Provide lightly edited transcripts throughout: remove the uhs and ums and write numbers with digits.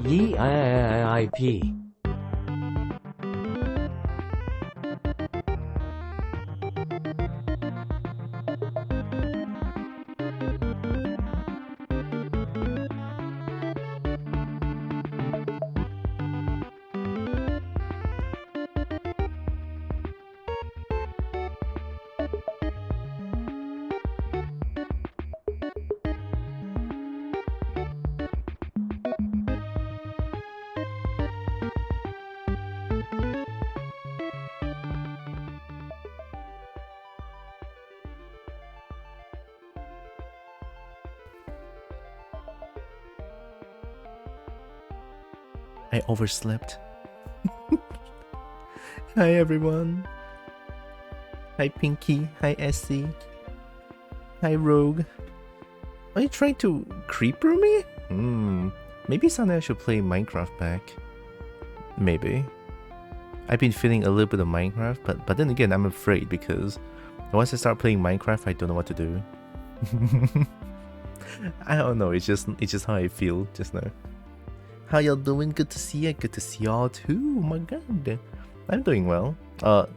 YEIP. I overslept. Hi everyone. Hi Pinky. Hi Essie. Hi Rogue. Are you trying to creeper me? Maybe someday I should play Minecraft back. Maybe. I've been feeling a little bit of Minecraft, but then again I'm afraid because once I start playing Minecraft I don't know what to do. I don't know, it's just how I feel just now. How y'all doing? Good to see you. Good to see y'all too. Oh my god. I'm doing well.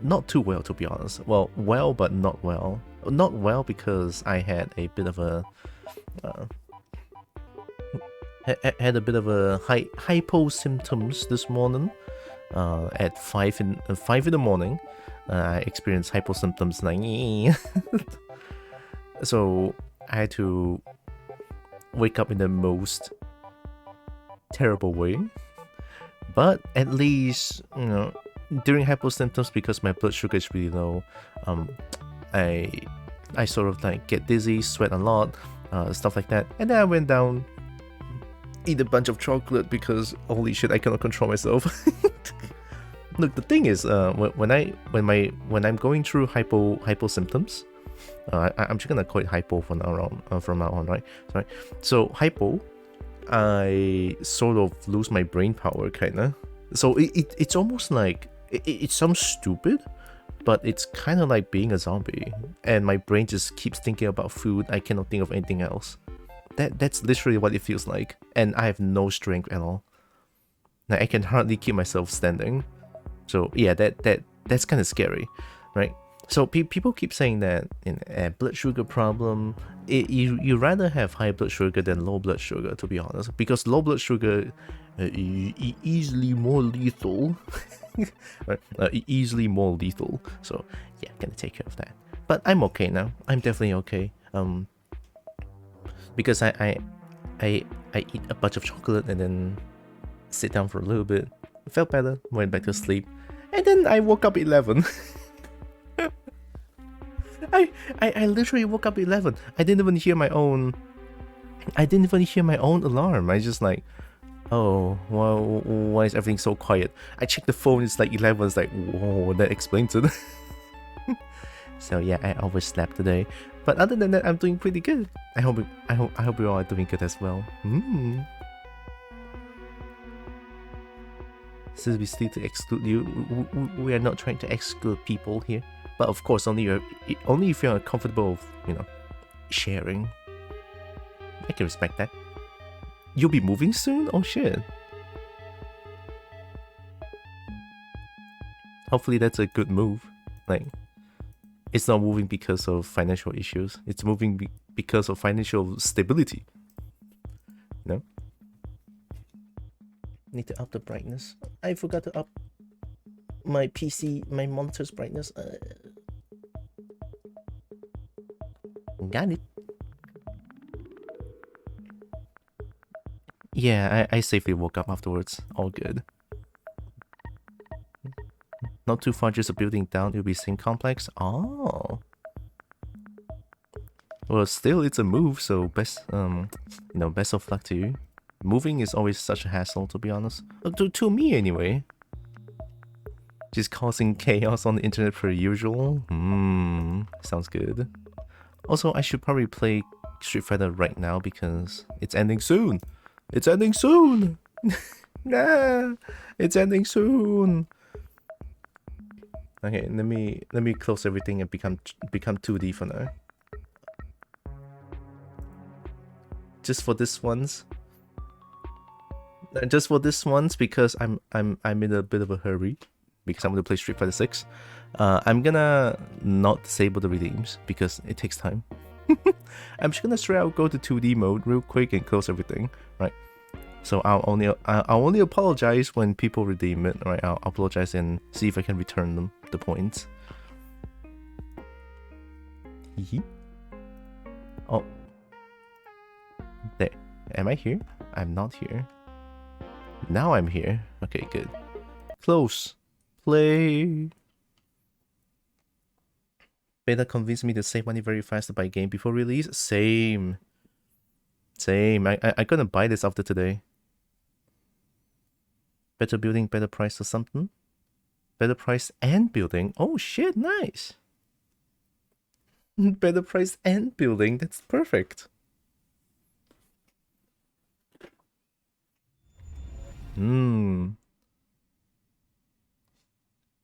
Not too well to be honest. Well but not well. Not well because I had a bit of a had a bit of a hypo symptoms this morning. At 5 in the morning, I experienced hypo symptoms like so I had to wake up in the most terrible way, but at least, you know, during hypo symptoms, because my blood sugar is really low, I sort of like get dizzy, sweat a lot, stuff like that, and then I went down, eat a bunch of chocolate because holy shit, I cannot control myself. Look, the thing is, when I'm going through hypo symptoms, I'm just gonna call it hypo from now on, right? Sorry. So hypo, I sort of lose my brain power, kinda. So it's almost like it sounds stupid, but it's kind of like being a zombie, and my brain just keeps thinking about food. I cannot think of anything else. That's literally what it feels like, and I have no strength at all. Like, I can hardly keep myself standing. So yeah, that's kind of scary, right? So people keep saying that in a blood sugar problem, you rather have high blood sugar than low blood sugar, to be honest, because low blood sugar easily more lethal, right? Easily more lethal. So yeah, gonna take care of that. But I'm okay now. I'm definitely okay. Because I eat a bunch of chocolate and then sit down for a little bit. It felt better. Went back to sleep, and then I woke up 11. I literally woke up at 11. I didn't even hear my own alarm. I just like, oh, well, why is everything so quiet? I checked the phone, it's like 11. It's like, whoa, that explains it. So yeah, I overslept today. But other than that, I'm doing pretty good. I hope you all are doing good as well. Since we still to exclude you, we are not trying to exclude people here. But of course, only if you're comfortable with, you know, sharing. I can respect that. You'll be moving soon? Oh shit. Hopefully that's a good move. Like, it's not moving because of financial issues. It's moving because of financial stability. You know? Need to up the brightness. I forgot to up my PC, my monitor's brightness. Got it. Yeah, I safely woke up afterwards. All good. Not too far, just a building down. It'll be same complex. Oh. Well, still, it's a move, so best, best of luck to you. Moving is always such a hassle, to be honest. To me, anyway. Just causing chaos on the internet per usual. Sounds good. Also, I should probably play Street Fighter right now because it's ending soon. It's ending soon. Nah, it's ending soon. Okay, let me close everything and become 2D for now. Just for this once. Just for this once, because I'm in a bit of a hurry, because I'm gonna play Street Fighter 6. I'm gonna not disable the redeems because it takes time. I'm just gonna straight out go to 2D mode real quick and close everything, right? So I'll only apologize when people redeem it, right? I'll apologize and see if I can return them the points. Oh, there. Am I here? I'm not here. Now I'm here. Okay, good. Close. Play. Beta convinced me to save money very fast to buy game before release. Same. I gonna buy this after today. Better building, better price or something. Better price and building. Oh shit, nice. Better price and building. That's perfect. Do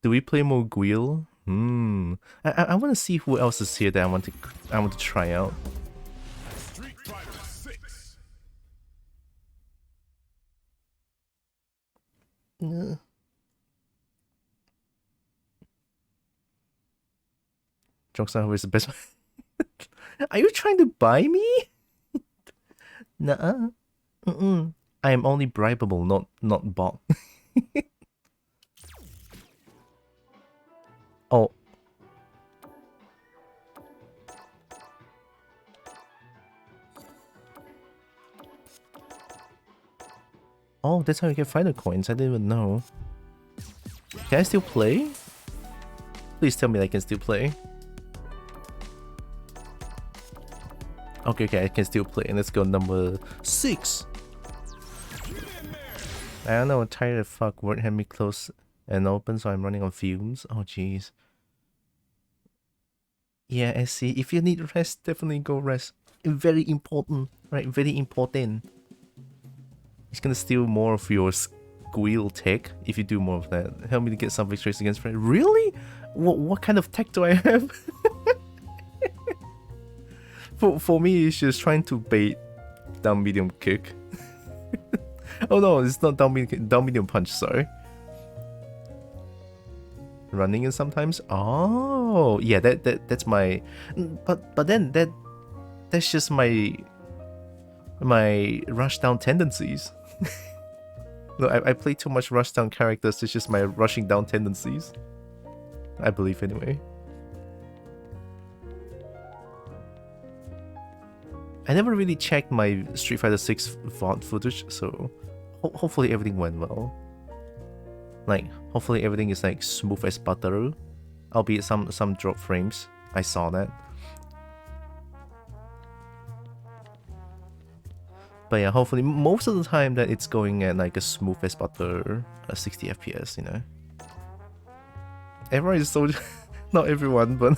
we play more Guile? I want to see who else is here that I want to try out. Street Fighter 6. Droxen is the best. Are you trying to buy me? Nuh-uh. I am only bribable, not bought. Oh. Oh, that's how you get fighter coins. I didn't even know. Can I still play? Please tell me I can still play. Okay, I can still play. And let's go number 6. I don't know, I'm tired of fuck. Word had me close and open, so I'm running on fumes. Oh, jeez. Yeah, I see. If you need rest, definitely go rest. Very important, right? Very important. He's gonna steal more of your squeal tech if you do more of that. Help me to get some victories against friends. Really? What kind of tech do I have? For me, it's just trying to bait down medium kick. Oh no, it's not down medium punch, sorry. Running in sometimes? Oh, yeah, that's my... But then that's just my rush down tendencies. No, I play too much rush down characters, it's just my rushing down tendencies. I believe anyway. I never really checked my Street Fighter 6 VOD footage, so hopefully everything went well. Like, hopefully everything is like smooth as butter, albeit some drop frames. I saw that. But yeah, hopefully most of the time that it's going at like a smooth as butter, 60 FPS, you know. Everyone is so... not everyone, but...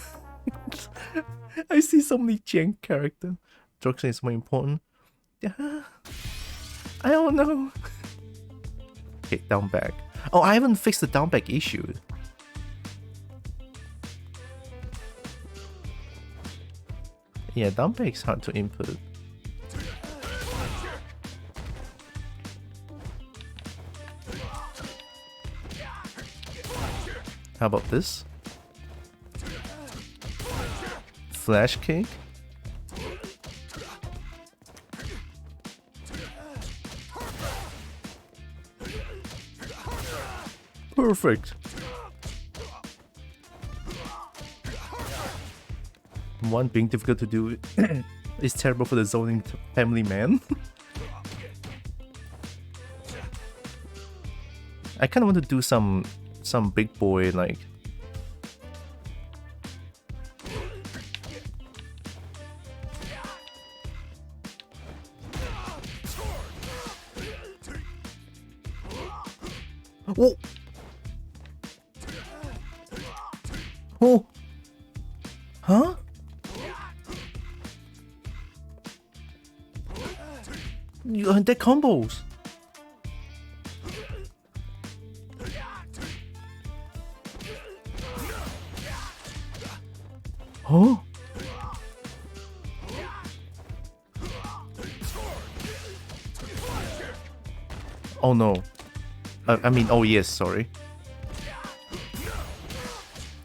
I see so many jank characters. Droxen is more important. Yeah, I don't know. Okay, down back. Oh, I haven't fixed the down back issue. Yeah, down back's hard to input. How about this? Flash kick? Perfect. One being difficult to do is terrible for the zoning family man. I kind of want to do some big boy like. Whoa. Oh! Huh? You earned that combos! Huh? Oh no. I mean, oh yes, sorry.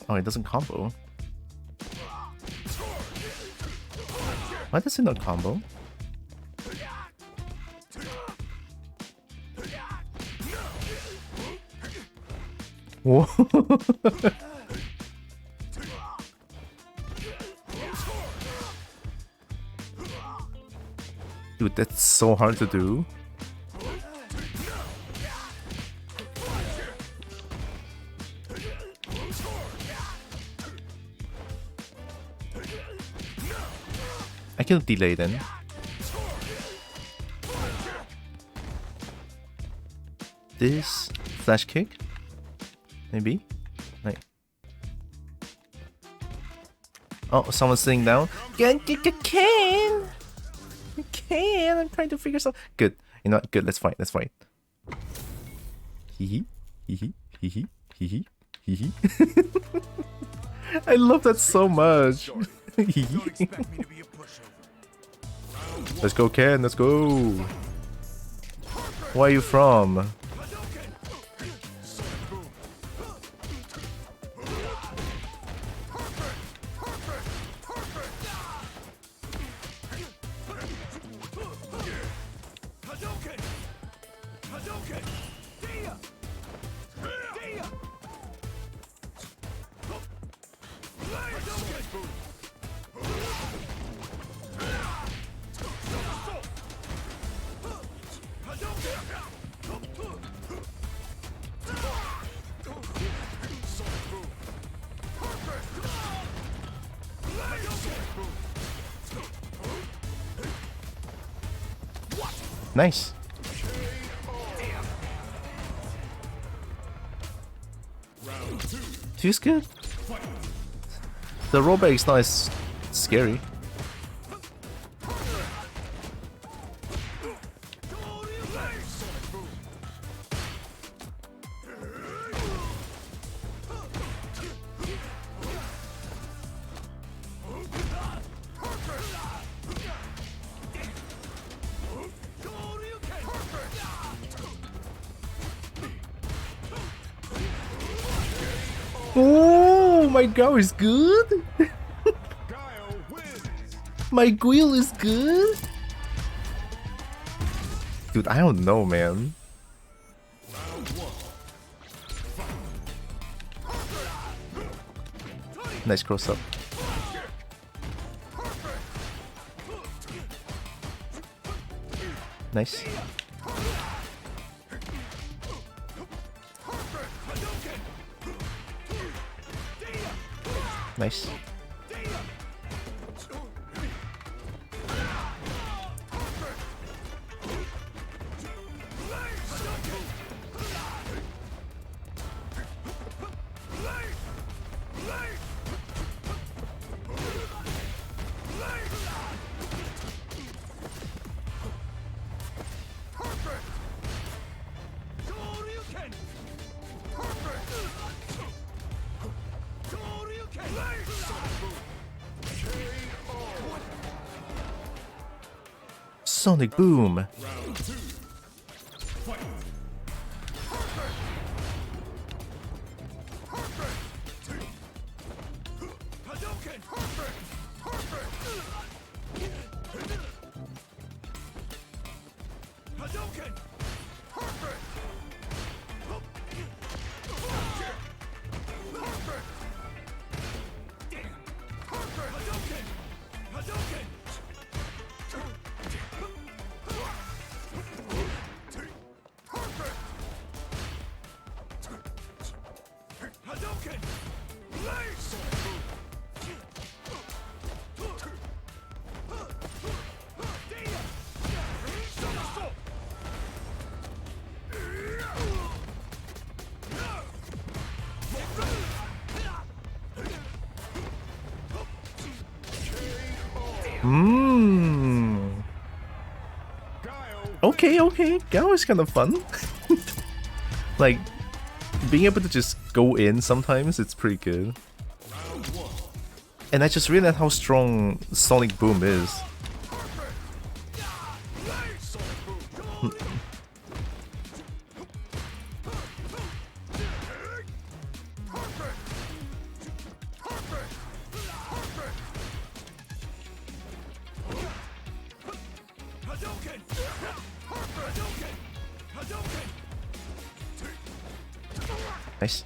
Oh, it doesn't combo. Why does it not combo? Whoa. Dude, that's so hard to do. I can delay then. This flash kick? Maybe? Right. Oh, someone's sitting down. Can! I'm trying to figure something. Good. You know what? Good, let's fight, let's fight. Hee hee. I love that so much. Let's go, Ken, let's go. Where are you from? Nice. Feels good. The rollback is not as scary. Oh, my Gao is good. My Guile is good. Dude, I don't know, man. Nice cross up. Nice. Nice. Sonic Boom. Okay, Gao is kind of fun. Like, being able to just go in sometimes, it's pretty good. And I just realized how strong Sonic Boom is. Nice.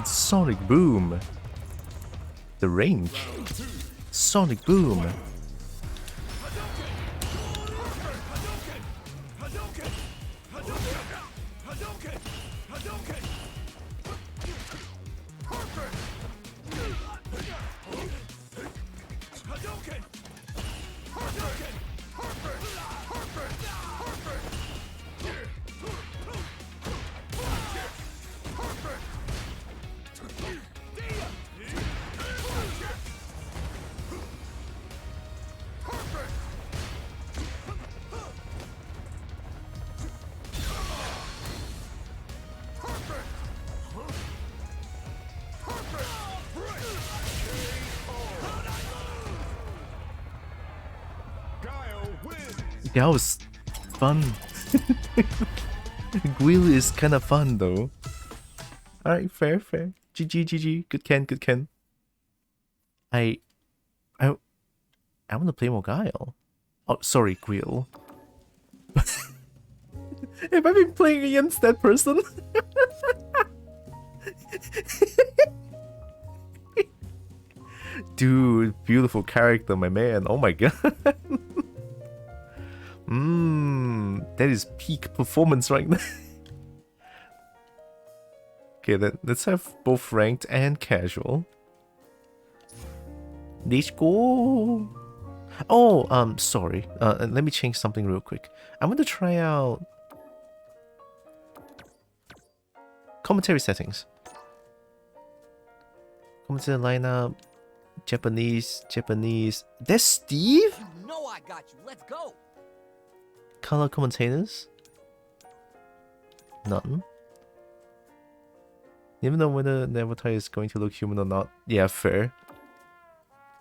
Sonic Boom. The range. Sonic Boom. That was fun. Guile is kind of fun though. Alright, fair. GG. Good Ken. I want to play more Guile. Oh, sorry, Guile. Have I been playing against that person? Dude, beautiful character, my man. Oh my god. That is peak performance right now. Okay, then let's have both ranked and casual. Let's go. Oh, sorry. Let me change something real quick. I'm going to try out commentary settings. Commentary lineup. Japanese. That's Steve? You know I got you. Let's go. Color commentators? None. Even though whether the avatar is going to look human or not. Yeah, fair.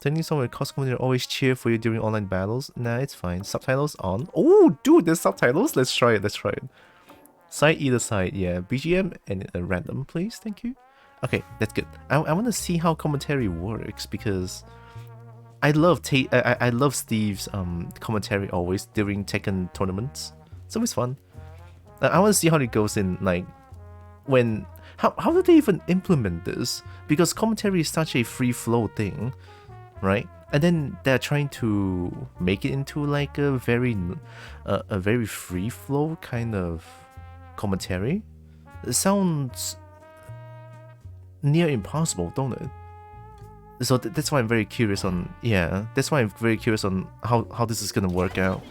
Turning someone with cos commentator always cheer for you during online battles? Nah, it's fine. Subtitles on. Oh, dude, there's subtitles? Let's try it. Side either side, yeah. BGM and random, please. Thank you. Okay, that's good. I want to see how commentary works because I love Steve's commentary always during Tekken tournaments. It's always fun. I want to see how it goes in like when how do they even implement this? Because commentary is such a free flow thing, right? And then they're trying to make it into like a very free flow kind of commentary. It sounds near impossible, don't it? So that's why I'm very curious on how this is gonna work out.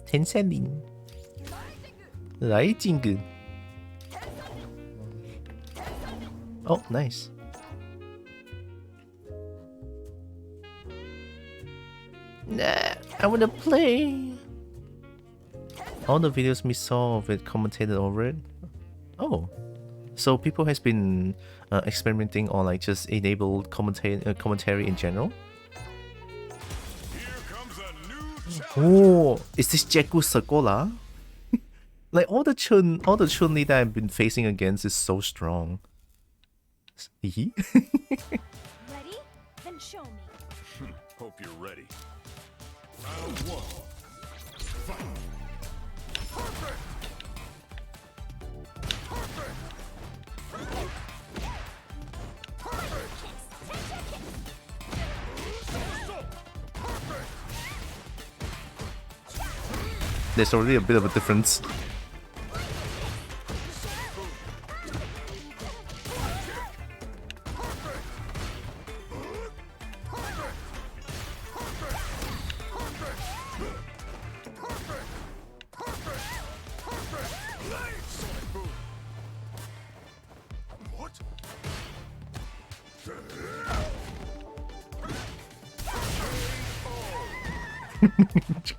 텐사님 라이징그. Oh, nice. Nah, I wanna play. All the videos we saw of it commentated over it. Oh, so people has been experimenting on like just enabled commentary in general. Oh, is this Jeku Sakola? Like all the Chun-Li that I've been facing against is so strong. Ready? Then show me. Hope you're ready. Round one. Fight. Perfect. There's already a bit of a difference.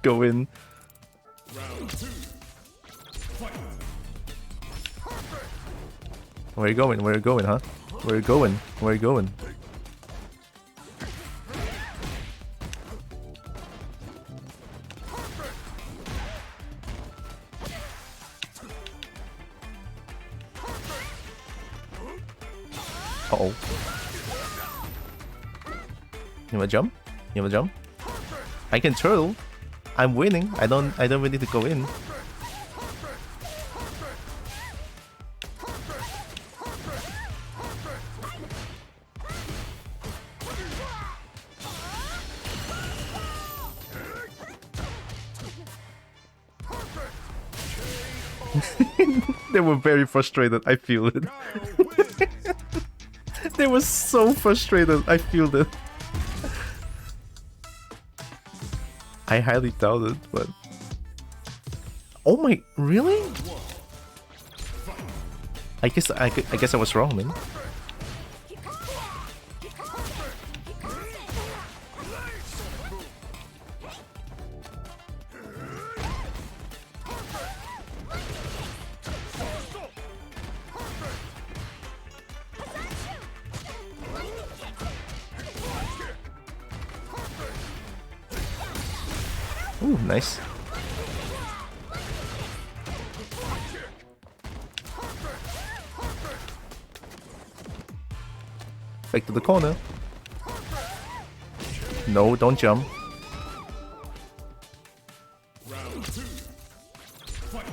Go in. Round two. Fight. Where you going? Where you going, huh? Where you going? Where you going? You wanna jump? You wanna jump? I can turtle. I'm winning. I don't really need to go in. They were very frustrated. I feel it. They were so frustrated. I feel it. I highly doubt it, but oh my, really? I guess I was wrong, man. Ooh, nice. Back to the corner. No, don't jump. Round 2. Fight.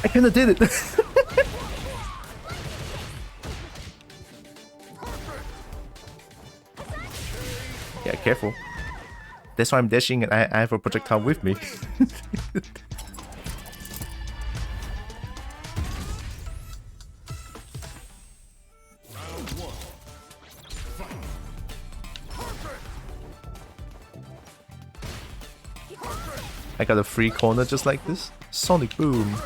I kinda did it. Yeah, careful. That's why I'm dashing and I have a projectile with me. Round 1. Fight. I got a free corner just like this. Sonic boom.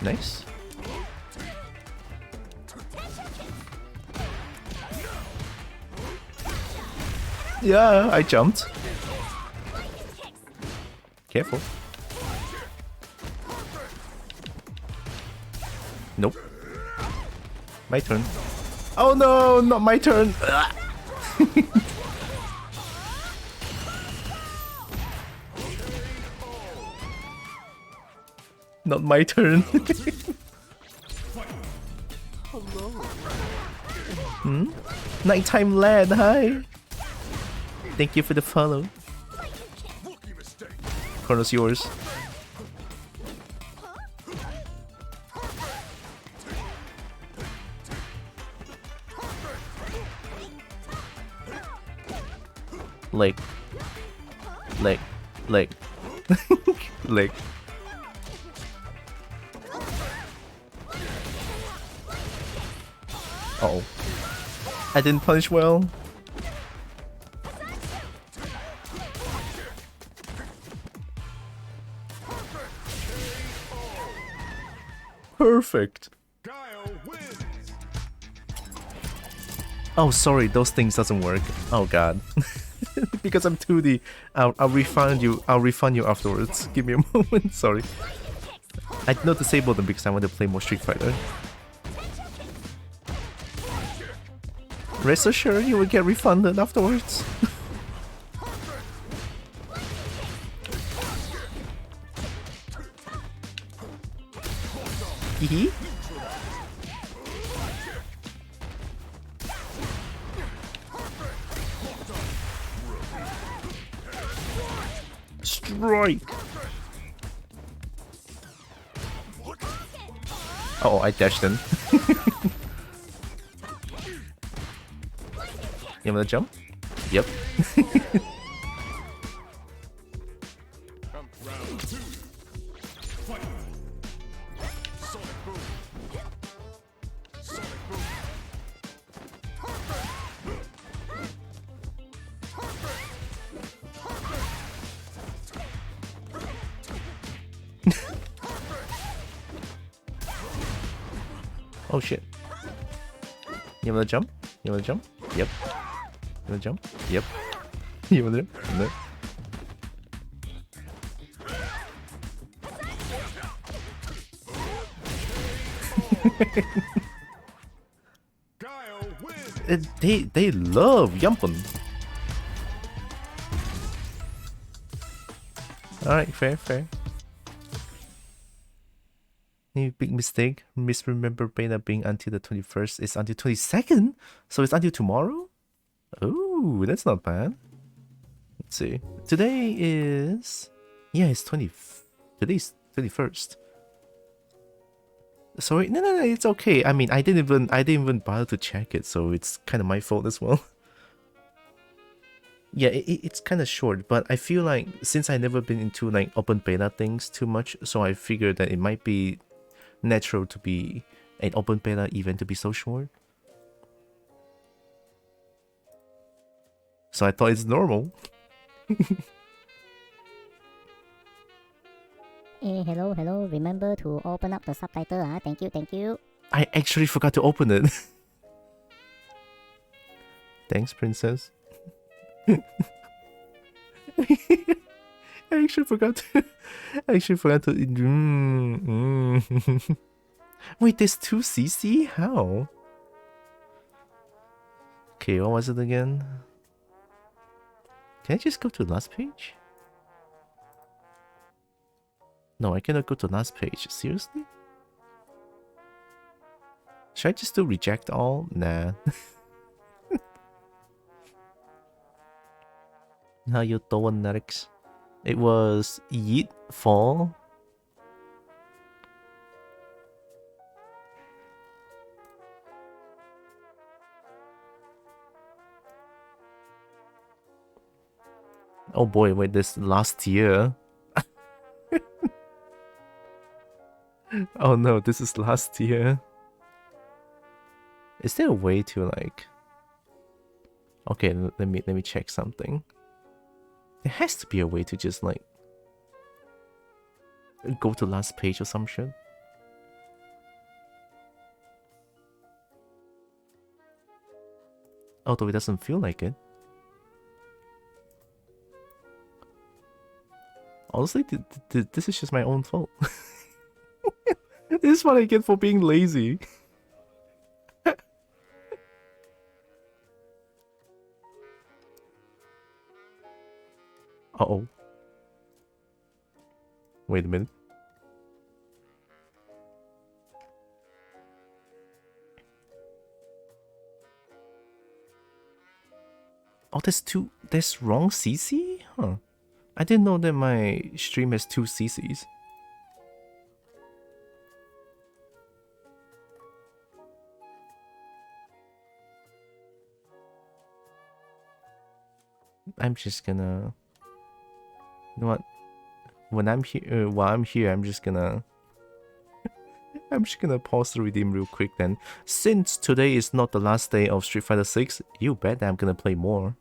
Nice. Yeah, I jumped. Careful. Nope. My turn. Oh no, not my turn. Not my turn. Hmm? Nighttime lad, hi. Thank you for the follow. Rookie mistake. Corner's yours. Leg. Leg. Leg. Leg. Uh-oh. I didn't punish well. Perfect. Guile wins. Oh, sorry, those things doesn't work. Oh god. Because I'm 2D. I'll refund you. I'll refund you afterwards. Give me a moment. Sorry. I did not disable them because I want to play more Street Fighter. Rest assured, you will get refunded afterwards. Hee. Strike. Oh, I dashed in. You wanna jump? Yep. Round 2. Fight. Sonic boom. Oh shit. You wanna jump? You wanna jump? Yep. You wanna jump? Yep. You wanna jump? No. Guile wins. They love yumping. Alright, fair. Any big mistake? Misremember beta being until the 21st. It's until 22nd? So it's until tomorrow? Oh, that's not bad. Let's see. Today is... Yeah, it's 20... Today's 21st. Sorry, no, it's okay. I mean, I didn't even bother to check it, so it's kind of my fault as well. Yeah, it's kind of short, but I feel like since I never been into like open beta things too much, so I figured that it might be natural to be an open beta event to be so short. So I thought it's normal. Hello. Remember to open up the subtitle. Thank you. I actually forgot to open it. Thanks, princess. I actually forgot to. Wait, there's 2 CC? How? Okay, what was it again? Can I just go to the last page? No, I cannot go to the last page. Seriously? Should I just do reject all? Nah. How you doing, Nerix? It was Yeet Fall. Oh boy, wait, this last year. Oh no, this is last year. Is there a way to like... Okay, let me check something. There has to be a way to just like go to last page or some shit. Although it doesn't feel like it. Honestly, this is just my own fault. This is what I get for being lazy. Uh-oh. Wait a minute. Oh, there's wrong CC? Huh. I didn't know that my stream has 2 CCs. I'm just gonna... You know what? When I'm here, while I'm here, I'm just gonna pause the redeem real quick then. Since today is not the last day of Street Fighter 6, you bet that I'm gonna play more.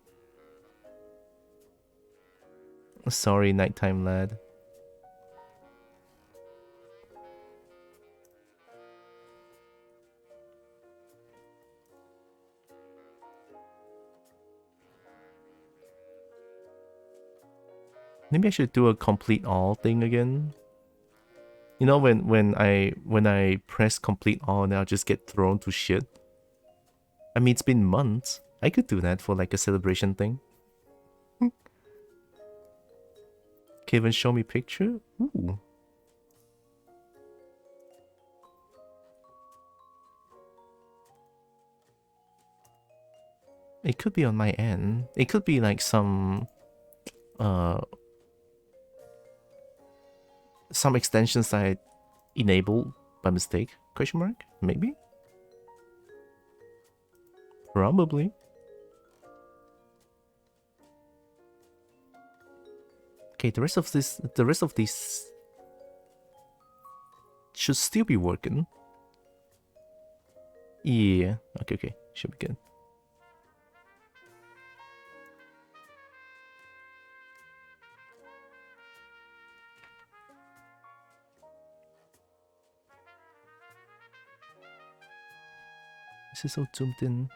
Sorry, nighttime lad. Maybe I should do a complete all thing again. You know when I press complete all and I'll just get thrown to shit. I mean, it's been months. I could do that for like a celebration thing. Kevin, show me picture. Ooh. It could be on my end. It could be like some extensions I enabled by mistake? Question mark? Maybe? Probably. Okay, the rest of these should still be working. Yeah. Okay. Should be good. This is so zoomed in.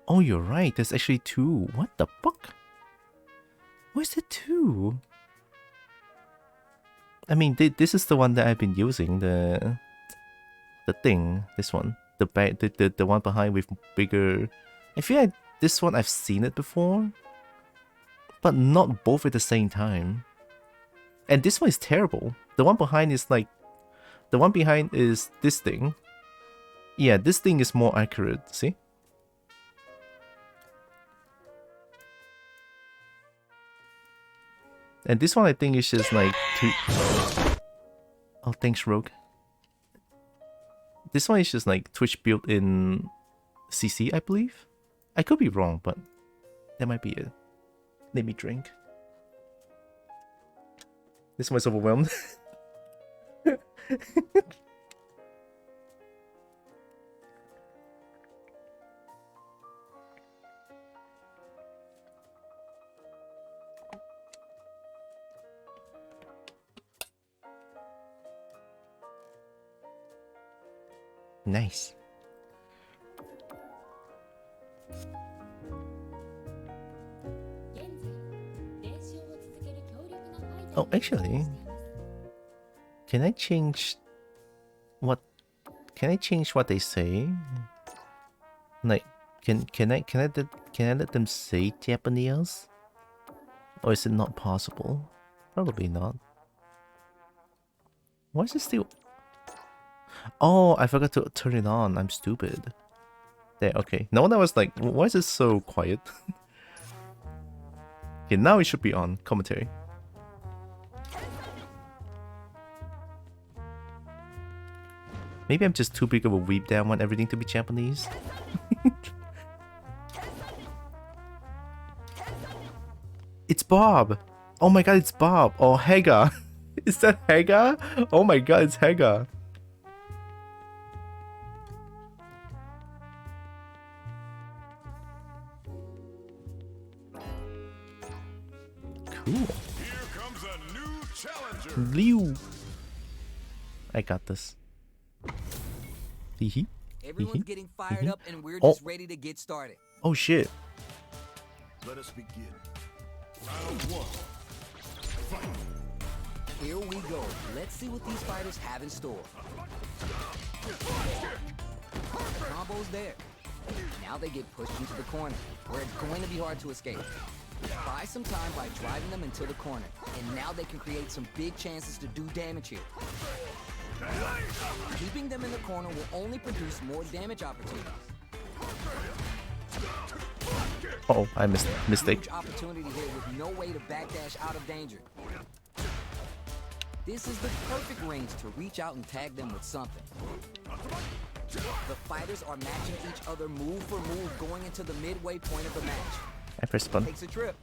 Oh, you're right. There's actually two. What the fuck? Why is there two? I mean, this is the one that I've been using. The thing. This one. The one behind with bigger. I feel like this one I've seen it before, but not both at the same time. And this one is terrible. The one behind is like, the one behind is this thing. Yeah, this thing is more accurate. See? And this one I think is just like two. Oh, thanks, Rogue. This one is just like Twitch built in CC, I believe. I could be wrong, but that might be it. Let me drink. This one's overwhelmed. Nice. Oh, actually, can I change what? Can I change what they say? Like, can I let them say Japanese? Or is it not possible? Probably not. Why is it still? Oh, I forgot to turn it on. I'm stupid. There, okay. No one was like, why is it so quiet? Okay, now it should be on. Commentary. Maybe I'm just too big of a weeb that I want everything to be Japanese. It's Bob! Oh my god, it's Bob! Oh, Haga! Is that Haga? Oh my god, it's Haga! Cool. Here comes a new challenger. Liu! I got this. Hee Everyone's getting fired up and we're just ready to get started. Oh shit. Let us begin. Round one. Fight. Here we go. Let's see what these fighters have in store. Combo's there. Now they get pushed into the corner, where it's going to be hard to escape. Buy some time by driving them into the corner, and now they can create some big chances to do damage here. Keeping them in the corner will only produce more damage opportunities. Oh, I missed mistake. Huge opportunity here with no way to backdash out of danger. This is the perfect range to reach out and tag them with something. The fighters are matching each other move for move going into the midway point of the match. I press button. Takes a trip,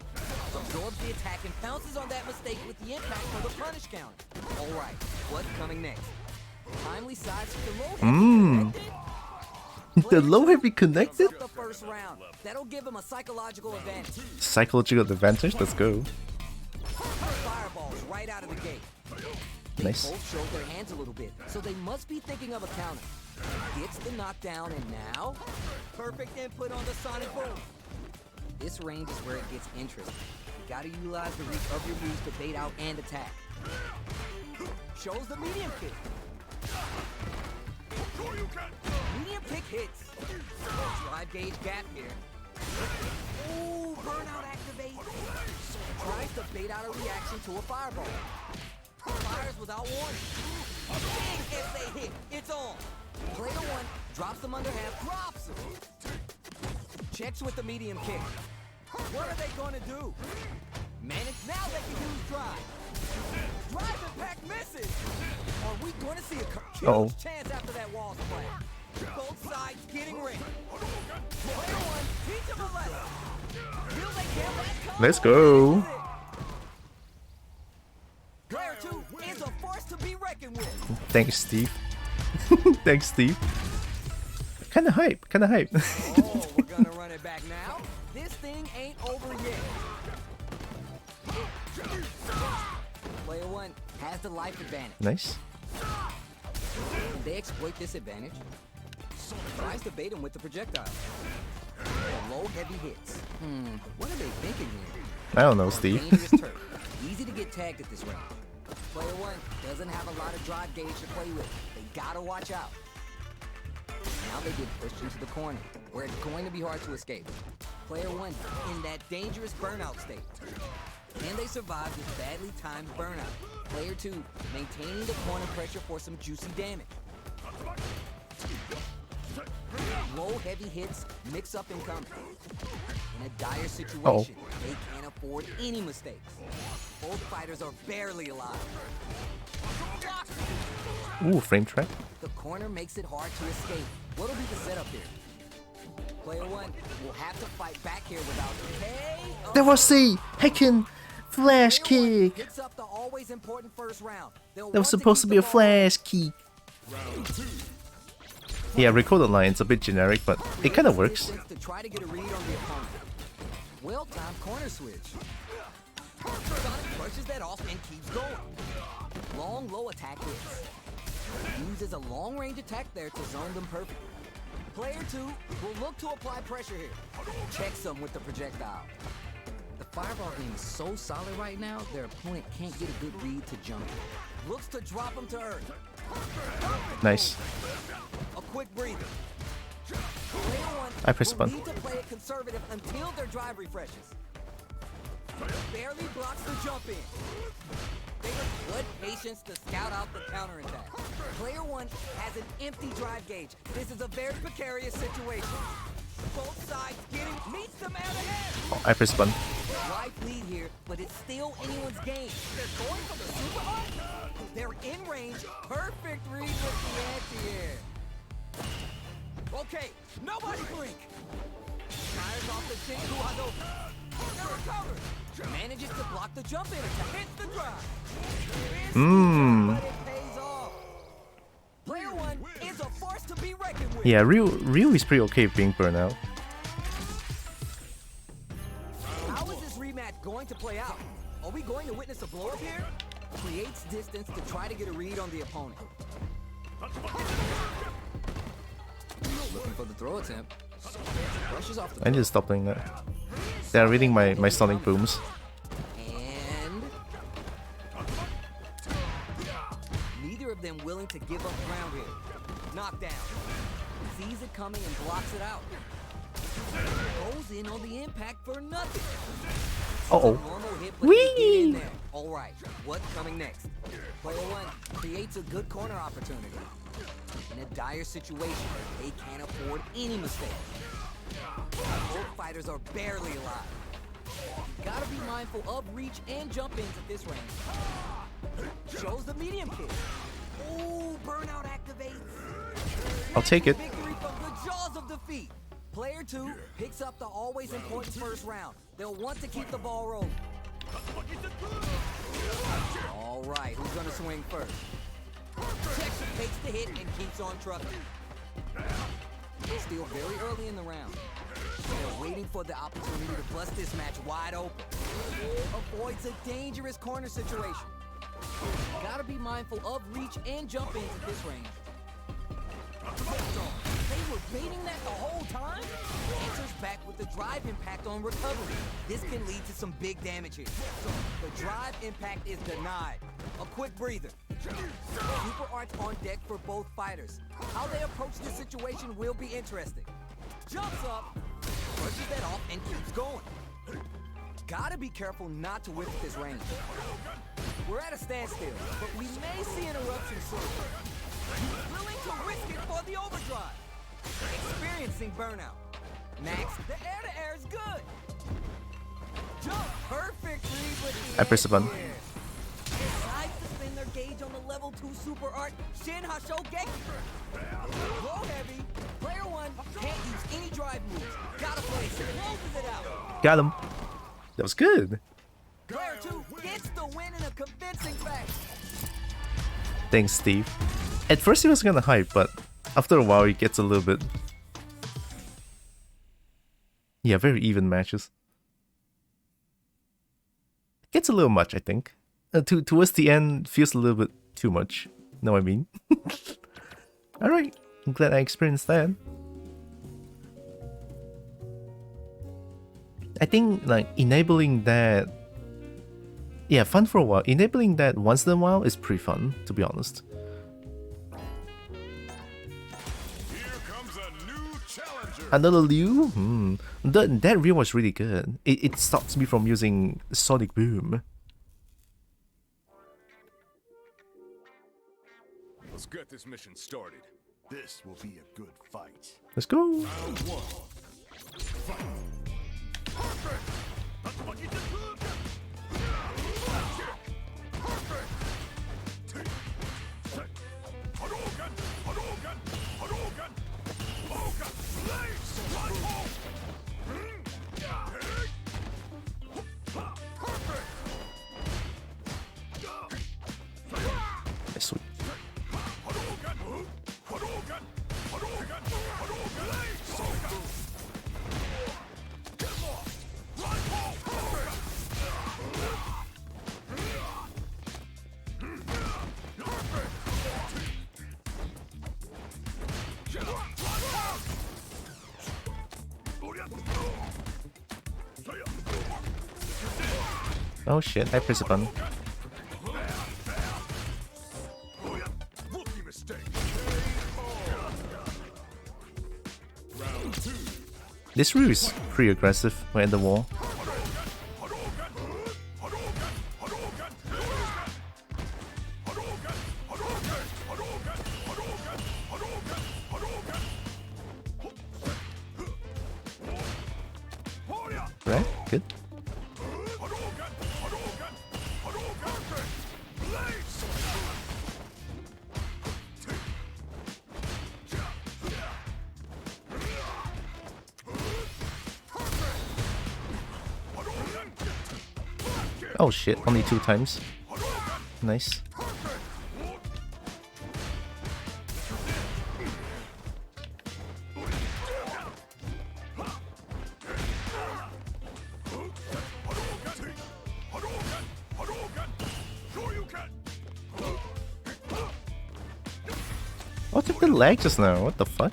absorbs the attack and pounces on that mistake with the impact for the punish counter. Alright, what's coming next? Timely sides to the low heavy connected. The low heavy connected? The first round. That'll give him a psychological advantage. Psychological advantage, let's go. Fireballs right out of the gate. They Nice. both showed their hands a little bit, so they must be thinking of a counter. Gets the knockdown, and now perfect input on the sonic boom. This range is where it gets interesting. You gotta utilize the reach of your moves to bait out and attack. Shows the medium kick. Medium kick hits. Drive gauge gap here. Ooh, burnout activate. Tries to bait out a reaction to a fireball. Fires without warning. Big if they hit. It's on. Player one drops them under half, drops them. Checks with the medium kick. What are they going to do? Manage. Now they can use drive. Drive impact misses. Are we going to see a huge chance after that wall splash? Both sides getting ring. Player one, teach them a lesson. Will they get that combo? Let's go. Player two is a force to be reckoned with. Thanks, Steve. Thanks, Steve. Kinda hype, kinda hype. Oh, we're gonna run it back now. This thing ain't over yet. Player one has the life advantage. Nice. They exploit this advantage. Tries to bait him with the projectile. Low heavy hits. What are they thinking here? I don't know, Steve. Dangerous turf. Easy to get tagged at this range. Player 1 doesn't have a lot of drive gauge to play with. They gotta watch out. Now they get pushed into the corner, where it's going to be hard to escape. Player 1 in that dangerous burnout state. Can they survive this badly timed burnout? Player 2 maintaining the corner pressure for some juicy damage. Low heavy hits mix up and come. In a dire situation, they can't afford any mistakes. Both fighters are barely alive. Ooh, frame track. The corner makes it hard to escape. What'll be the setup here? Player 1 will have to fight back here without KO. That was the heckin' flash kick. Picks up the always important first round. That was supposed to be a flash kick. Yeah, recorded line's a bit generic, but it kind of works. To try to get a read on the opponent. Well-timed corner switch. Sonic brushes that off and keeps going. Long, low attack hits. Uses a long-range attack there to zone them perfectly. Player 2 will look to apply pressure here. Checks them with the projectile. The fireball game is so solid right now, their opponent can't get a good read to jump. Looks to drop him to earth. Nice. A quick breather. Player 1 I press will button. need to play it conservative until their drive refreshes. Barely blocks the jump in. They have good patience to scout out the counterattack. Player 1 has an empty drive gauge. This is a very precarious situation. Both sides meets the man ahead. Oh, I press button. Drive lead here, but it's still anyone's game. They're going for the super hard. They're in range. Perfect read with the anti-air. Okay, nobody blink. Fires off the Shinku Hadouken. They're recovered. Manages to block the jump in attack. Hits the drive. But it pays off. Player 1 is a force to be reckoned with. Yeah, Ryu is pretty okay being burnout. How is this rematch going to play out? Are we going to witness a blow-up here? Creates distance to try to get a read on the opponent. Looking for the throw attempt. Brushes off the I need to stop doing that. They're reading my sonic booms. And neither of them willing to give up ground here. Knockdown. Sees it coming and blocks it out. Goes in on the impact for nothing. Uh-oh. Normal hit, but they get in Whee! there. All right, what's coming next? Player 1 creates a good corner opportunity. In a dire situation, they can't afford any mistakes. Both fighters are barely alive. You gotta be mindful of reach and jump ins at this range. Shows the medium kick. Ooh, burnout activates. I'll take it. Victory from the jaws of defeat. Player 2 picks up the always important first round. They'll want to keep the ball rolling. All right, who's gonna swing first? Texas takes the hit and keeps on trucking. Still very early in the round. They're waiting for the opportunity to bust this match wide open. Avoids a dangerous corner situation. Gotta be mindful of reach and jump ins at this range. They were baiting that the whole time? Answers back with the drive impact on recovery. This can lead to some big damage here. The drive impact is denied. A quick breather. Super arts on deck for both fighters. How they approach this situation will be interesting. Jumps up, brushes that off, and keeps going. Gotta be careful not to whip at this range. We're at a standstill, but we may see an eruption soon. Willing to risk it for the overdrive. Experiencing burnout. Max, the air-to-air is good. Jump, perfect read with the I press the button. anti-air. Decides to spin their gauge on the level 2 super art, Shin Hasho Geki. Low heavy, player 1 can't use any drive moves. Gotta place it, closes it out. Got him. That was good. Player 2 gets the win in a convincing fashion. Thanks, Steve. At first he was kinda hype, but after a while it gets a little bit... Yeah, very even matches. Gets a little much, I think. Towards the end, feels a little bit too much. Know what I mean? Alright, I'm glad I experienced that. I think like enabling that, yeah, fun for a while. Enabling that once in a while is pretty fun, to be honest. Here comes a new challenger. Another Liu? That reel was really good. It stops me from using Sonic Boom. Let's get this mission started. This will be a good fight. Let's go. Round 1. Fight. That's sweet. Oh shit, I pressed a button. Rookie mistake. Round 2. This reel is pretty aggressive when in the wall. Right? Good. Oh shit, only 2 times. Nice. What took the lag just now? What the fuck?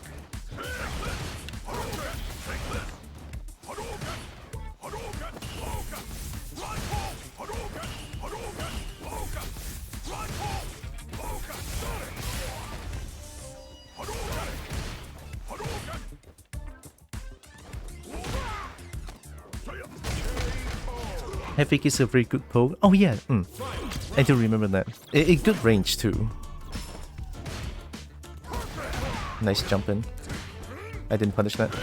Epic is a very good poke. Oh yeah, I do remember that. It good range too. Nice jump in. I didn't punish that.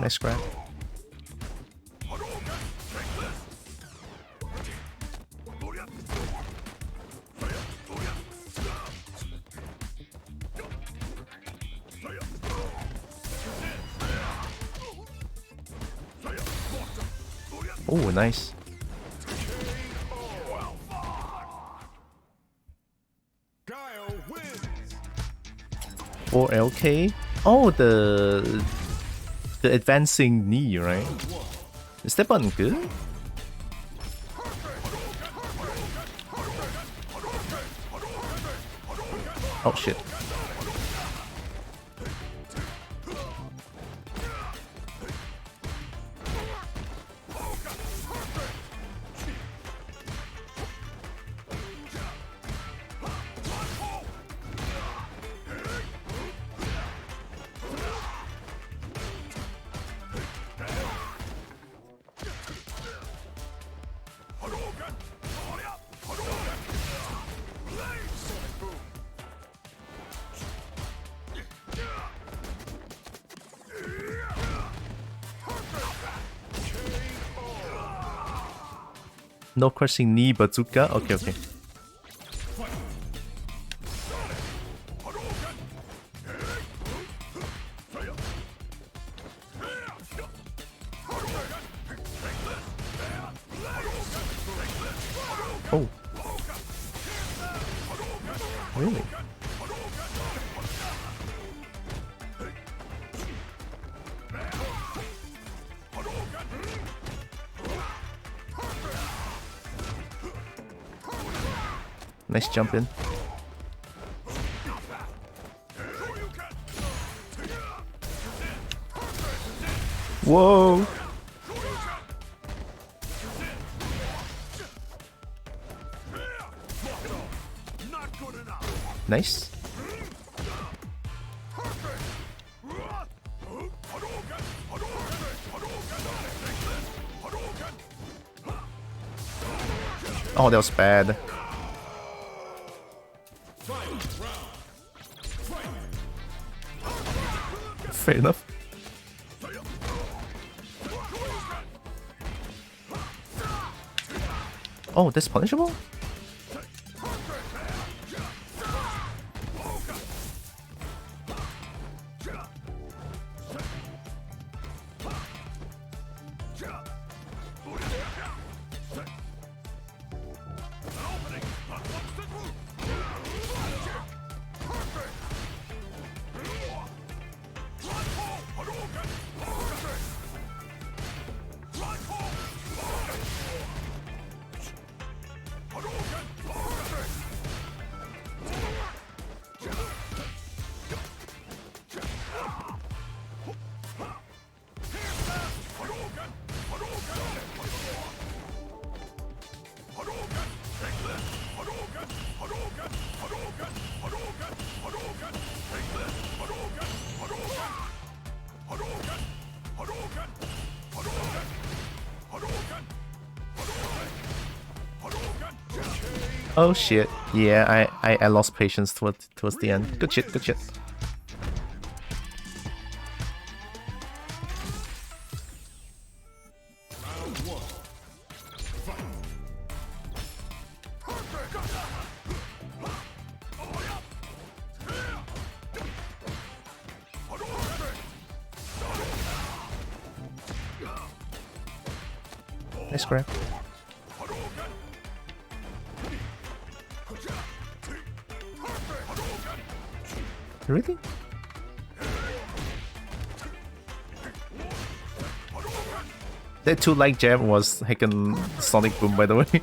Nice grab. Oh, nice. Or LK. Oh, the advancing knee, right? Is that button good? Oh shit. No crushing knee bazooka. Okay, okay. Oh. Really? Nice jump in. Whoa! Nice. Oh, that was bad. Fair enough. Oh, that's punishable? Oh shit. Yeah, I lost patience towards the end. Good shit, good shit. Nice grab. Really? That 2 like jab was heckin' Sonic Boom, by the way.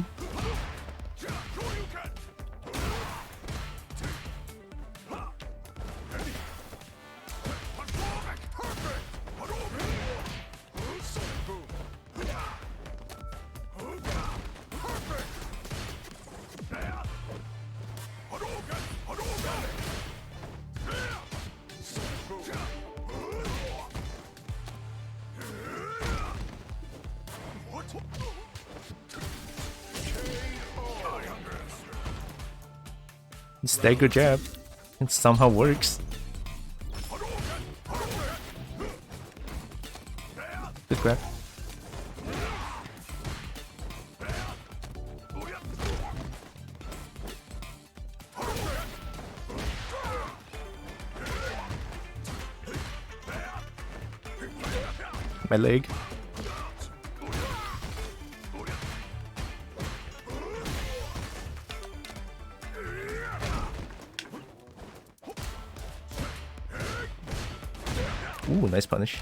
Stagger jab. It somehow works. Good grab. My leg. Ooh, nice punish.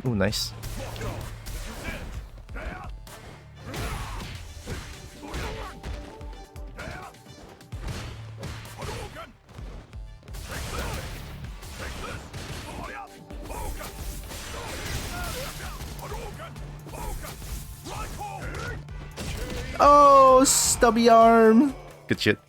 Ooh, nice. Oh, stubby arm. Good shit.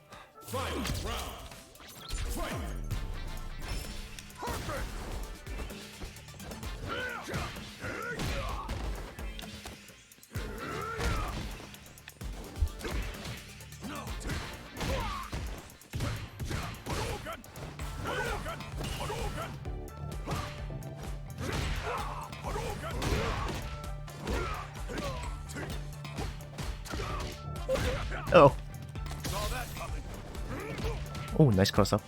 Oh. Oh, nice cross up.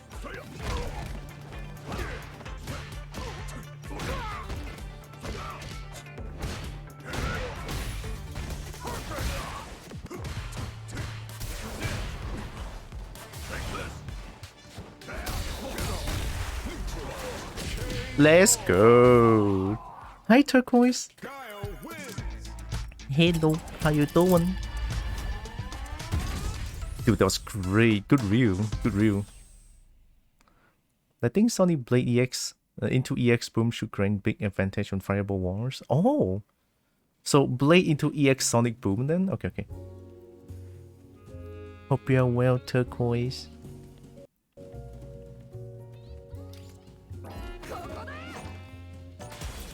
Let's go. Hi, Turquoise. Hello, how you doing? Dude, that was great. Good reel. Good reel. I think Sonic Blade EX into EX Boom should grant big advantage on Fireball Wars. Oh! So Blade into EX Sonic Boom then? Okay, okay. Hope you're well, Turquoise.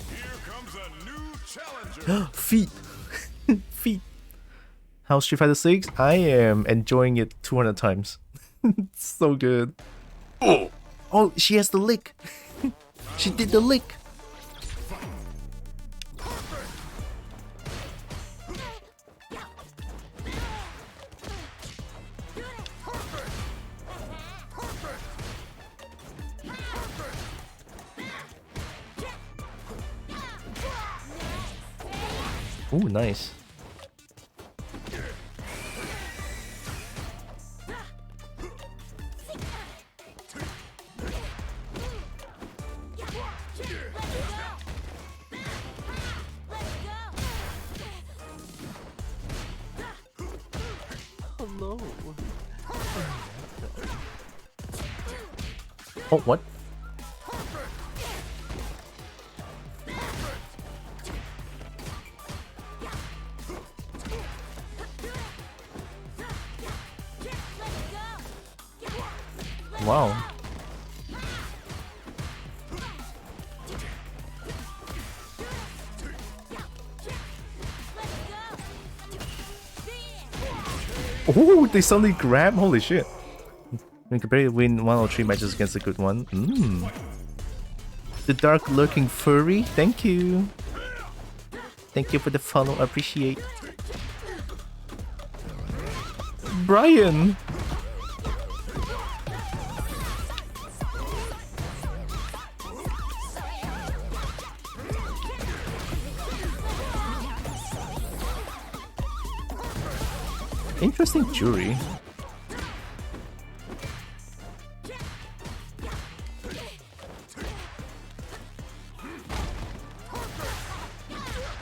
Here comes a new challenger. Feet! Feet! How's Street Fighter 6? I am enjoying it 200 times. It's so good. Oh! Oh, she has the lick! She did the lick! Ooh, nice. Hello. Oh, what? Wow. Oh, they suddenly grab? Holy shit. We can barely win 1 or 3 matches against a good one. The dark lurking furry, thank you. Thank you for the follow, appreciate. Brian! Interesting jury.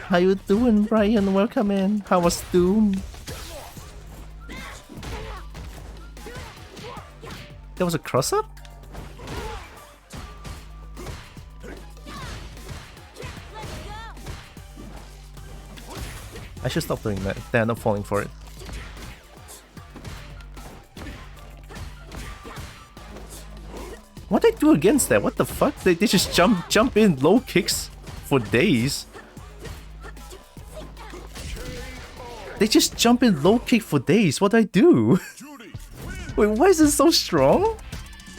How you doing, Brian? Welcome in. How was Doom? There was a cross-up? I should stop doing that. They're not falling for it. What they do against that? What the fuck? They just jump in low kicks for days. They just jump in low kick for days. What do I do? Wait, why is it so strong?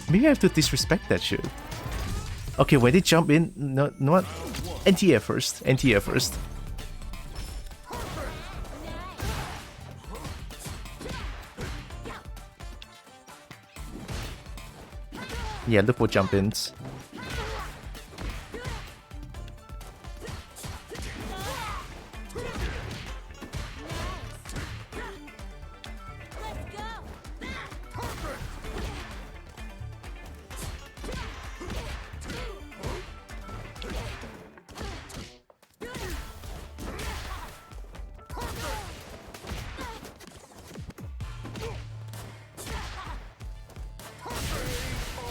Maybe I have to disrespect that shit. Okay, when they jump in, no what? Anti-air first. Anti-air first. Yeah, look for jump-ins.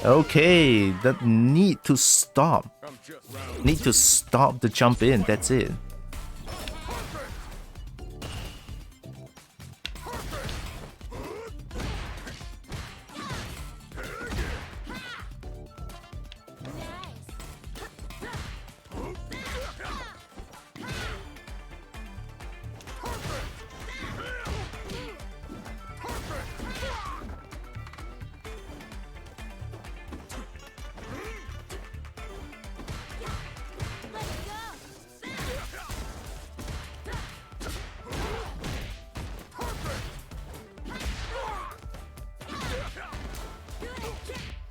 Okay, that need to stop. Need to stop the jump in, that's it.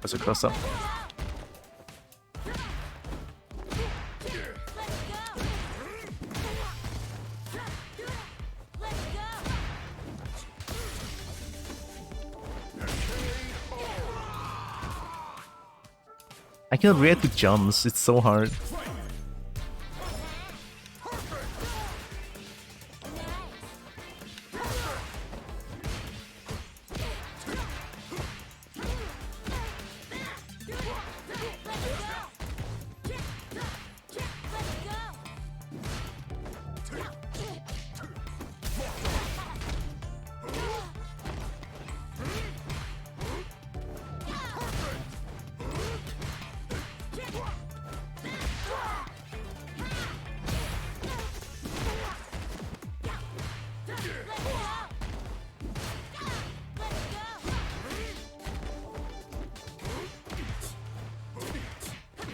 That's a cross up. I can't react to jumps, it's so hard.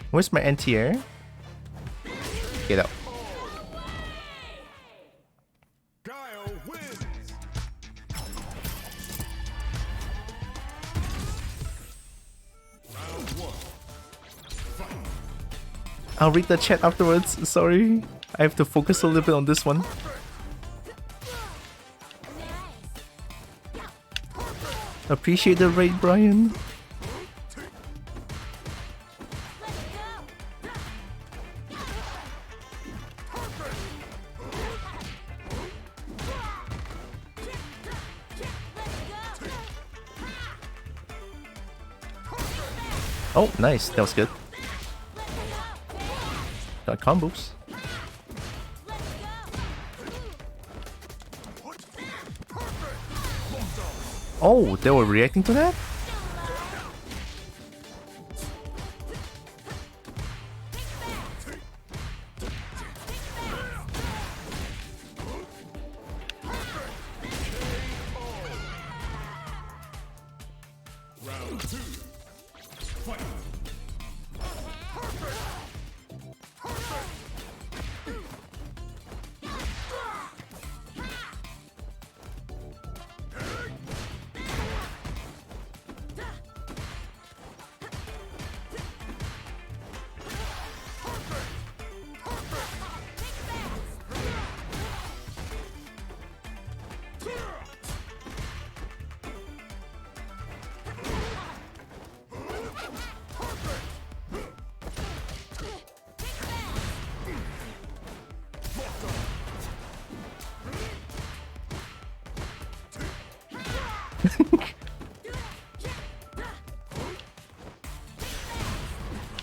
Where's my anti-air? Get out. I'll read the chat afterwards, sorry. I have to focus a little bit on this one. Appreciate the raid, Brian. Oh, nice. That was good. Got combos. Oh, they were reacting to that?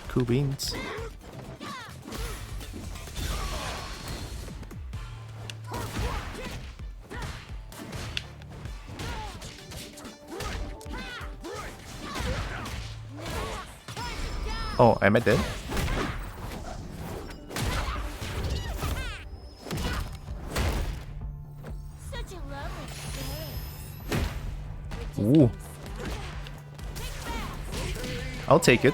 Cool beans. Oh, am I dead? Such a lovely experience. Ooh. I'll take it.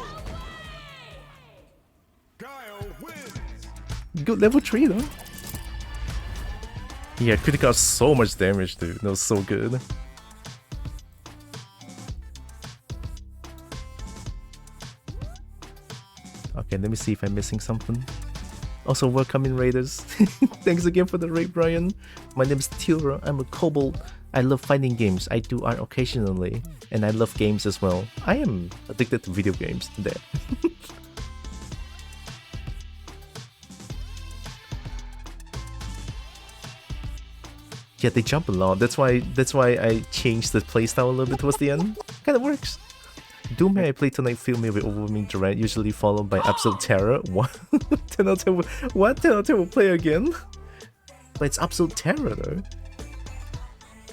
Good level 3 though. Yeah, critical got so much damage, dude. That was so good. Okay, let me see if I'm missing something. Also, welcome in raiders. Thanks again for the raid, Brian. My name is Tira. I'm a kobold. I love fighting games. I do art occasionally, and I love games as well. I am addicted to video games. There. Yeah, they jump a lot. That's why I changed the playstyle a little bit towards the end. Kinda works. Doom I play tonight fill me with overwhelming dread, usually followed by absolute terror. What? 10 out of 10 will, what? 10 out of 10 will play again? But it's absolute terror though.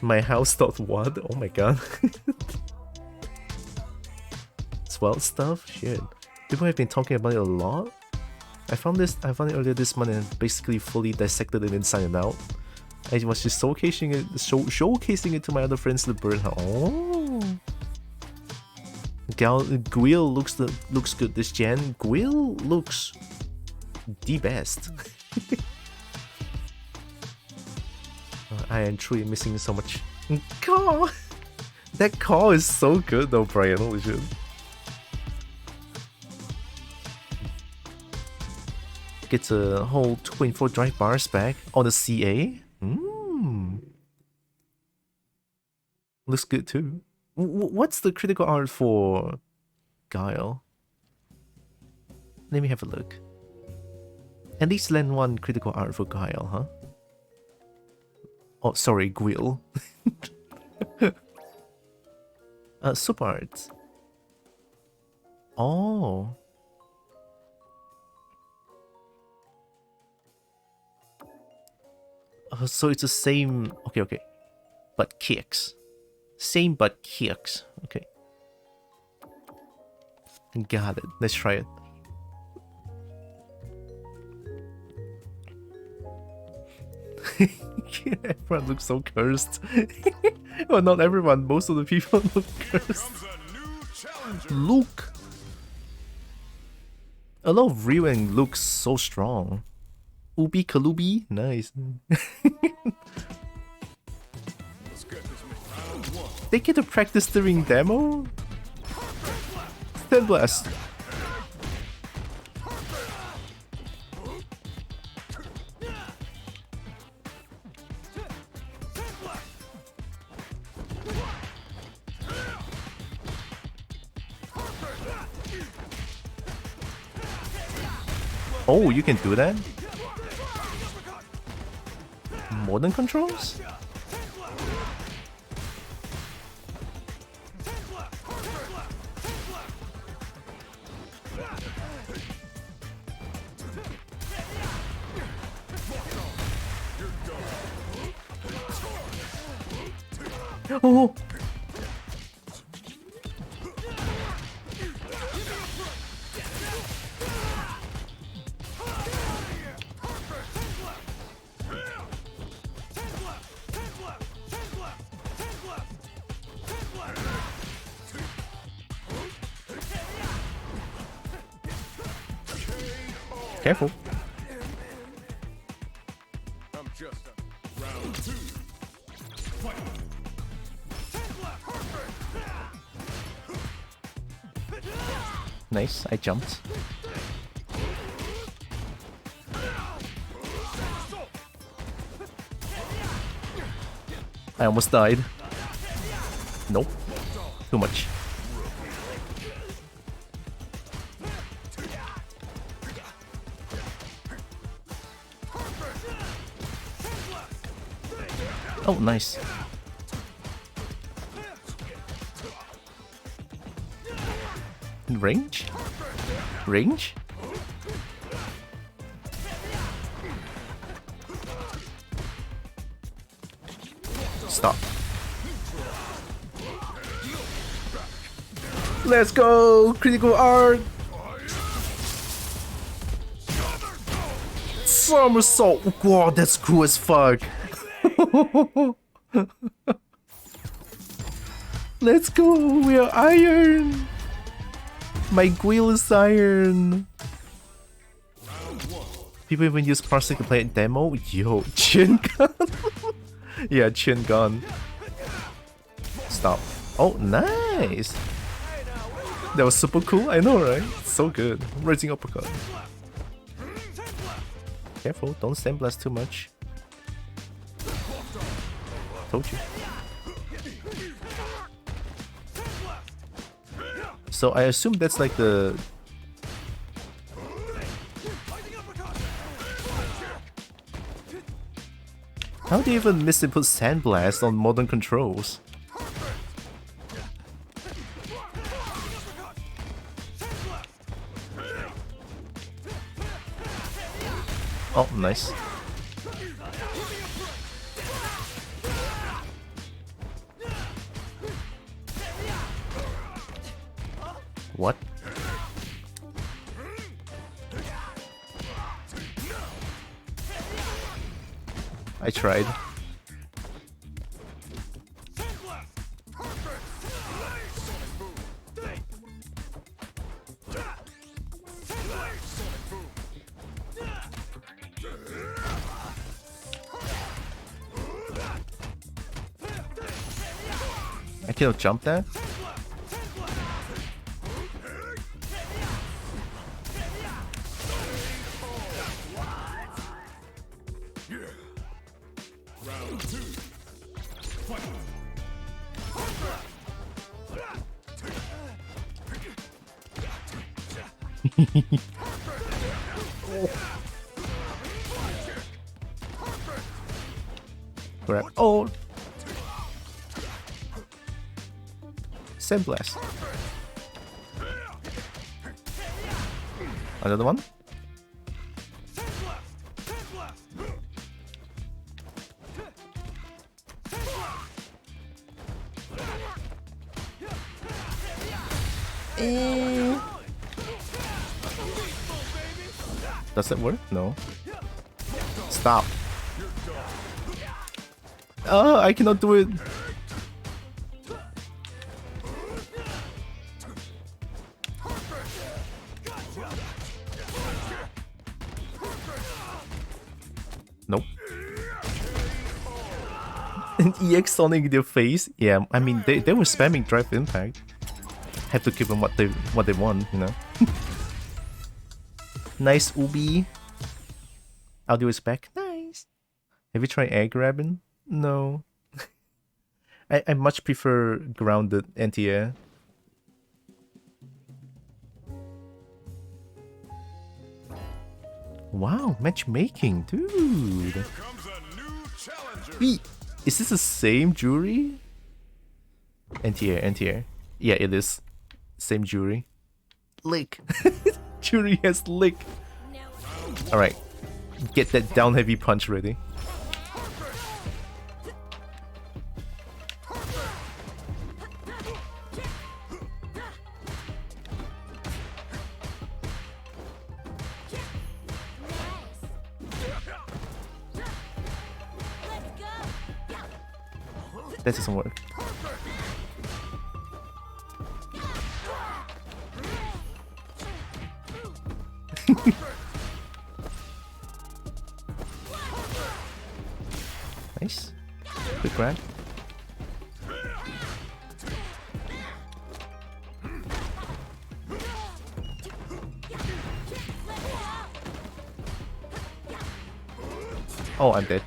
My house thought what? Oh my god. Swell stuff? Shit. People have been talking about it a lot. I found it earlier this month and basically fully dissected it inside and out. I was just showcasing it to my other friends in the bird house. Oh. Guil looks good this gen. Guil looks the best. I am truly missing so much. Caw! That call is so good though, Brian. Holy shit. Gets a whole 24 drive bars back on the CA. Looks good too. What's the critical art for Guile? Let me have a look. At least land 1 critical art for Guile, huh? Oh, sorry, Guile. Super art. Oh. So it's the same. Okay. But kicks. Same but kicks. Okay. Got it. Let's try it. Everyone looks so cursed. Well, not everyone. Most of the people look cursed. Luke. A lot of Ryu and Luke so strong. Ubi Kalubi? Nice. They get to practice during demo? Sandblast. Oh, you can do that? Modern controls? Oh! Careful. I'm just a round 2. Nice, I jumped. I almost died. Nope. Too much. Oh, nice. Range? Range? Stop. Let's go! Critical art! Somersault! Wow, that's cool as fuck! Let's go! We are iron! My Guile is iron! People even use Parsec to play a demo? Yo, chin gun! Yeah, chin gun. Stop. Oh, nice! That was super cool, I know, right? So good. Rising uppercut. Careful, don't sandblast too much. Told you. So I assume that's like the... How do you even miss and put Sandblast on modern controls? Oh, nice. What? I tried. I cannot jump that? Grab. Oh! Sandblast. Another one? Does that work? No. Stop. Oh, I cannot do it. Nope. An EX Sonic in their face? Yeah, I mean they were spamming Drive Impact. Have to give them what they want, you know. Nice Ubi. Audio is back. Nice. Have you tried air grabbing? No. I much prefer grounded anti-air. Wow, matchmaking, dude. Comes a new challenger. Wait, is this the same jury? Anti-air, anti-air. Yeah, it is. Same jury. Lick. Jury has lick. Alright. Get that down heavy punch ready. That doesn't work. Nice. Quick grab. Oh, I'm dead.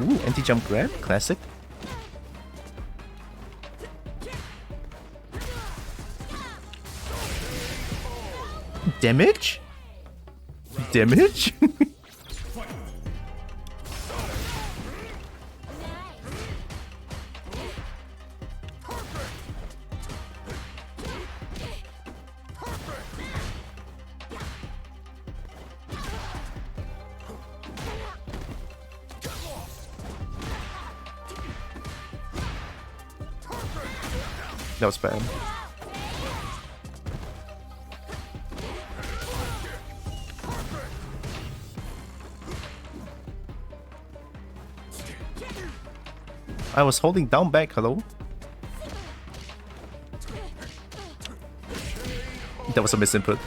Ooh, anti-jump grab, classic. Damage? Damage? That was bad. I was holding down back, hello? That was a misinput.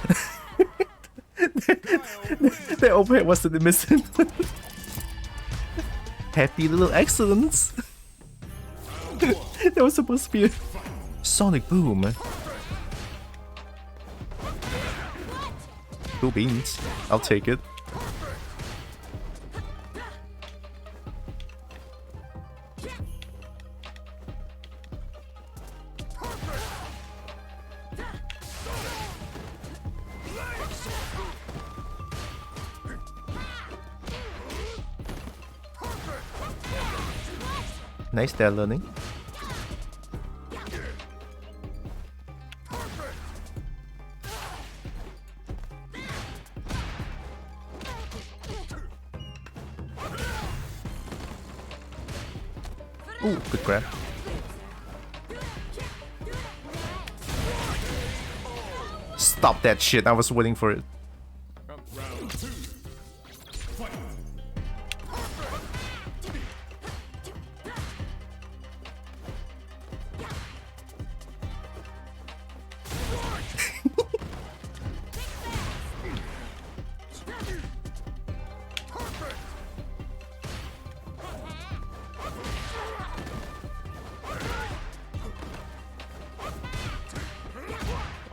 The overhead was the misinput. Happy little accidents. That was supposed to be a Sonic Boom. Cool beans. I'll take it. Nice there, learning. Ooh, good grab. Stop that shit, I was waiting for it. Round two. Fight.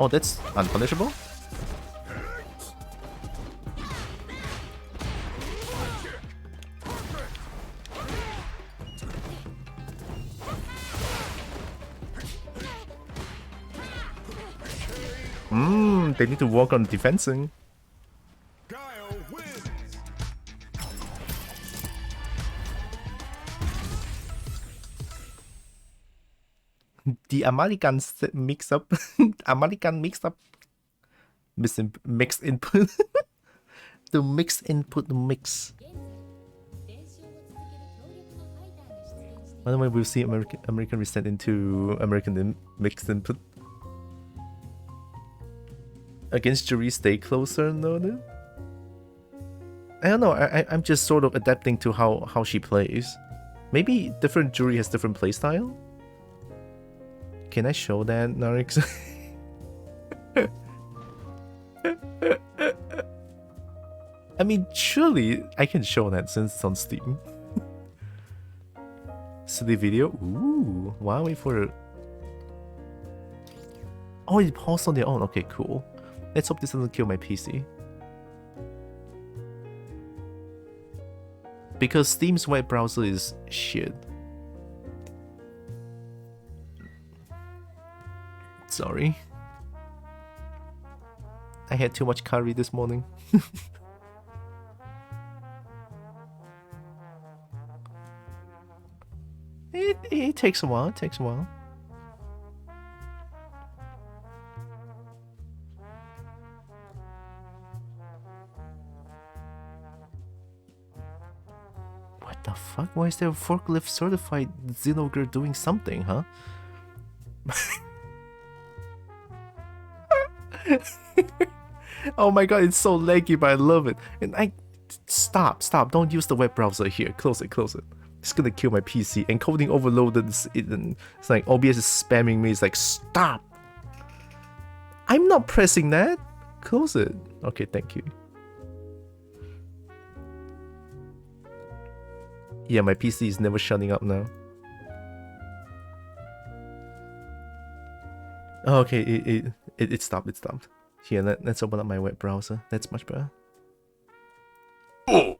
Oh, that's unpunishable? They need to work on defensing. Guile wins. The American mix-up. American mix-up. Mixed input. The mixed input mix. By the way, we'll see American reset into American mixed input. Against Jury, stay closer, no? I don't know, I'm just sort of adapting to how she plays. Maybe different Jury has different playstyle? Can I show that, Narix? I mean, surely I can show that since it's on Steam. See the video? Ooh, wow, wait for it. Oh, it paused on their own. Okay, cool. Let's hope this doesn't kill my PC. Because Steam's web browser is shit. Sorry. I had too much curry this morning. It takes a while, What the fuck? Why is there a forklift certified Xenogre doing something, huh? Oh my god, it's so laggy, but I love it. And stop, don't use the web browser here. Close it. It's gonna kill my PC. Encoding overloaded. It's like OBS is spamming me. It's like, stop. I'm not pressing that. Close it. Okay, thank you. Yeah, my PC is never shutting up now. Oh, okay, it stopped. Here, let's open up my web browser. That's much better. Ooh,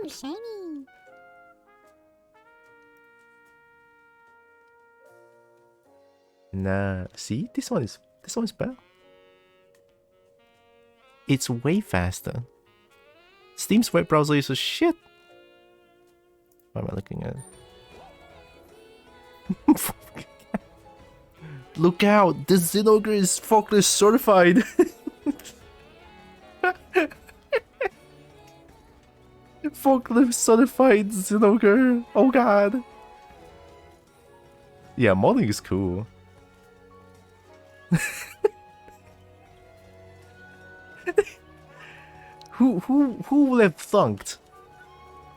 shiny. Nah, see? This one is better. It's way faster. Steam's web browser is a shit. What am I looking at? Look out! This Xenogre is forklift certified! Forklift certified Xenogre! Oh god! Yeah, modding is cool. Who would have thunk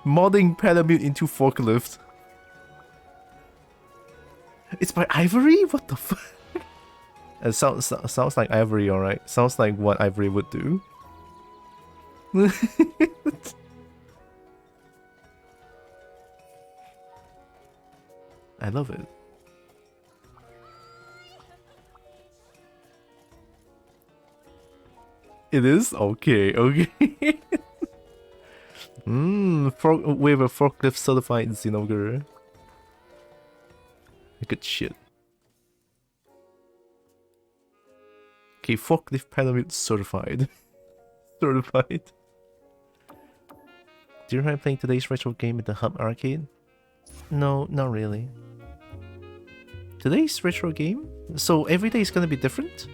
modding Palamute into forklift? It's by Ivory? What the fuck? It sounds like Ivory, alright. Sounds like what Ivory would do. I love it. It is? Okay. We have a forklift certified Xenogre. Good shit. Okay, forklift Palamute certified. Certified. Do you remember playing today's retro game at the Hub Arcade? No, not really. Today's retro game? So every day is gonna be different?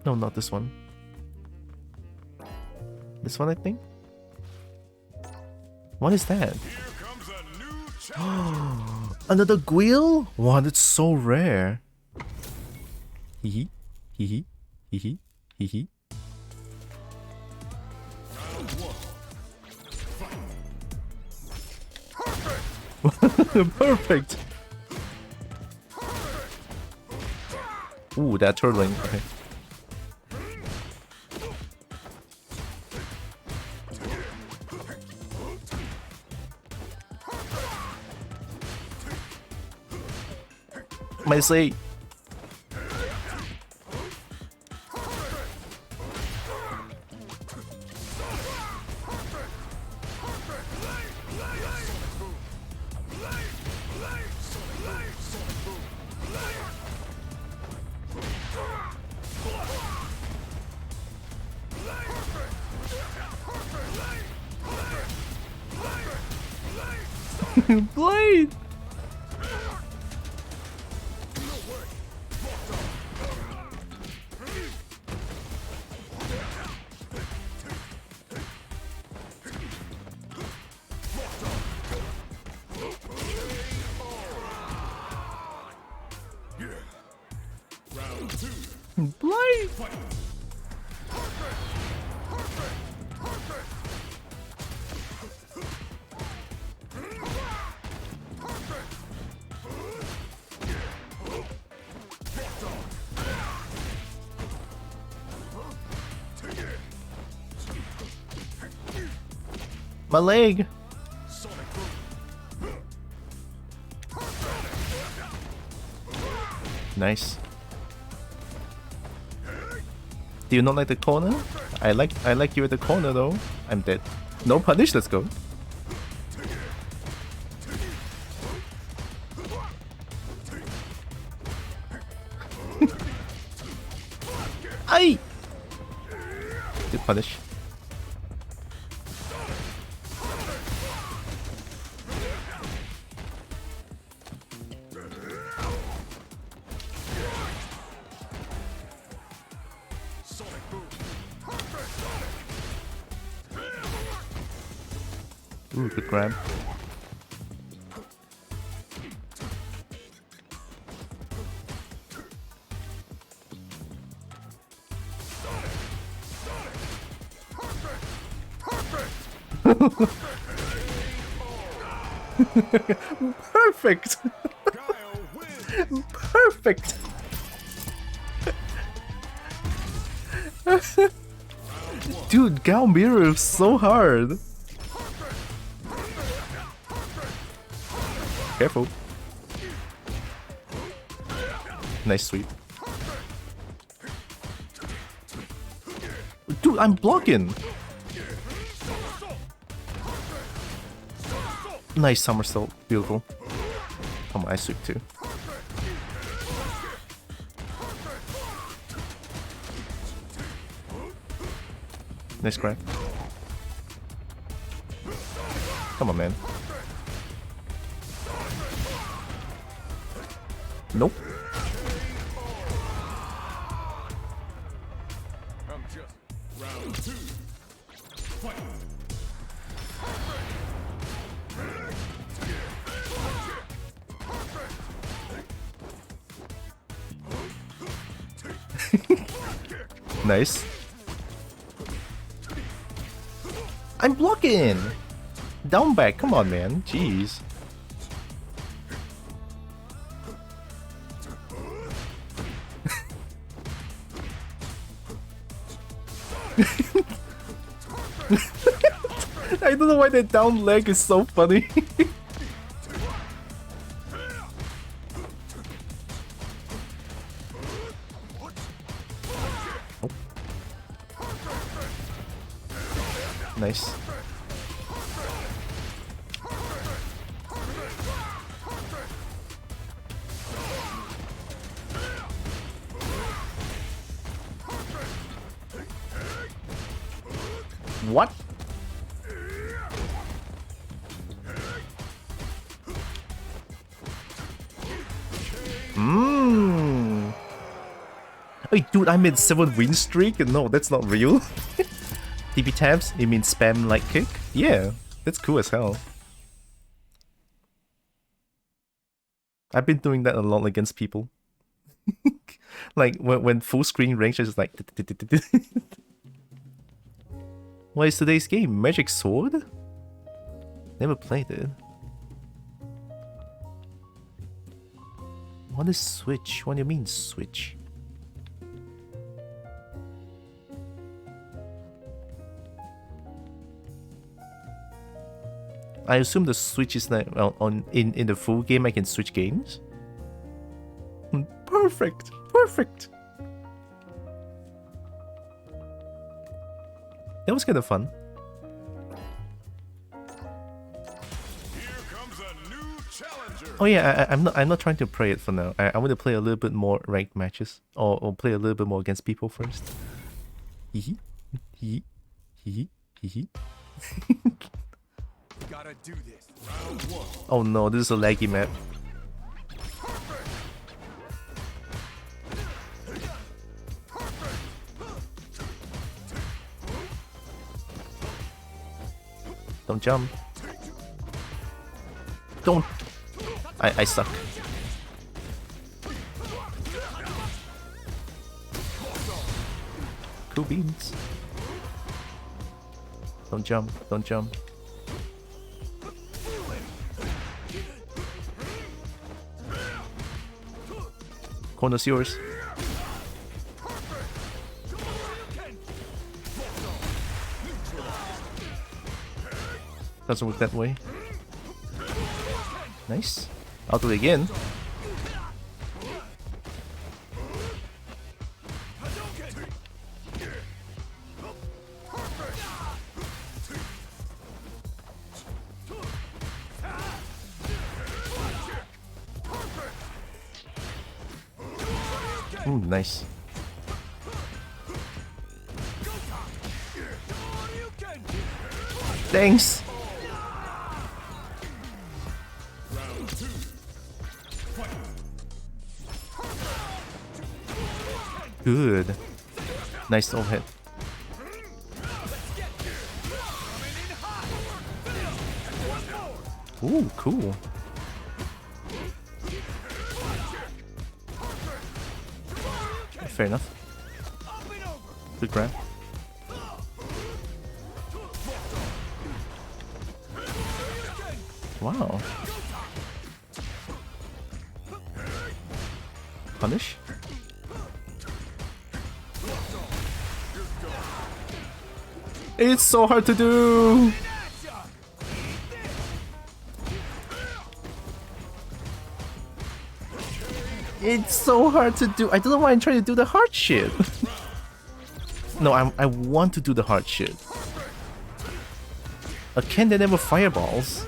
No, not this one. This one, I think? What is that? Another Guile? Wow, that's so rare. Hee hee. Perfect. Ooh, that turtling. Okay. My say. Blade! Blade! My leg! Nice. Do you not like the corner? I like you at the corner though. I'm dead. No punish, let's go. Aye! Did punish. Ooh, good grab. Perfect! Perfect! Dude, Gao Mirror is so hard! Careful. Nice sweep. Dude, I'm blocking! Nice somersault. Beautiful. Oh, I sweep too. Nice grab. Come on, man. Nope. Round 2. Fight. Nice. I'm blocking! Down back, come on, man. Jeez. I don't know why that down leg is so funny. Oh. Nice. What? Mmm. Wait, dude, I'm in 7 win streak? No, that's not real. TP tabs? You mean spam light kick? Yeah, that's cool as hell. I've been doing that a lot against people. Like when full screen range is like. What is today's game? Magic Sword? Never played it. What is Switch? What do you mean Switch? I assume the Switch is like in the full game I can switch games? Perfect! Perfect! That was kind of fun. Here comes a new challenger. Oh yeah, I'm not trying to play it for now. I want to play a little bit more ranked matches, or play a little bit more against people first. Hee hee hee hee hee. Gotta do this. Round one. Oh no, this is a laggy map. Don't jump. Don't. I suck. Cool beans. Don't jump. Don't jump. Corner's yours. Doesn't work that way. Nice. I'll do it again. Ooh, nice. Thanks. Good. Nice overhead. Ooh, cool. Fair enough. Good grab. Wow. Punish? It's so hard to do! It's so hard to do. I don't know why I'm trying to do the hard shit. No, I want to do the hard shit. A can that never fireballs.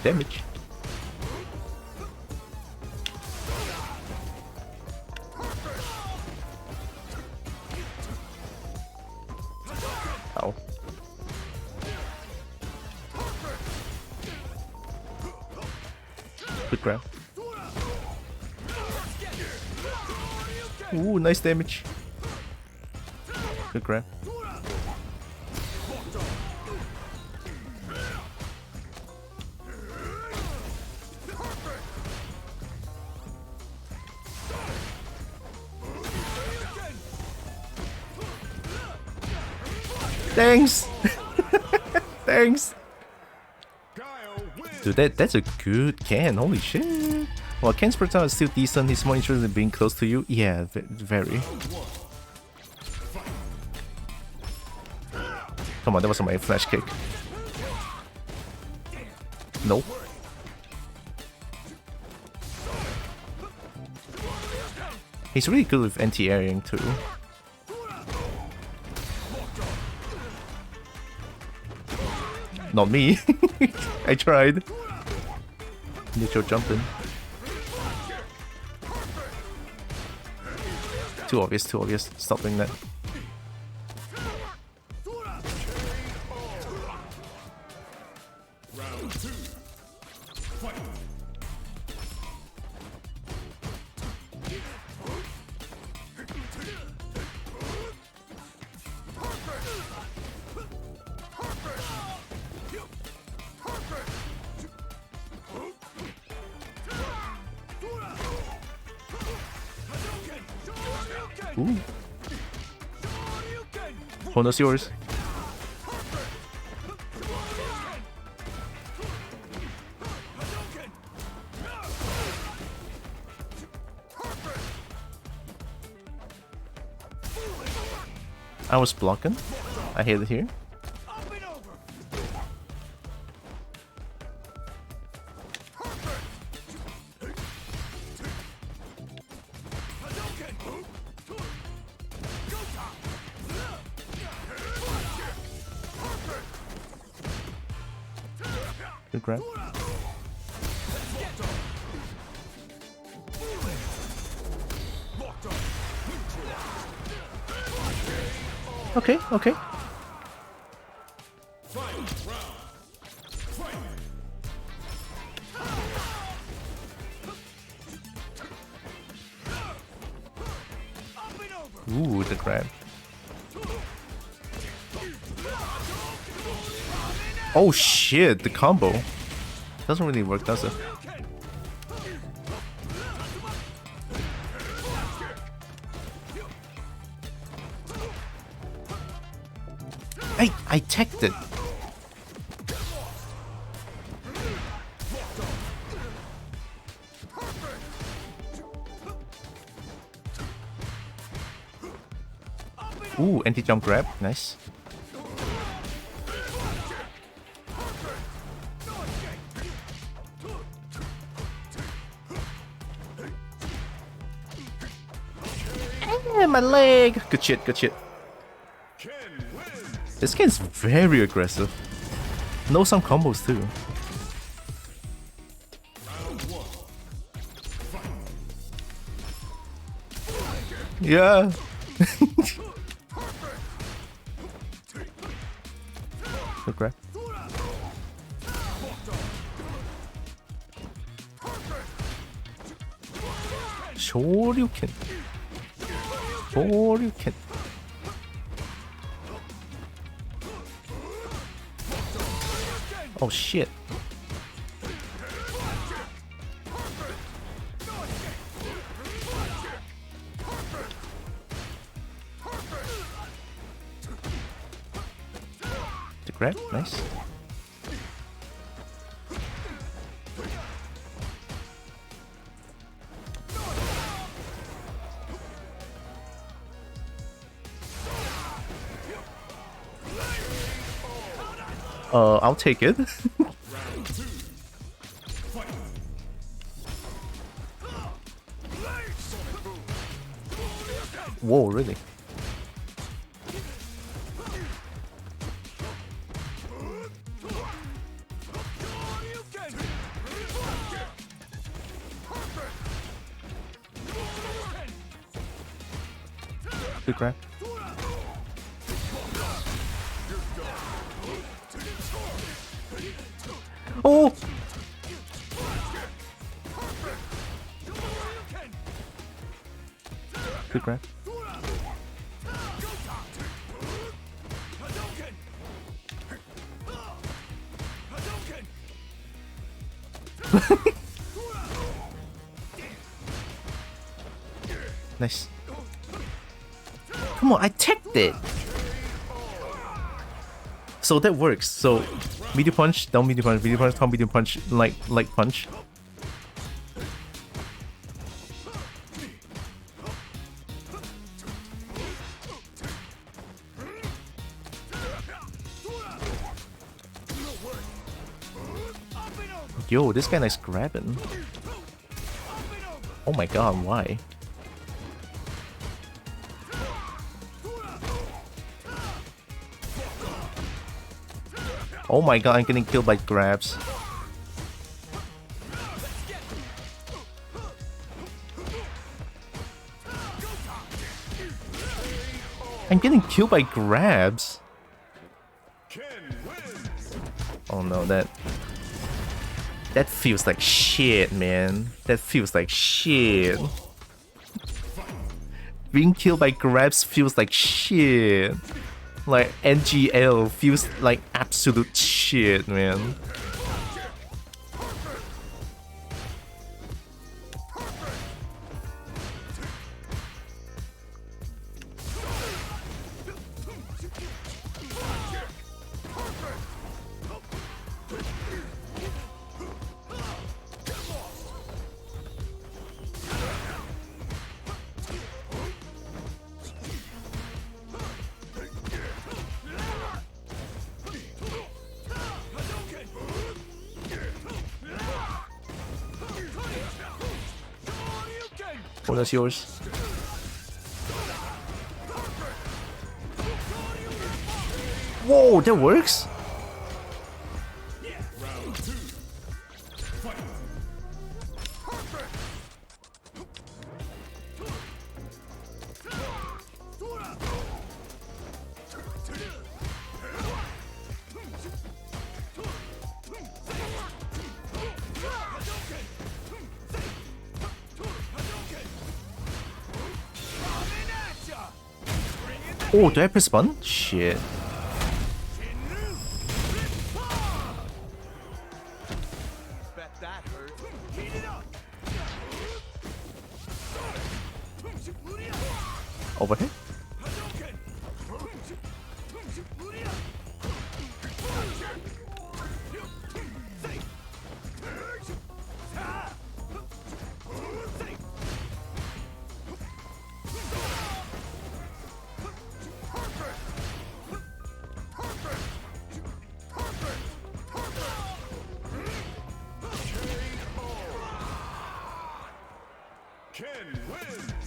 Damage. Ow. Good grab. Ooh, nice damage. Good grab. Thanks. Thanks. Dude, that's a good can. Holy shit. Well, Ken's projectile is still decent. He's more interested in being close to you. Yeah, very. Come on, that was my flash kick. Nope. He's really good with anti-airing too. Not me. I tried. Neutral jumping. Too obvious, too obvious. Stop doing that. Ooh. Corner's yours. I was blocking. I hit it here. Good grab. Okay, okay. Ooh, the grab. Oh shit, the combo. Doesn't really work, does it? I teched it. Ooh, anti-jump grab, nice. My leg! Good shit, good shit. This game's very aggressive. Knows some combos too. Yeah. Good grab. Shoryuken. Shoryuken. Oh shit. The grab, nice. I'll take it. Whoa, really? Good grab. Oh! Good grab. Nice. Come on, I teched it! So that works. So medium punch, down medium punch, down medium punch, like punch. Yo, this guy nice grabbing. Oh my god, why? Oh my god, I'm getting killed by grabs. I'm getting killed by grabs. Oh no, that feels like shit, man. That feels like shit. Being killed by grabs feels like shit. Like NGL feels like absolute shit, man. Oh, that's yours. Whoa, that works? Oh, do I press button? Shit. Bet that hurt. Overhead?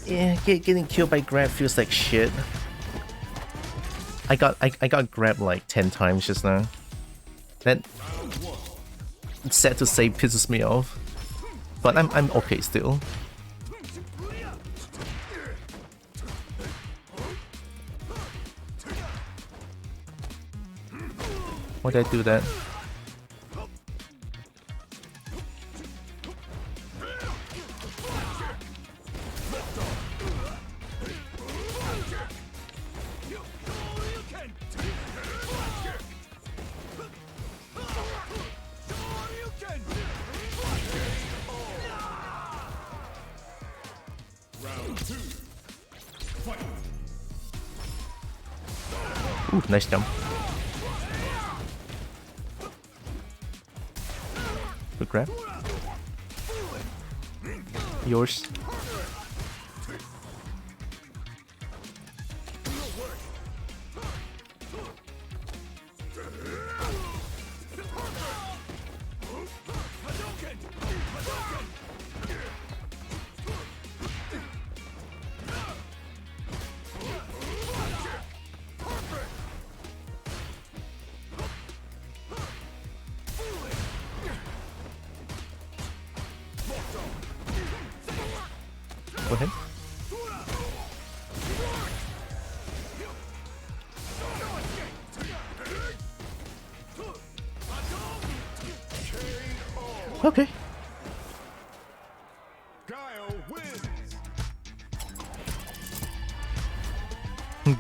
Yeah, getting killed by grab feels like shit. I got grabbed like 10 times just now. That, sad to say, pisses me off. But I'm okay still. Why did I do that? Ooh, nice jump. Good grab. Yours. Go ahead. Okay.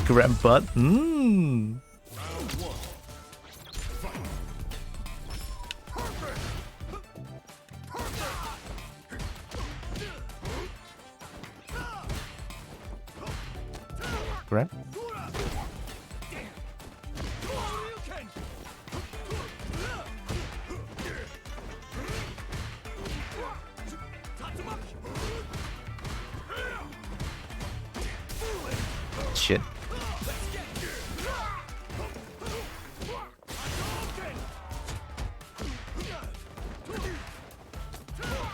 Grab butt. Mmm. Grab. Shit.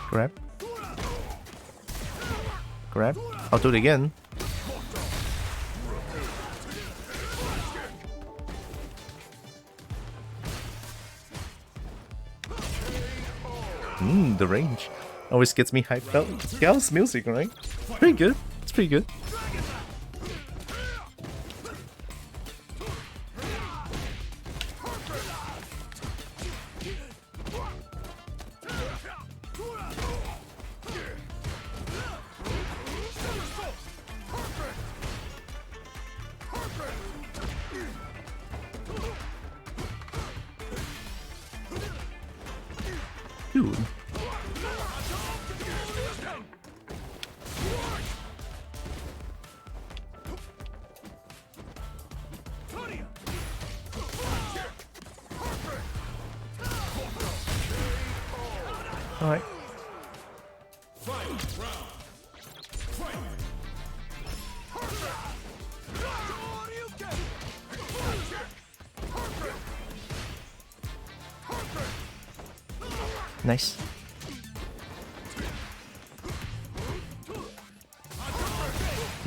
Grab. Grab. I'll do it again. The range always gets me hyped up. Gal's music, right? Pretty good. It's pretty good. Dude. All right. Nice.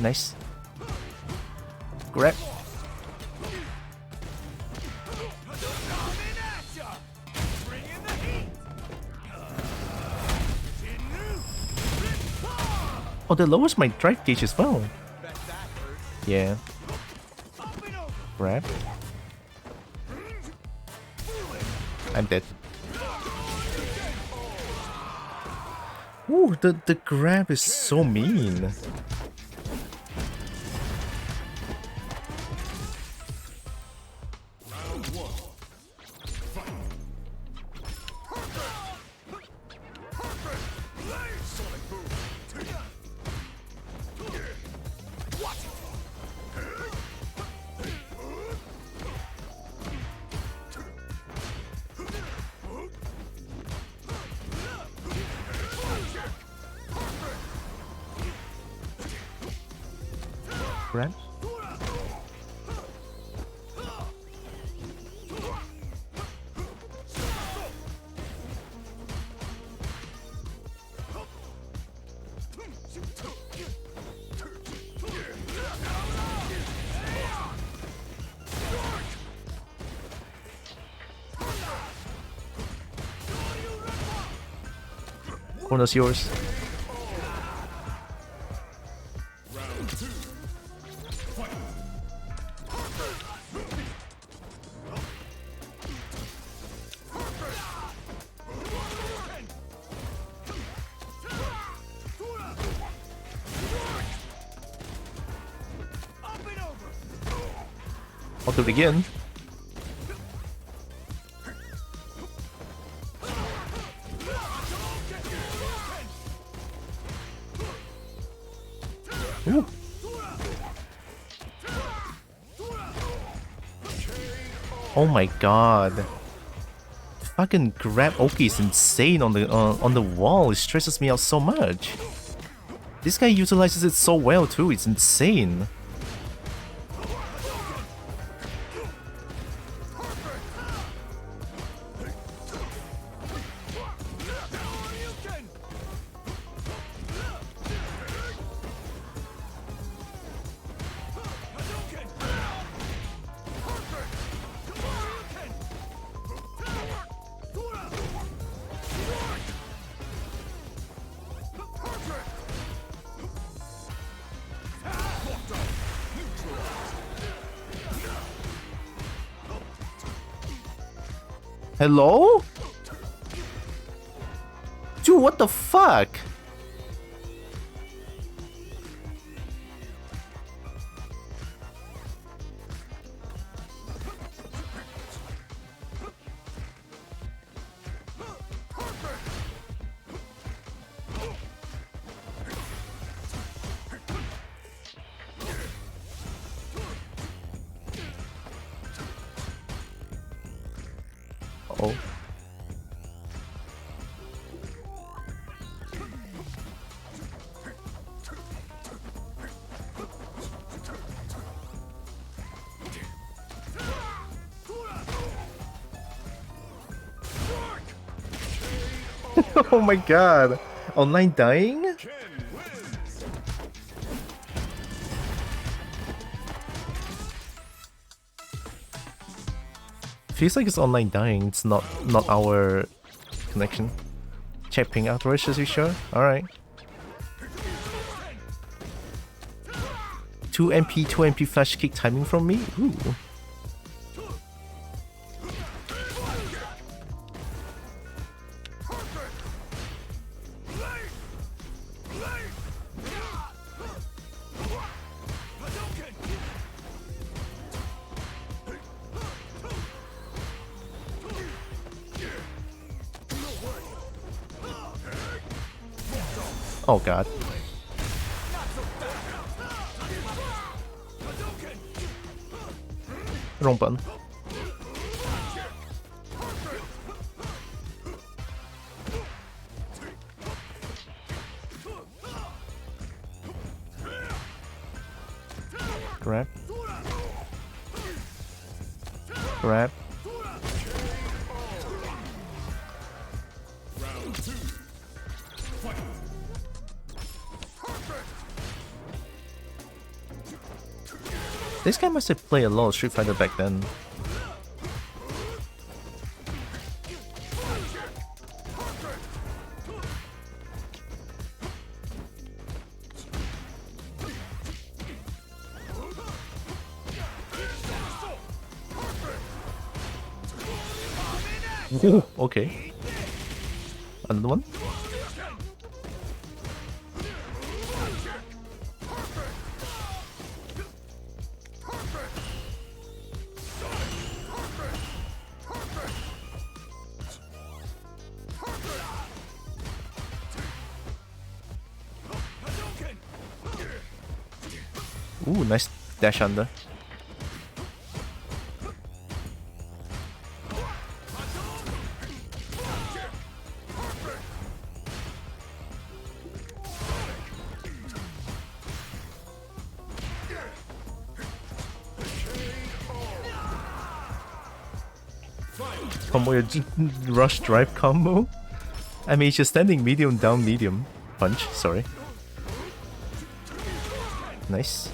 Nice. Grab. Oh, that lowers my drive gauge as well. Yeah. Grab. I'm dead. Ooh, the grab is so mean. Grab. Corner's yours. I'll do it again. Ooh. Oh my god. Fucking grab Oki is insane on the wall. It stresses me out so much. This guy utilizes it so well too. It's insane. Hello? Dude, what the fuck? Oh. Oh my god. Online dying? Feels like it's online dying. It's not our connection. Check ping afterwards, are you sure? Alright. 2 MP flash kick timing from me? Ooh. Oh god. Wrong button. Grab. Grab. This guy must have played a lot of Street Fighter back then. Ooh, okay. Another one. Ooh, nice dash under. combo, your rush drive combo. I mean, just standing medium down medium punch. Sorry. Nice.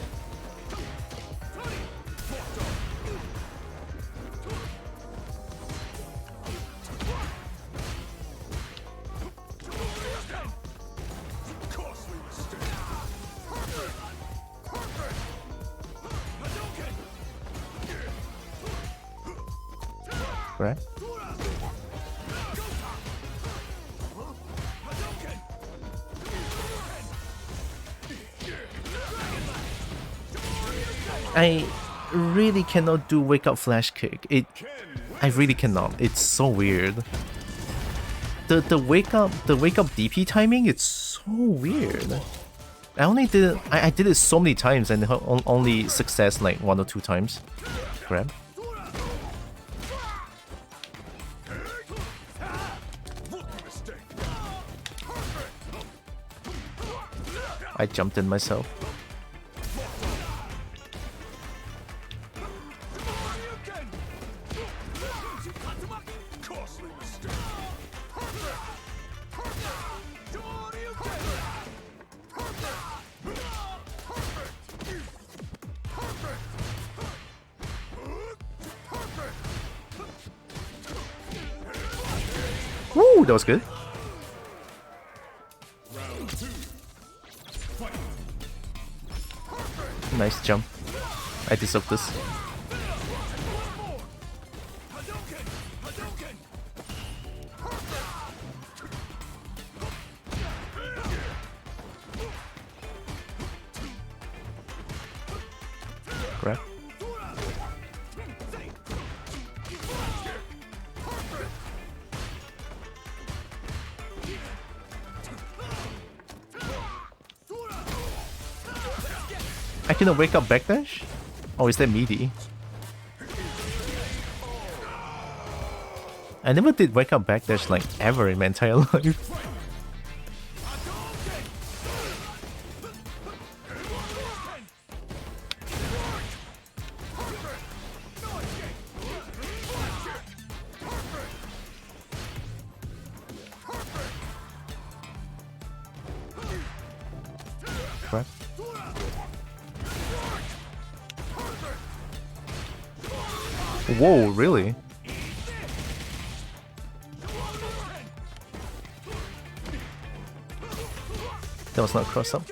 Right. I really cannot do wake up flash kick. I really cannot. It's so weird. The wake up DP timing, it's so weird. I did it so many times and only success like 1 or 2 times. Grab. I jumped in myself. Woo, that was good. Nice jump. I deserve this. Grab. I cannot wake up backdash? Or is that meaty? I never did wake up backdash like ever in my entire life. Crap. Whoa, really? That was not cross up.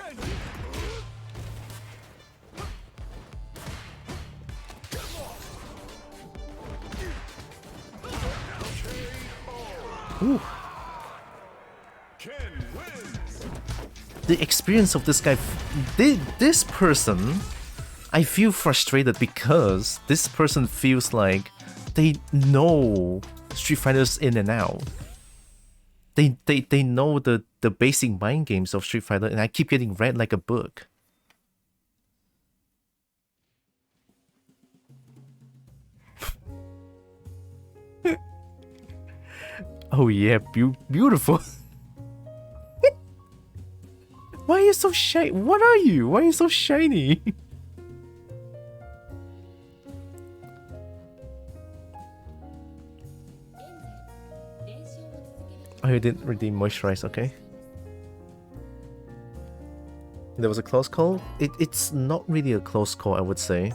Ooh. The experience of this guy, this person, I feel frustrated because this person feels like they know Street Fighters in and out. They know the basic mind games of Street Fighter, and I keep getting read like a book. Oh yeah, beautiful. Why are you so shiny? What are you? Why are you so shiny? Oh, you didn't redeem moisturize, okay. There was a close call? It's not really a close call, I would say.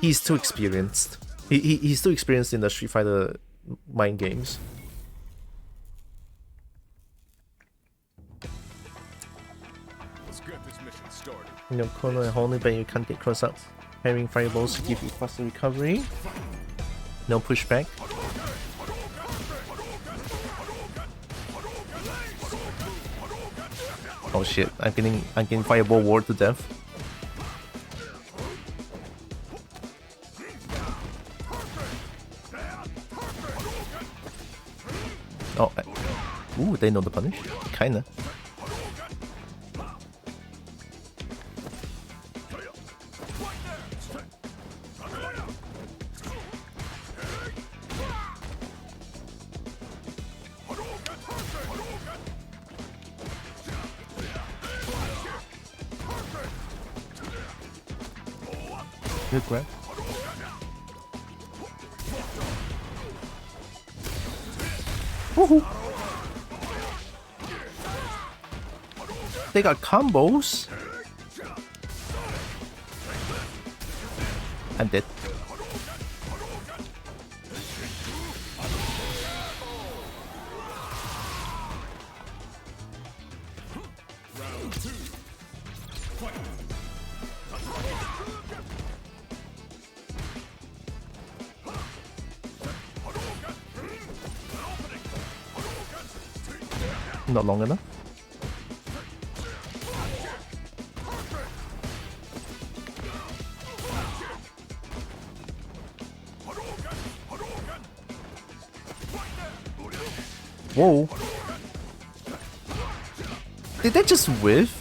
He's too experienced. He's too experienced in the Street Fighter mind games. Let's get this mission started. In your corner and holding, but you can't get close up. Parrying fireballs to give you faster recovery. No pushback. Oh shit, I'm getting fireball ward to death. Oh, ooh, they know the punish. Kinda. Good grab. Woohoo. They got combos. I'm dead. Not long enough. Whoa. Did that just whiff?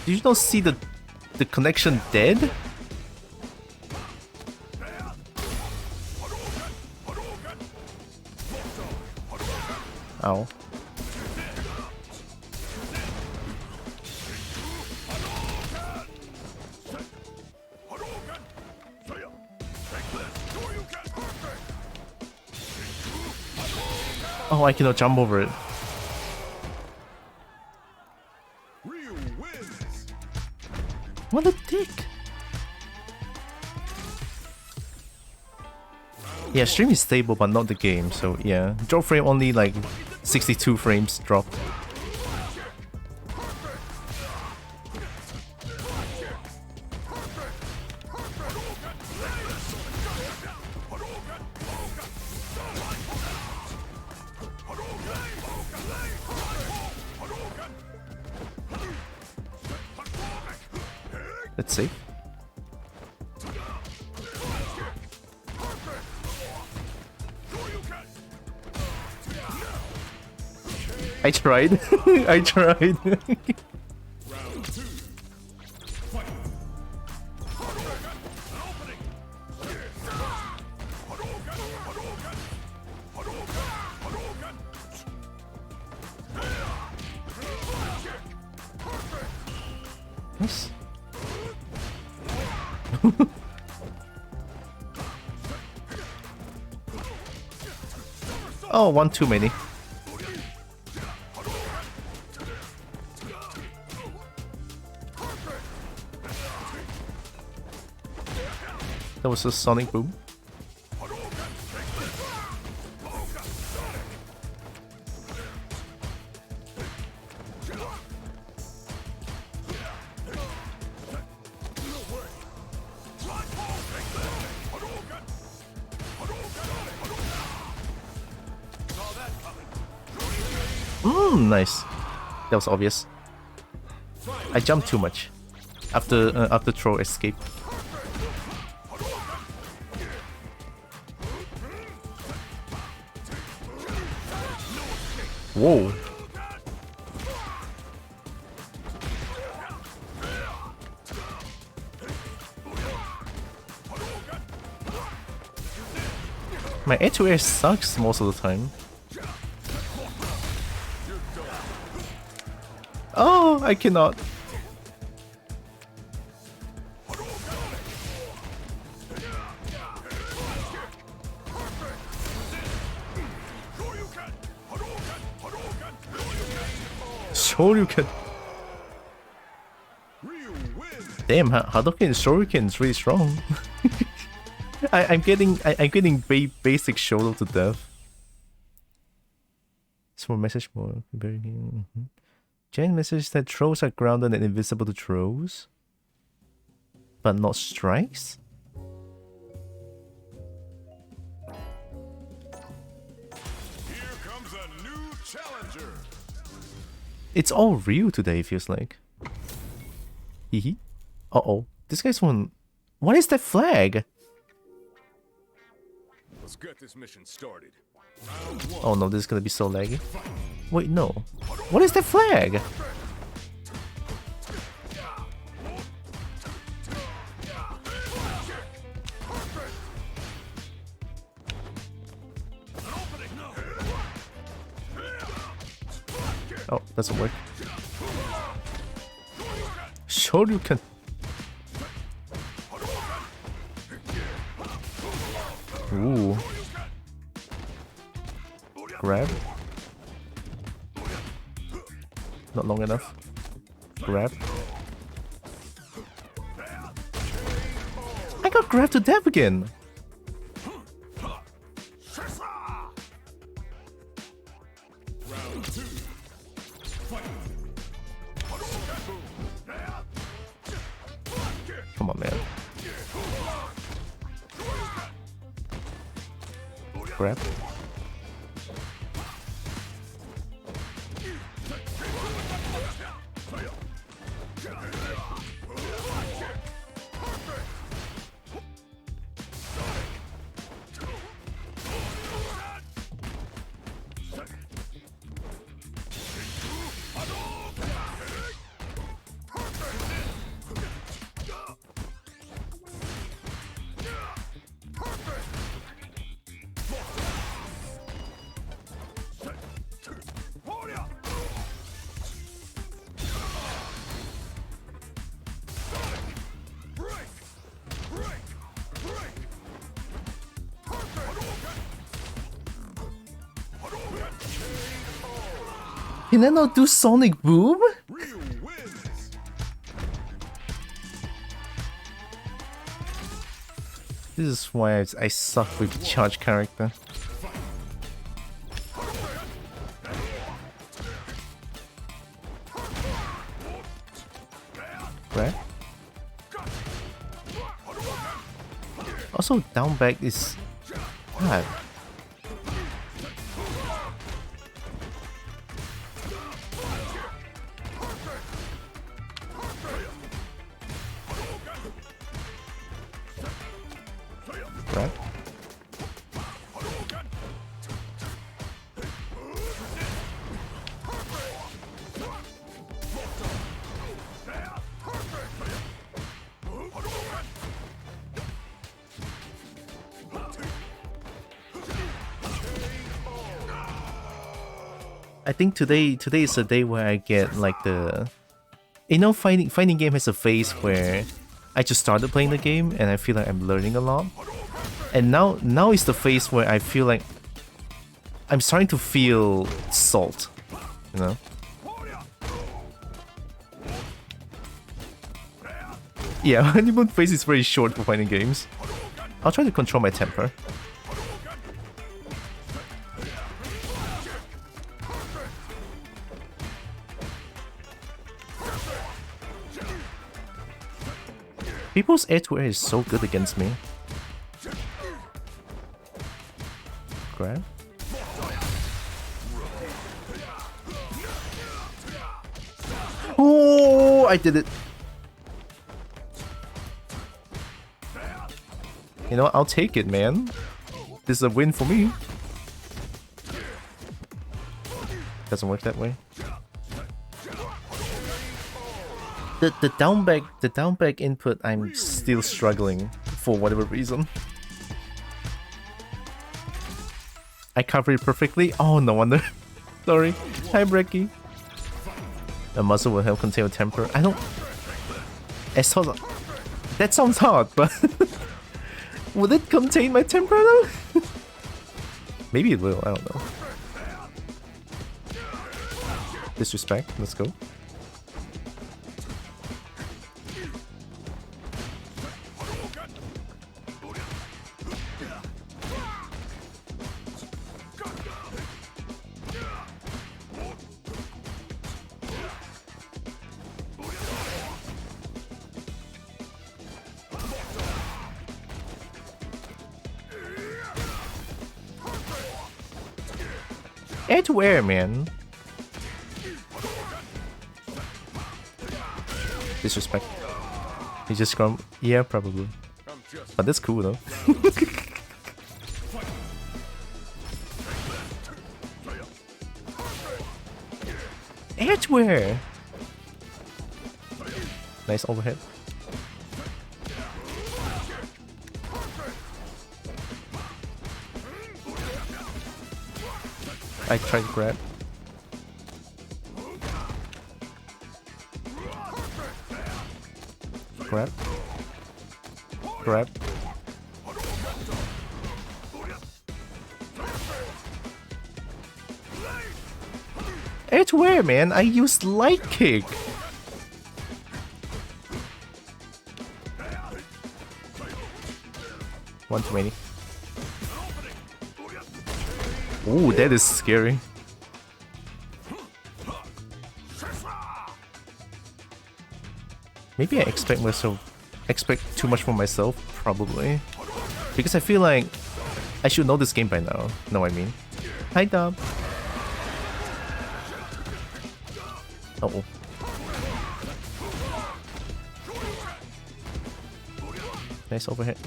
Did you not see the connection dead? Ow. Oh, I cannot jump over it. What a dick! Yeah, stream is stable but not the game, so yeah. Drop frame only like 62 frames drop. Let's see. I tried. I tried. Nice. Oh, one too many. That was a sonic boom. Nice. That was obvious. I jumped too much after throw escape. Whoa. My air-to-air sucks most of the time. Oh, I cannot. Shoryuken. Damn, Hadouken Shoryuken is really strong. I'm getting basic shoulder to death. Small message more. Jen message that trolls are grounded and invisible to trolls, but not strikes. Here comes a new challenger. It's all real today, it feels like. Hehe. Uh-oh. This guy's one... What is that flag? Let's get this mission started. Oh no, this is gonna be so laggy. Wait, no. What is that flag? Oh, doesn't work. Shoryuken. Ooh. Grab. Not long enough. Grab. I got grabbed to death again. Come on, man. Grab. Can I not do Sonic Boom? Ryu wins. This is why I suck with charge character. Right? Also, down back is bad. Right? I think today is a day where I get like the, you know, fighting game has a phase where I just started playing the game and I feel like I'm learning a lot, and now is the phase where I feel like I'm starting to feel salt, you know. Yeah, honeymoon phase is very short for fighting games. I'll try to control my temper. People's air to air is so good against me. Grab. Oh, I did it. You know, I'll take it, man. This is a win for me. Doesn't work that way. The down back input, I'm still struggling for whatever reason. I cover it perfectly. Oh, no wonder. Sorry. Hi, Brecky. A muzzle will help contain your temper. I don't. That sounds hard, but would it contain my temper though? Maybe it will. I don't know. Disrespect. Let's go. Air to air, man. Disrespect. He just scrum. Yeah, probably. But that's cool though. Edgeware! Nice overhead. I tried to grab. Grab. Grab. Edgeware, man! I used light kick! One too many. Ooh, that is scary. Maybe I expect too much from myself, probably. Because I feel like I should know this game by now. Know what I mean? Hi, Dub. Uh-oh. Nice overhead.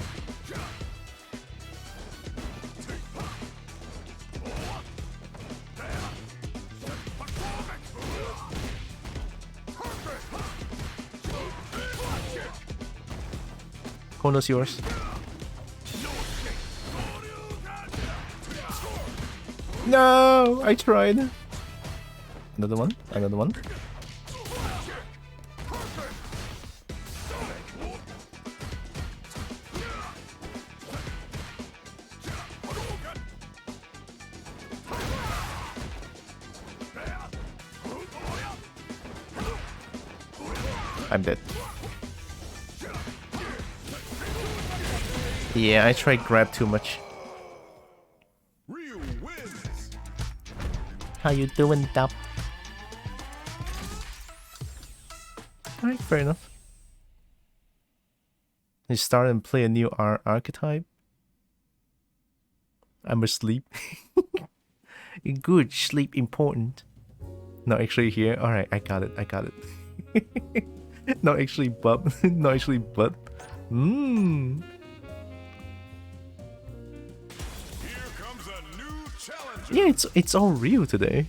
Corner's yours. No, I tried. Another one. Another one. I'm dead. Yeah, I tried grab too much. Real wins. How you doing, Dub? Alright, fair enough. You start and play a new archetype. I'm asleep. Good, sleep important. Not actually here. Alright, I got it, I got it. Not actually but. Not actually but. Mmm. Yeah, it's all real today.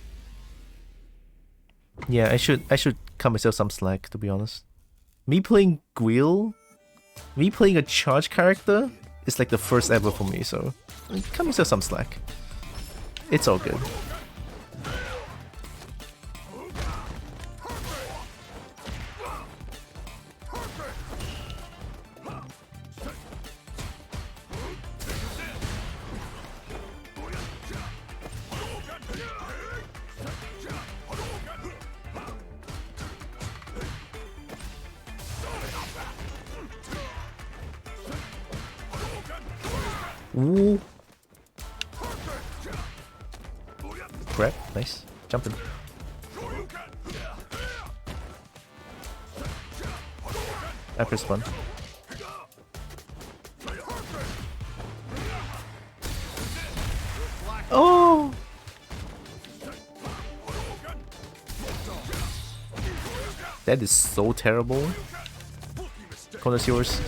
Yeah, I should cut myself some slack, to be honest. Me playing Guile, me playing a charge character is like the first ever for me, so cut myself some slack. It's all good. Ooh. Grab, nice. Jumping. I press one. Oh! That is so terrible. Corner's yours.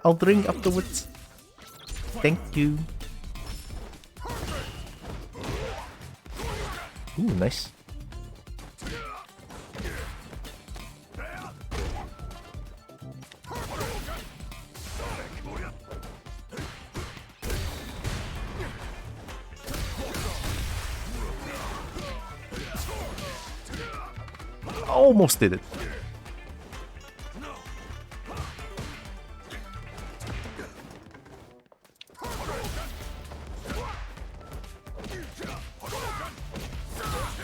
I'll drink afterwards. Thank you. Ooh, nice. Almost did it.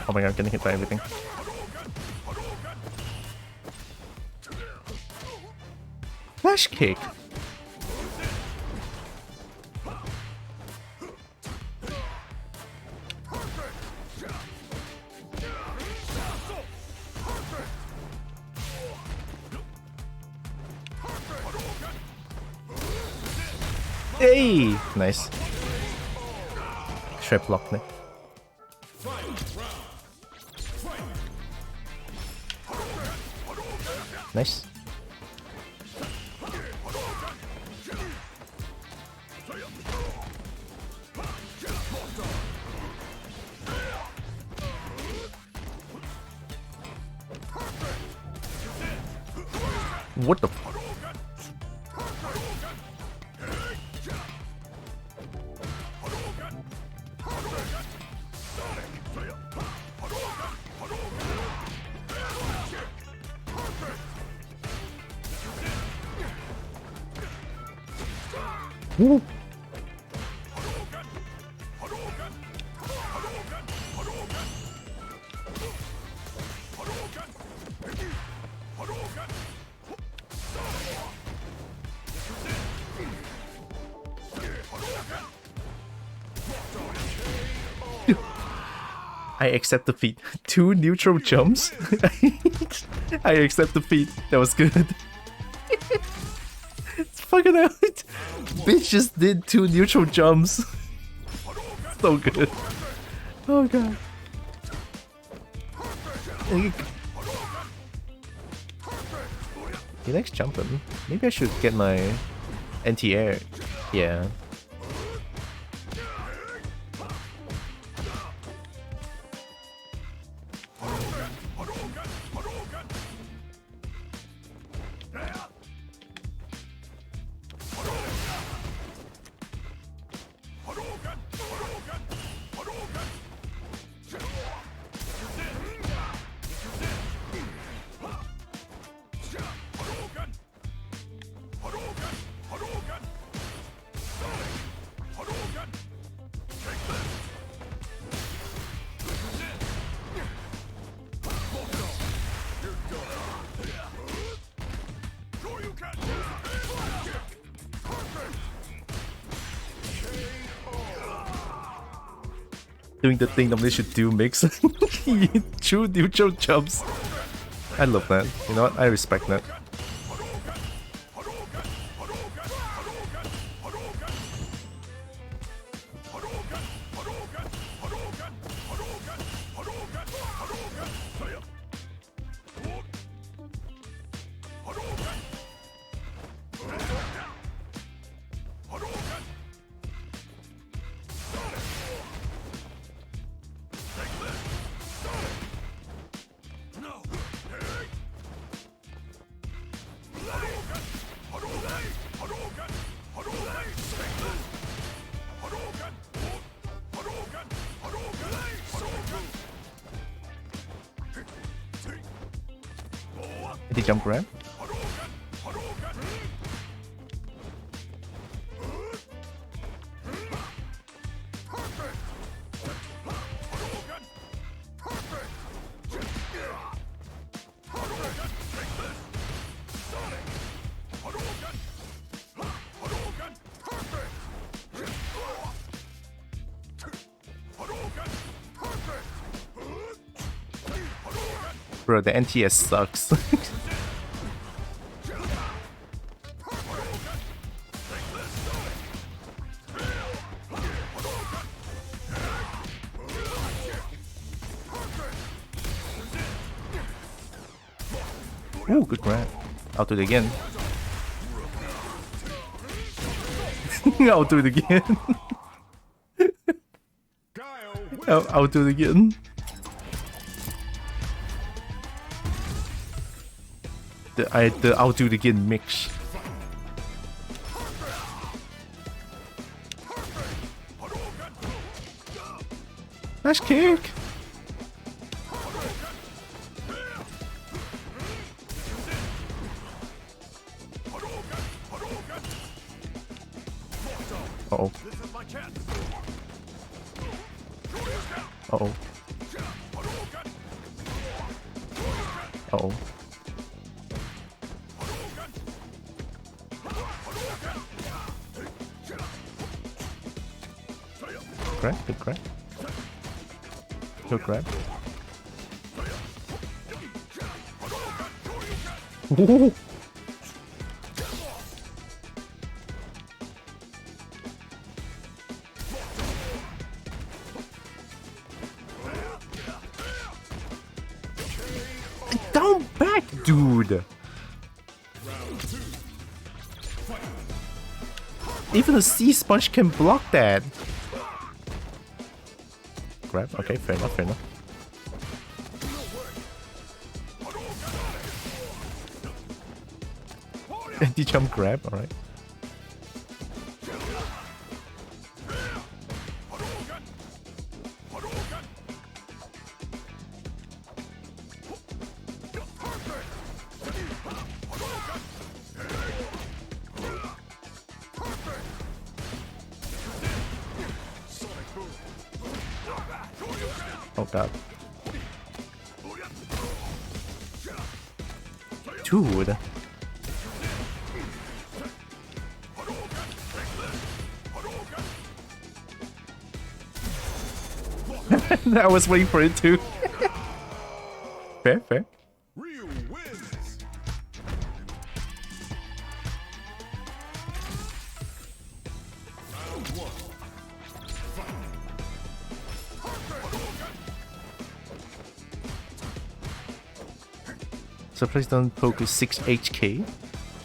Oh my god, I'm getting hit by everything. Flash kick! Hey! Nice. Trap lock me. Nice. What the fuck? Woo. I accept defeat. 2 neutral jumps? I accept defeat. That was good. It's fucking out. Bitch just did 2 neutral jumps. So good. Oh god. He likes jumping. Maybe I should get my anti-air. Yeah. Doing the thing normally should do mix. True neutral jumps. I love that. You know what? I respect that. Did he jump grab? Bro, the NTS sucks. Ooh, good grab. I'll do it again. I'll do it again. I'll do it again. The I'll do it again mix. Nice kick. Uh-oh. Uh-oh. Uh-oh. Grab, good grab. Good grab. Ooh. Down back, dude. Even a sea sponge can block that. Grab? Okay, fair enough, fair enough. Anti-jump grab, alright. Oh god. Dude. I was waiting for it too. Fair, fair. Ryu wins. Round one. So please don't poke 6 HK.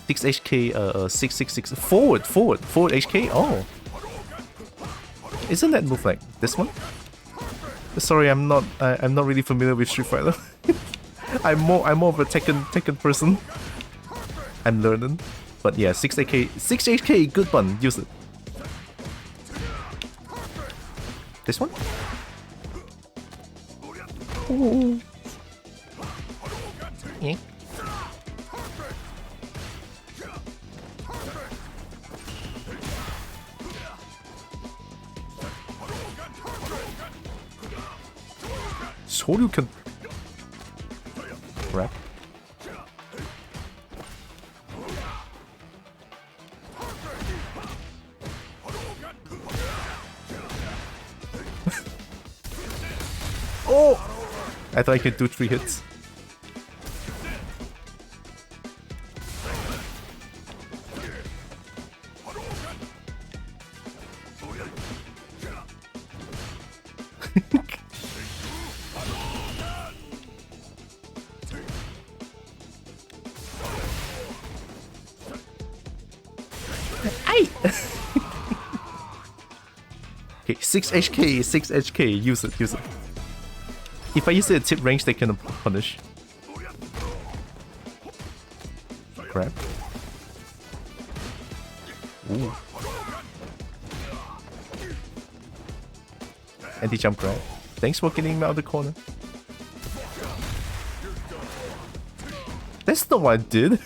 6 HK 666 forward HK. Oh. Isn't that move like this one? Sorry, I'm not really familiar with Street Fighter. I'm more of a Tekken person. I'm learning. But yeah, 6 HK, good one, use it. This one? Ooh. Yeah. Shoryuken. Crap. Oh! I thought I could do 3 hits. Okay, 6 HK, use it. If I use it at tip range, they can punish. Grab. Ooh. Anti-jump grab. Thanks for getting me out of the corner. That's not what I did.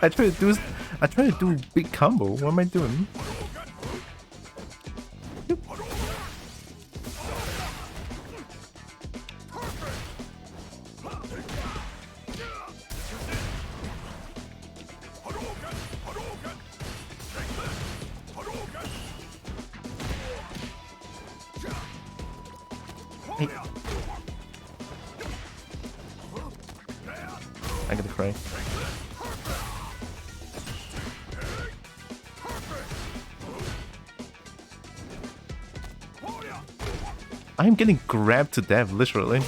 I tried to do big combo. What am I doing? Hey. I gotta cry. I'm getting grabbed to death, literally.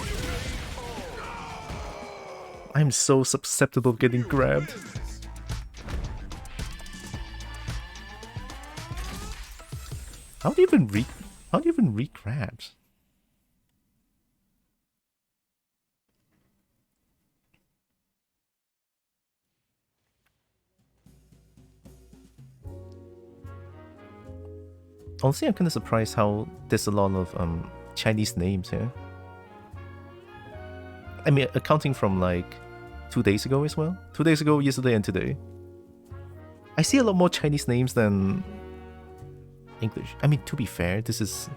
I'm so susceptible to getting grabbed. How do you even read grabs? Honestly, I'm kind of surprised how there's a lot of Chinese names here. I mean, accounting from like 2 days ago as well. 2 days ago, yesterday, and today. I see a lot more Chinese names than English. I mean, to be fair, this is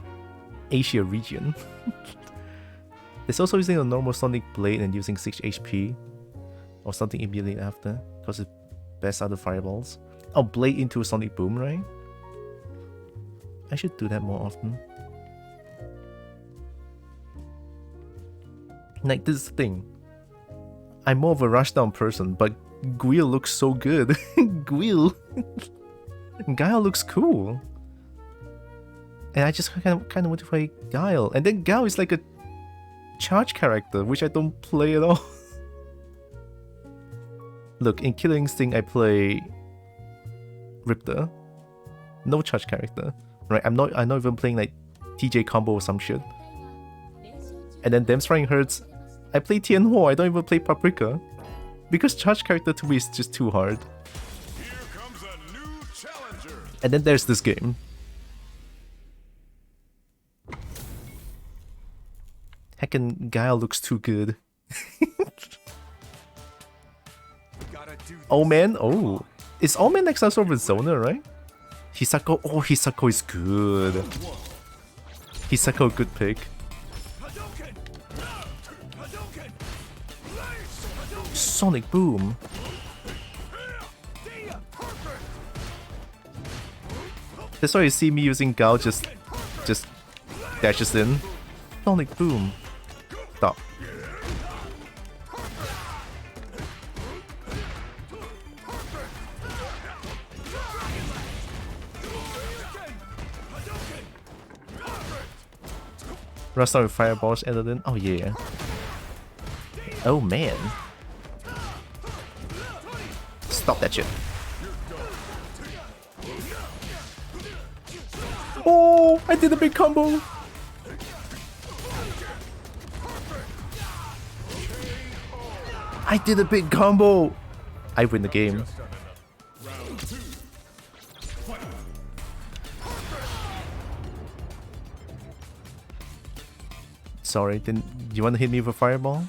Asia region. There's also using a normal Sonic Blade and using 6 HP. Or something immediately after. Because it's best out of fireballs. Oh, Blade into Sonic Boom, right? I should do that more often. Like, this is the thing. I'm more of a rushdown person, but Guile looks so good. Guile. Guile looks cool. And I just kind of want to play Guile. And then Guile is like a charge character, which I don't play at all. Look, in Killer Instinct, I play Riptor. No charge character. Right, I'm not even playing like TJ combo or some shit. And then Damn Strike Hurts, I play Tianhuo, I don't even play Paprika. Because charge character to me is just too hard. And then there's this game. Heckin' Guile looks too good. Oh man, oh. Is All Man next also with Zona, right? Hisako, oh Hisako is good. Hisako, good pick. Sonic Boom. That's why you see me using Gao just dashes in. Sonic Boom. Stop. Rust out with fireballs and then oh yeah. Oh man. Stop that shit. Oh, I did a big combo. I did a big combo. I win the game. Sorry, didn't you want to hit me with a fireball?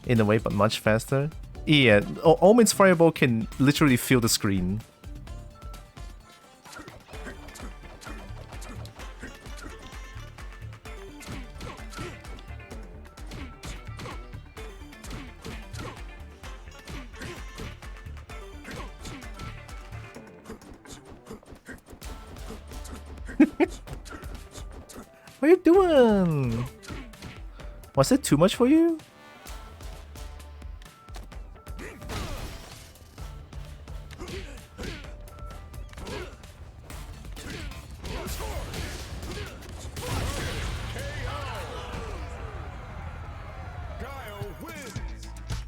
In a way, but much faster. Yeah, Omen's fireball can literally fill the screen. What are you doing? Was it too much for you?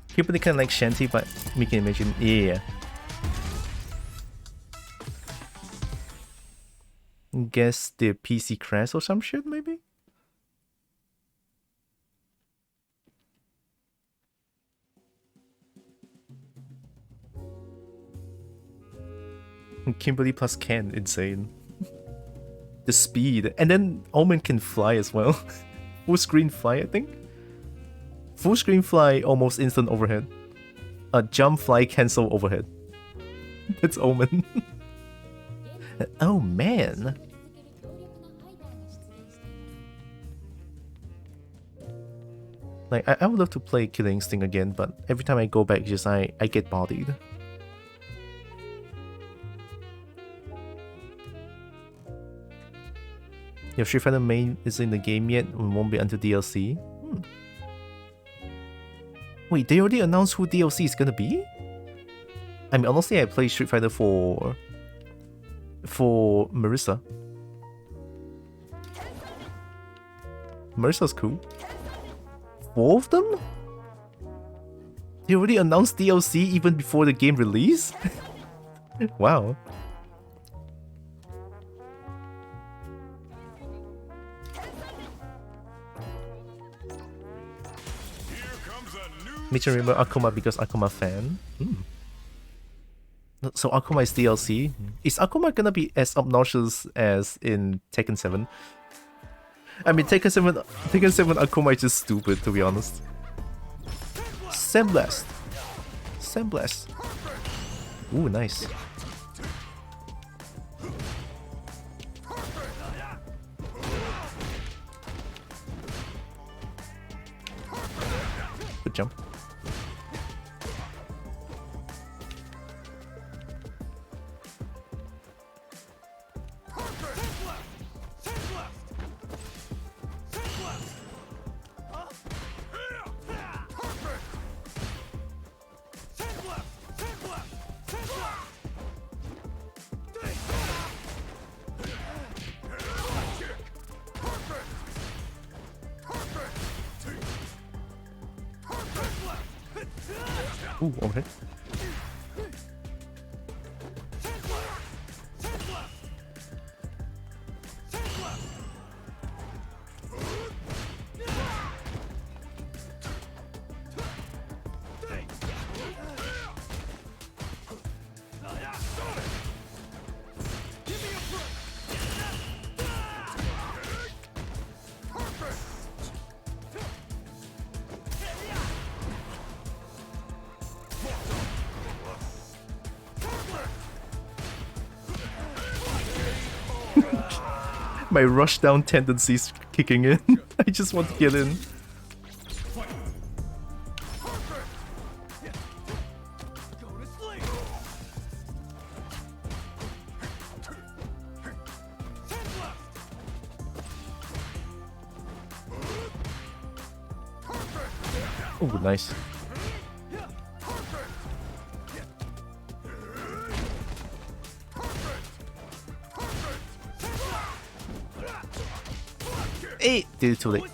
People they kind of like Shanty, but we can imagine, yeah. Guess the PC crash or some shit, maybe? Kimberly plus Ken, insane. The speed, and then Omen can fly as well. Full screen fly, I think. Full screen fly, almost instant overhead. Jump fly, cancel overhead. That's Omen. Oh man. Like I would love to play Killer Instinct again, but every time I go back, just I get bodied. Your Street Fighter main is in the game yet and won't be until DLC? Wait, they already announced who DLC is gonna be? I mean, honestly, I play Street Fighter for Marissa. Marissa's cool. 4 of them? They already announced DLC even before the game release? Wow. Mitch remember Akuma because Akuma fan. So Akuma is DLC. Is Akuma gonna be as obnoxious as in Tekken 7? I mean, Tekken 7 Akuma is just stupid, to be honest. Sandblast. Sandblast. Ooh, nice. Good jump. Ooh, overhead. My rush down tendencies kicking in. I just want to get in. Oh, nice. Hey, did it too late.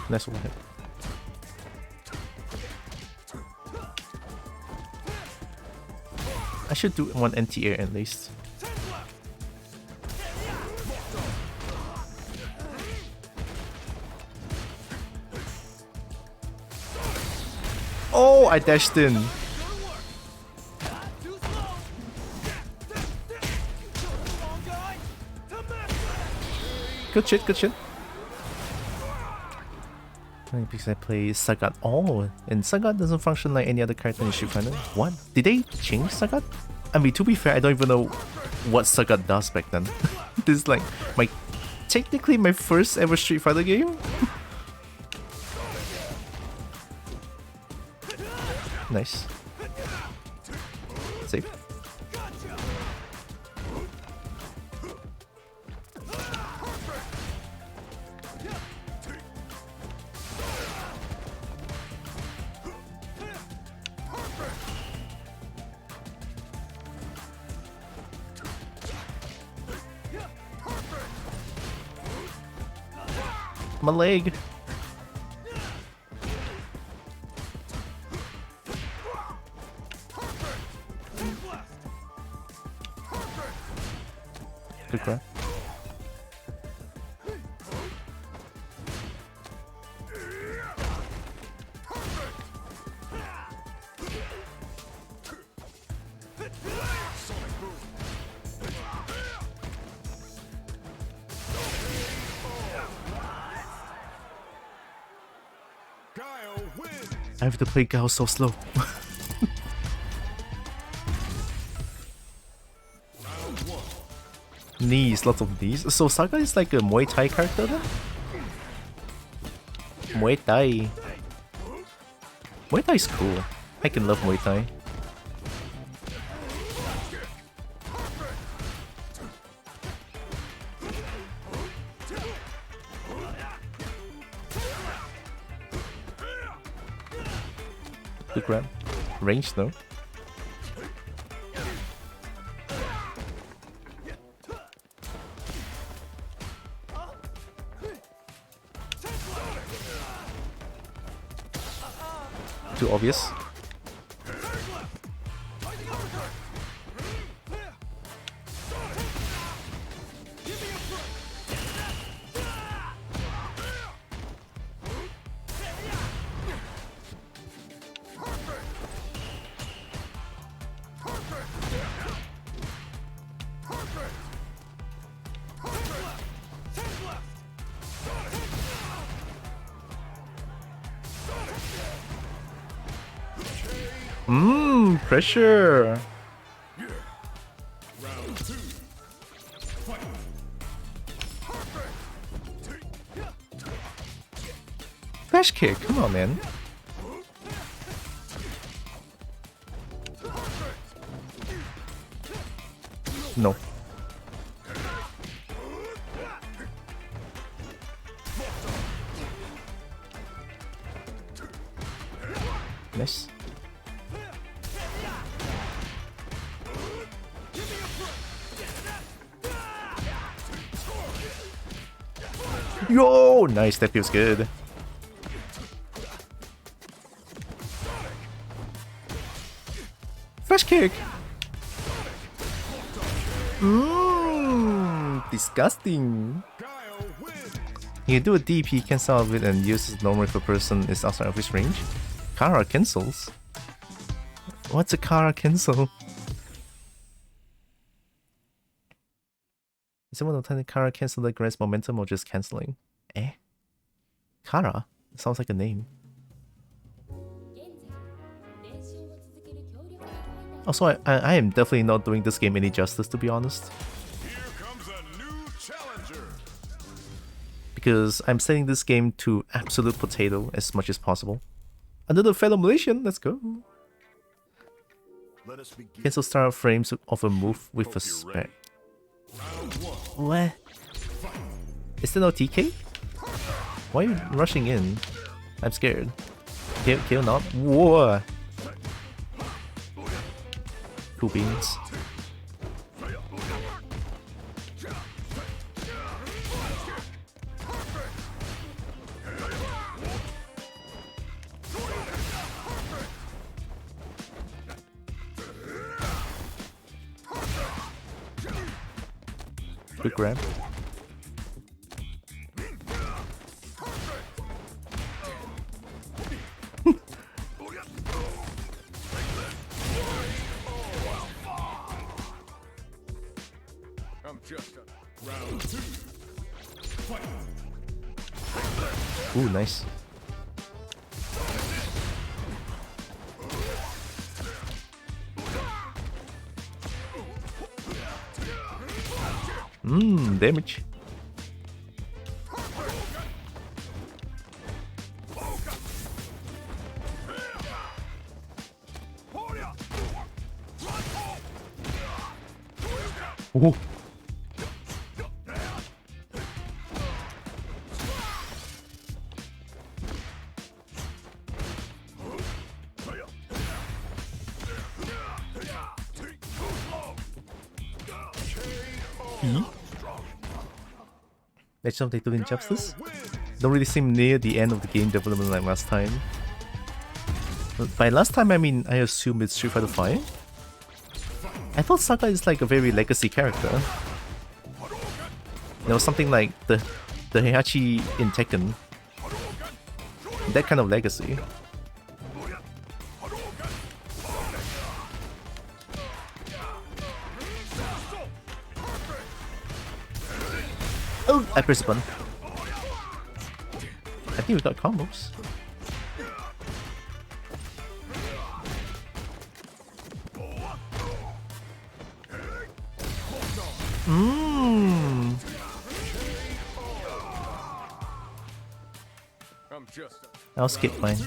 Nice one hit. I should do one anti-air at least. Oh, I dashed in. Good shit, good shit. Because I play Sagat. Oh, and Sagat doesn't function like any other character in Street Fighter. What? Did they change Sagat? I mean, to be fair, I don't even know what Sagat does back then. This is like technically my first ever Street Fighter game. Nice. Safe. My leg. Good grab. I have to play Gao so slow. Knees, lots of knees. So Saga is like a Muay Thai character then? Muay Thai. Muay Thai is cool. I can love Muay Thai. Good grab. Range though. Too obvious. Pressure. Flash kick, come on, man. No. Nice. Yo, nice, that feels good. Fresh kick. Disgusting. You can do a DP, cancel out of it, and use it normally if a person is outside of his range. Kara cancels? What's a Kara cancel? Is someone attending Kara cancel that grants momentum or just cancelling? Eh? Kara? Sounds like a name. Also, I am definitely not doing this game any justice, to be honest. Here comes a new challenger. Because I'm setting this game to absolute potato as much as possible. Another fellow Malaysian, let's go. Let us begin. Cancel start frames of a move with a spec. What? Is there no TK? Why are you rushing in? I'm scared. Kill not? Whoa! Cool beans. Quick grab. I'm just a round two. Ooh, nice. Damage. Ooh. That's something doing justice. Don't really seem near the end of the game development like last time. But by last time I mean I assume it's Street Fighter 5. I thought Saga is like a very legacy character. You know, something like the Heihachi in Tekken. That kind of legacy. Oh, I pressed the button. I think we got combos. I'll skip mine.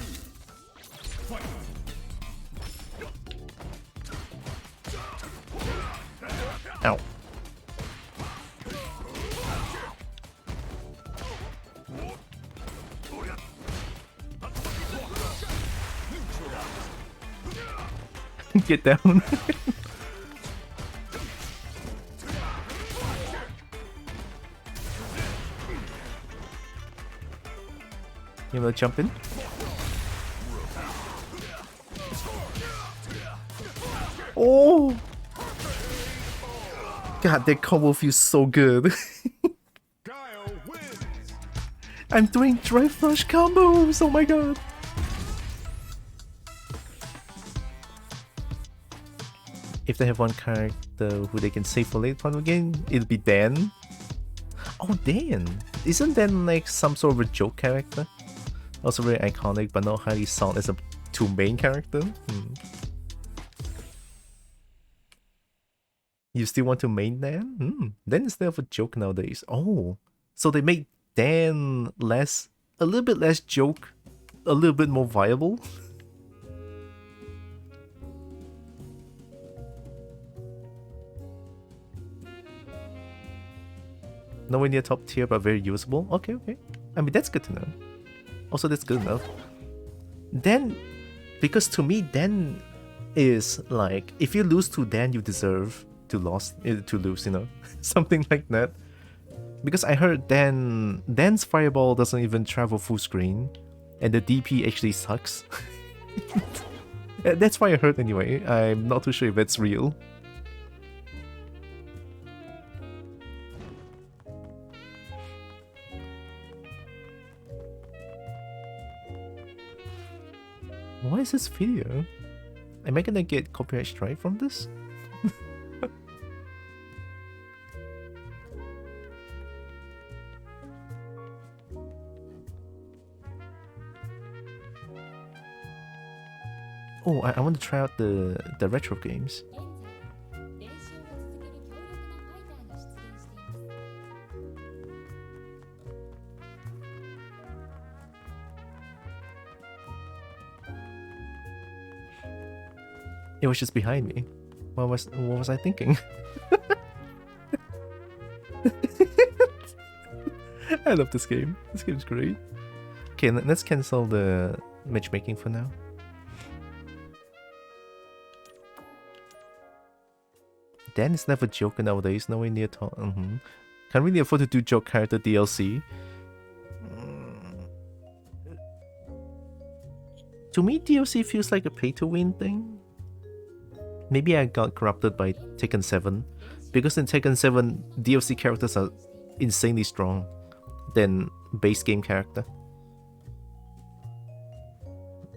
Ow. Get down. You wanna jump in? Oh! God, that combo feels so good. I'm doing drive flush combos! Oh my god! If they have one character who they can save for later part of the game, it'll be Dan. Oh, Dan! Isn't Dan like some sort of a joke character? Also very iconic, but not highly sought as a two main character. You still want to main Dan? Dan instead of a joke nowadays. Oh, so they make Dan a little bit less joke, a little bit more viable. Nowhere near top tier, but very usable. Okay, okay. I mean, that's good to know. Also, that's good enough. Dan, because to me, Dan is like, if you lose to Dan, you deserve to lose, you know? Something like that. Because I heard Dan's fireball doesn't even travel full screen, and the DP actually sucks. That's why I heard anyway. I'm not too sure if that's real. What is this video? Am I gonna get copyright strike from this? Oh, I want to try out the retro games. It was just behind me. What was I thinking? I love this game. This game's great. Okay, let's cancel the matchmaking for now. Dan is never joking nowadays, nowhere near talk. Can't really afford to do joke character DLC. To me, DLC feels like a pay-to-win thing. Maybe I got corrupted by Tekken 7, because in Tekken 7, DLC characters are insanely strong than base game character.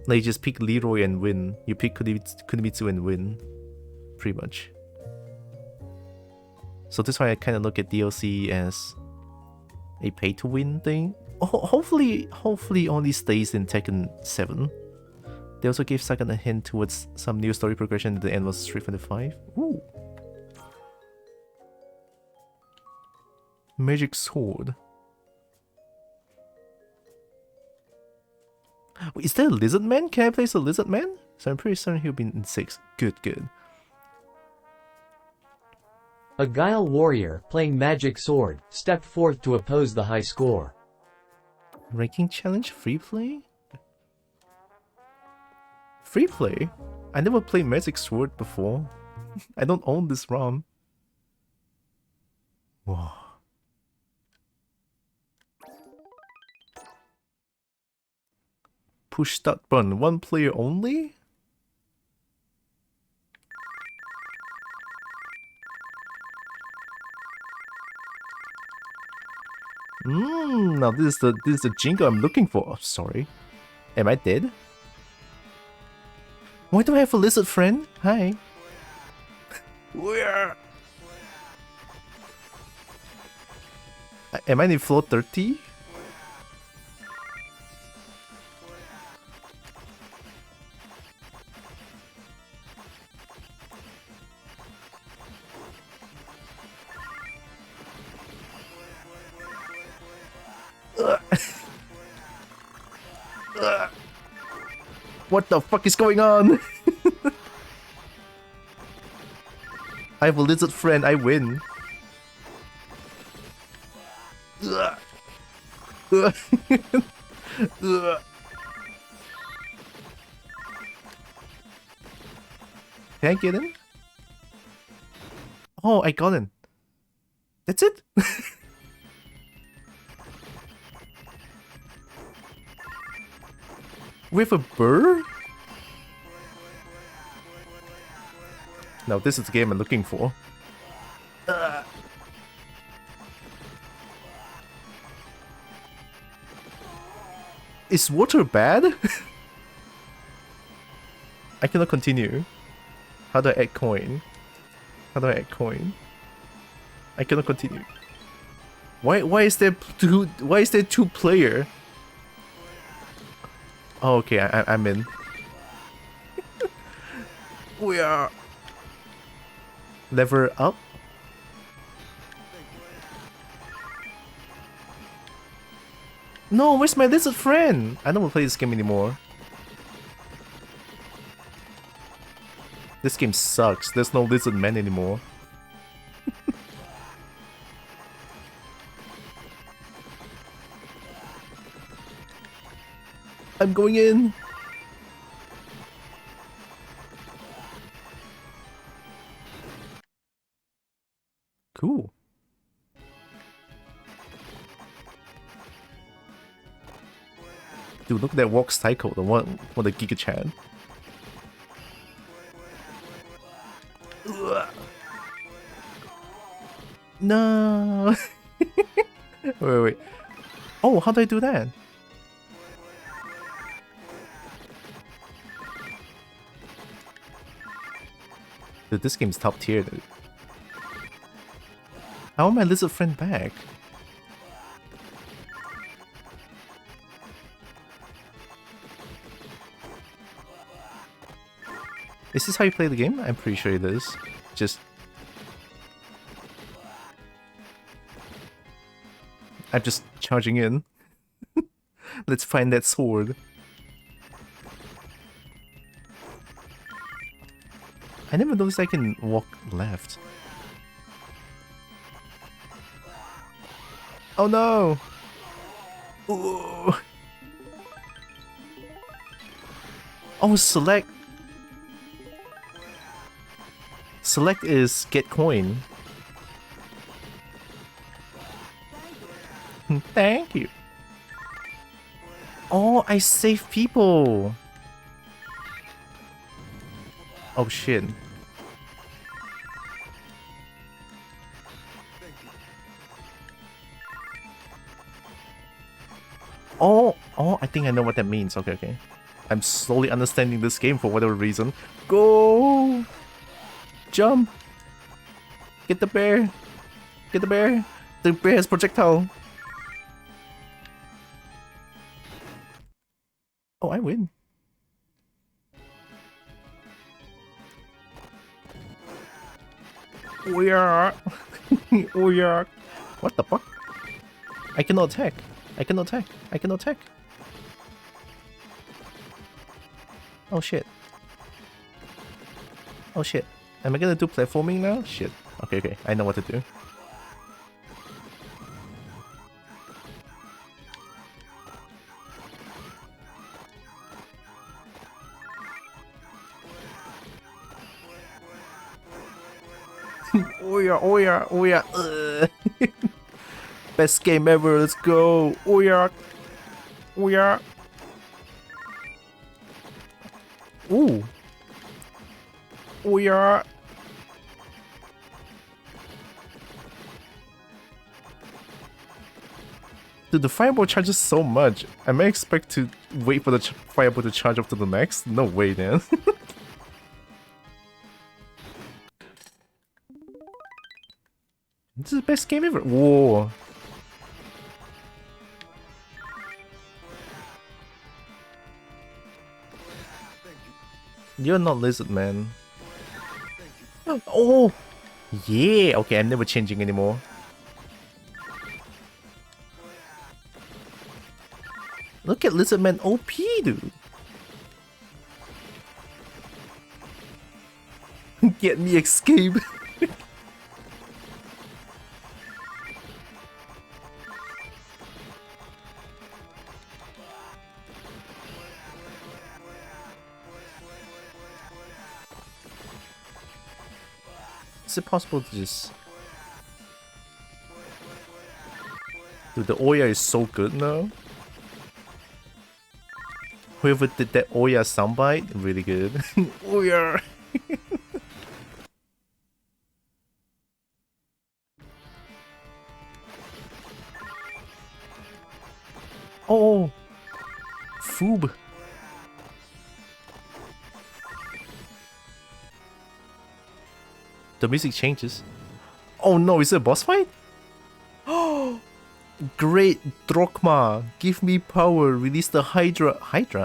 Like, you just pick Leroy and win. You pick Kunimitsu and win. Pretty much. So that's why I kind of look at DLC as a pay-to-win thing. Hopefully only stays in Tekken 7. They also gave Sagan a hint towards some new story progression at the end was Street Fighter 5. Ooh. Magic Sword. Wait, is there a Lizard Man? Can I play as a Lizard Man? So I'm pretty certain he'll be in 6. Good. A Guile warrior, playing Magic Sword, stepped forth to oppose the high score. Ranking challenge? Free play? Free play? I never played Magic Sword before. I don't own this ROM. Whoa. Push start button. One player only? Now this is the jingle I'm looking for. Oh, sorry. Am I dead? Why do I have a lizard friend? Hi. Where? Am I in floor 30? What the fuck is going on? I have a lizard friend, I win. Can I get him? Oh, I got him. That's it? With a burr? Now this is the game I'm looking for. Is water bad? I cannot continue. How do I add coin? How do I add coin? I cannot continue. Why is there two player? Oh, okay, I'm in. We are level up. No, where's my lizard friend? I don't want to play this game anymore. This game sucks. There's no lizard man anymore. I'm going in. Cool. Dude, look at that walk cycle. The one for the Giga Chan. No. Wait. Oh, how do I do that? Dude, this game's top tier, dude. I want my lizard friend back. Is this how you play the game? I'm pretty sure it is. Just... I'm just charging in. Let's find that sword. I never noticed I can walk left. Oh no! Ooh. Oh, select. Select is get coin. Thank you. Oh, I save people. Oh shit. Oh, I think I know what that means. Okay, okay. I'm slowly understanding this game for whatever reason. Go! Jump! Get the bear! Get the bear! The bear has projectile! Oh, I win. We are. We are. What the fuck? I cannot attack. I cannot attack. I cannot attack. Oh shit. Oh shit. Am I gonna do platforming now? Shit. Okay, okay. I know what to do. Oh yeah, oh yeah, oh yeah. Best game ever, let's go. Oh yeah. Oh yeah. Ooh. Oh yeah. Dude, the fireball charges so much. I may expect to wait for the fireball to charge up to the max. No way, man. This is the best game ever. Whoa. You're not lizard, man. Oh! Yeah! Okay, I'm never changing anymore. Look at Lizard Man OP, dude! Get me escape! Is it possible to just... Dude, the Oya is so good now. Whoever did that Oya soundbite, really good. Oya! Oh! Foob! The music changes. Oh no, is it a boss fight? Oh! Great Droxen, give me power, release the Hydra,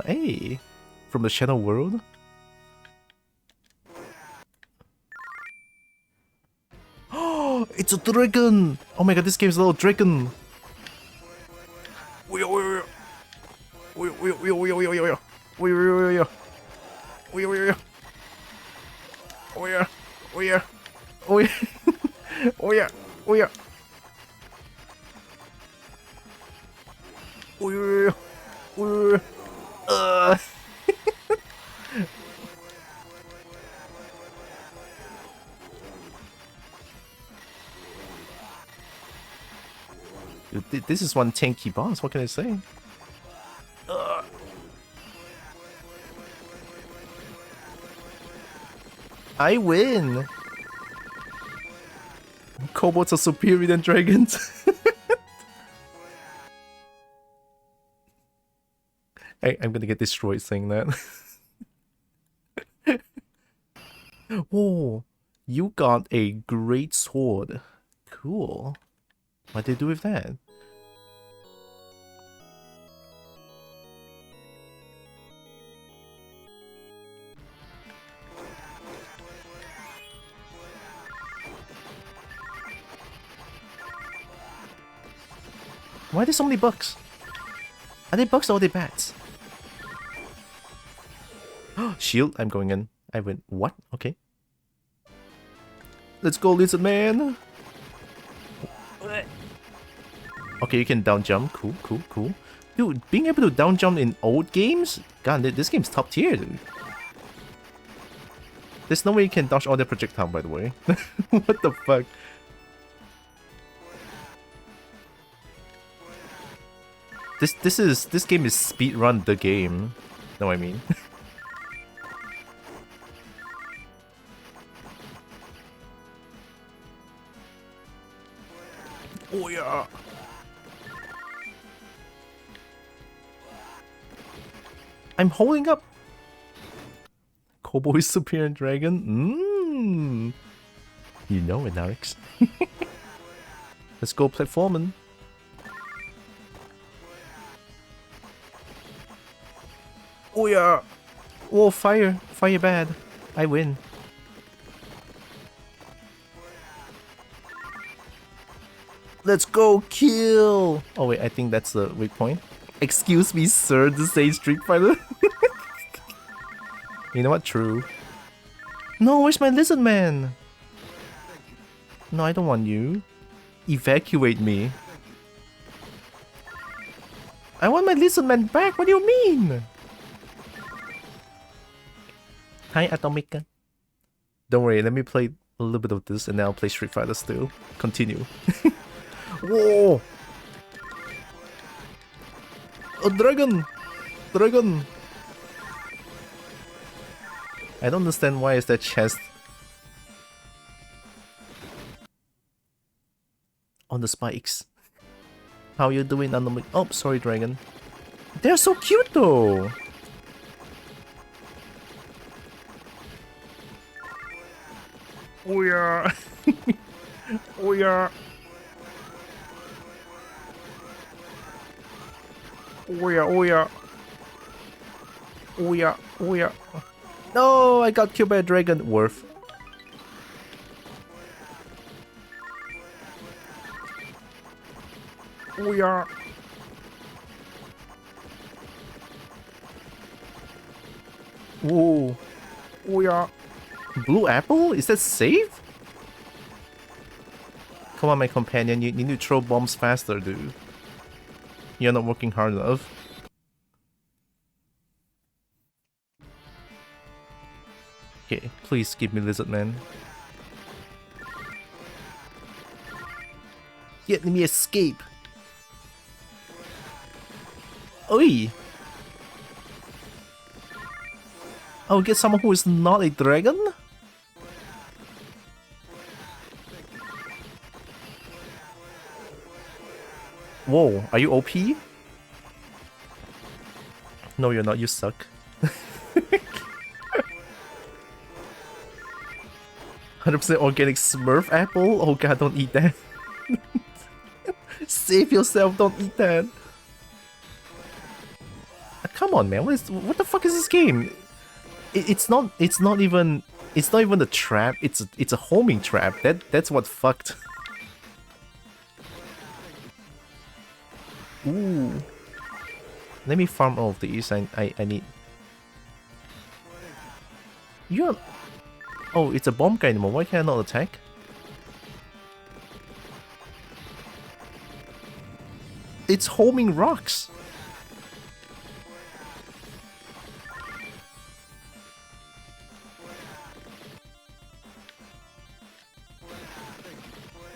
hey, from the Shadow World. Oh, it's a dragon! Oh my god, this game's a little dragon. Dude, this is one tanky boss, what can I say? I win! Kobolds are superior than dragons. I'm gonna get destroyed saying that. Whoa! You got a great sword. Cool. What did they do with that? Why are there so many bugs? Are they bugs or are they bats? Shield, I'm going in. I went, what? Okay. Let's go, lizard man! Okay, you can down jump. Cool, cool, cool. Dude, being able to down jump in old games? God, this game's top tier, dude. There's no way you can dodge all the projectile, by the way. What the fuck? This game is speedrun the game. Know what I mean? Oh yeah. I'm holding up. Kobo is superior dragon. You know it, Narix. Let's go platforming. Oh yeah. Oh, fire. Fire bad. I win. Let's go kill. Oh wait, I think that's the weak point. Excuse me, sir, to say Street Fighter. You know what? True. No, where's my lizard man? No, I don't want you. Evacuate me. I want my lizard man back. What do you mean? Hi, Atomic Gun. Don't worry, let me play a little bit of this and then I'll play Street Fighter still. Continue. Whoa! A dragon! Dragon! I don't understand why is that chest on the spikes. How you doing, Atomic? Oh, sorry, dragon. They're so cute though! Oh yeah! Oh yeah! Oh yeah, oh yeah. Oh yeah, oh yeah. No, I got killed by a dragon. Worth. Oh yeah. Whoa. Oh yeah. Blue apple? Is that safe? Come on, my companion. You need to throw bombs faster, dude. You're not working hard enough. Okay, please give me lizard man. Let me escape. Oi! I'll get someone who is not a dragon? Whoa, are you OP? No, you're not, you suck. 100% organic Smurf apple? Oh god, don't eat that. Save yourself, don't eat that. Come on, man, what the fuck is this game? It's not even a trap, it's a homing trap. That's what fucked. Ooh. Let me farm all of these. I need. You're. Oh, it's a bomb guy anymore. Why can I not attack? It's homing rocks.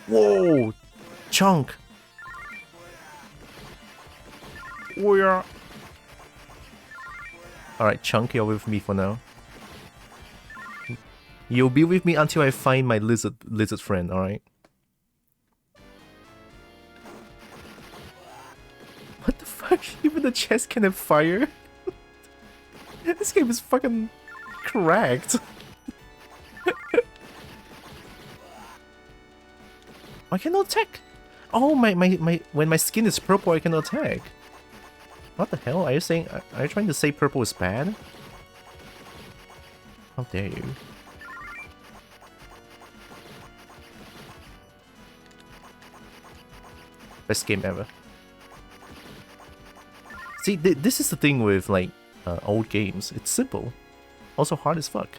Whoa! Chunk! Oh yeah! Alright, Chunk, you're with me for now. You'll be with me until I find my lizard friend, alright? What the fuck? Even the chest can have fire? This game is fucking cracked. I cannot attack. Oh, when my skin is purple, I cannot attack. What the hell? Are you saying? Are you trying to say purple is bad? How dare you? Best game ever. See, this is the thing with like old games. It's simple, also hard as fuck.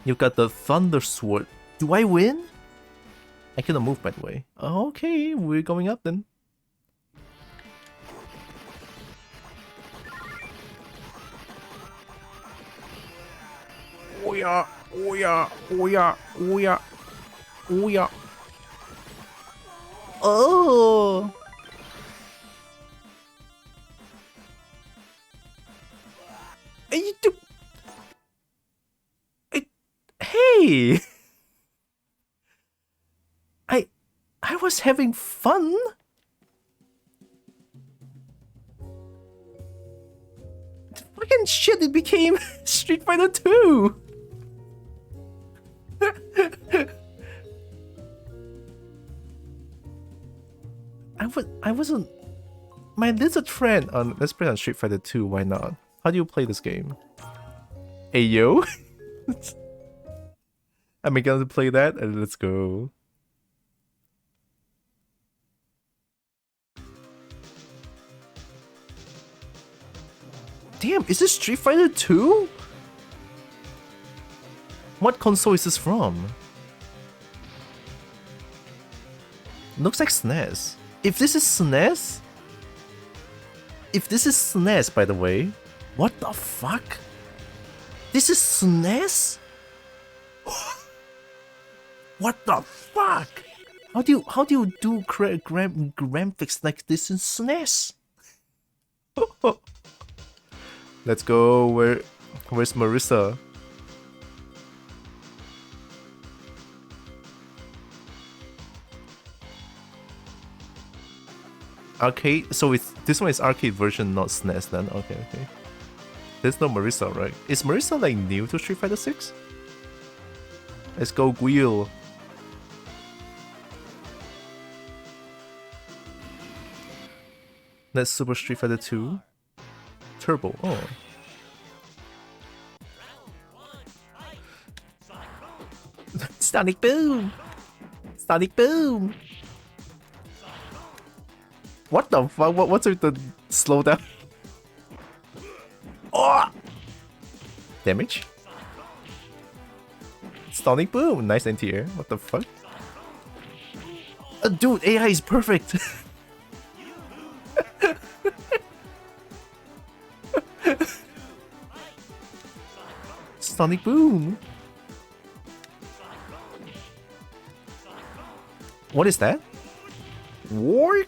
You got the Thunder Sword. Do I win? I cannot move, by the way. Okay, we're going up then. Oh yeah, oh yeah, oh yeah, oh yeah, oh yeah. Oh! You do... Hey! I was having fun. Fucking shit! It became Street Fighter 2. I wasn't. My lizard friend on. Let's play on Street Fighter 2. Why not? How do you play this game? Hey yo. Am I gonna play that? Let's go. Damn, is this Street Fighter 2? What console is this from? Looks like SNES. If this is SNES? If this is SNES, by the way, what the fuck? This is SNES? What the fuck? How do you do graphics like this in SNES? Let's go. Where's Marissa? Arcade. So this one is arcade version, not SNES. Then okay. There's no Marissa, right? Is Marissa like new to Street Fighter 6? Let's go, Guile. That's Super Street Fighter 2. Turbo. Oh. Sonic Boom! Sonic Boom! What the fuck? What's with the slowdown? Oh! Damage? Sonic Boom! Nice anti-air. What the fuck? Dude, AI is perfect! Sonic Boom! What is that? War?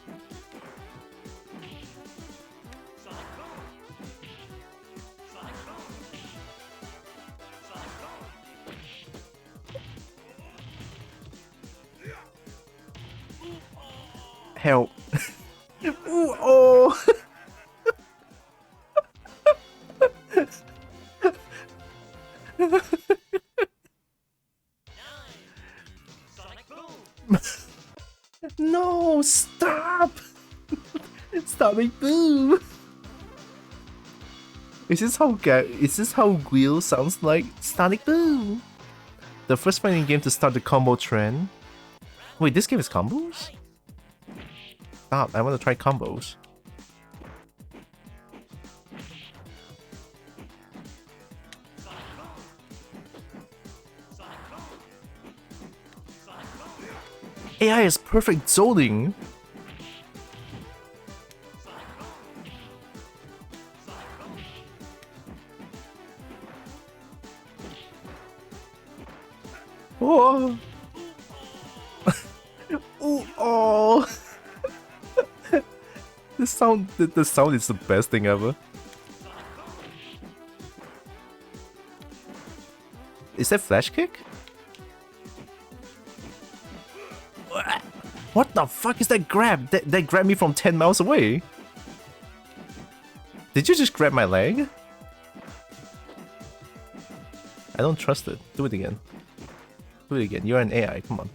Help. Ooh, oh! No, stop! Sonic Boom! Is this how Guile sounds like? Sonic Boom! The first fighting game to start the combo trend. Wait, this game is combos? Stop, I want to try combos. AI is perfect zoning. Oh. Ooh, oh. The sound is the best thing ever. Is that flash kick? What the fuck is that grab? That grabbed me from 10 miles away. Did you just grab my leg? I don't trust it. Do it again. Do it again. You're an AI. Come on.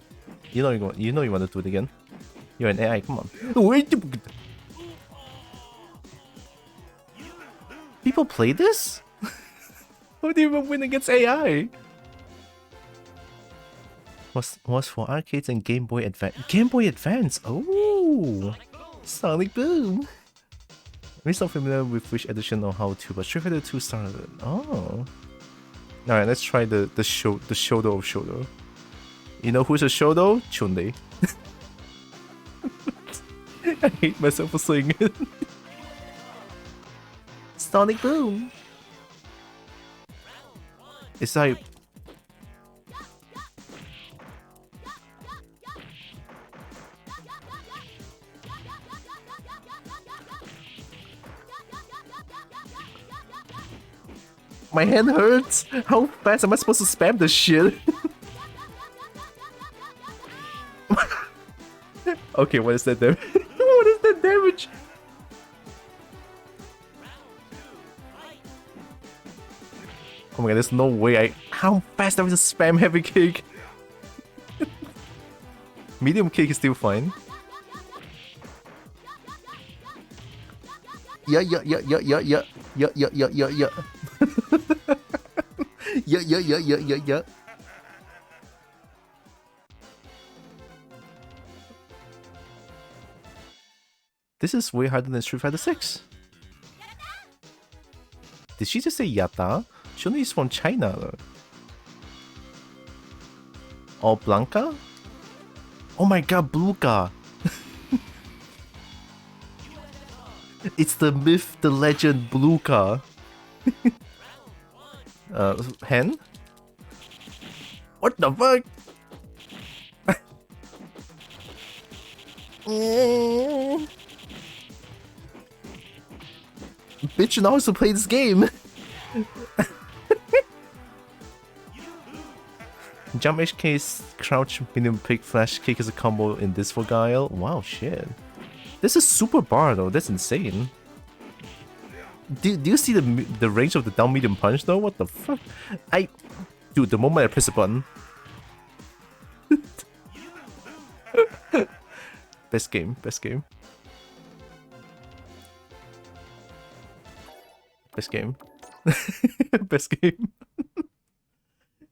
You know you want to do it again. You're an AI. Come on. Wait. People play this? How do you even win against AI? Was for arcades and Game Boy Advance. Game Boy Advance. Oh, Sonic Boom. I'm not familiar with which edition or how to, but Street Fighter 2 started. Oh. Alright, let's try the Shodo of Shodo. You know who's a Shodo? Chunde. I hate myself for saying it. Sonic Boom. It's like my hand hurts. How fast am I supposed to spam this shit? Okay, what is that damage? What is that damage? Oh my god, there's no way how fast am I to spam heavy kick? Medium kick is still fine. Yeah. Yeah. This is way harder than Street Fighter 6. Did she just say Yata? Chun is from China though. Oh, Blanca? Oh my god, Bluka! It's the myth, the legend, Bluka. Hen? What the fuck? Bitch knows how to play this game. Jump HK's crouch medium pick flash kick is a combo in this for Guile. Wow, shit. This is super bar though. That's insane. Do you see the range of the down medium punch though? What the fuck? Dude, the moment I press the button. Best game. Best game. Best game.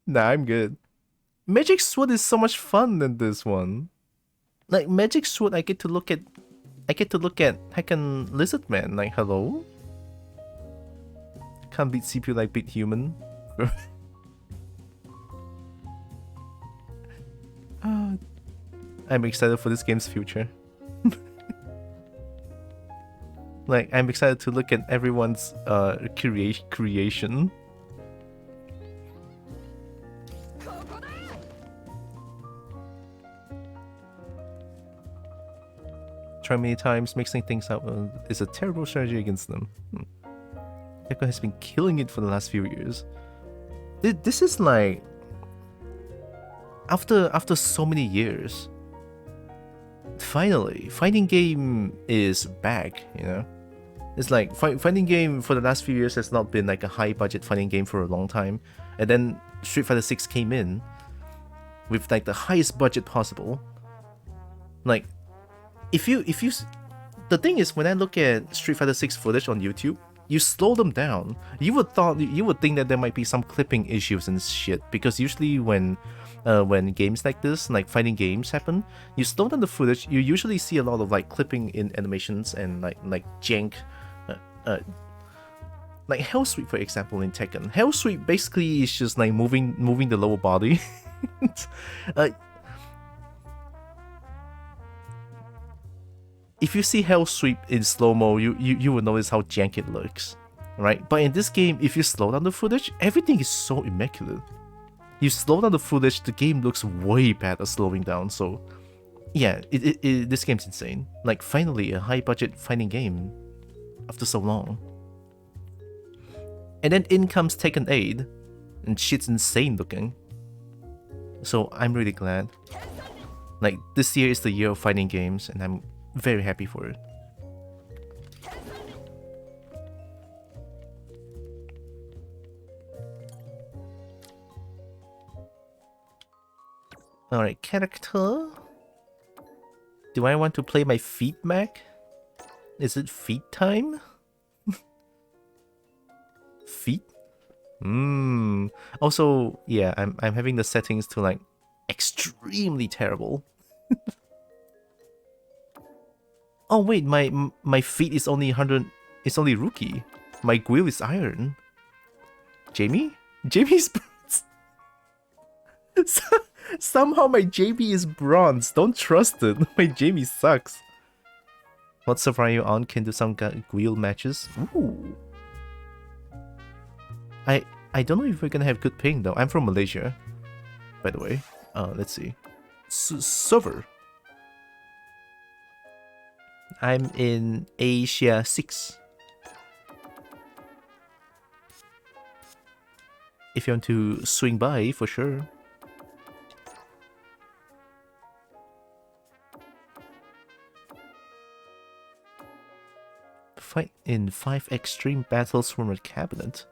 Nah, I'm good. Magic Sword is so much fun than this one. Like Magic Sword, I get to look at Heckin' Lizard Man. Like, hello? Can't beat CPU like beat human. I'm excited for this game's future. Like, I'm excited to look at everyone's creation. Try many times, mixing things up is a terrible strategy against them. Ekko has been killing it for the last few years. This is like after so many years, finally, fighting game is back. You know, it's like fighting game for the last few years has not been like a high budget fighting game for a long time, and then Street Fighter 6 came in with like the highest budget possible. Like, if you the thing is, when I look at Street Fighter 6 footage on YouTube, you slow them down, you would think that there might be some clipping issues and shit, because usually when games like this, like fighting games happen, you slow down the footage, you usually see a lot of like clipping in animations and like jank, like Hell Sweep for example in Tekken. Hell Sweep basically is just like moving the lower body. If you see Hell Sweep in slow-mo, you will notice how jank it looks, right? But in this game, if you slow down the footage, everything is so immaculate. You slow down the footage, the game looks way better slowing down. So yeah, this game's insane. Like, finally a high-budget fighting game after so long. And then in comes Tekken 8, and shit's insane looking. So I'm really glad. Like, this year is the year of fighting games, and I'm very happy for it. Alright, character. Do I want to play my feet Mac? Is it feet time? Feet? Also, yeah, I'm having the settings to like extremely terrible. Oh wait, my feet is only 100. It's only rookie. My Guil is iron. Jamie? Jamie's bronze. Somehow my Jamie is bronze. Don't trust it. My Jamie sucks. What server are you on? Can do some Guil matches. Ooh. I don't know if we're gonna have good ping though. I'm from Malaysia, by the way. Let's see. Server. I'm in Asia 6. If you want to swing by, for sure. Fight in 5 extreme battles from a cabinet.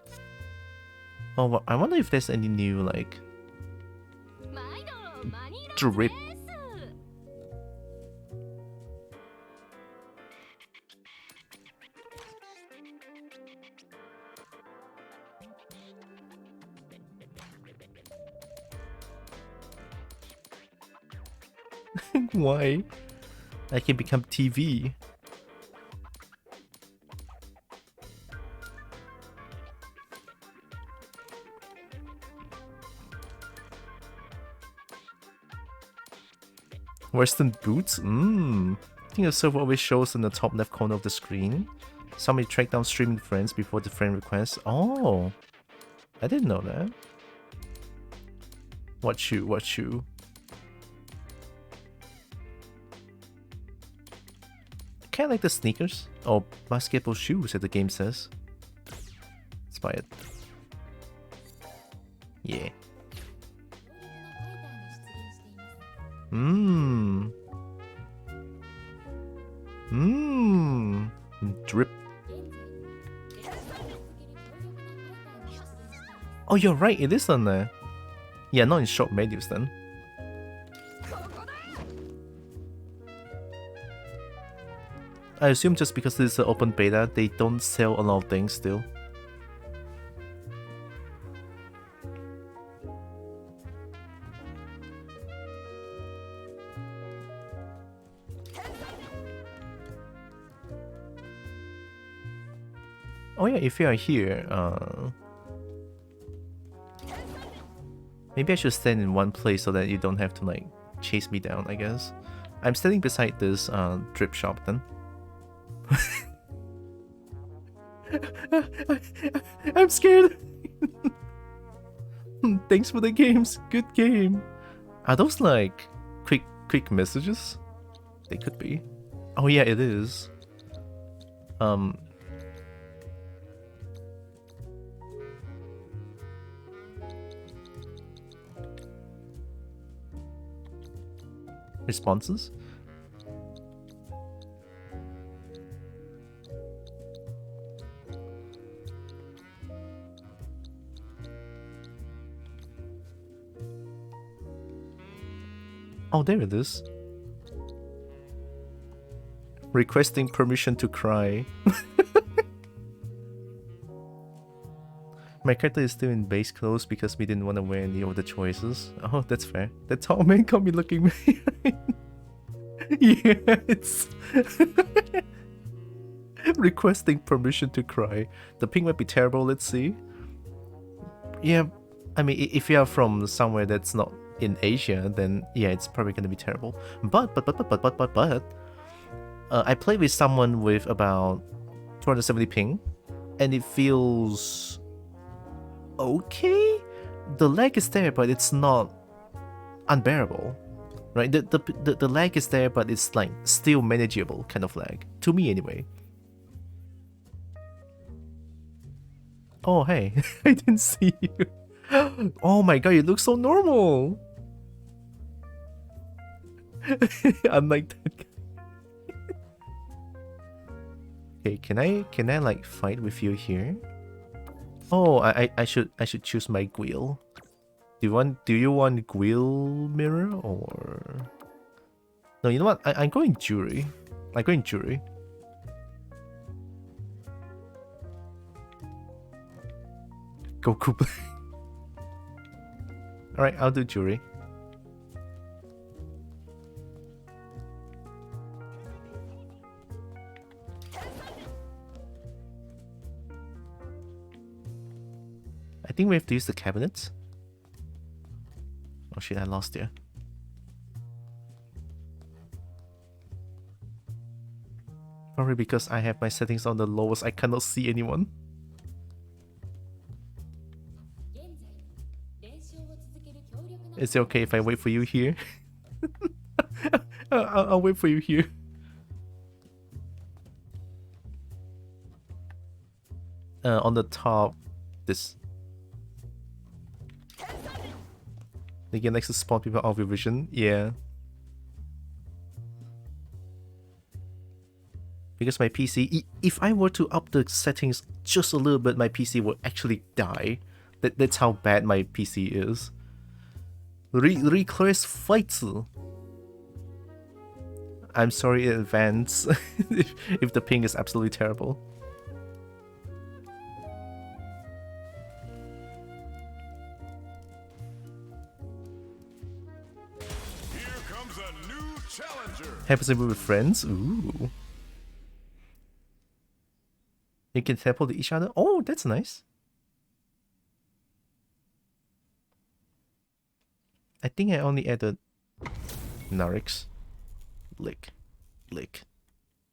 Oh, well, I wonder if there's any new, like, drip. Why? I can become TV. Western boots? I think the server always shows in the top left corner of the screen. Somebody track down streaming friends before the friend request. Oh, I didn't know that. What shoe? What shoe? I kinda like the sneakers. Oh, basketball shoes, as the game says. Let's buy it. Yeah. Drip. Oh, you're right, it is on there. Yeah, not in short menus then. I assume just because this is an open beta, they don't sell a lot of things still. Oh yeah, if you are here, maybe I should stand in one place so that you don't have to like chase me down, I guess. I'm standing beside this drip shop then. I'm scared. Thanks for the games. Good game. Are those like quick messages? They could be. Oh yeah, it is. Responses? Oh, there it is. Requesting permission to cry. My character is still in base clothes because we didn't want to wear any of the choices. Oh, that's fair. That tall man got me looking behind. Yeah, it's... Requesting permission to cry. The ping might be terrible, let's see. Yeah, I mean, if you are from somewhere that's not in Asia, then yeah, it's probably gonna be terrible. But I played with someone with about 270 ping, and it feels okay. The lag is there, but it's not unbearable, right? The lag is there, but it's like still manageable kind of lag to me anyway. Oh hey, I didn't see you. Oh my god, you look so normal. Unlike that guy. Okay, can I like fight with you here? Oh, I should choose my Guil. Do you want Guil mirror or no? You know what? I'm going Jury. I'm going Jury. Goku Blade. All right, I'll do Jury. I think we have to use the cabinets. Oh shit, I lost you. Probably because I have my settings on the lowest, I cannot see anyone. Is it okay if I wait for you here? I'll wait for you here. On the top, this. Again, likes to spawn people out of your vision. Yeah. Because my PC, if I were to up the settings just a little bit, my PC would actually die. That's how bad my PC is. Request fights. I'm sorry in advance if the ping is absolutely terrible. Here comes a new challenger. Happens to be with friends. Ooh. You can teleport to each other. Oh, that's nice. I think I only added Narix. Lick.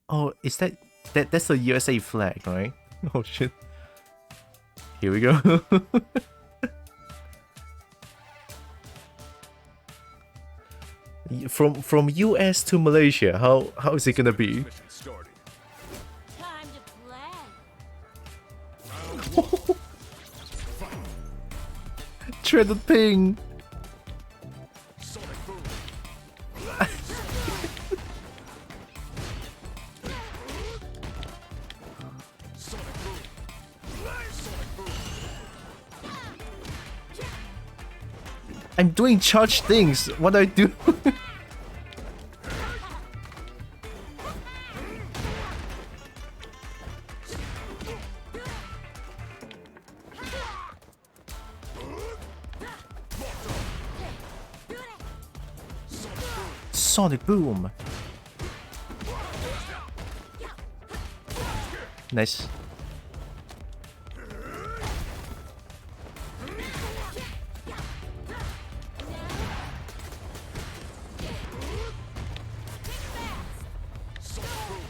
Oh, is that's the USA flag, right? Oh shit. Here we go. From US to Malaysia, how is it gonna be? Mission started. Time to play. Shredded ping. Sonic boom. Sonic boom. Sonic boom. I'm doing charge things. What do I do? Sonic boom. Nice.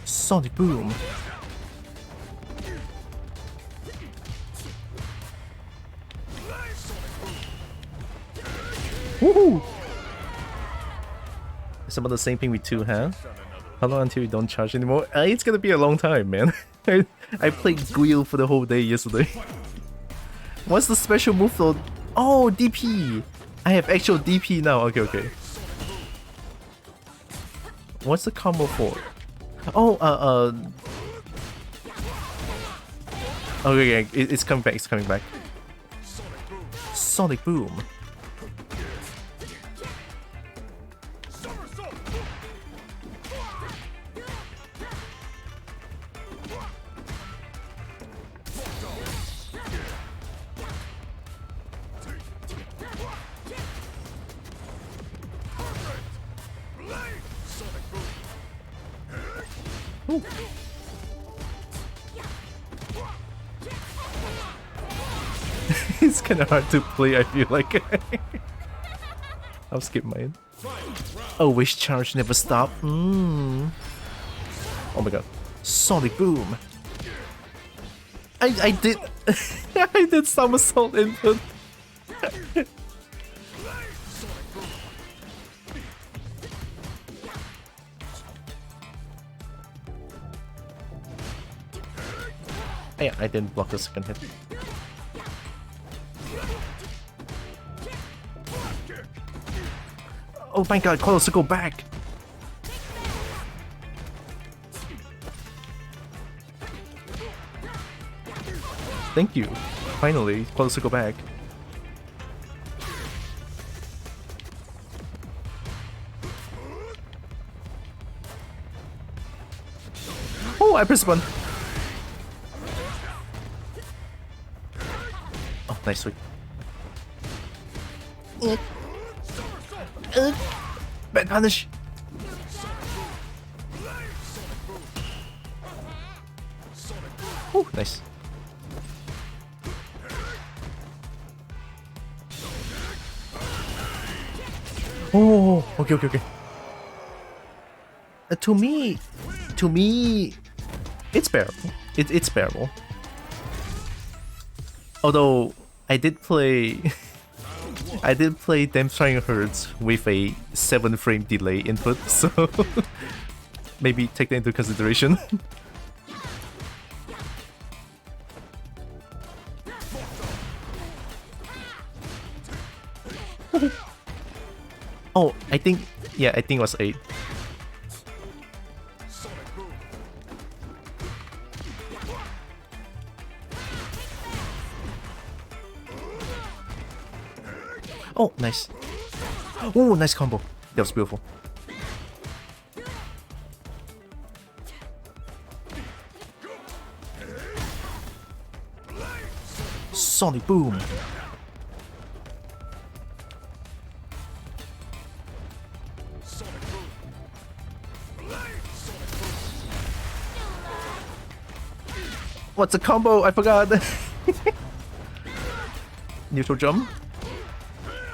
Sonic boom. Woohoo! Some of the same thing with 2, huh? How long until you don't charge anymore? It's gonna be a long time, man. I played Guile for the whole day yesterday. What's the special move though? Oh, DP! I have actual DP now. Okay. What's the combo for? Oh, okay, it's coming back. It's coming back. Sonic boom. Ooh. It's kind of hard to play, I feel like. I'll skip mine. Oh, wish charge never stop. Oh my god. Sonic boom. I did I did somersault input. Yeah, I didn't block the second hit. Oh my god, close to go back! Thank you. Finally, close to go back. I pressed one. Oh, nice sweep. Bad punish. Oh, nice. Oh, okay, okay, okay. To me, it's bearable. It's bearable. Although I did play, I did play Damn Trying Herds with a 7-frame delay input, so maybe take that into consideration. Oh, I think it was 8. Oh, nice. Oh, nice combo. That was beautiful. Sonic boom. What's a combo? I forgot. Neutral jump.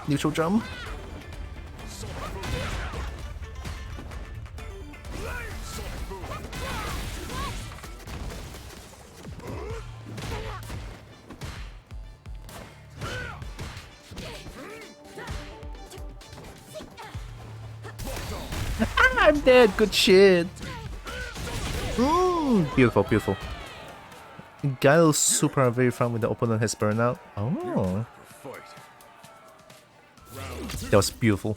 Neutral jump. I'm dead. Good shit. Beautiful, beautiful. Guile's super are very fun when the opponent has burnout. Oh, that was beautiful.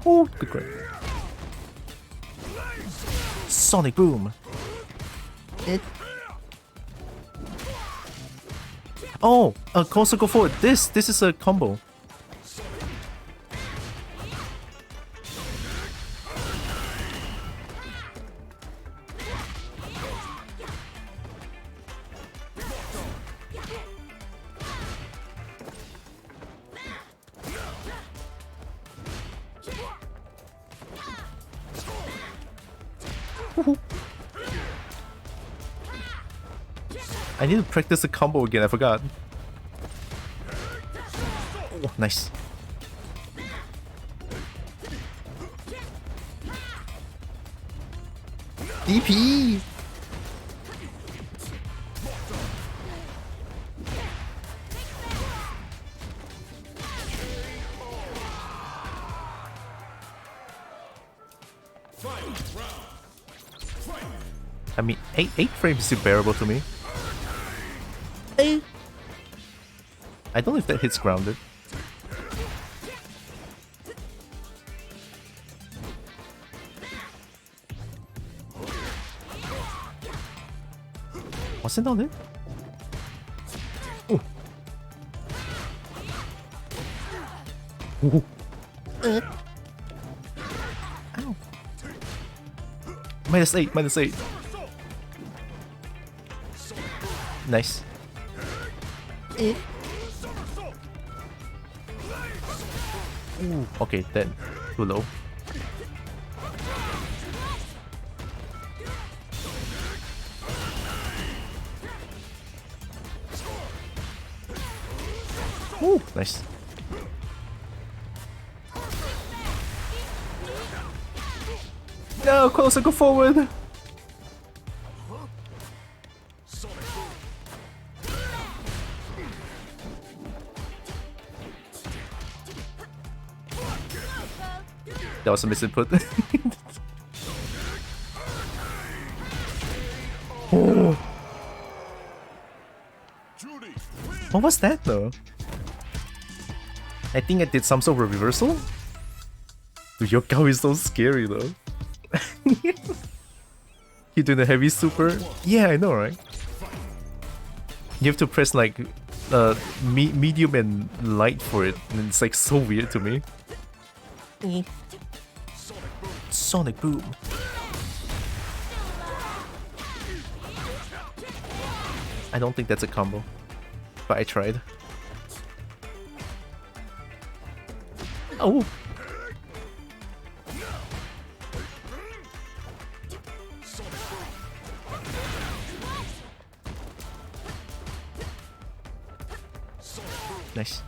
Oh, good grab. Sonic boom. Oh, also go forward. This is a combo. I need to practice the combo again, I forgot. Oh, nice. DP! I mean, 8 frames is still bearable to me. I don't know if that hits grounded. Wasn't on it? Ooh. Ooh. Ow. -8, -8. Nice. Ooh, okay, then too low. Ooh, nice. No, closer, go forward. That was a misinput. Oh. What was that though? I think I did some sort of reversal? Dude, your cow is so scary though. You doing the heavy super? Yeah, I know, right? You have to press like medium and light for it, and it's like so weird to me. Sonic boom. I don't think that's a combo, but I tried. Oh! Nice.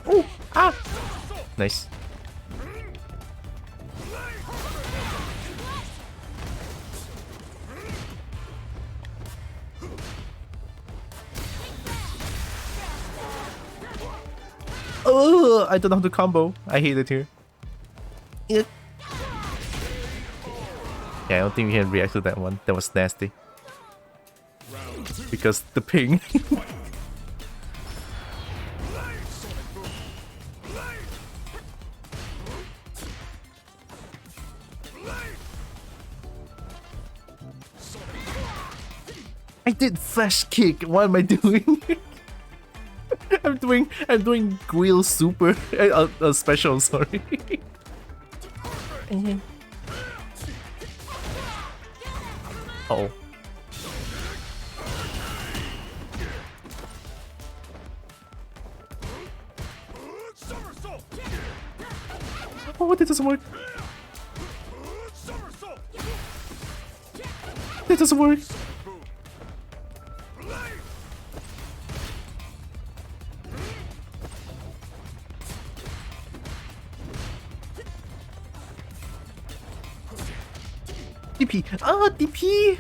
Oh! Ah! Nice. Oh, I don't know how to combo. I hate it here. Yeah, I don't think we can react to that one. That was nasty. Because the ping. I did flash kick. What am I doing? I'm doing Guile super special. Sorry. Oh. Oh, that doesn't work. That doesn't work. DP. Ah, DP.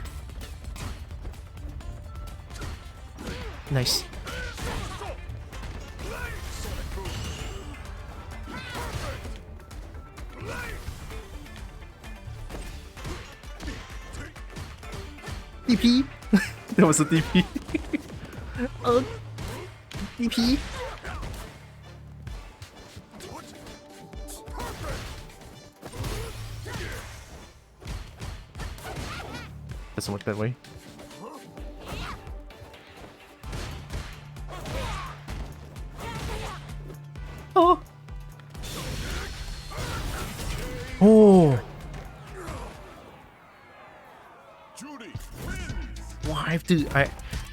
Nice. DP. That was a DP. DP. Doesn't work that way. Oh. Oh. Why I have to?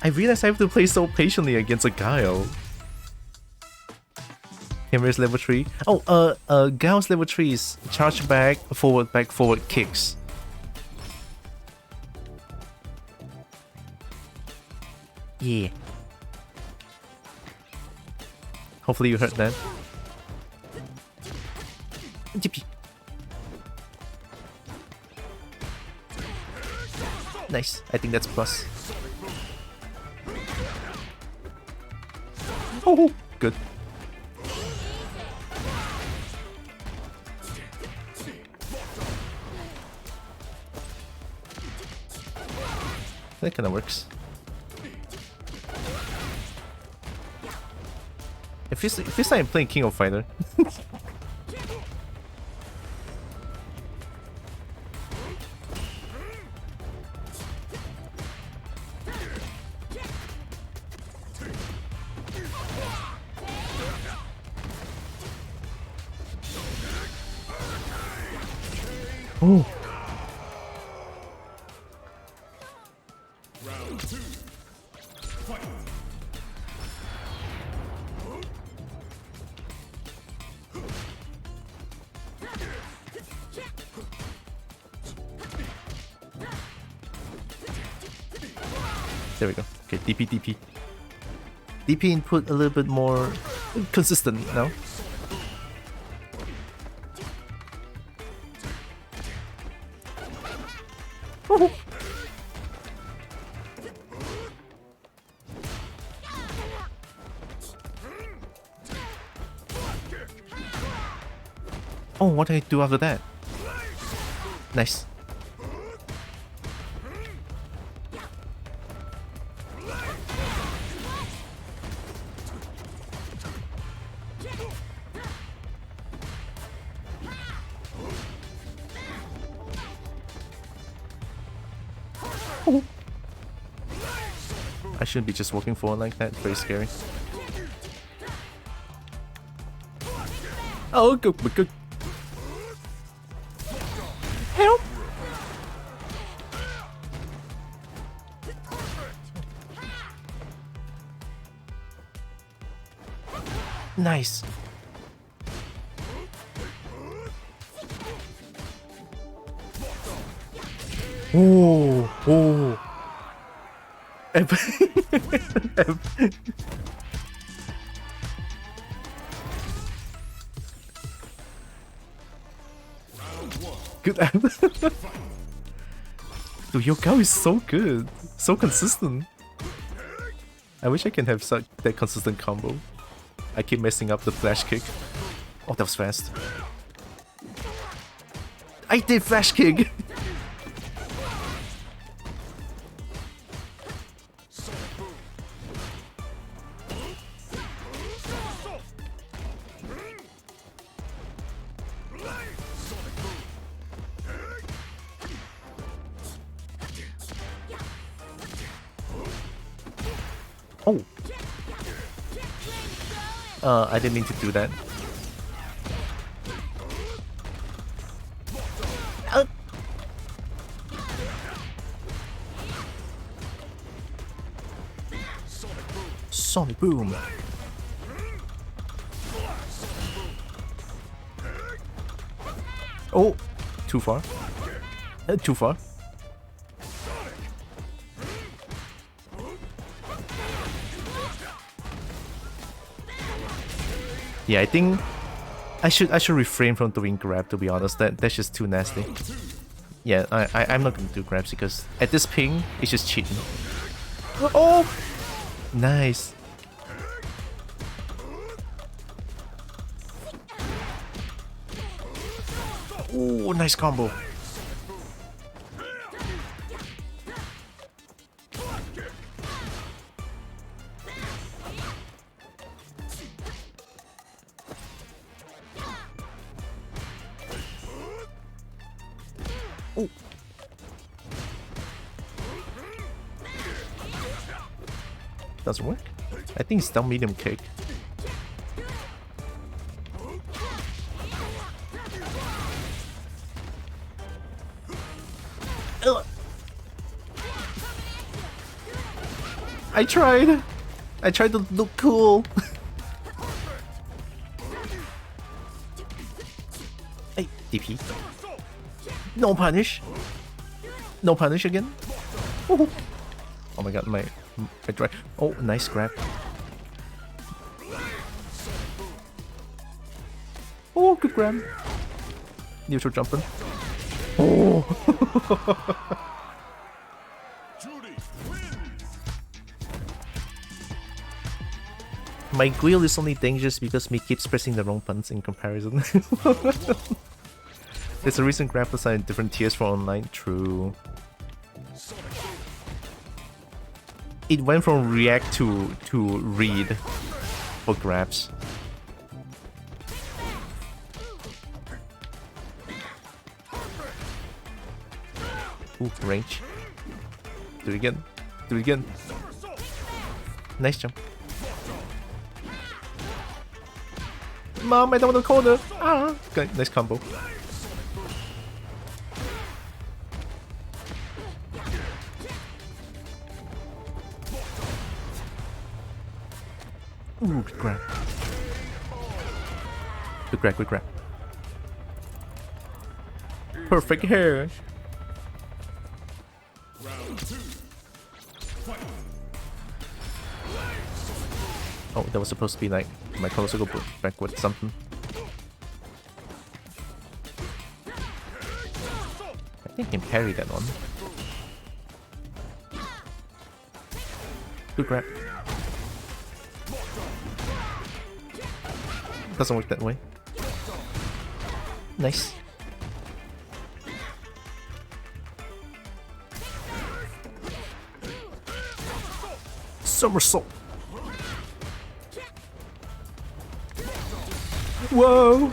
I realize I have to play so patiently against a Guile. Hammer's level 3. Oh, Guile's level 3 is charge back, forward, kicks. Yeah. Hopefully you heard that. GP. Nice. I think that's plus. Oh, good. That kind of works. It feels like I'm playing King of Fighter. Oh. There we go. Okay, DP. DP input a little bit more consistent now. Oh. Oh, what do I do after that? Nice. Oh. I shouldn't be just walking forward like that. Very scary. Oh, good, good. Help! Nice. Oh, oh. Good. Dude, your Gao is so good, so consistent. I wish I can have such that consistent combo. I keep messing up the flash kick. Oh, that was fast. I did flash kick. Oh. I didn't mean to do that. Sonic boom. Oh, too far. Too far. Yeah, I think I should refrain from doing grab, to be honest. That's just too nasty. Yeah, I'm not gonna do grabs because at this ping it's just cheating. Oh, nice. Oh, nice combo. Oh. Doesn't work. I think it's down medium kick. I tried to look cool. Hey, DP. No punish. No punish again. Oh, oh my god, my try. Oh, nice grab. Oh, good grab. Neutral jumping. Oh. My Guile is only dangerous because me keeps pressing the wrong buttons in comparison. There's a reason grapplers are in different tiers for online. True. It went from react to read for grabs. Ooh, range. Do it again. Do it again. Nice jump. Mom, I don't want to corner. Ah, okay, nice combo. Ooh, good grab. Good grab, good grab. Perfect hair. Oh, that was supposed to be like my closer go backward something. I think I can parry that one. Good grab. Doesn't work that way. Nice. Somersault. Whoa.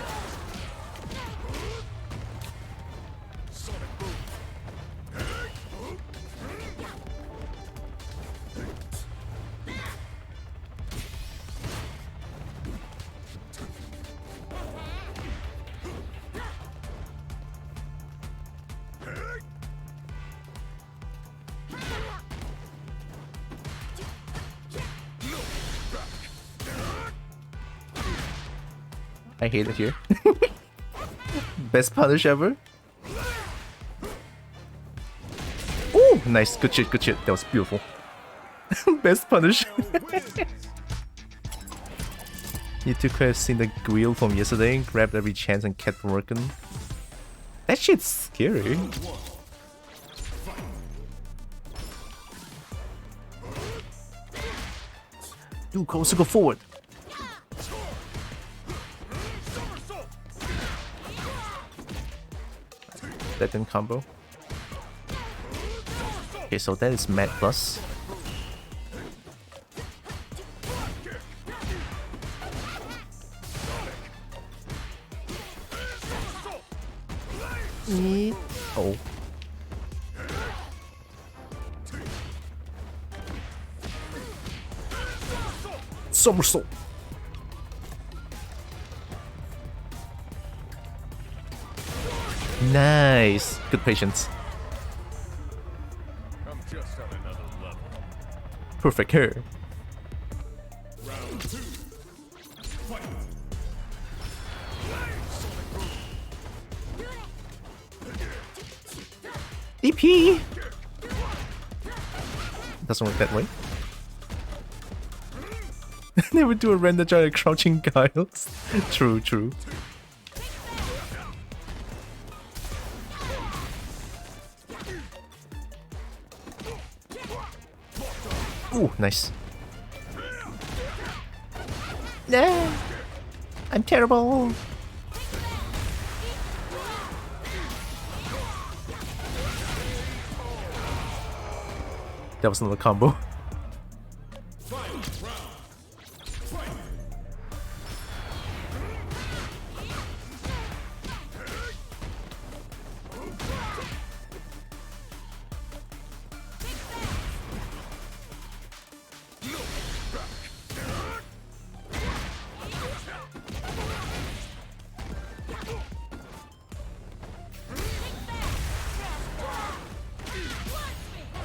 I hate it here. Best punish ever. Ooh, nice. Good shit, good shit. That was beautiful. Best punish. You two could have seen the grill from yesterday, grabbed every chance and kept working. That shit's scary. Dude, go forward. That didn't combo. Okay, so that is Mad Plus. Oh. Somersault. Nice. Good patience. I'm just on another level. Perfect hair. Round 2. Fight. DP. Doesn't work that way. Never do a render try crouching guiles. True, true. Ooh, nice. Nah, I'm terrible. That was another combo.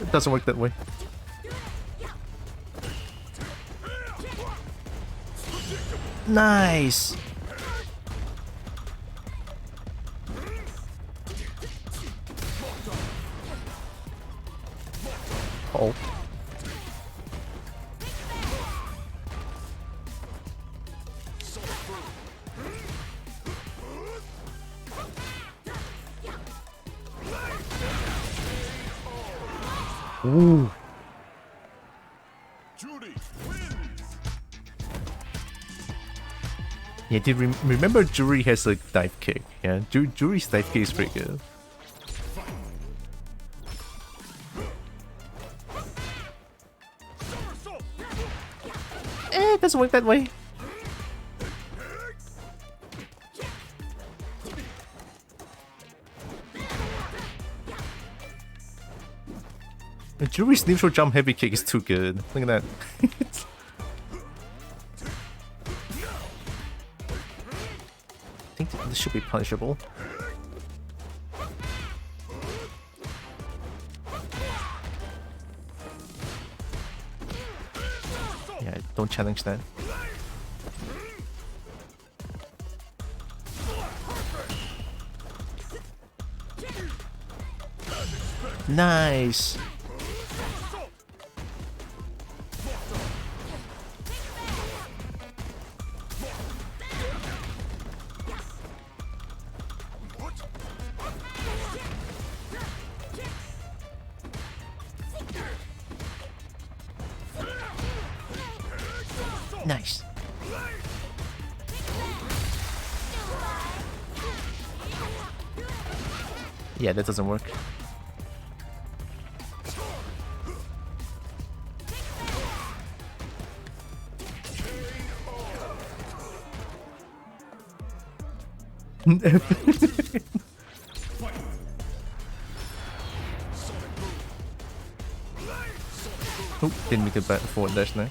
It doesn't work that way. Nice. Oh. Ooh. Judy wins. Yeah, did remember Jury has a dive kick? Yeah, Jury's dive kick is pretty good. It doesn't work that way. Jury's neutral jump heavy kick is too good. Look at that. I think this should be punishable. Yeah, don't challenge that. Nice. Nice. Yeah, that doesn't work. Oh, didn't make a back forward dash now.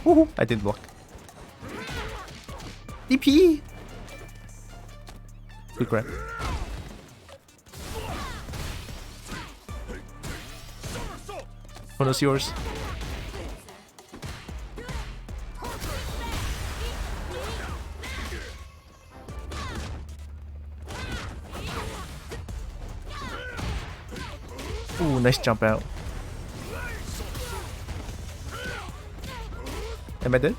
Woohoo! I didn't block. DP! Good grab. One is yours. Ooh, nice jump out. Am I dead?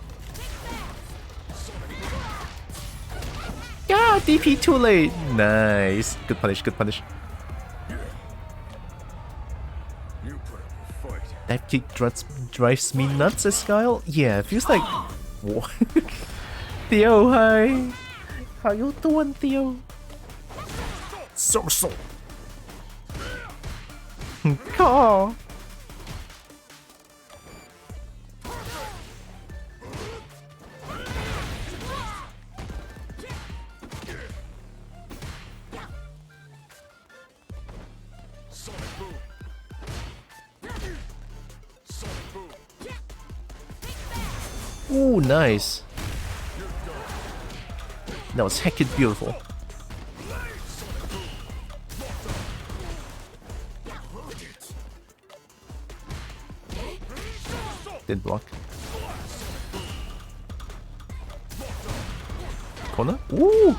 Yeah, DP too late. Nice. Good punish, good punish. You put up a fight. That kick drives me nuts, Esquile. Yeah, it feels like... Whoa. Theo, hi. How you doing, Theo? Somersault. Caw. Sonic boom. Sonic boom. Ooh, nice. That was heckin' beautiful. Didn't block. Corner? Ooh!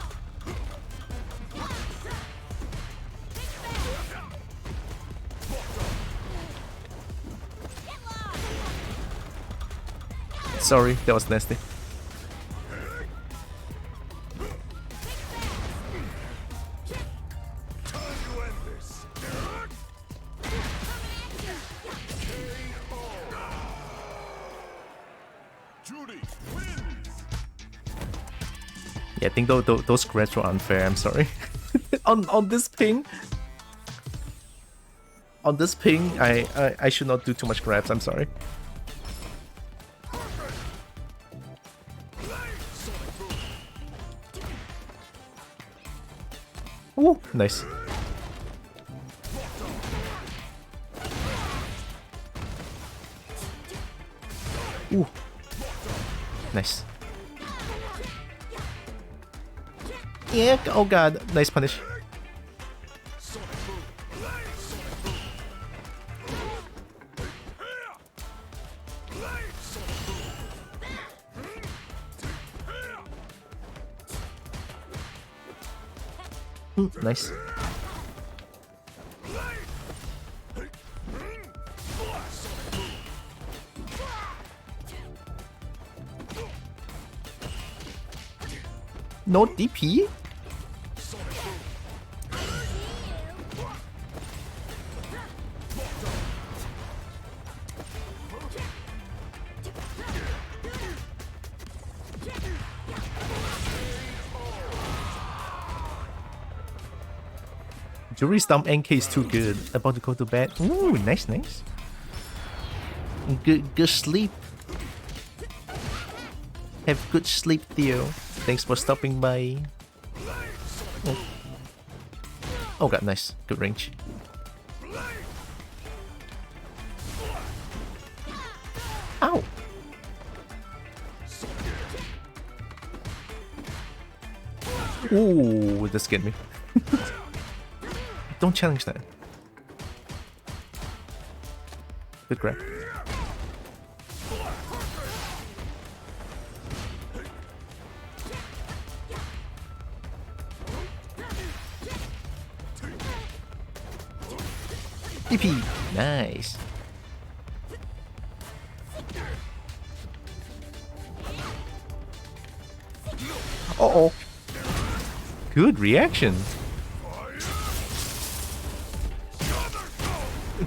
Sorry, that was nasty. Time to end this. Judy wins. Yeah, I think those grabs were unfair, I'm sorry. on this ping... On this ping, I should not do too much grabs, I'm sorry. Ooh, nice. Ooh. Nice. Yeah, oh god, nice punish. Nice. No DP? Jury Stomp NK is too good. About to go to bed. Ooh, nice, nice. Good sleep. Have good sleep, Theo. Thanks for stopping by. Oh, oh god, nice. Good range. Ow! Ooh, that scared me. Don't challenge that. Good grab. EP, nice. Uh-oh. Good reaction.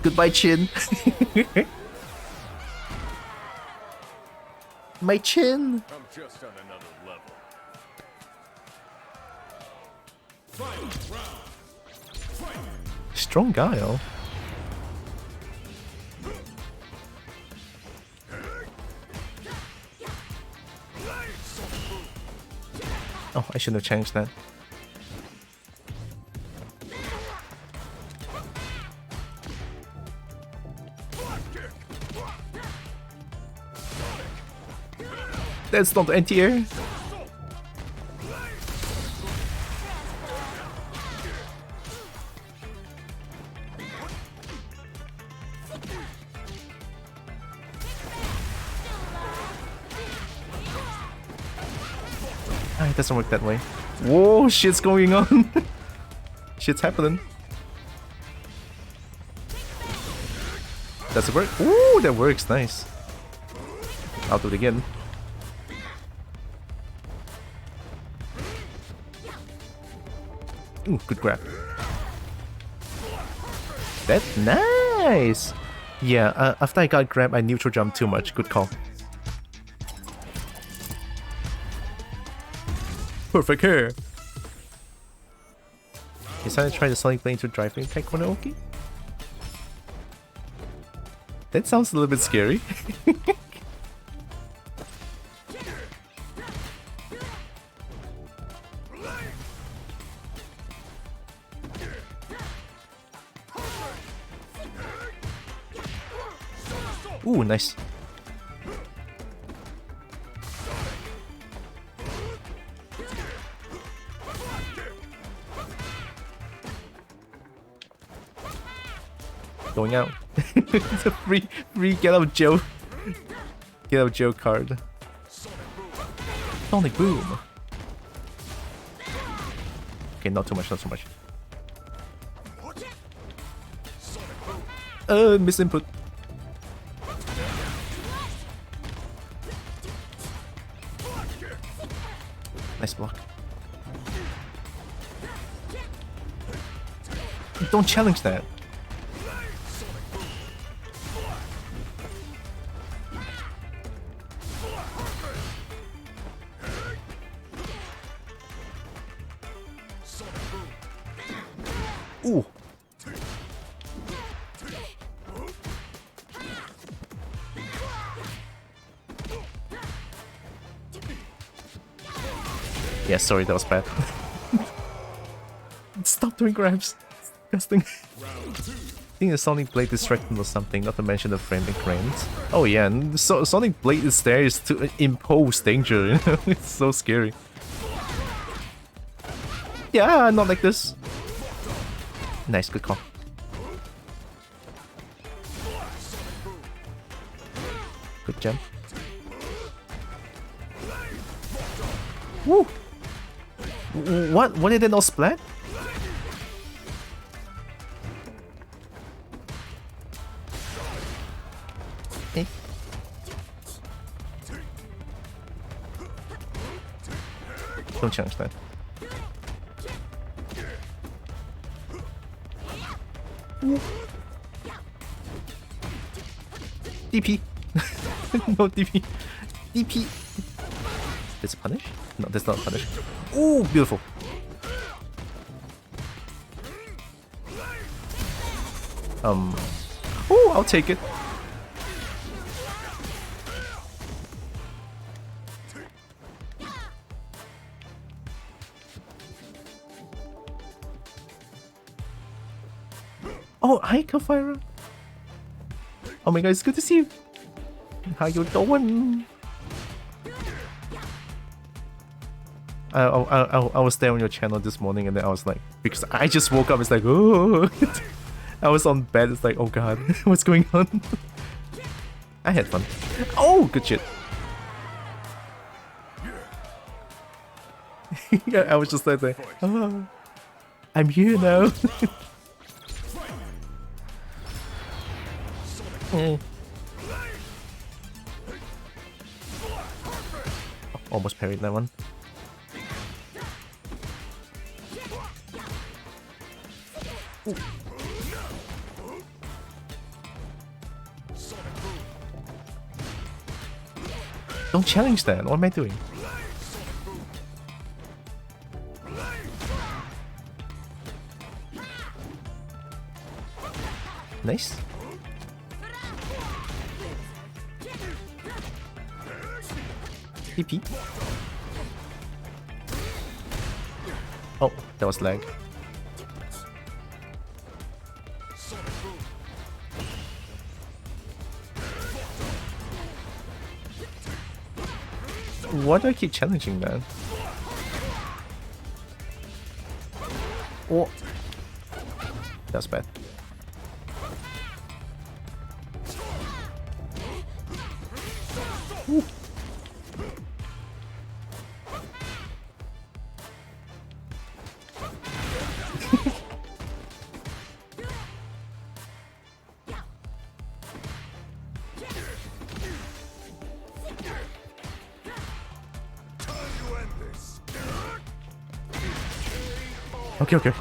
Goodbye, chin. My chin. I'm just on another level. Final round. Fight. Strong guile. Oh, I shouldn't have changed that. That's not anti-air. it doesn't work that way. Whoa, shit's going on. Shit's happening. Does it work? Ooh, that works. Nice. I'll do it again. Ooh, good grab. That's nice. Yeah, after I got grabbed, I neutral jumped too much. Good call. Perfect hair. Decided to try the Sonic Blade to drive me Taekwondo Oki? That sounds a little bit scary. Ooh, nice. Going out. It's a free get out of jail card. Sonic Boom. Okay, not too much, not too much. Misinput. Nice block. Don't challenge that. Ooh. Yeah, sorry, that was bad. Stop doing grabs. It's disgusting. I think the Sonic Blade distracted or something, not to mention the framing cranes. Oh yeah, and Sonic Blade is there is to impose danger, you know? It's so scary. Yeah, not like this. Nice, good call. Good jump. Woo! What? What did they not splat? Eh? Don't challenge that. DP. No DP. DP. That's a punish? No, that's not a punish. Ooh, beautiful. Ooh, I'll take it. Oh, hi, Kafira. Oh my god, it's good to see you. How you doing? I was there on your channel this morning and then I was like, because I just woke up, it's like, oh. I was on bed, it's like, oh god, what's going on? I had fun. Oh, good shit. Yeah, I was just like, oh, I'm here now. Oh, almost parried that one. Ooh. Don't challenge that. What am I doing? Nice. TP. Oh, that was lag. Why do I keep challenging that? Oh, that's bad. Ooh. Okay, okay.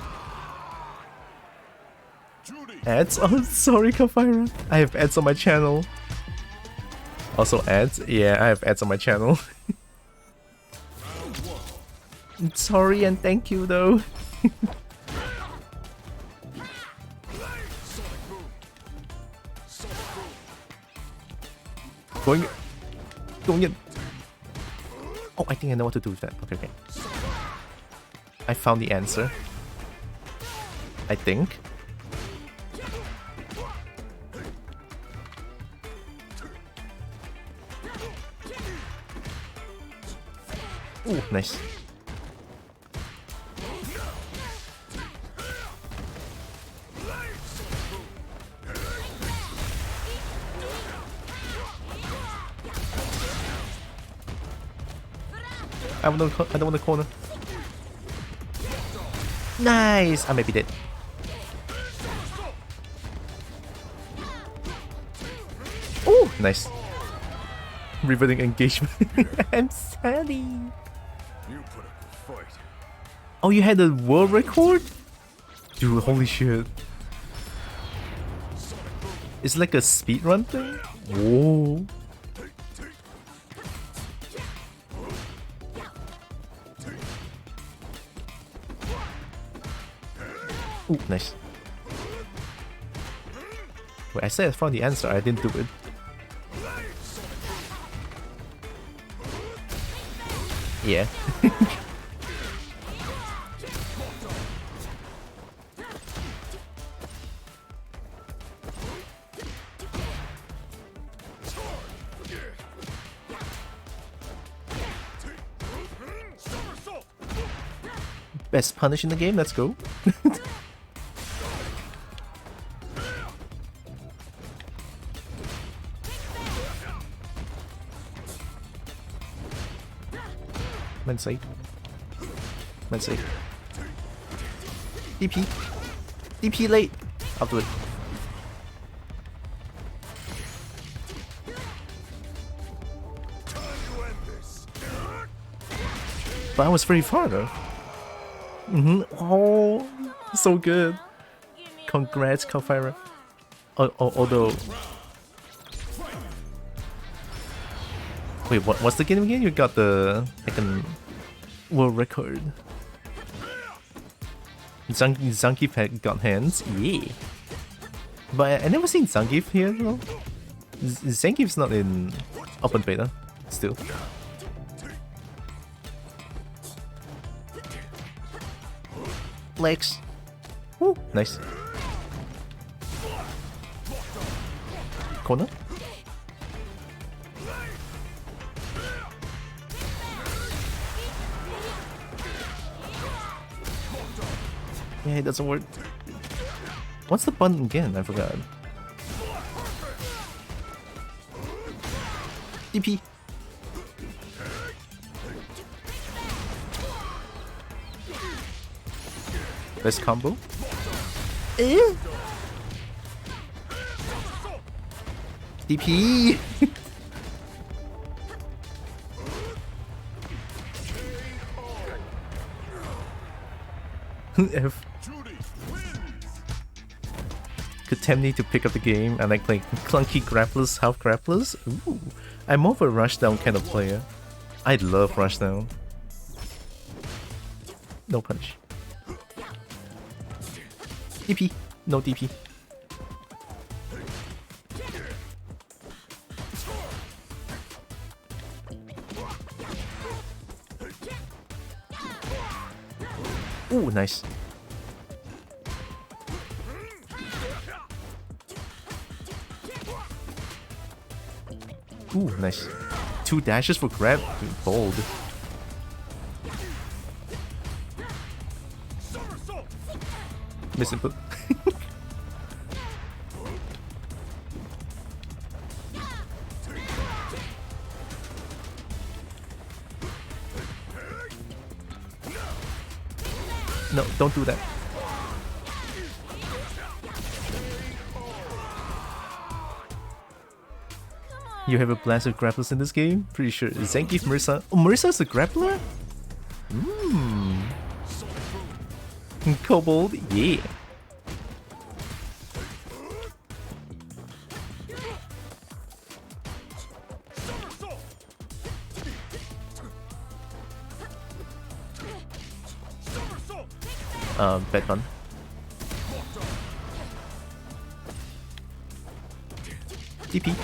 Ads? Oh, sorry, Kafira. I have ads on my channel. Also ads? Yeah, I have ads on my channel. Sorry and thank you though. Going in. Oh, I think I know what to do with that. Okay, okay. I found the answer. I think. Ooh, nice. I don't want the corner. Nice! I may be dead. Oh, nice. Riveting engagement. I'm sorry. You put up a fight. Oh, you had a world record? Dude, holy shit. It's like a speedrun thing? Whoa. Ooh, nice. Wait, I said I found the answer, I didn't do it. Yeah. Best punish in the game, let's go. Man side. Man side. DP. DP late. I'll do it. But I was very far though. Oh, so good. Congrats, Kafira. Although... Wait, what's the game again? You got the world record. Zangief had got hands, yeah. But I never seen Zangief here though. Zangief's not in open beta still. Legs. Woo, nice. Corner. Yeah, it doesn't work. What's the button again? I forgot. DP. Best combo. DP. F. Could tempt me to pick up the game. I like playing clunky grapplers, half grapplers. Ooh, I'm more of a rushdown kind of player. I love rushdown. No punish. DP. No DP. Ooh, nice. Ooh, nice. 2 dashes for grab. Bold. Misinput. No, don't do that. You have a blast of grapplers in this game? Pretty sure. Zangief, Marissa. Oh, Marissa's a grappler? Mmm. Kobold, yeah. Bad one. TP.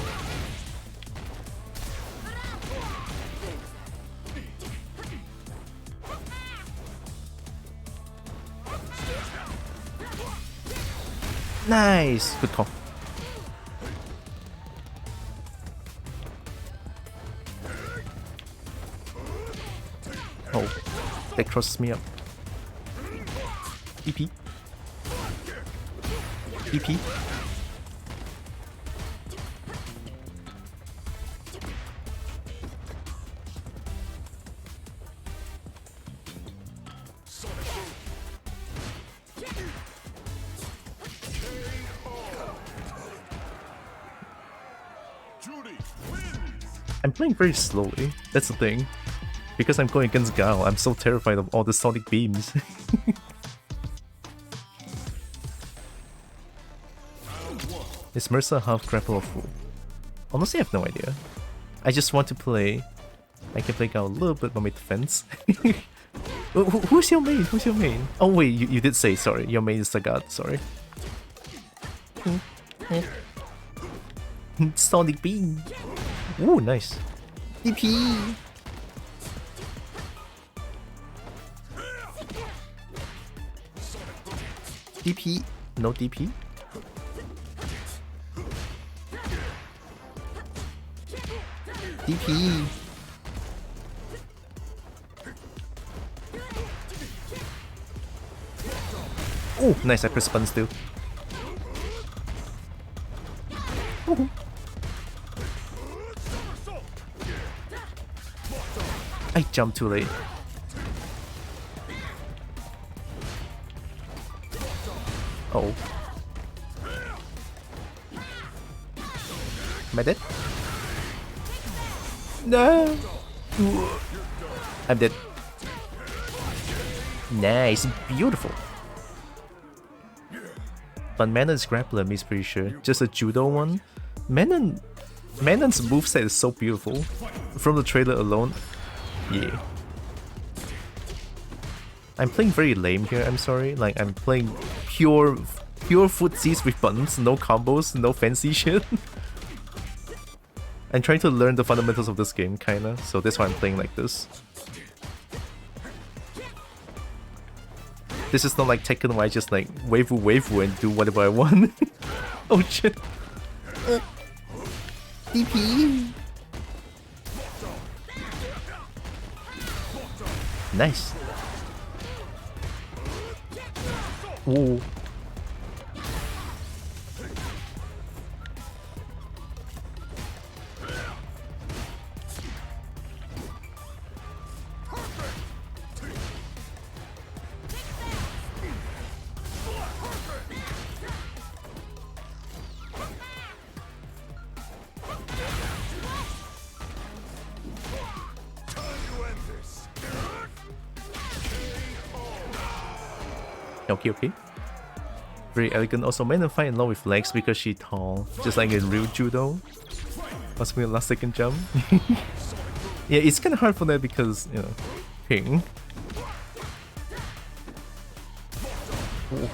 Nice! Good call. Oh, that crosses me up. EP. EP. I'm playing very slowly, that's the thing. Because I'm going against Gao, I'm so terrified of all the sonic beams. Is Mercer half grapple or full? Honestly, I have no idea. I just want to play. I can play Gao a little bit on my defense. Who's your main? Who's your main? Oh wait, you did say, sorry. Your main is Sagat, sorry. Sonic beam! Ooh, nice. DP! DP? No DP? DP! Oh, nice, I press button still. I jumped too late. Oh. Am I dead? No! I'm dead. Nice, beautiful. But Manon's grappler, I'm pretty sure. Just a judo one. Manon's moveset is so beautiful. From the trailer alone. Yeah. I'm playing very lame here, I'm sorry. Like, I'm playing pure footsies with buttons, no combos, no fancy shit. I'm trying to learn the fundamentals of this game, kinda, so that's why I'm playing like this. This is not like Tekken where I just like waifu and do whatever I want. Oh shit. DP. Nice. Ooh. Okay, okay. Very elegant. Also, Manon fight in law with legs because she's tall, just like in real judo. Must be a last second jump. Yeah, it's kind of hard for that because, you know, ping. Oh.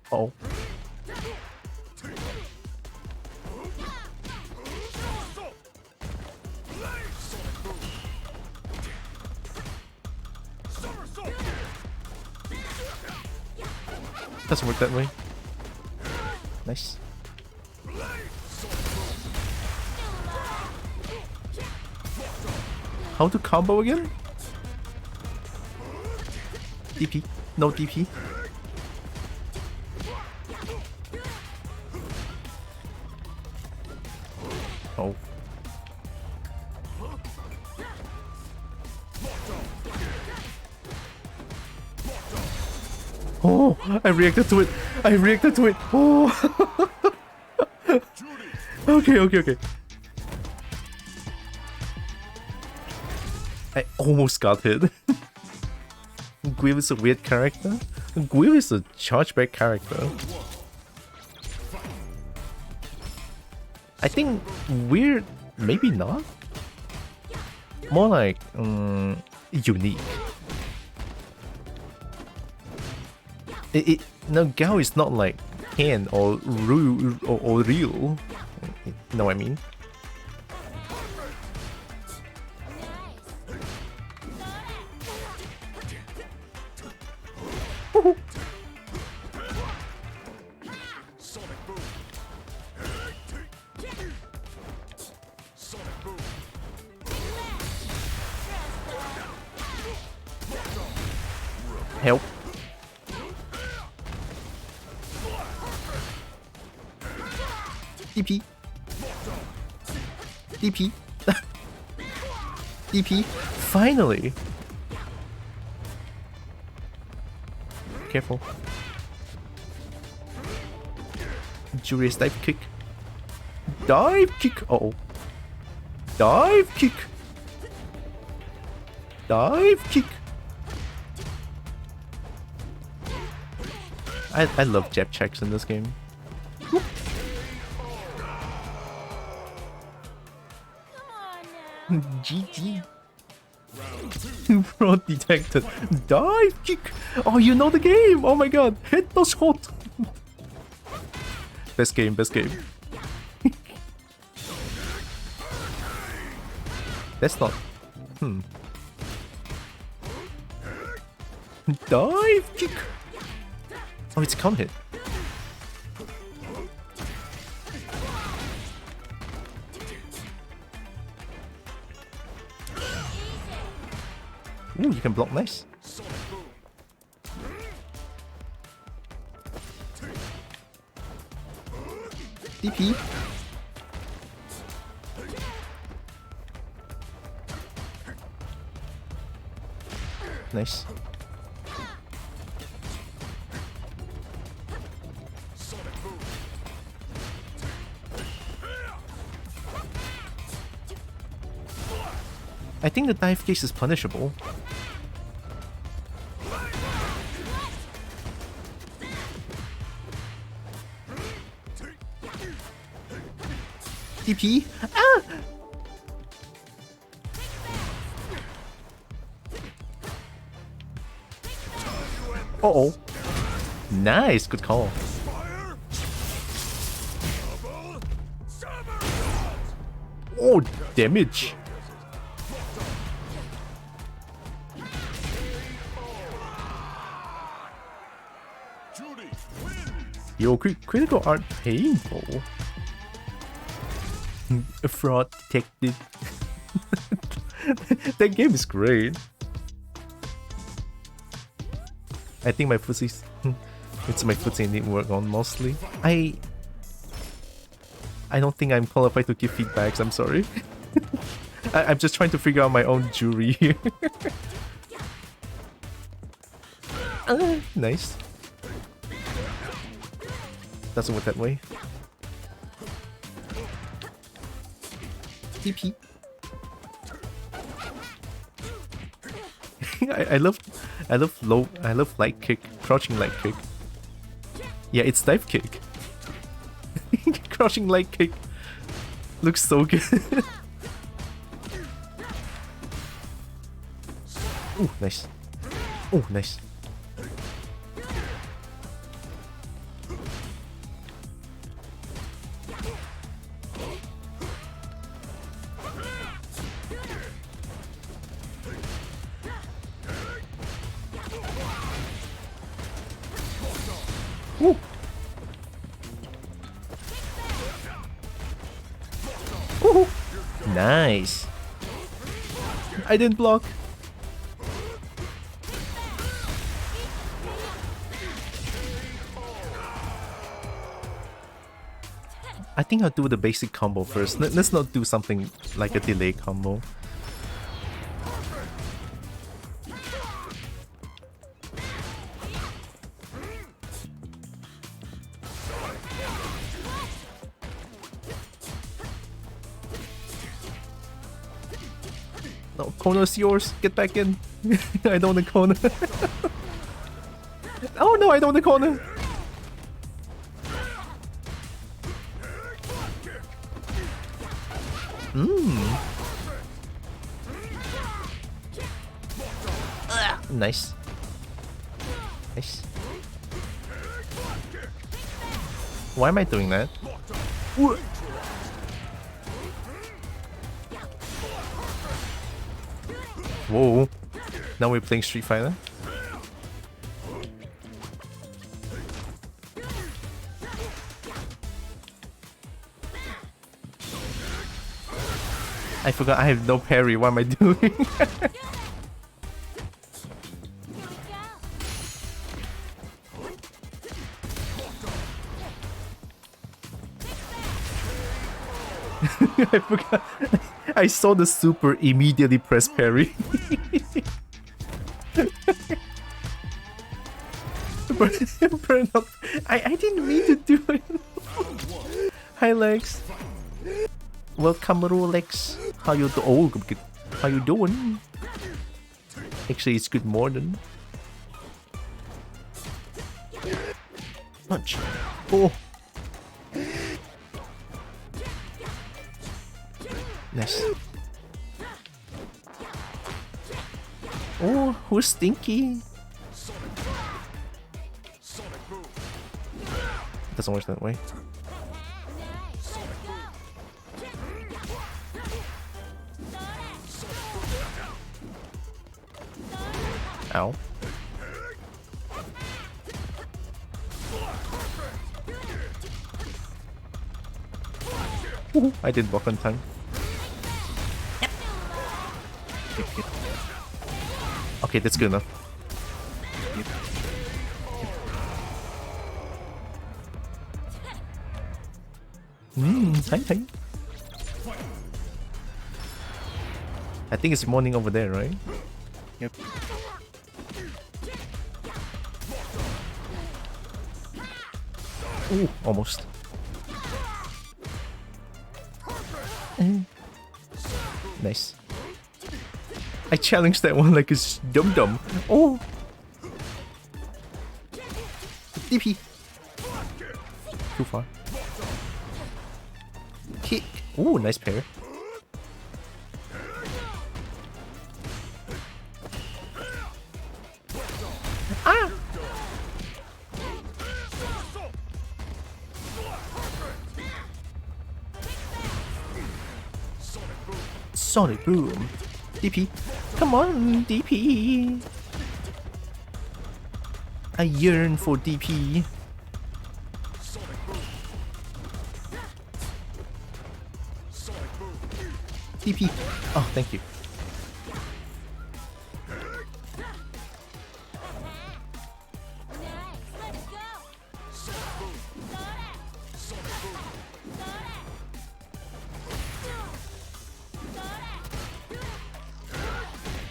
Oh. Doesn't work that way. Nice. How to combo again? DP. No DP. Oh. Oh, I reacted to it. I reacted to it. Oh. Okay. I almost got hit. Guild is a weird character. Guild is a chargeback character. I think weird, maybe not. More like unique. No, Gao is not like Ken or Ryu or Ryu. You know what I mean? Help. DP. DP. DP. Finally. Careful. Julius dive kick. Dive kick. Uh oh. Dive kick. Dive kick. I love jab checks in this game. Come on now. GG. Fraud detected. Dive kick. Oh, you know the game. Oh my god. Hit the shot. Best game. That's not. Dive kick. Oh, it's counter hit. Ooh, you can block nice. DP. Nice. I think the dive case is punishable. DP. Ah! Uh-oh. Nice, good call. Oh, damage. Yo, critical aren't painful. A fraud detected. That game is great. I think my footsies. It's my footsie need work on mostly. I don't think I'm qualified to give feedbacks, I'm sorry. I'm just trying to figure out my own jury here. Nice. Doesn't work that way. TP. I love light kick, crouching light kick. Yeah, it's dive kick. Crouching light kick looks so good. Ooh, nice. Oh, nice. Ooh. Ooh. Nice. I didn't block. I think I'll do the basic combo first. Let's not do something like a delay combo. No, corner's yours. Get back in. I don't want the corner. Oh no, I don't want the corner. Nice. Nice. Why am I doing that? Whoa. Now we're playing Street Fighter. I forgot I have no parry. What am I doing? I forgot. I saw the super, immediately press parry. Burn up. I didn't mean to do it. Hi Lex. Welcome Rolex. How you do? Oh, good. How you doing? Actually, it's good morning. Punch. Oh. Nice. Oh, who's Stinky? Doesn't work that way. Ow. Ooh, I didn't block on time. Okay, that's good enough. Hi. I think it's morning over there, right? Yep. Ooh, almost. Nice. I challenged that one like it's dum-dum. Oh! DP. Too far. Kick. Ooh, nice pair. Ah! Sonic Boom. DP. Come on, DP. I yearn for DP. DP. Oh, thank you.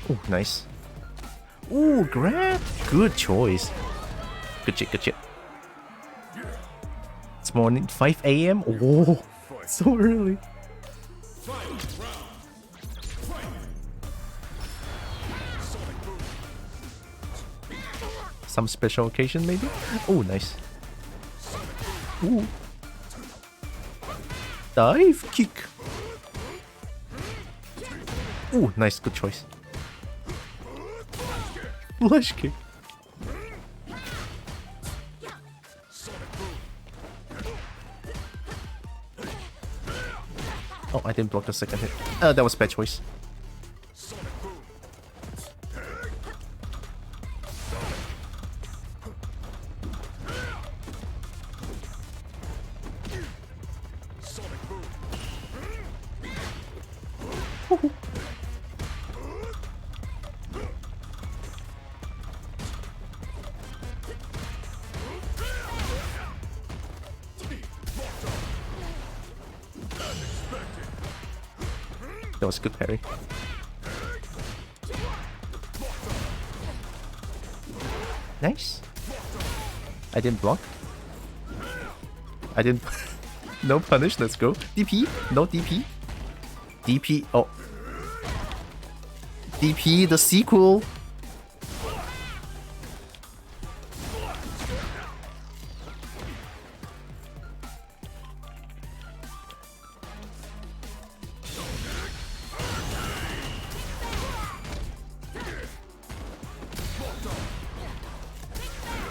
Oh, nice. Ooh, grab. Good choice. Good shit. It's morning, 5 AM. Oh, so early. Some special occasion, maybe? Oh, nice. Ooh. Dive kick. Ooh, nice. Good choice. Flash kick. Oh, I didn't block the second hit. That was bad choice. That was a good parry. Nice. I didn't block. I didn't... No punish, let's go. DP? No DP? DP, oh. DP, the sequel.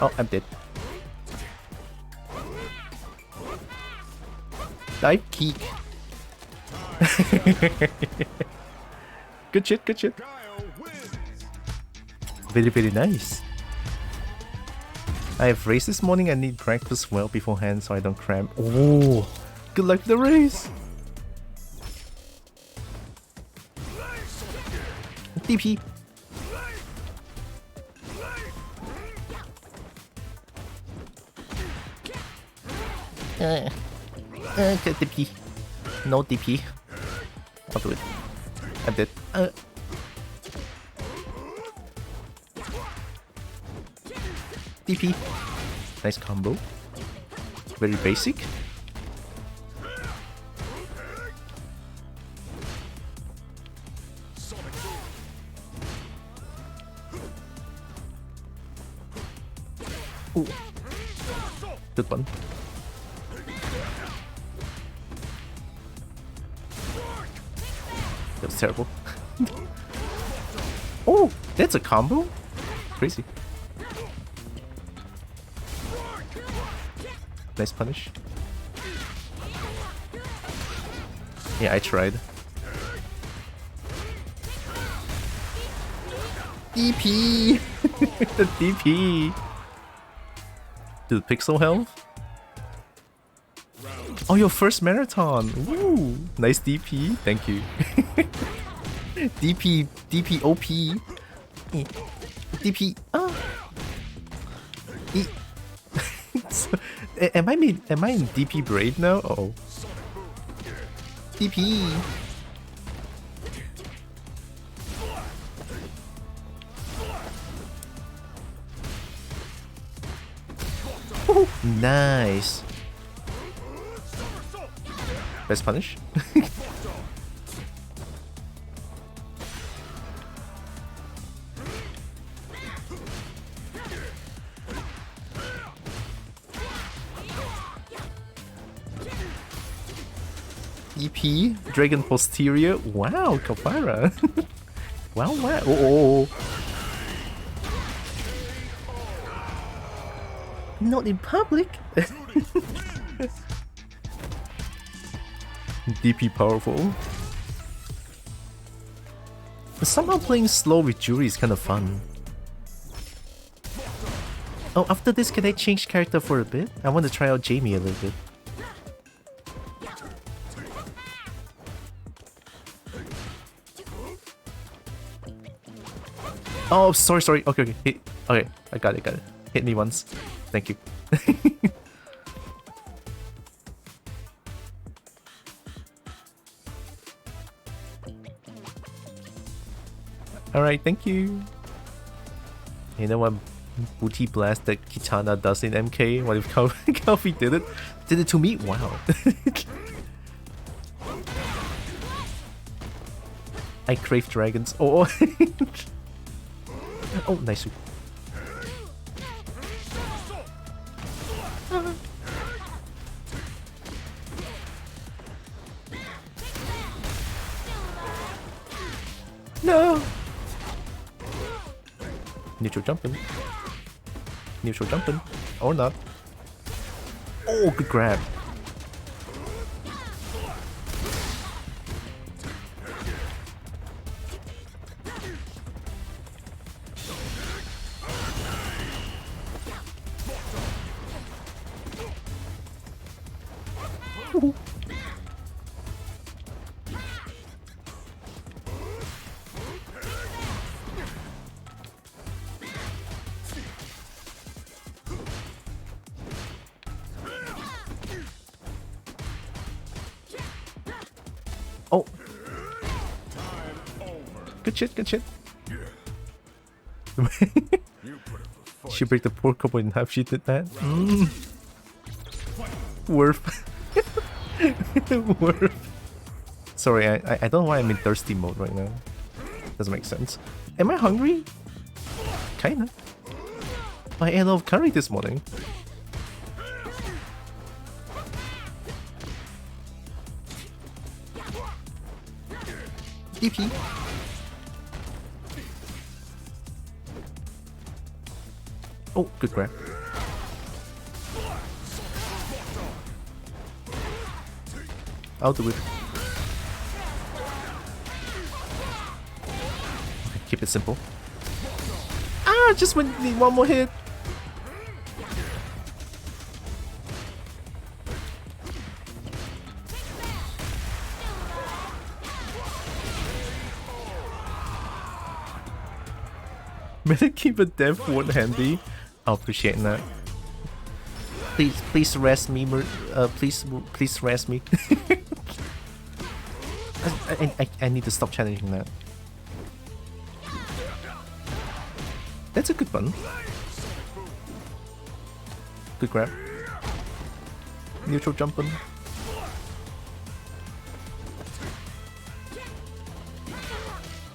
Oh, I'm dead. Dive kick. Good shit, good shit. Very, very nice. I have race this morning. I need breakfast well beforehand so I don't cramp. Oh, good luck with the race. DP. Get DP. No DP. I'll do it. I'm dead. DP. Nice combo. Very basic. Ooh. Good one. That was terrible. Oh, that's a combo? Crazy. Nice punish. Yeah, I tried. DP! The DP! Dude, pixel health? Oh, your first marathon! Woo! Nice DP, thank you. DP OP. DP. So, am I in DP braid now? Uh oh. DP. Ooh, nice. Best punish. EP, Dragon Posterior. Wow, Kapara. Wow, wow. Oh, not in public. DP powerful. But somehow playing slow with Jury is kind of fun. Oh, after this, can I change character for a bit? I want to try out Jamie a little bit. Oh, sorry. Okay. Okay, I got it. Hit me once. Thank you. Alright, thank you. You know what booty blast that Kitana does in MK? What if Calfee did it? Did it to me? Wow. I crave dragons. Oh, oh, nice. No. Neutral jumping. Or not. Oh, good grab. Oh. Good shit. She break the poor couple in half. She did that. Worth. Worth. Sorry, I don't know why I'm in thirsty mode right now. Doesn't make sense. Am I hungry? Kinda. I ate a lot of curry this morning. DP. Oh, good grab. I'll do it. Okay, keep it simple. Ah, just need one more hit. Better keep a death ward handy. I'll appreciate that. Please rest me, please rest me. I need to stop challenging that. That's a good one. Good grab. Neutral jumping.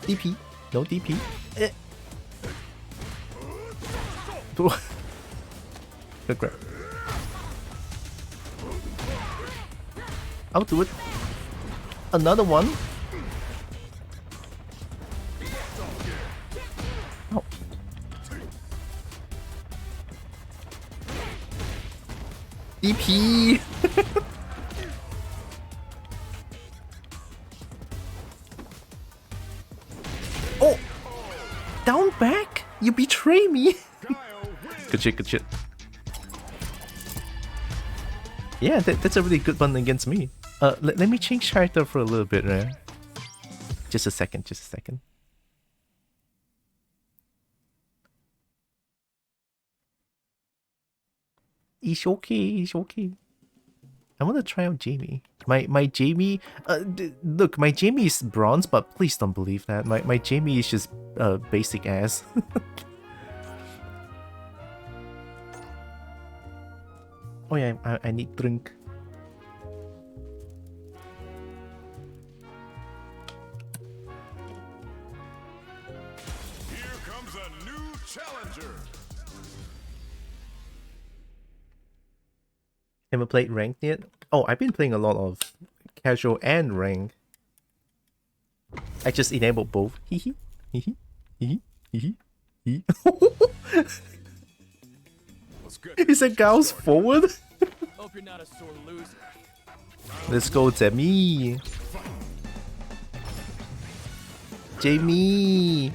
DP. No DP. Good grab. I'll do it. Another one. Oh. DP. Oh, down back? You betray me. Good shit, good shit. Yeah, that's a really good one against me. Let me change character for a little bit, right? Just a second, just a second. It's okay, it's okay. I want to try out Jamie. My Jamie, look, my Jamie is bronze, but please don't believe that. My Jamie is just basic ass. Oh yeah, I need drink. Here comes a new challenger. Haven't played ranked yet? Oh, I've been playing a lot of casual and rank. I just enabled both. Hehe. Hehe. Hehe. Hehe. Hehe. Is that Gauss forward? Hope you're not a sore loser. Let's go, Jamie. Jamie.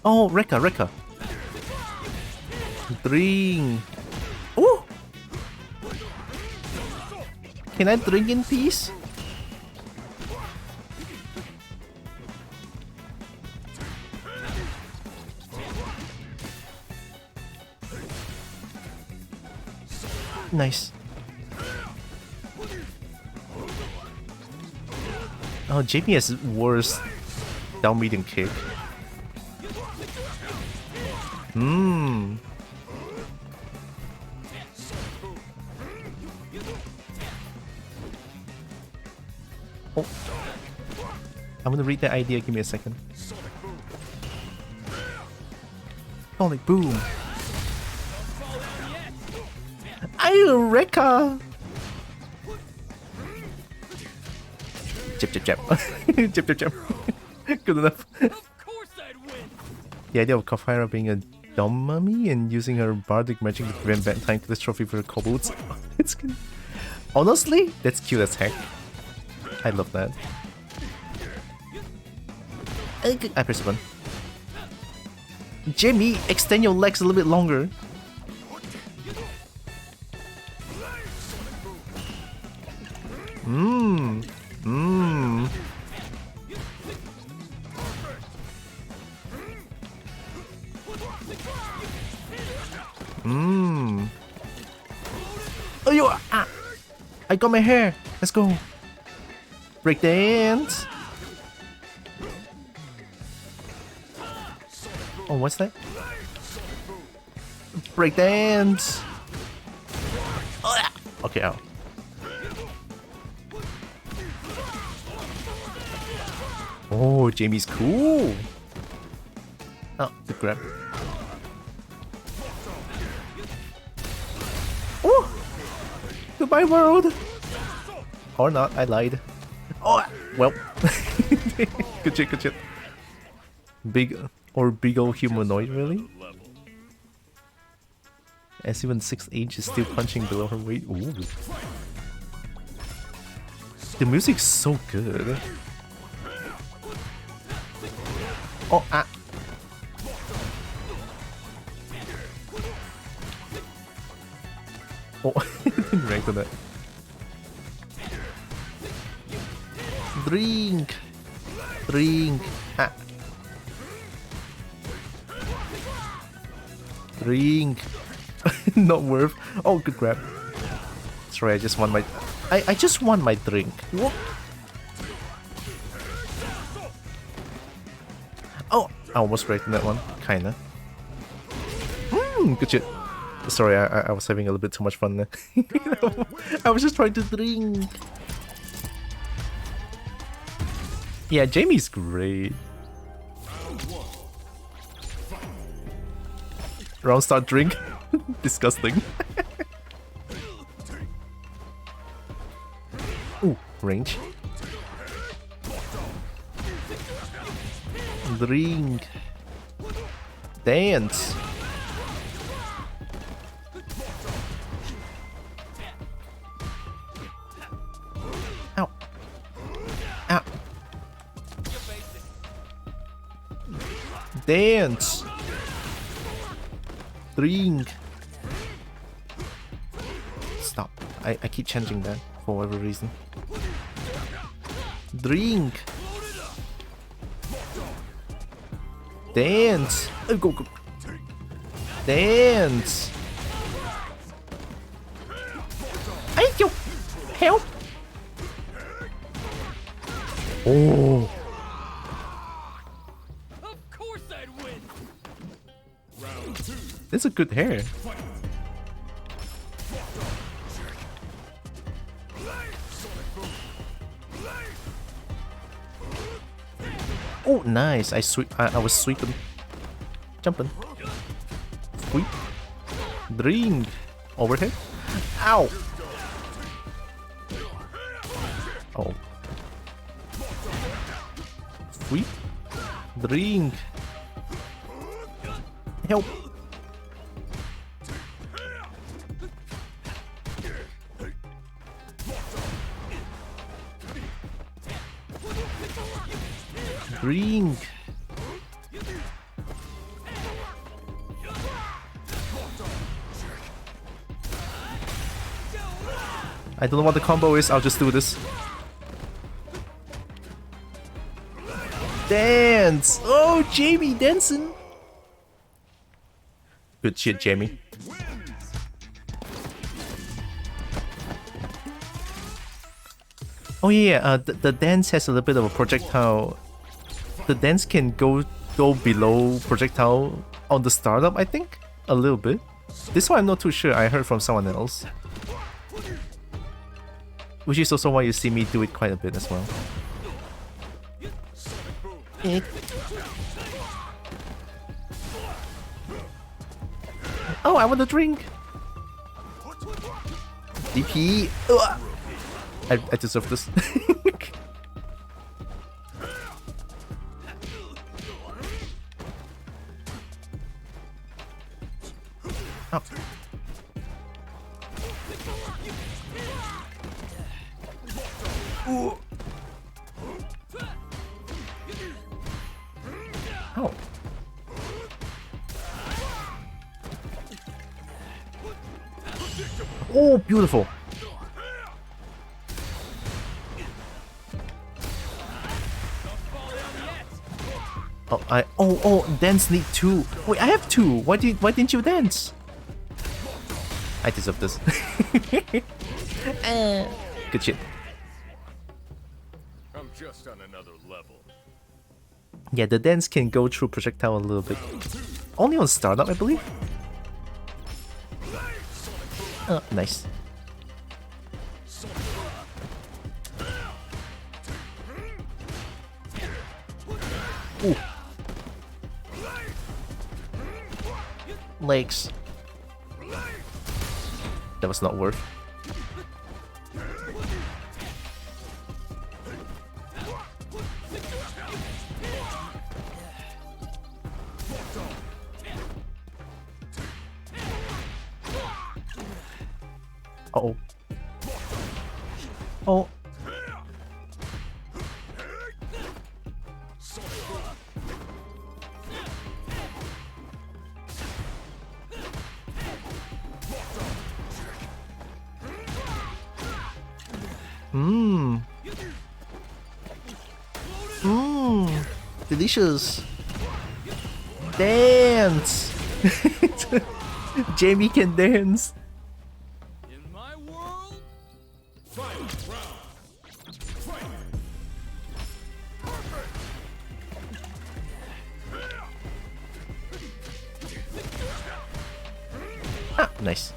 Oh, Rekka. Drink. Oh! Can I drink in peace? Nice. Oh, JP has worse down medium kick. Oh. I'm gonna read that idea, give me a second. Sonic boom. Rekka! Jip. Jip. Good enough. The idea of Kafira being a dumb mummy and using her bardic magic to prevent bad time catastrophe for her kobolds. It's good. Honestly, that's cute as heck. I love that. I press one. Jimmy, extend your legs a little bit longer. Oh, you! Ah! I got my hair. Let's go. Breakdance. Oh, what's that? Breakdance. Okay, out. Oh, Jamie's cool. Oh, the grab. Oh! Goodbye, world! Or not, I lied. Oh, well. Good shit, good shit. Big old humanoid, really? As even 6'8" is still punching below her weight. Ooh. The music's so good. Oh, ah. Oh, didn't react to that. Drink! Drink! Ah. Drink! Not worth. Oh, good grab. Sorry, I just want my... I just want my drink. What? Oh! I almost reacted that one. Kinda. Good shit. Sorry, I was having a little bit too much fun there. I was just trying to drink. Yeah, Jamie's great. Round start drink. Disgusting. Ooh, range. Drink. Dance. Ow. Ow. Dance. Drink. Stop. I keep changing that for whatever reason. Drink. Dance. Oh, go, go. Dance. Ayo. Help. Oh. Of course I'd win. That's a good hair. Oh, nice. I was sweeping. Jumping. Sweep. Drink. Overhead. Ow. Oh. Sweep. Drink. Help. Drink. I don't know what the combo is, I'll just do this. Dance! Oh, Jamie dancing! Good shit, Jamie. Oh yeah, the dance has a little bit of a projectile. The dance can go below projectile on the startup, I think? A little bit. This one I'm not too sure, I heard from someone else. Which is also why you see me do it quite a bit as well. Oh, I want a drink! DP! Ugh. I deserve this. Oh. Ooh. Oh. Oh, beautiful. Oh, dance need 2. Wait, I have 2. Why didn't you dance? I deserve this. Good shit. I'm just on another level. Yeah, the dance can go through projectile a little bit. Only on startup, I believe. Oh, nice. Ooh. Legs. That was not worth. Uh-oh. Oh. Mmm. Mmm. Delicious. Dance. Jamie can dance. In my world, Ah, nice.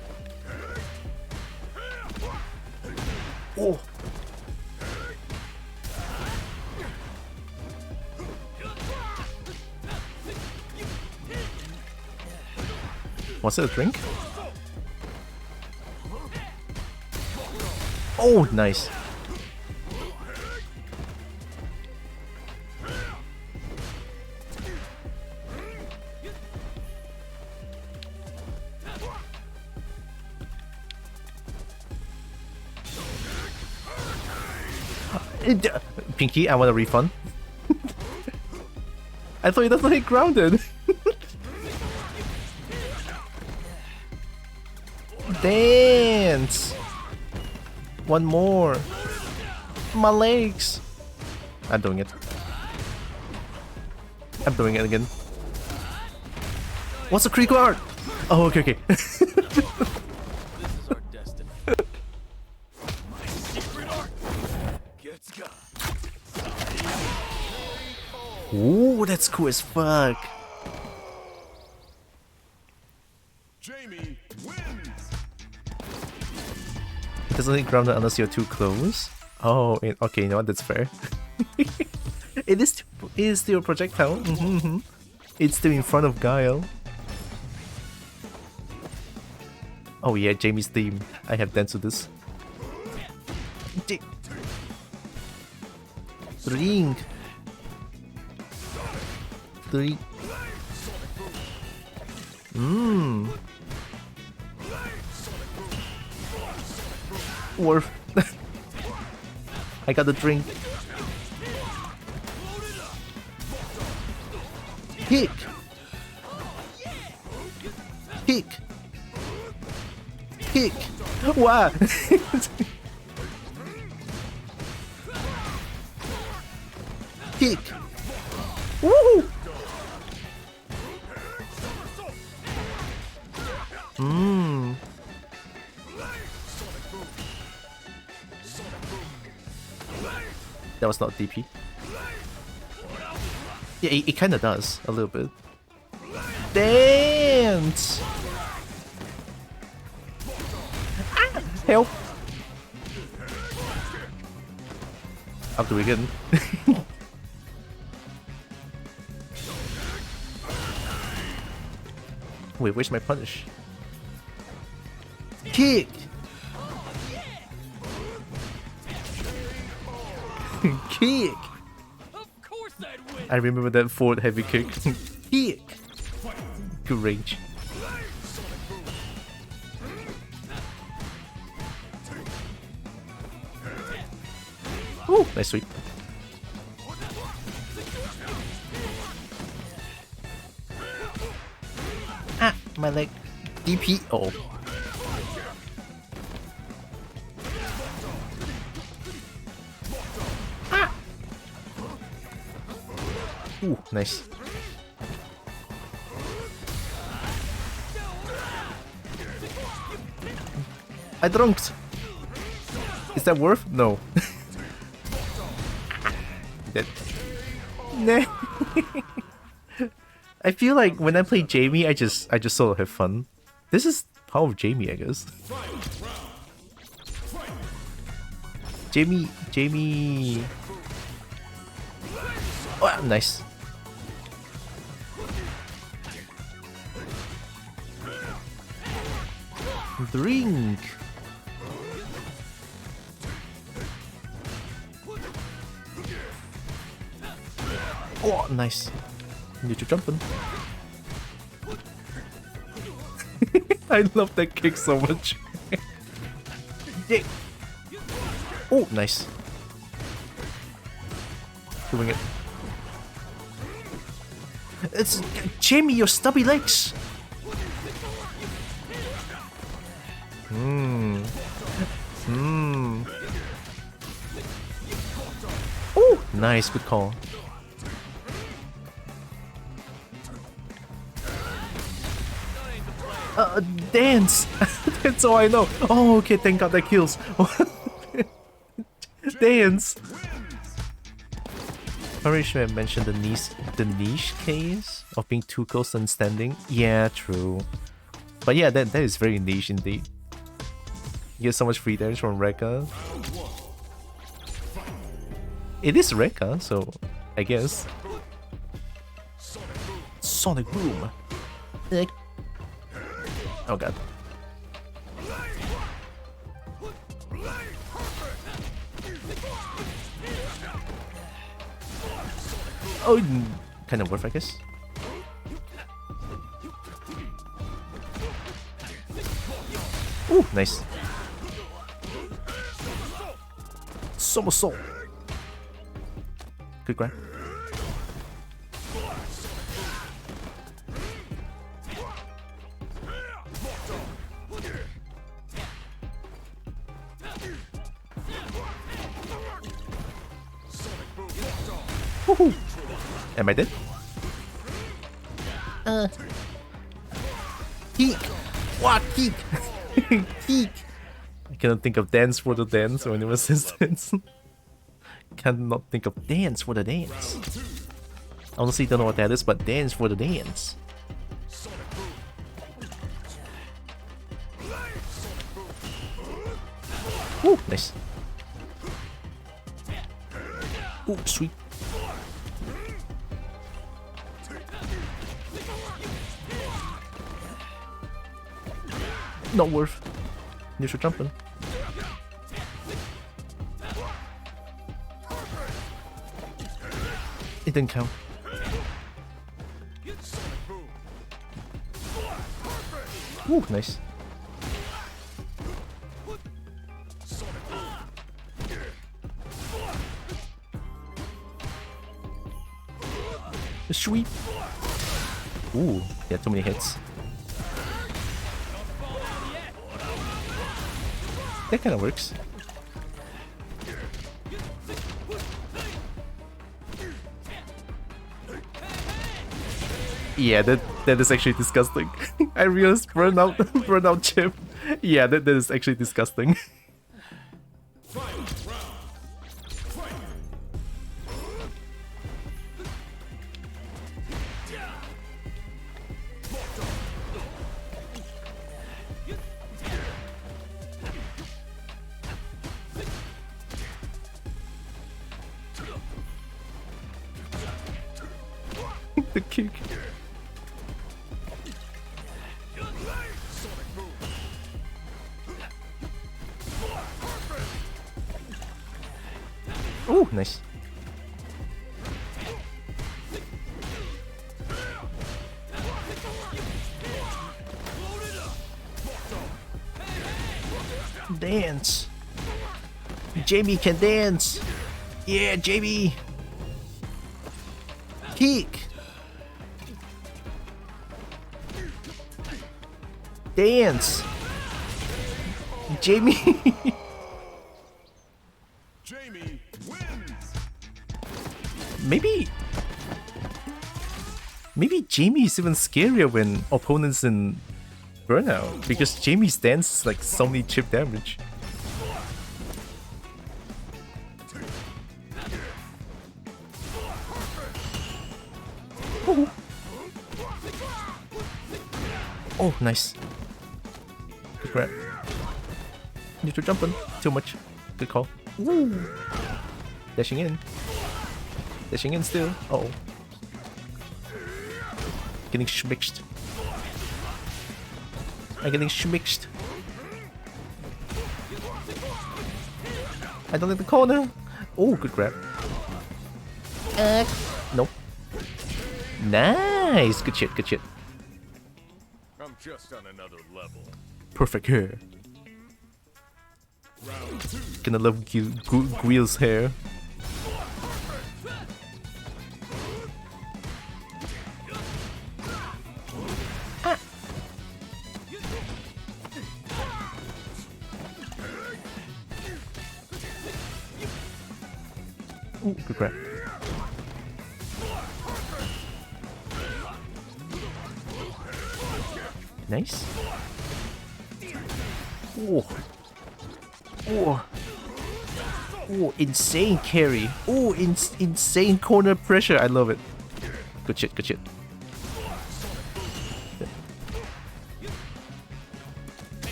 Oh. Was it a drink? Oh, nice. Pinky, I want a refund. I thought it doesn't hit grounded. Dance! One more. My legs. I'm doing it. I'm doing it again. What's the critical art? Oh, okay, okay. this is our destiny. My secret art gets got. Ooh, that's cool as fuck. Jamie wins. It doesn't hit grounded unless you're too close. Oh, okay, you know what? That's fair. It is still a projectile. It's still in front of Guile. Oh yeah, Jamie's theme. I have danced with this. Ring. Three. Mmm. Worth. I got the drink. Kick. Kick. Kick. Wow. Kick. Woo. Mmm. That was not DP. Yeah, it kind of does a little bit. Dance. Ah, help! I'll do it again. Wait, where's my punish? Kick! Kick! Of course I'd win. I remember that forward heavy kick. Kick! Good range. Ooh, nice sweep. Ah, my leg. DP. Oh. Ah. Ooh, nice. I drunked. Is that worth? No. Dead. Nah. I feel like when I play Jamie, I just sort of have fun. This is power of Jamie, I guess. Jamie. Oh, nice. Drink. Oh, nice. Neutral jumping. I love that kick so much. Yeah. Oh, nice. Doing it. It's Jamie, your stubby legs. Oh, nice, good call. Dance. That's all I know. Oh, okay, thank God that kills. Dance. Probably should have mentioned the niche case of being too close and standing. Yeah, true. But yeah, that is very niche indeed. You get so much free damage from Rekka. It is Rekka, so I guess. Sonic Boom. Oh god. Oh, kind of worth, I guess. Ooh, nice. Somersault. Good grab. Woohoo! Am I dead? Peek! What? Peek! Peek! I cannot think of dance for the dance or anyone says dance. Cannot think of dance for the dance. Honestly, don't know what that is, but dance for the dance. Ooh, nice. Ooh, sweet. Not worth. Neutral jumping. It didn't count. Ooh, nice. Sweep. Ooh, yeah, too many hits. That kind of works. Yeah, that is actually disgusting. I realized burnout chip. Yeah, that is actually disgusting. The kick. Oh, nice. Dance. Jamie can dance. Yeah, Jamie. Kick. Dance. Jamie. Jamie wins. Maybe Jamie is even scarier when opponents in Burnout, because Jamie's dance is like so many chip damage. Oh, oh nice. Good grab. Neutral jumping. Too much. Good call. Woo. Dashing in. Dashing in still. Uh oh. Getting schmixed. I'm getting schmixed. I don't like the corner. Oh, good grab. Nope. Nice. Good shit, good shit. I'm just on another level. Perfect hair. Gonna love Guil's hair. Ooh, good grab. Nice. Oh. Oh. Oh, insane carry. Oh, insane corner pressure. I love it. Good shit, good shit.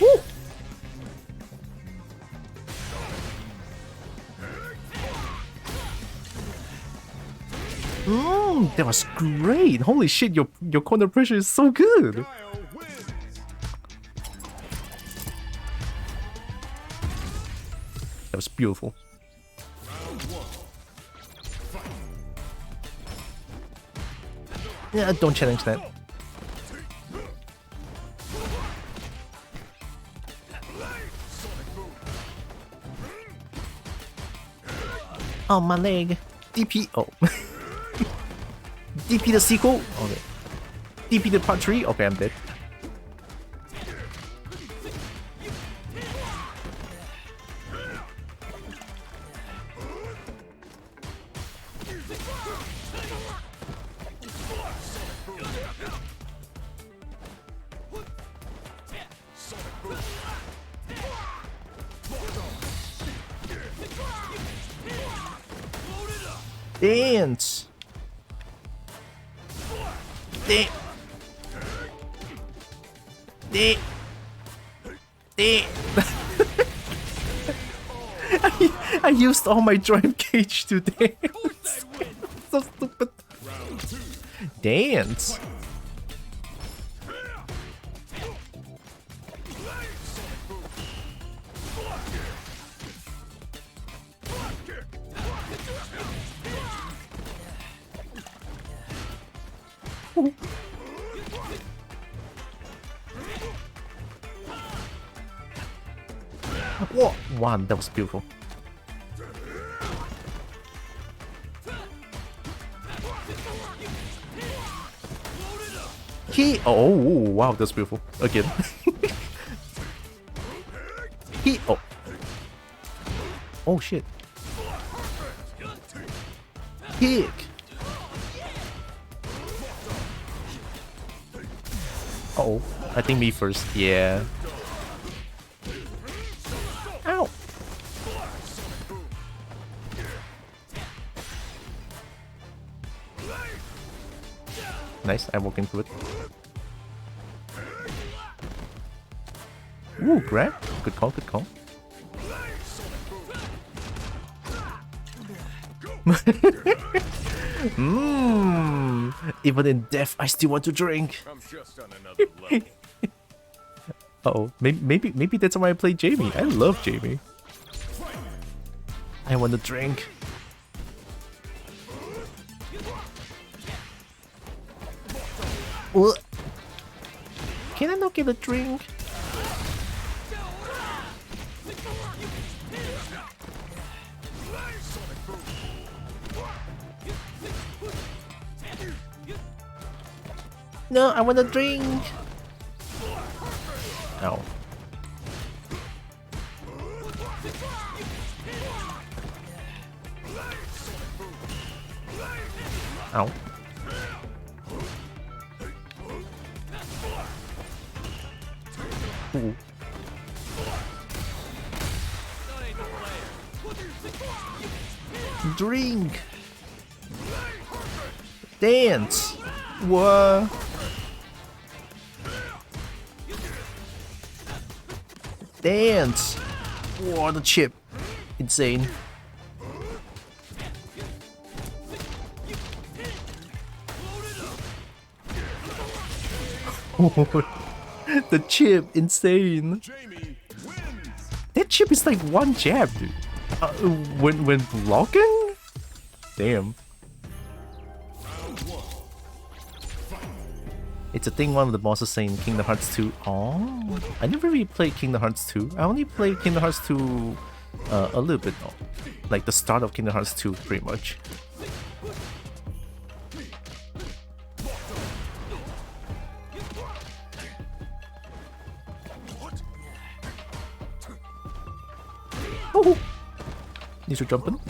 Woo. That was great. Holy shit, your corner pressure is so good. Guile wins. That was beautiful. Yeah, don't challenge that. Oh, my leg. DP. Oh. DP the sequel? Okay. DP the part 3? Okay, I'm dead. Dance! I used all my drive gauge to dance. So stupid. Dance. Whoa! Wow, that was beautiful. Oh wow, that's beautiful. Again. Oh shit. Kick. Oh, I think me first. Yeah. Ow. Nice, I walk into it. Ooh, grab. Good call, good call. Even in death, I still want to drink. I'm just on another level. Uh-oh, maybe that's why I play Jamie. I love Jamie. I want to drink. Ugh. Can I not get a drink? No, I want a drink. Ow. Ow. Ooh. Drink. Dance. What? Dance. Whoa, the chip. Insane. The chip, insane. Jamie wins. That chip is like one jab, dude. When blocking? Damn. It's a thing one of the bosses say in Kingdom Hearts 2. Oh, I never really played Kingdom Hearts 2. I only played Kingdom Hearts 2 a little bit though. Like the start of Kingdom Hearts 2 pretty much. Oh! Need to jump in.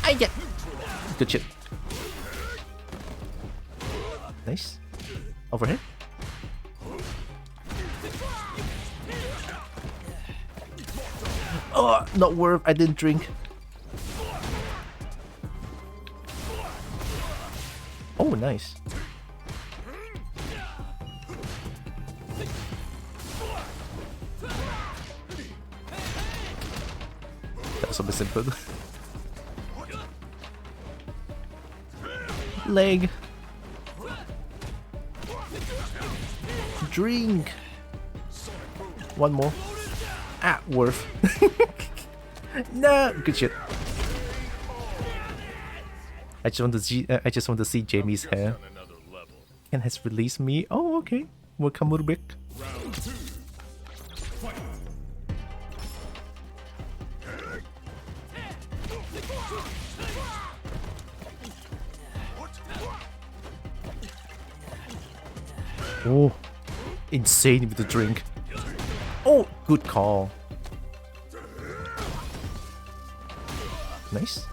I get good shit. Nice. Overhead. Oh, not worth. I didn't drink. Oh, nice. That was a bit simple. Leg. Drink. One more. Ah, worth. No, good shit. I just want to see Jamie's hair. And has released me. Oh, okay. Welcome, Rubik. Oh, insane with the drink. Oh, good call. Nice.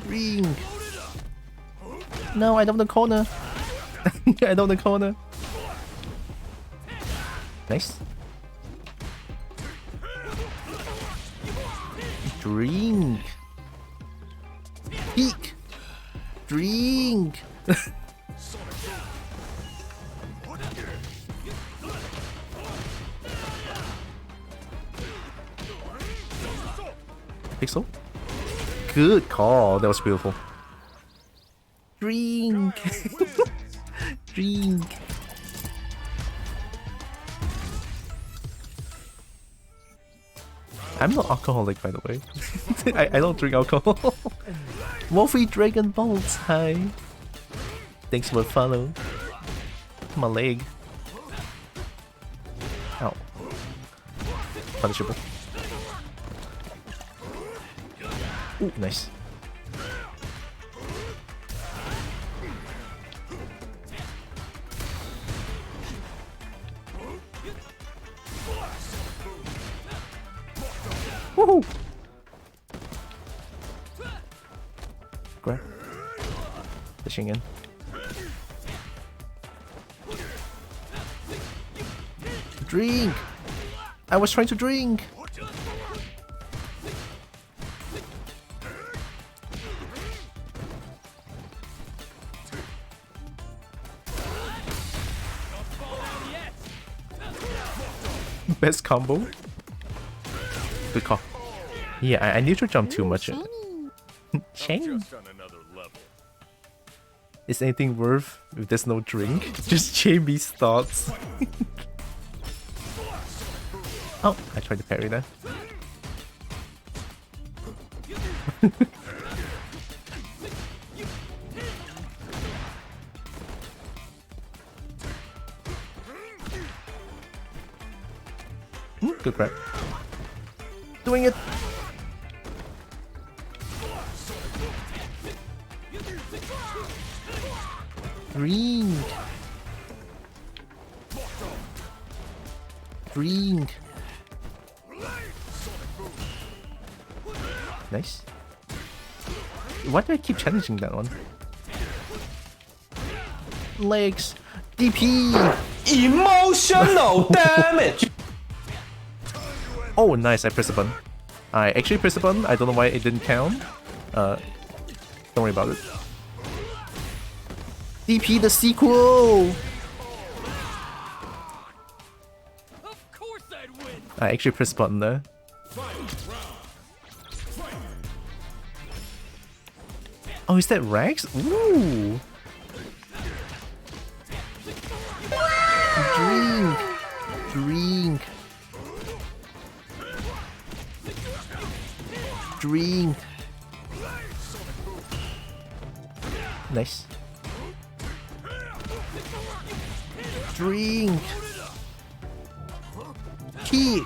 Ring. No, I don't the corner. I don't the corner. Nice. Drink. Peek. Drink. Pixel. Good call. That was beautiful. Drink. Drink. I'm not alcoholic, by the way. I don't drink alcohol. Wolfie Dragon Bolts, hi. Thanks for the follow. My leg. Ow. Punishable. Ooh, nice. Woohoo! Grab. Fishing in. Drink! I was trying to drink! Best combo. Good call. Yeah, I need to jump too much. Shame. Is anything worth if there's no drink? Just Jamie's thoughts. Oh, I tried to parry that. Good grab. Doing it! Drink! Drink! Nice. Why do I keep challenging that one? Legs! DP! Emotional damage! Oh, nice, I pressed the button. I actually pressed the button, I don't know why it didn't count. Don't worry about it. DP the sequel! Of course I'd win. I actually pressed the button there. Oh, is that Rex? Ooh. Drink. Drink. Drink. Nice. Drink. Kick.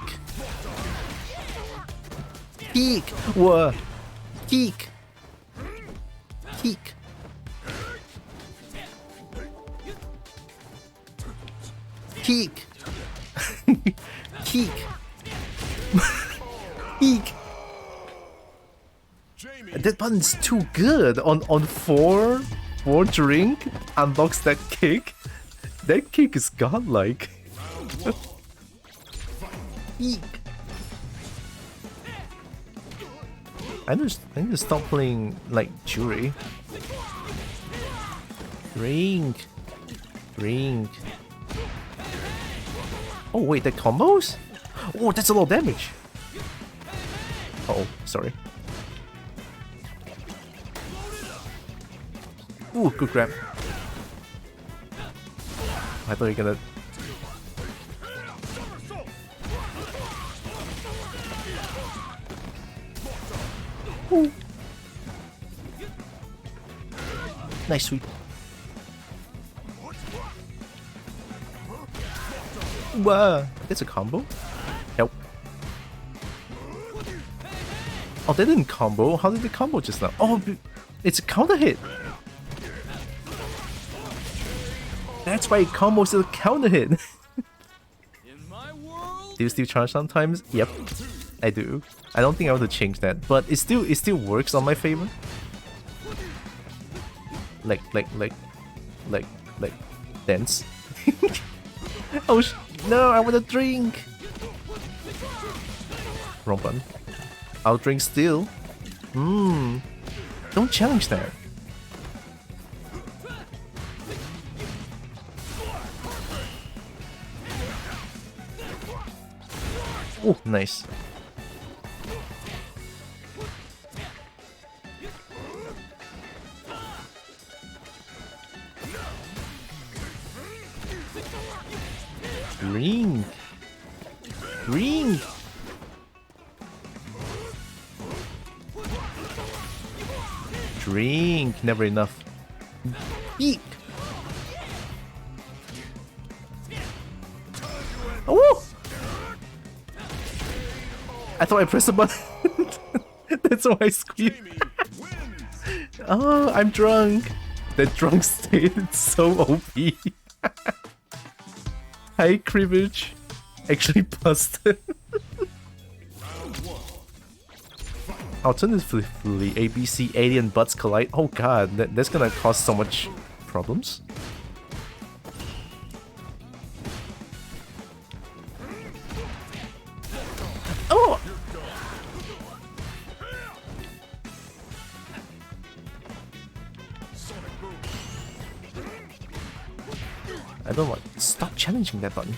Kick. Whoa. Kick. Kick. Kick. Kick. Kick. That button's too good. On four drink unlocks that kick. That kick is godlike. Eek. I need to stop playing like Jury. Drink. Drink. Oh wait, that combos? Oh, that's a lot of damage. Uh-oh, sorry. Ooh, good grab. I thought you were gonna... Ooh. Nice sweep. Wow, that's a combo? Help. Oh, they didn't combo. How did they combo just now? Oh, it's a counter hit. That's why it combos is a counter hit. Do you still charge sometimes? Yep, I do. I don't think I want to change that, but it still works on my favor. Like, dance. Oh no, I want a drink. Wrong button. I'll drink still. Don't challenge that. Oh, nice. Drink. Drink. Drink. Never enough. Eat. Oh! I thought I pressed a button. That's why I screamed. Oh, I'm drunk. That drunk state is so OP. High cribbage. Actually busted. Alternatively, ABC alien butts collide. Oh god, that's gonna cause so much problems. Oh! I don't want. Stop challenging that button.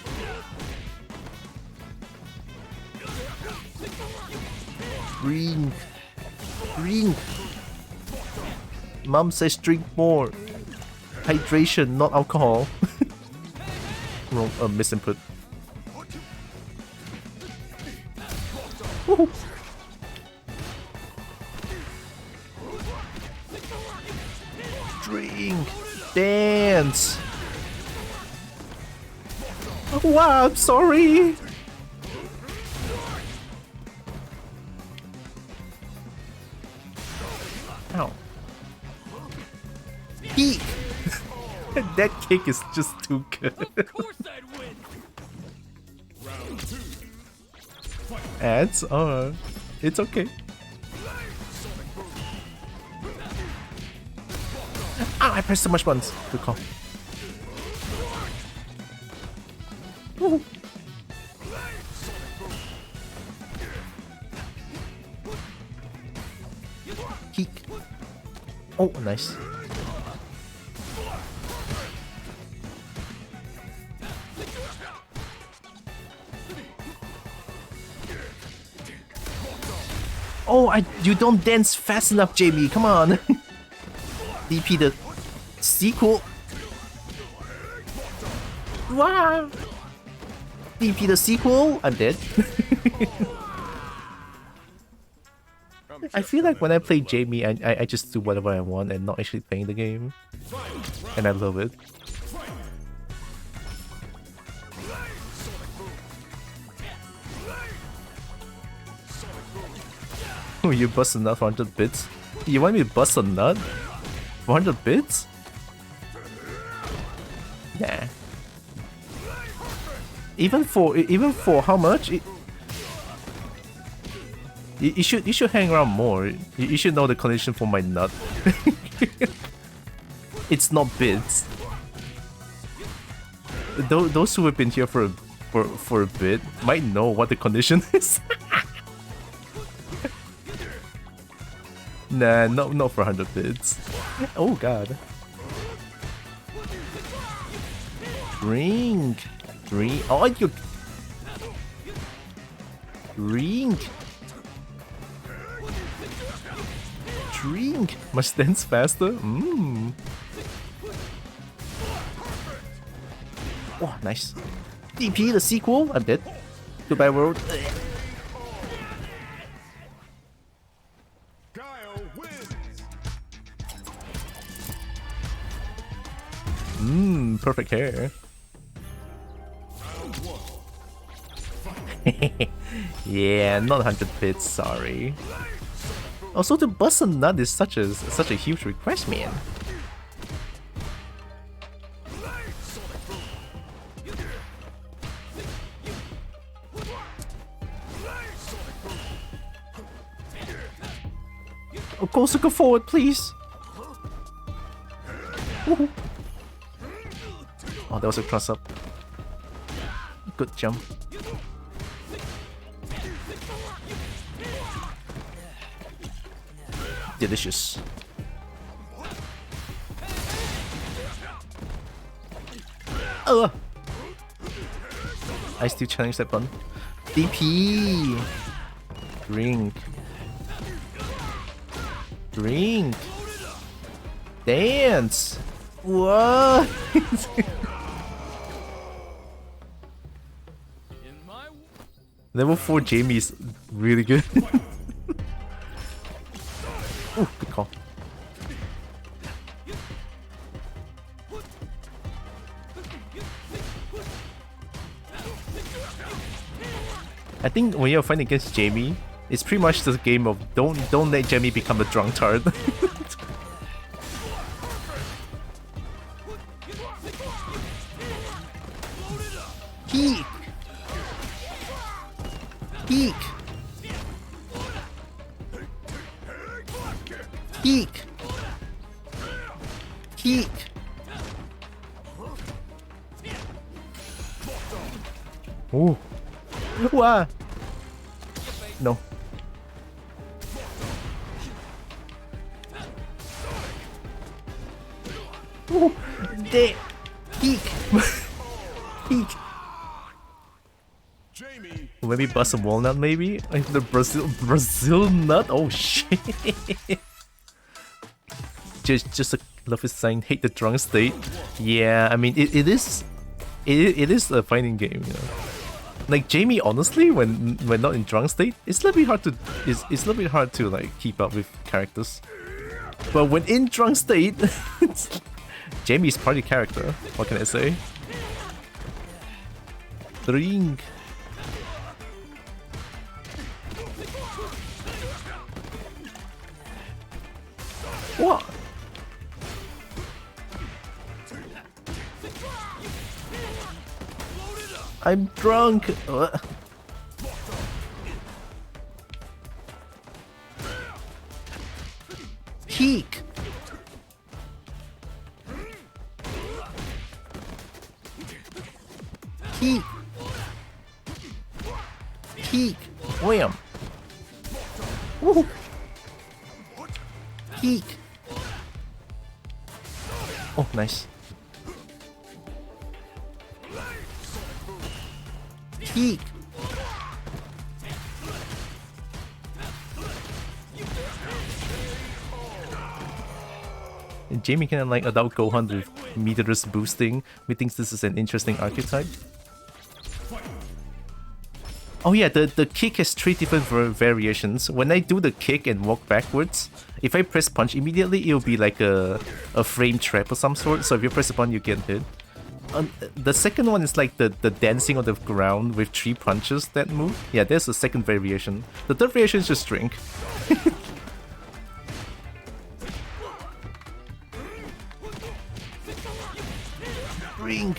Drink. Drink. Mom says drink more. Hydration, not alcohol. Wrong, misinput. Woohoo. Drink. Dance. Oh, wow, I'm sorry. Ow. Eek. That kick is just too good. Of course I'd win. Round 2. Ads? It's okay. Ah, I pressed so much buttons. Good call. Woo. Kick. Oh, nice. Oh, you don't dance fast enough, Jamie. Come on. DP the sequel. Wow. DP the sequel. I'm dead. I feel like when I play Jamie, I just do whatever I want and not actually playing the game. And I love it. Oh, you bust a nut for 100 bits? You want me to bust a nut? 100 bits? Nah. Even for how much? You should hang around more. You should know the condition for my nut. It's not bits. Those who have been here for a bit might know what the condition is. Nah, not for 100 bits. Oh god. Drink. Oh, you. Drink. My stance faster. Oh, nice. DP the sequel. I'm dead. Goodbye world. Perfect hair. Yeah, not 100 bits, sorry. Also, to bust a nut is such a huge request, man. Oh, go forward, please. Woohoo. Oh, that was a cross up. Good jump. Delicious. I still challenge that button. DP. Drink. Dance. What? Level 4 Jamie is really good. Ooh, good call. I think when you're fighting against Jamie, it's pretty much the game of don't let Jamie become a drunkard. Peek. Oh. Wow. No. Oh. Peek. Maybe bust a walnut, maybe? Like the Brazil nut? Oh shit. just a love is saying hate the drunk state. Yeah, I mean it is a fighting game, you know. Like Jamie, honestly, when not in drunk state, it's a little bit hard to like keep up with characters. But when in drunk state, Jamie's party character. What can I say? Drink. What? I'm drunk. Peek. Wham. Woo. Peek. Oh, nice. Peek. Jamie kind of like adult Gohan with meterless boosting. Methinks this is an interesting archetype. Oh yeah, the kick has 3 different variations. When I do the kick and walk backwards, if I press punch immediately, it'll be like a frame trap of some sort. So if you press a button, you get hit. The second one is like the dancing on the ground with 3 punches that move. Yeah, there's the second variation. The third variation is just drink. Drink.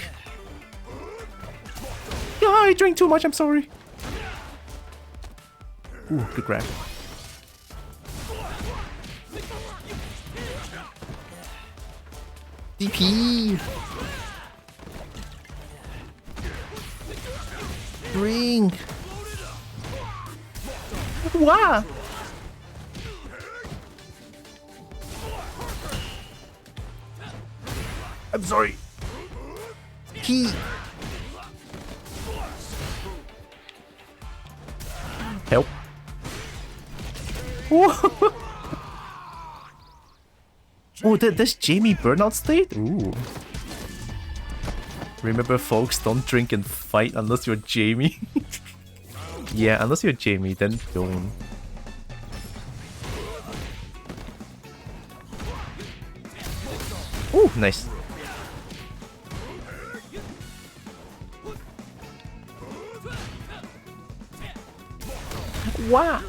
Yeah, I drank too much, I'm sorry. Ooh, good grab. DP! Drink! Wow! I'm sorry. Key. Help. Oh, that's Jamie burnout state? Ooh. Remember folks, don't drink and fight unless you're Jamie. Yeah, unless you're Jamie, then don't. Ooh, nice. Wow.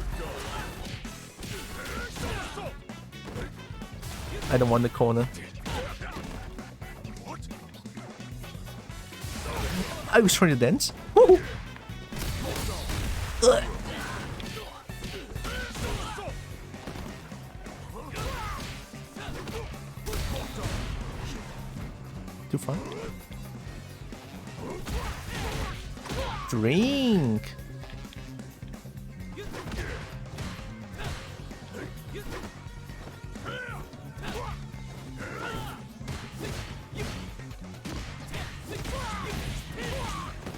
I don't want the corner. I was trying to dance. Woo! Ugh. Too far. Drink.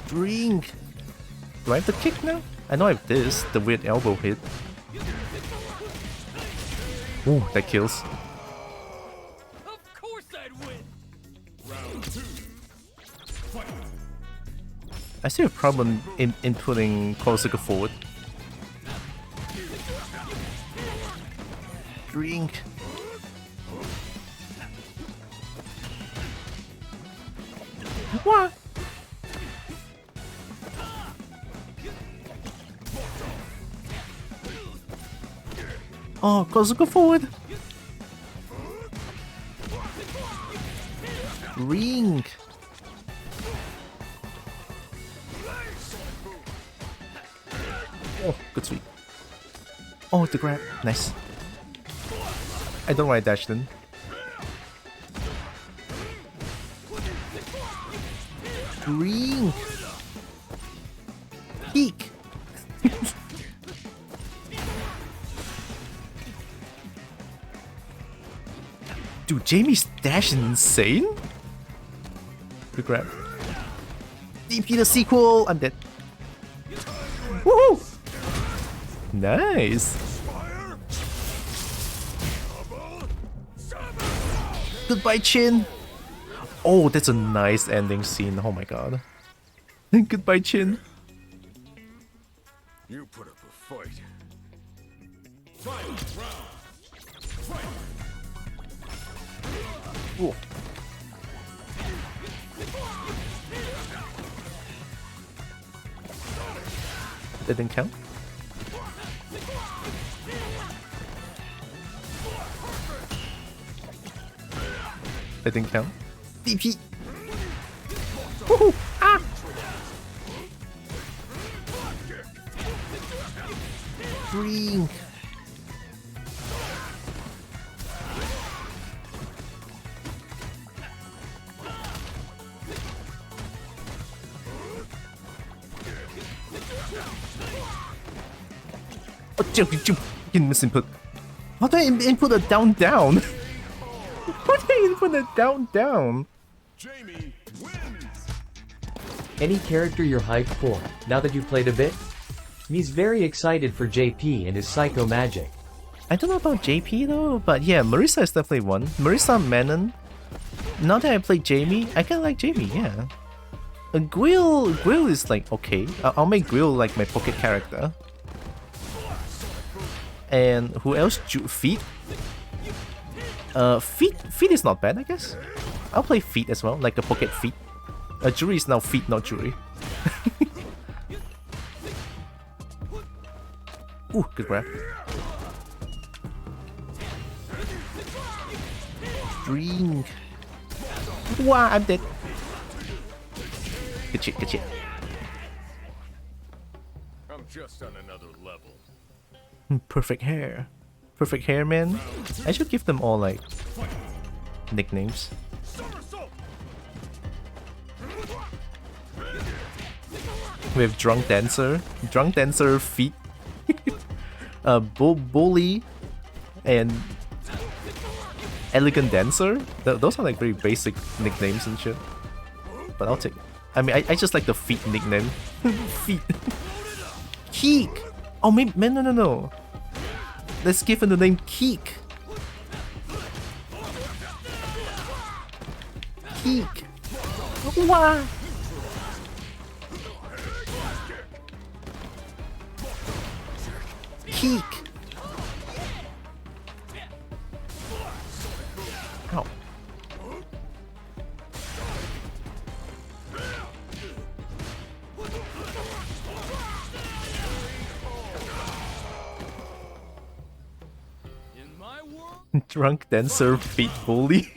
Drink. Do I have the kick now? I know I have this, the weird elbow hit. Ooh, that kills. Of course I'd win. Round 2. Fight. I see a problem in inputting Corsica forward. Drink. What? Oh, Corsica forward. Ring. Oh, good sweep. Oh, the grab. Nice. I don't know why I dashed in. Ring. Peek. Dude, Jamie's dash is insane. Good grab. DP the sequel. I'm dead. Woohoo! Nice. Goodbye, Chin. Oh, that's a nice ending scene. Oh my god. Goodbye, Chin. You put up a fight. Final round. Fight. Ooh. That didn't count. That didn't count. DP. Woohoo! Ah! Drink. Oh, jump, fucking misinput. How do I input a down down? How do I input a down down? Jamie wins. Any character you're hyped for, now that you've played a bit? Me's very excited for JP and his psycho magic. I don't know about JP though, but yeah, Marissa is definitely one. Marissa, Manon. Now that I played Jamie, I kinda like Jamie, yeah. Gwill is like okay. I'll make Gwill like my pocket character. And who else? Feet? Feet is not bad, I guess. I'll play Feet as well, like a pocket Feet. Jury is now Feet, not Jury. Ooh, good grab. Drink. Wow, I'm dead. Good shit, good shit. I'm just on another level. Perfect hair. Perfect hair, man. I should give them all like nicknames. We have Drunk Dancer, Feet, Bully, and Elegant Dancer. Those are like very basic nicknames and shit. But I'll take. I mean, I just like the Feet nickname. Feet. Keek. Oh, maybe no. Let's give him the name Keek. Keek. Wow. Keek. Ow. Drunk Dancer Feet Bully.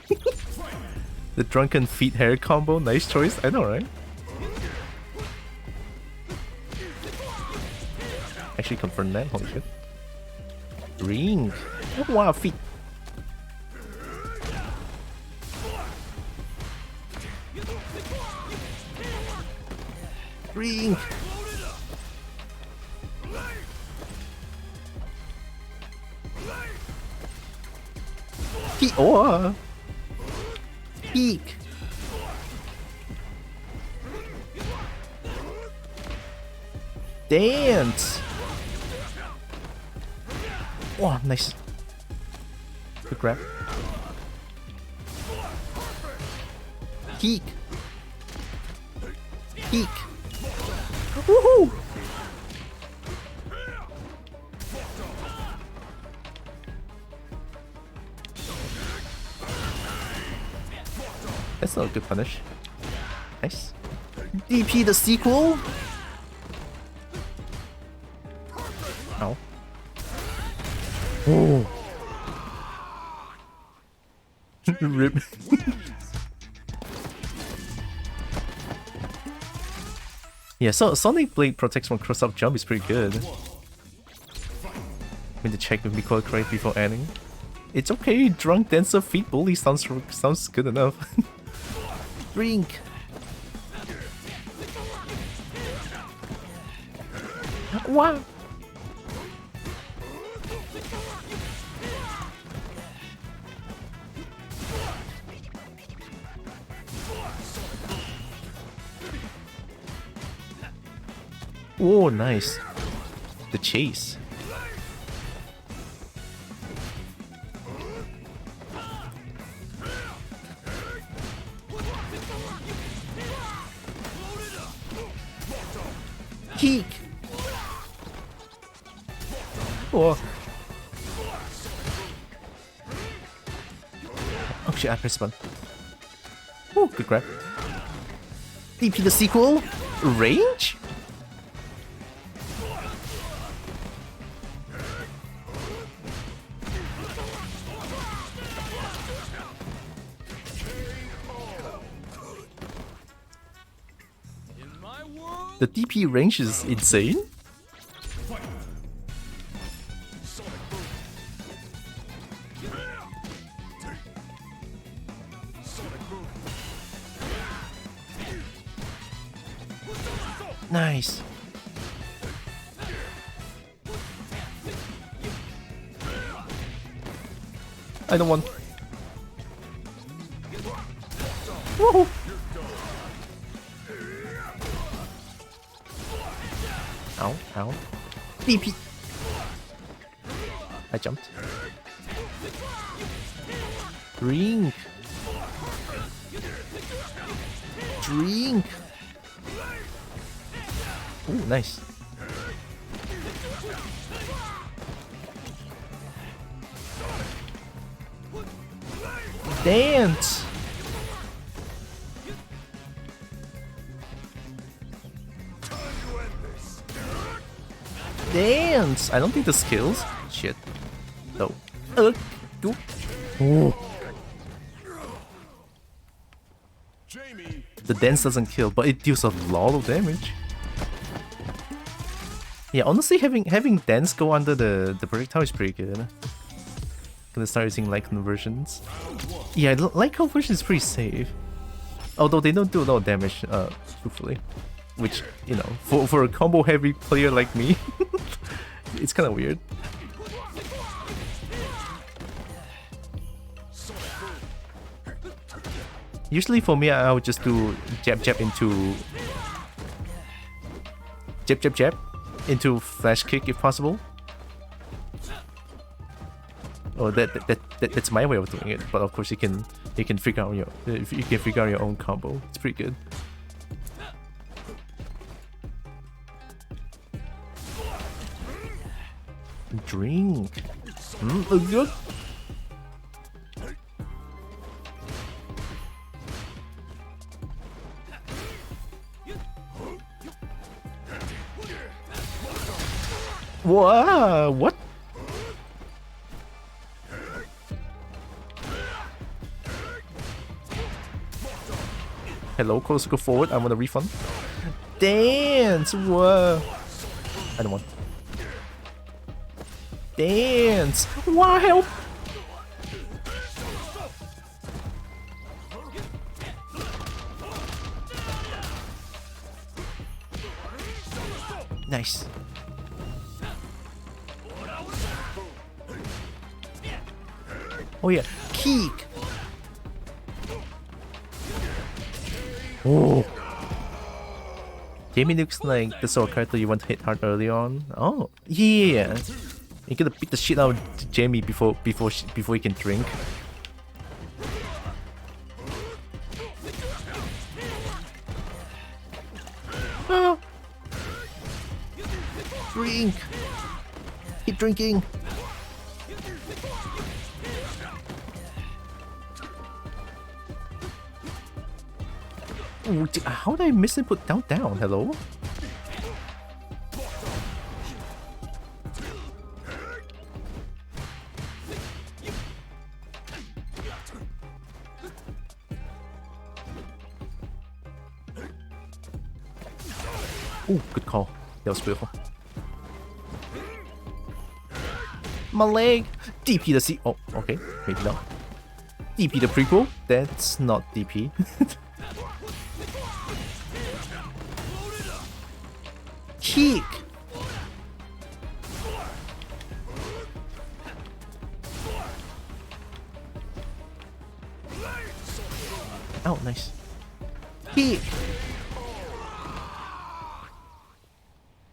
The drunken feet hair combo, nice choice. I know, right? Actually confirmed that, holy shit. Ring. Oh, wow, feet. Ring. Oh. Peek. Dance. Oh, nice. Good grab. Peek. Peek. Woohoo! That's not a good punish. Nice. DP the sequel? Ow. Oh. Rip. Yeah, so Sonic Blade protects from cross-up jump is pretty good. Need to check with Miko correct before ending. It's okay, Drunk Dancer Feet Bully sounds good enough. Drink. Wow. Oh, nice. The chase. Keek. Oh. Oh shit, I pressed one. Oh, good grab. DP the sequel? Range? The DP range is insane. Nice. I don't want. Woohoo! Ow, ow. DP. I jumped. Drink. Drink. Ooh, nice. Dance. Dance. I don't think the skills. Shit. No. Go. Ooh. The dance doesn't kill, but it deals a lot of damage. Yeah, honestly, having dance go under the projectile is pretty good. Gonna start using light conversions. Yeah, light conversion is pretty safe. Although they don't do a lot of damage, truthfully. Which, you know, for a combo heavy player like me, it's kind of weird. Usually for me, I would just do jab into jab into flash kick if possible. Oh, that's my way of doing it. But of course, you can figure out your own combo. It's pretty good. Drink. Good. Wow, what? Hello, close, go forward. I want a refund. Dance! Whoa. I don't want. Dance! Wow, help! Nice. Oh yeah, kick! Oh! Jamie looks like the sort of character you want to hit hard early on. Oh, yeah! You're gonna beat the shit out of Jamie before he can drink. Ah. Drink! Keep drinking! Ooh, how did I miss it? Put down. Hello? Ooh, good call. That was beautiful. My leg! DP the C. Oh, okay. Maybe not. DP the prequel? That's not DP. Kick! Oh, nice. Kick!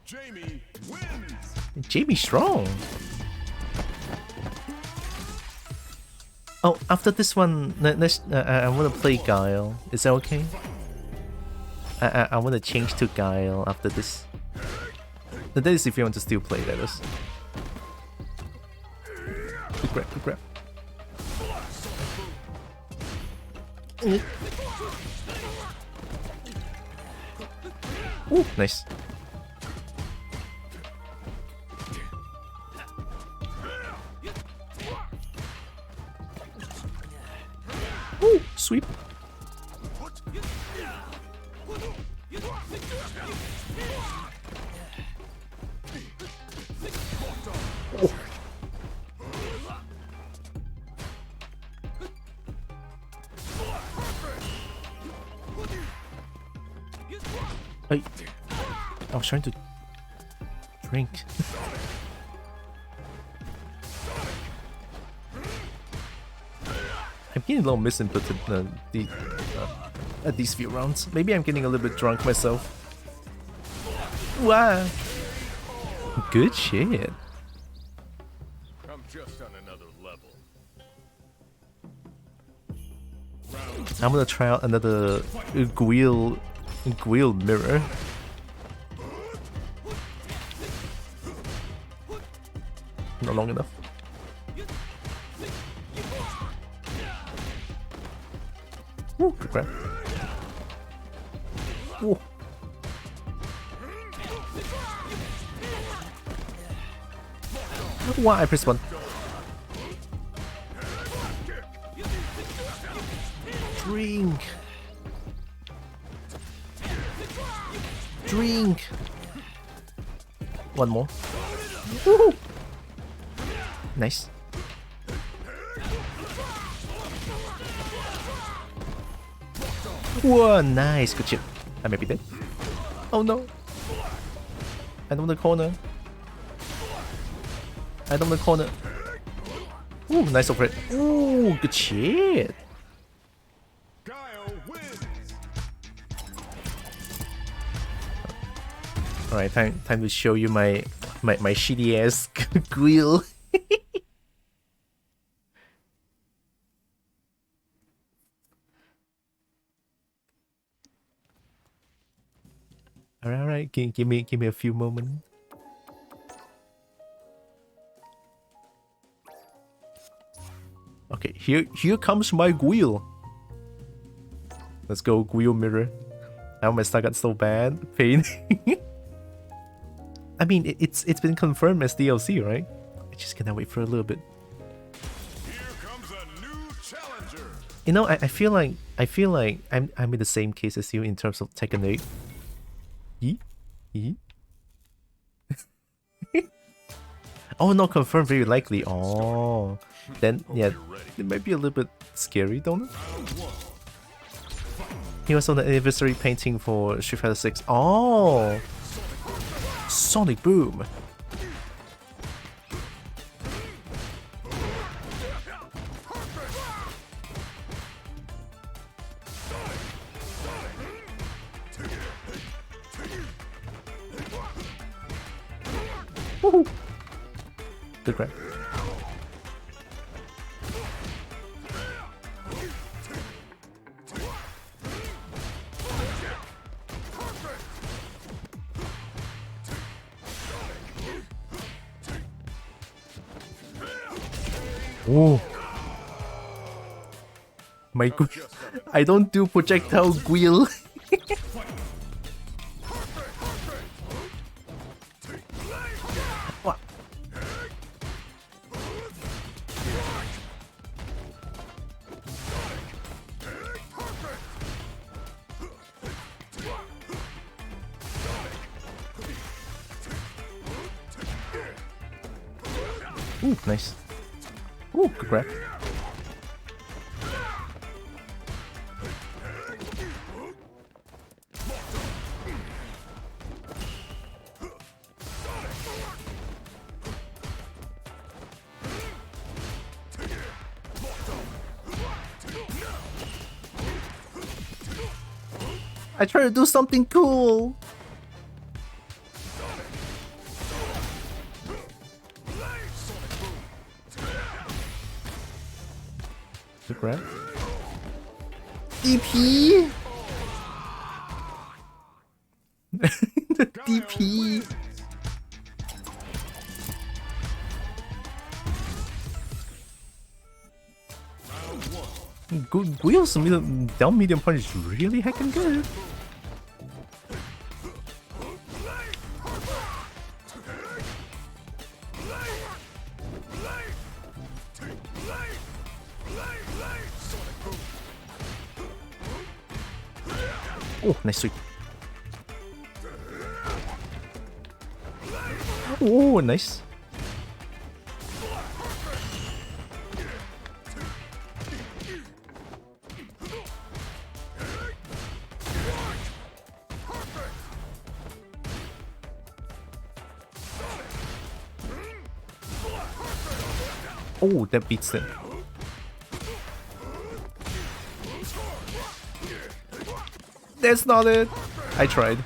Jamie wins. Jamie strong. Oh, after this one, I want to play Guile. Is that okay? I want to change to Guile after this. That is if you want to still play, that is. Good grab. Ooh, nice. Ooh, sweep. I was trying to drink. I'm getting a little misinput at these few rounds. Maybe I'm getting a little bit drunk myself. Wow. Good shit. I'm just I'm gonna try out another Guile mirror. Not long enough. Ooh, good grab. Ooh. Why I pressed one? Drink. Drink. One more. Woohoo. Nice. Whoa, nice. Good shit. I may be dead. Oh no. I know the corner. I know the corner. Ooh, nice over it. Ooh, good shit. Alright, time to show you my shitty ass Guile. Alright, give me a few moments. Okay, here comes my Guile. Let's go, Guile mirror. Now my star got so bad. Pain. I mean, it's been confirmed as DLC, right? I just cannot wait for a little bit. Here comes a new challenger. You know, I feel like I'm in the same case as you in terms of Tekken 8. Yee? Oh, not confirmed, very likely. Oh, then yeah, it might be a little bit scary, don't it? He was on the anniversary painting for Street Fighter 6. Oh, Sonic Boom. Woohoo! Good grab. Oh my god, I don't do projectile Guile. What? Ooh, nice. Ooh, good grab. I try to do something cool. Good grab. DP. The DP. Good. Guile's down medium punch is really heckin' good. Oh, nice sweep. Oh, nice. Oh, that beats it. That's not it. I tried.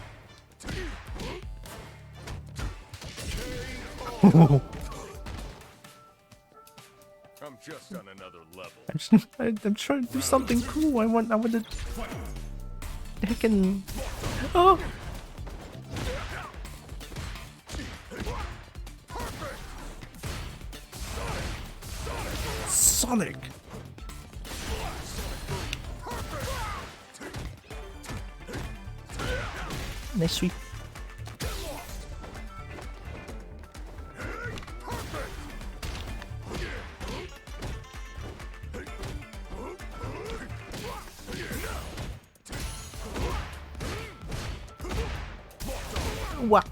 I'm just on another level. I'm trying to do something cool. I want to. I can. Oh. Sonic. Nice sweep. Wow.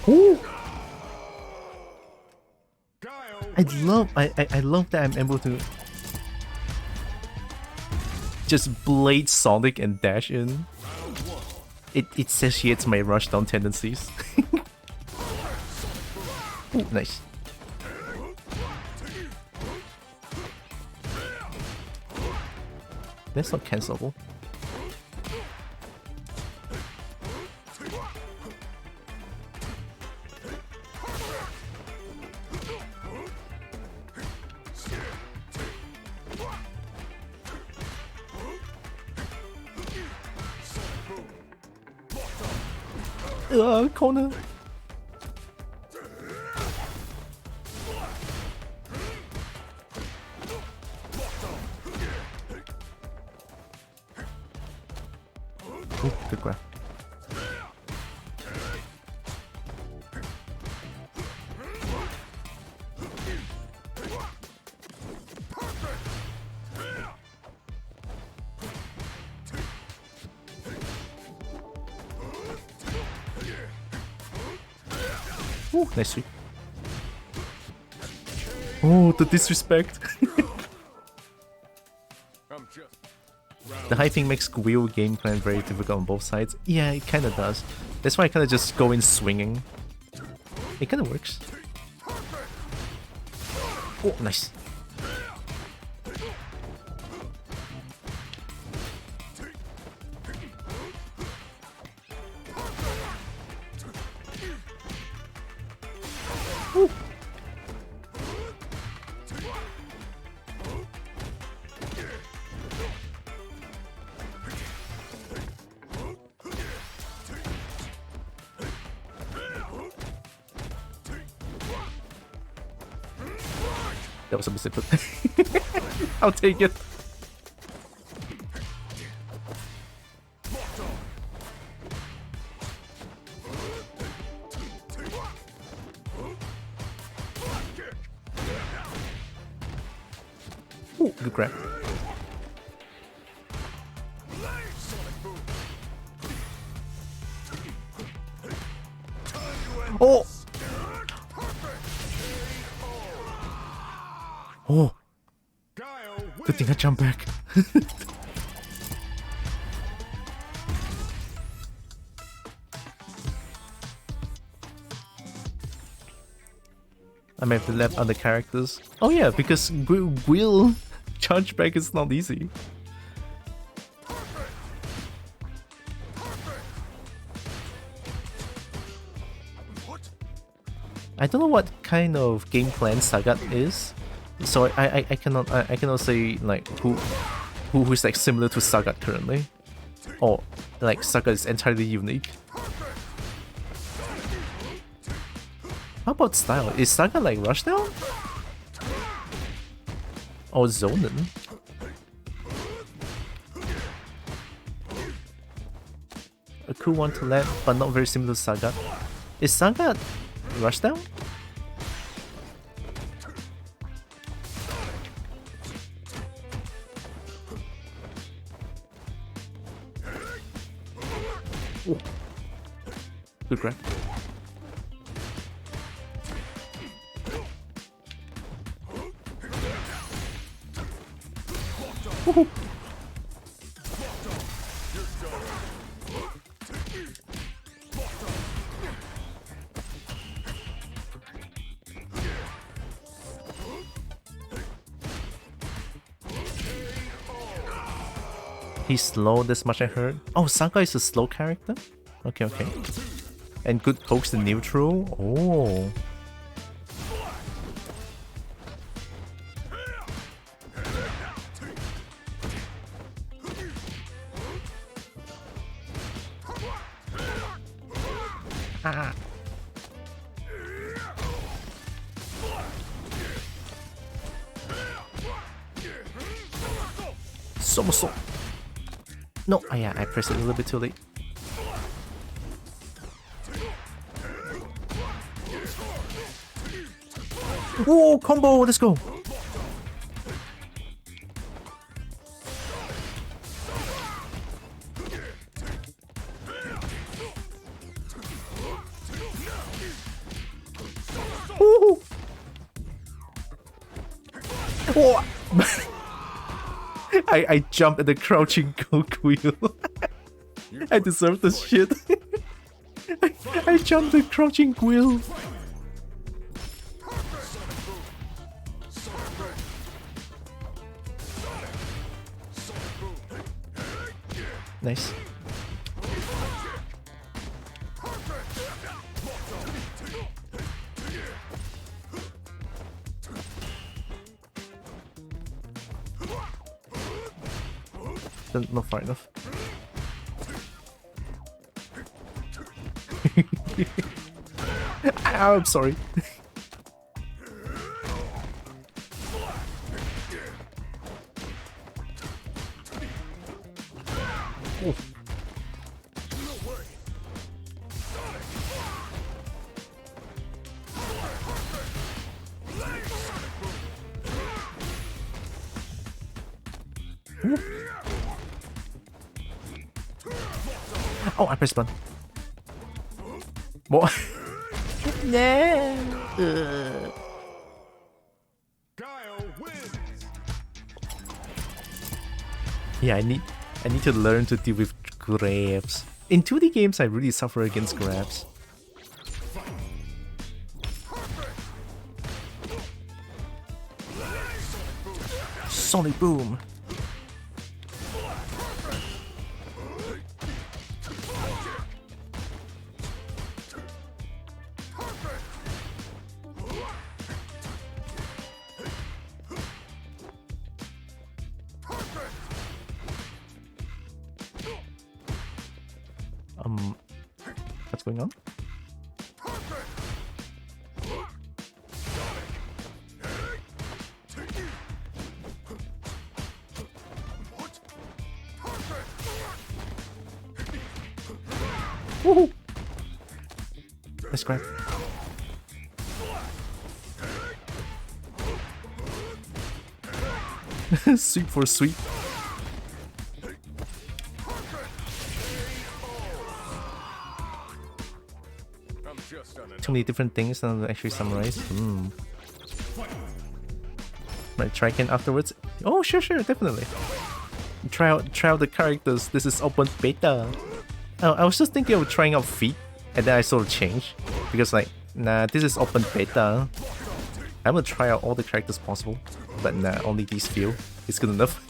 Ooh. I love that I'm able to just blade Sonic and dash in. It satiates my rushdown tendencies. Ooh, nice. That's not cancelable. Corner. Ooh, good grab. Ooh, nice sweep. Oh, the disrespect. The high thing makes real game plan very difficult on both sides. Yeah, it kinda does. That's why I kinda just go in swinging. It kinda works. Oh, nice. Ooh. That was a mistake. I'll take it. Ooh, good grab. Oh! Oh! Good thing I jumped back. I may have to left other characters. Oh yeah, because wheel charge back is not easy. I don't know what kind of game plan Sagat is, so I cannot say like who's like similar to Sagat currently, or like Sagat is entirely unique. How about style? Is Sagat like Rushdown? Or Zonin? A cool one to land, but not very similar to Sagat. Is Sagat Rushdown? Ooh. Good grab. Woohoo. He's slow, this much I heard. Oh, Sanga is a slow character? Okay, okay. And good pokes to neutral? Oh. Ah. Somersault. No, oh yeah, I pressed it a little bit too late. Whoa, combo, let's go. Woo. Whoa. I jumped at the crouching wheel. I deserve this shit. I jumped the crouching wheel. Nice. Not far enough. I'm sorry. Oh, I pressed button. What? No. Yeah, I need to learn to deal with grabs. In 2D games, I really suffer against grabs. Sonic boom. What's going on? Woohoo! Let's grab. Sweep for sweep. Too many different things to actually summarize. Might try again afterwards. Oh, sure, definitely. Try out the characters. This is open beta. Oh, I was just thinking of trying out feet, and then I sort of changed because like, nah, this is open beta. I'm gonna try out all the characters possible, but nah, only these few. It's good enough.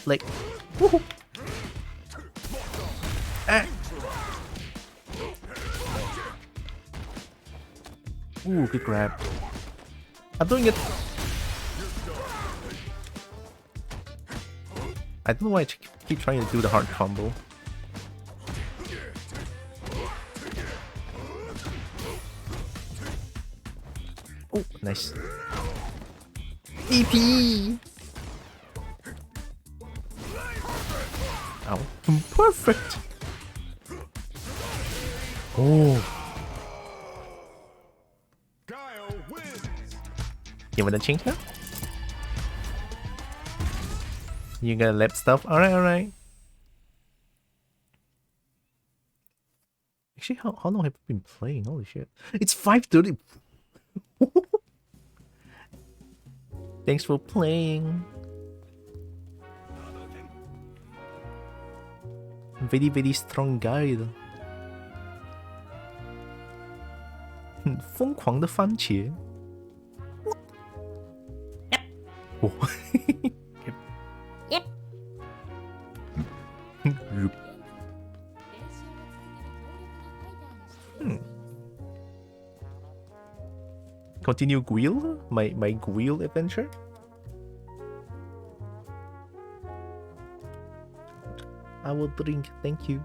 Like, woohoo! Ah. Ooh, good grab. I'm doing it. I don't know why I keep trying to do the hard combo. Oh, nice. EP. Ow. Perfect. Oh. You wanna change now? You got lab stuff? Alright. Actually, how long have you been playing? Holy shit. It's 5:30. Thanks for playing. Very strong guide. 疯狂的番茄。哦。Yep. Continue Guile? My Guile adventure? I will drink, thank you.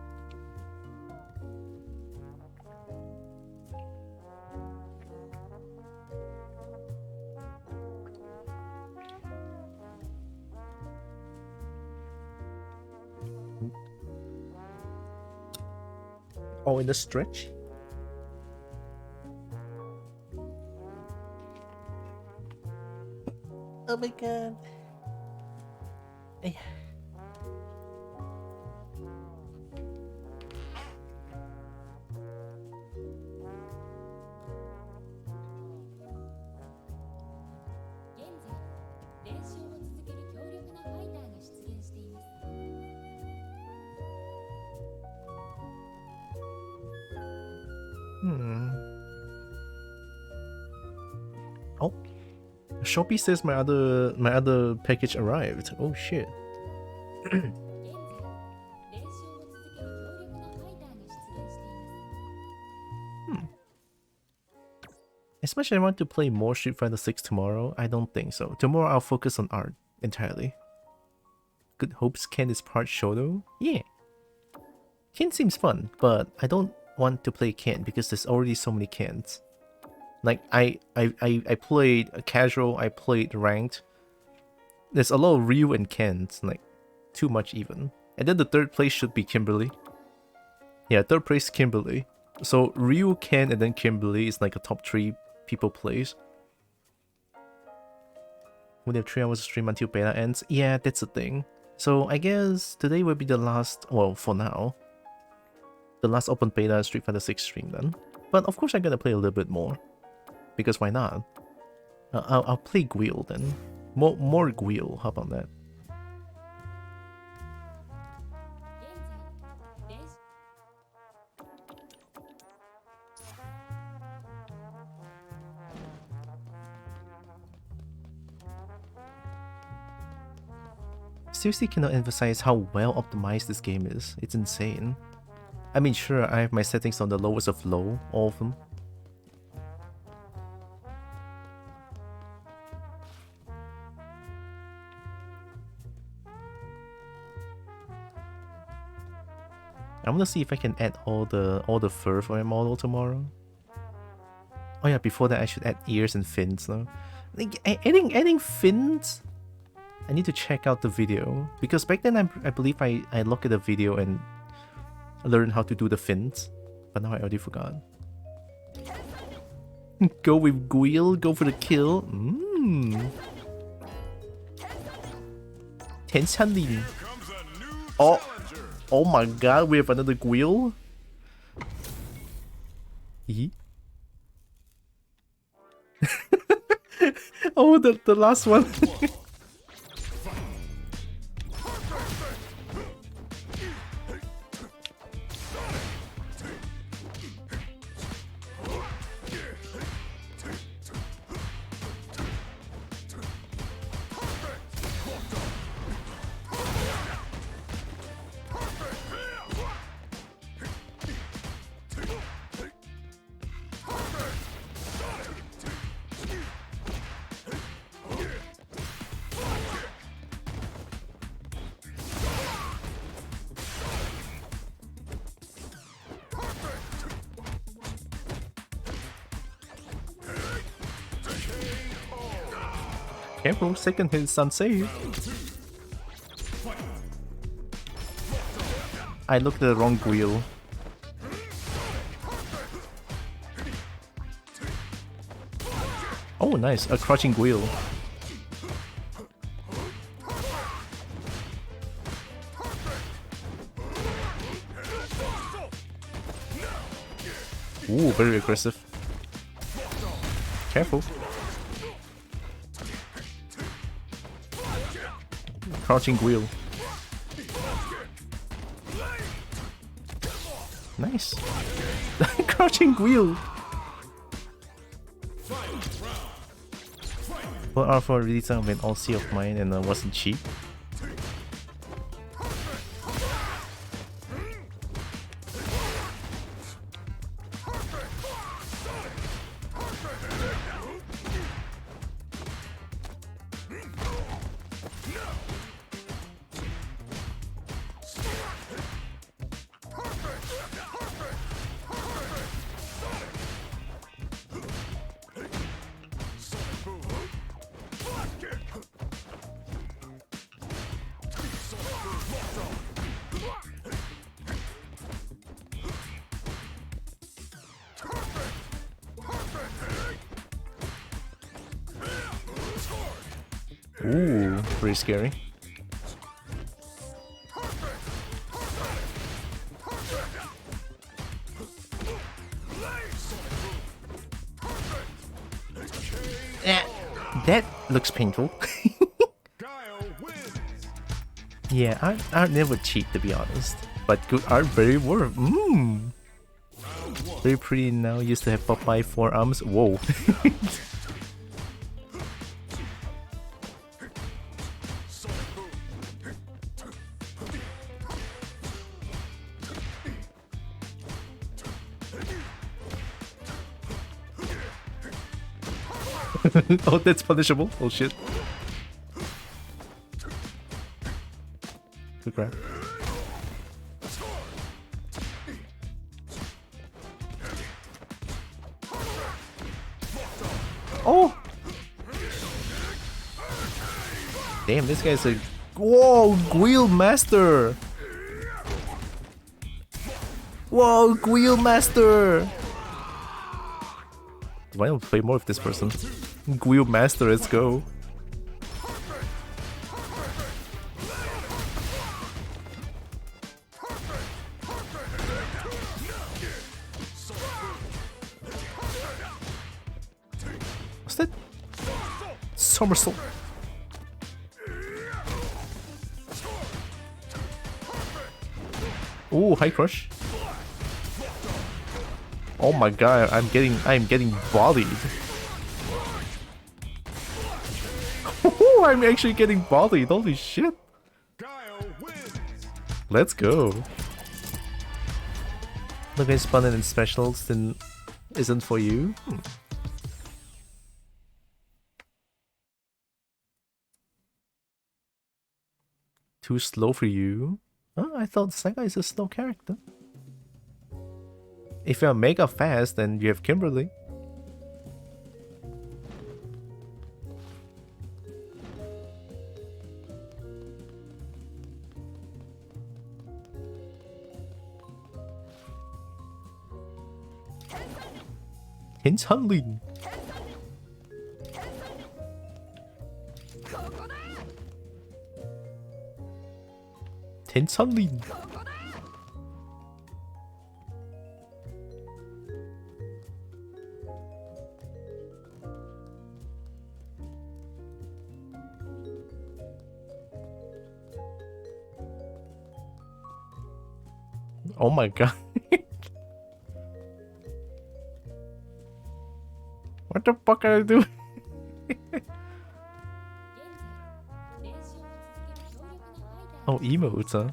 Oh, in the stretch? Oh my god. Oh, Shopee says my other package arrived. Oh shit. Especially I want to play more Street Fighter 6 tomorrow. I don't think so. Tomorrow I'll focus on art entirely. Good hopes Ken is part Shoto? Yeah. Ken seems fun, but I don't want to play Ken because there's already so many Kens. Like I played casual, I played ranked. There's a lot of Ryu and Kens, like too much even. And then the third place should be Kimberly. Yeah, third place Kimberly. So Ryu, Ken, and then Kimberly is like a top 3 people plays. We have 3 hours of stream until beta ends. Yeah, that's the thing. So I guess today will be the last, well, for now, the last open beta Street Fighter 6 stream then. But of course I'm gonna play a little bit more. Because why not? I'll play Guile then. More Guile, how about that? Seriously cannot emphasize how well optimized this game is. It's insane. I mean, sure, I have my settings on the lowest of low, all of them. I want to see if I can add all the fur for my model tomorrow. Oh yeah, before that I should add ears and fins though. Like, adding fins? I need to check out the video because back then I believe I looked at the video and learned how to do the fins, but now I already forgot. Go with Guile, go for the kill. Tenchanlin. Oh my god, we have another Guile. Oh, the last one. Careful, second hit is unsafe. I looked at the wrong Guile. Oh nice, a crouching Guile. Ooh, very aggressive. Careful. Crouching Guile. Nice. Crouching Guile. But R4 redesign of an OC of mine and wasn't cheap. Ooh, pretty scary. That looks painful. Yeah, art never cheap to be honest. But good art very worth. Very pretty now. Used to have Popeye forearms. Whoa. Oh, that's punishable. Oh shit. Good grab. Oh! Damn, this guy's a... Whoa, Guild Master! Whoa, Guild Master! Do I want to play more of this person? Guild Master, let's go. What's that? Somersault. Ooh, high crush. Oh my god, I'm getting bodied. I'm actually getting bodied, holy shit. Let's go. Look at spawning in specials then isn't for you. Too slow for you? Oh, I thought Saga is a slow character. If you're mega fast, then you have Kimberly. 괜찮린. 괜찮린. Oh my god. What the fuck are you doing? Oh, emotes, huh?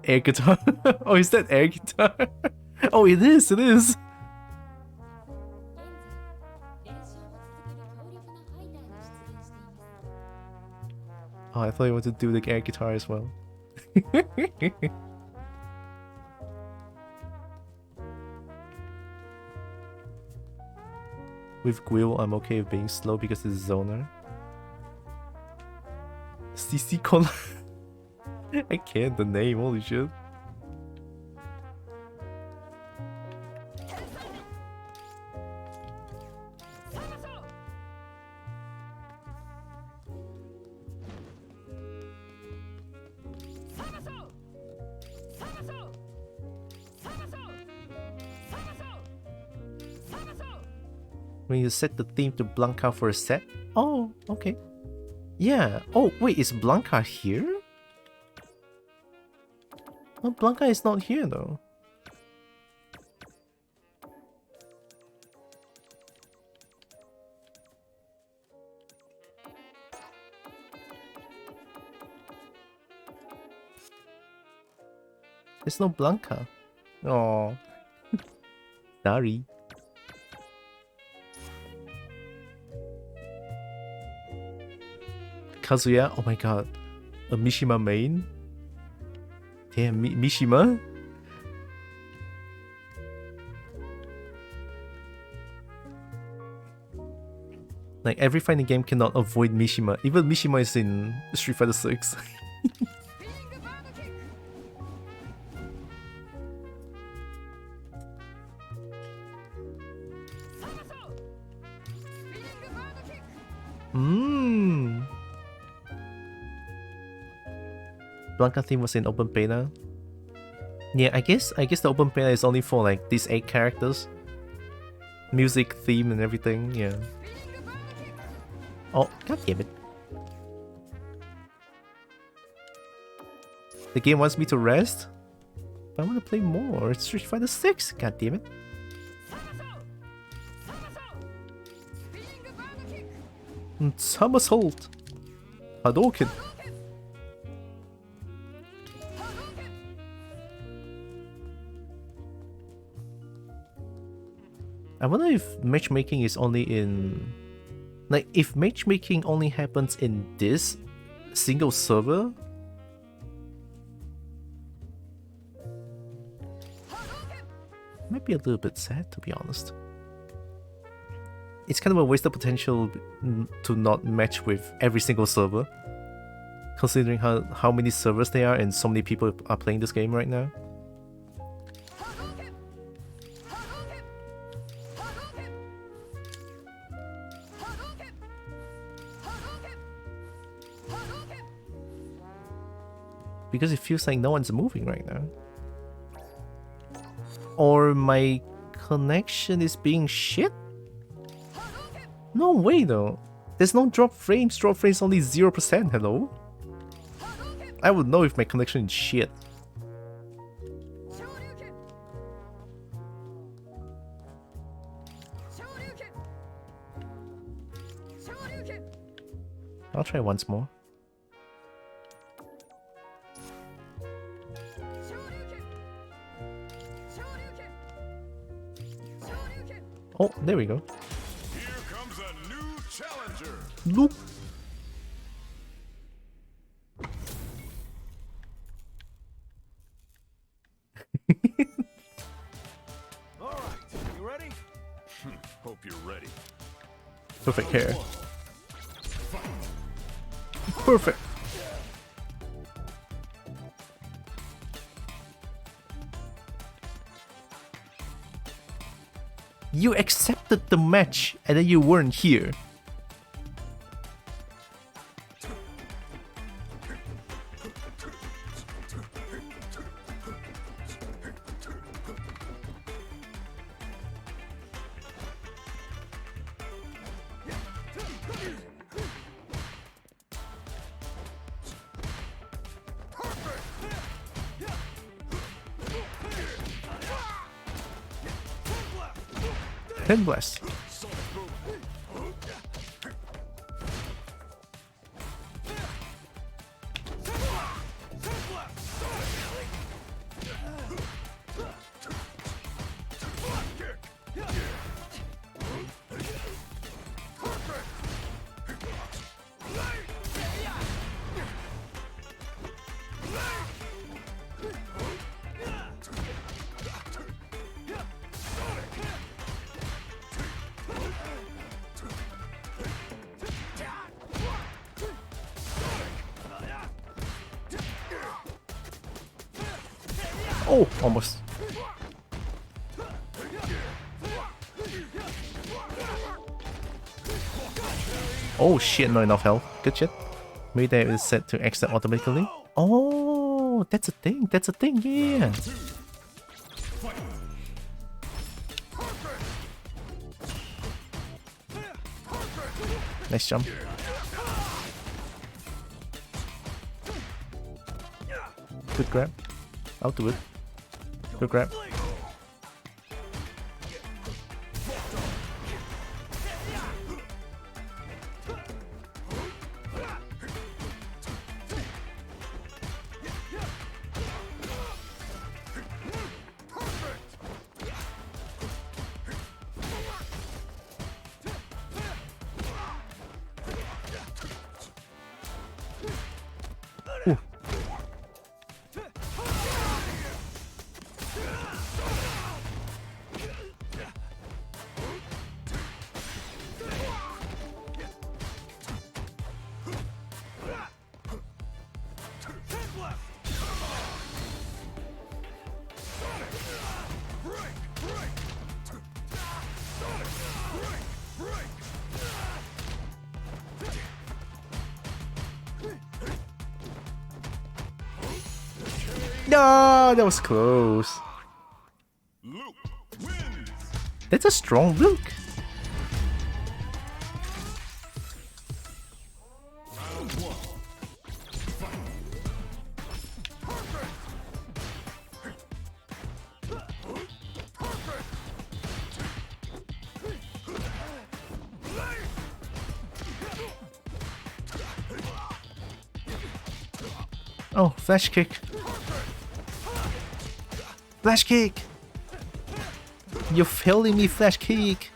Air guitar? Oh, is that air guitar? Oh, it is, it is! Oh, I thought you wanted to do the air guitar as well. With Guil, I'm okay with being slow because it's zoner. CC Cola. I can't, the name, holy shit. When you set the theme to Blanca for a set? Oh, okay. Yeah. Oh, wait, is Blanca here? Well, Blanca is not here though. There's no Blanca. Oh, sorry. Kazuya, oh my god, a Mishima main? Damn, Mishima? Like, every fighting game cannot avoid Mishima. Even Mishima is in Street Fighter 6. Blanca theme was in open beta. Yeah, I guess the open beta is only for like these 8 characters. Music, theme, and everything. Yeah. Oh, god damn it! The game wants me to rest, but I want to play more. It's Street Fighter 6. God damn it! Somersault, Hadouken. I wonder if matchmaking is only in... Like, if matchmaking only happens in this single server... Might be a little bit sad, to be honest. It's kind of a wasted potential to not match with every single server. Considering how many servers there are and so many people are playing this game right now. Because it feels like no one's moving right now. Or my connection is being shit? No way though. There's no drop frames. Drop frames only 0%. Hello? I would know if my connection is shit. I'll try once more. Oh, there we go. Here comes a new challenger. Loop. All right, you ready? Hope you're ready. Perfect hair. Perfect. You accepted the match and then you weren't here. Ten blast. Oh, almost. Oh shit, not enough health. Good shit. Maybe that is set to exit automatically. Oh, that's a thing. That's a thing. Yeah. Nice jump. Good grab. I'll do it. Good grab. No, that was close. Luke wins. That's a strong Luke. Round one. Oh, flash kick. Flash kick. You're failing me, flash kick.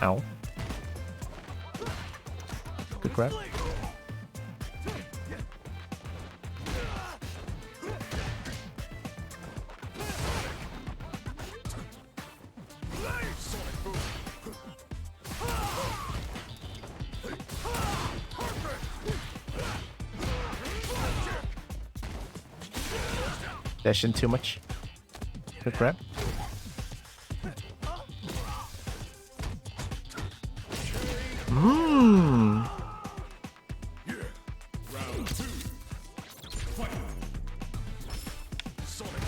Ow. Good grab. Dash in too much. Good grab. Mmm. Round two. Fight. Sonic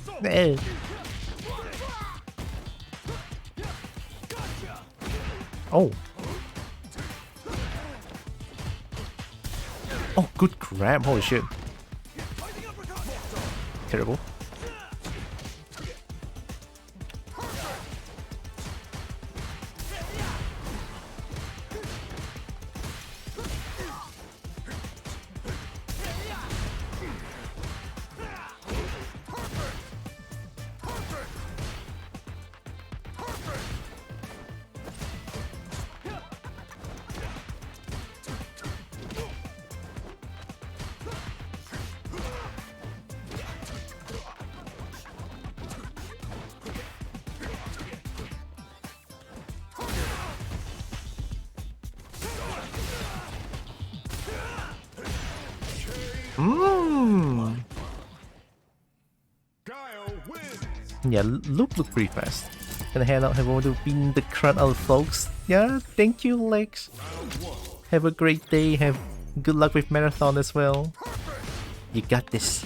boom. Eh. Oh. Oh, good grab. Holy shit. Terrible. Mmm. Guile wins. Yeah, Luke looked pretty fast. Gonna head out, have all to being the crowd out, folks. Yeah, thank you, Lex. Have a great day. Have good luck with marathon as well. You got this.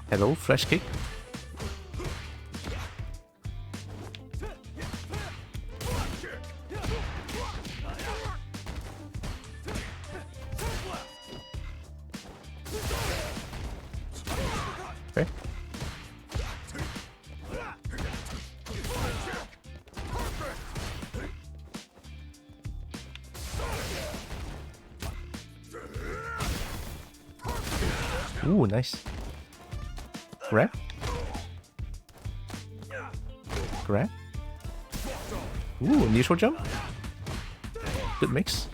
Hello, flash kick. Okay. Ooh, nice. Grab. Grab. Ooh, neutral jump. Good mix.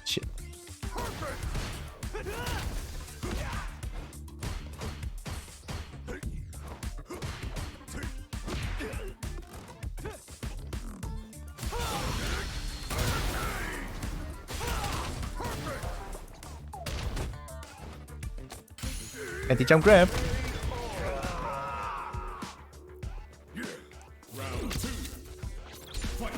Shit. Anti-jump grab. Round two. Fight.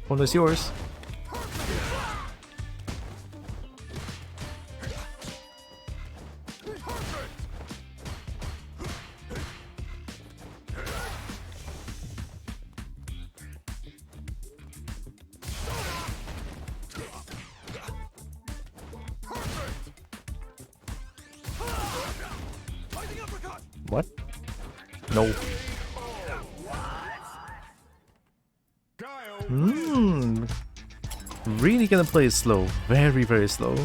Corner's yours. What? No. Really gonna play it slow. Very, very slow.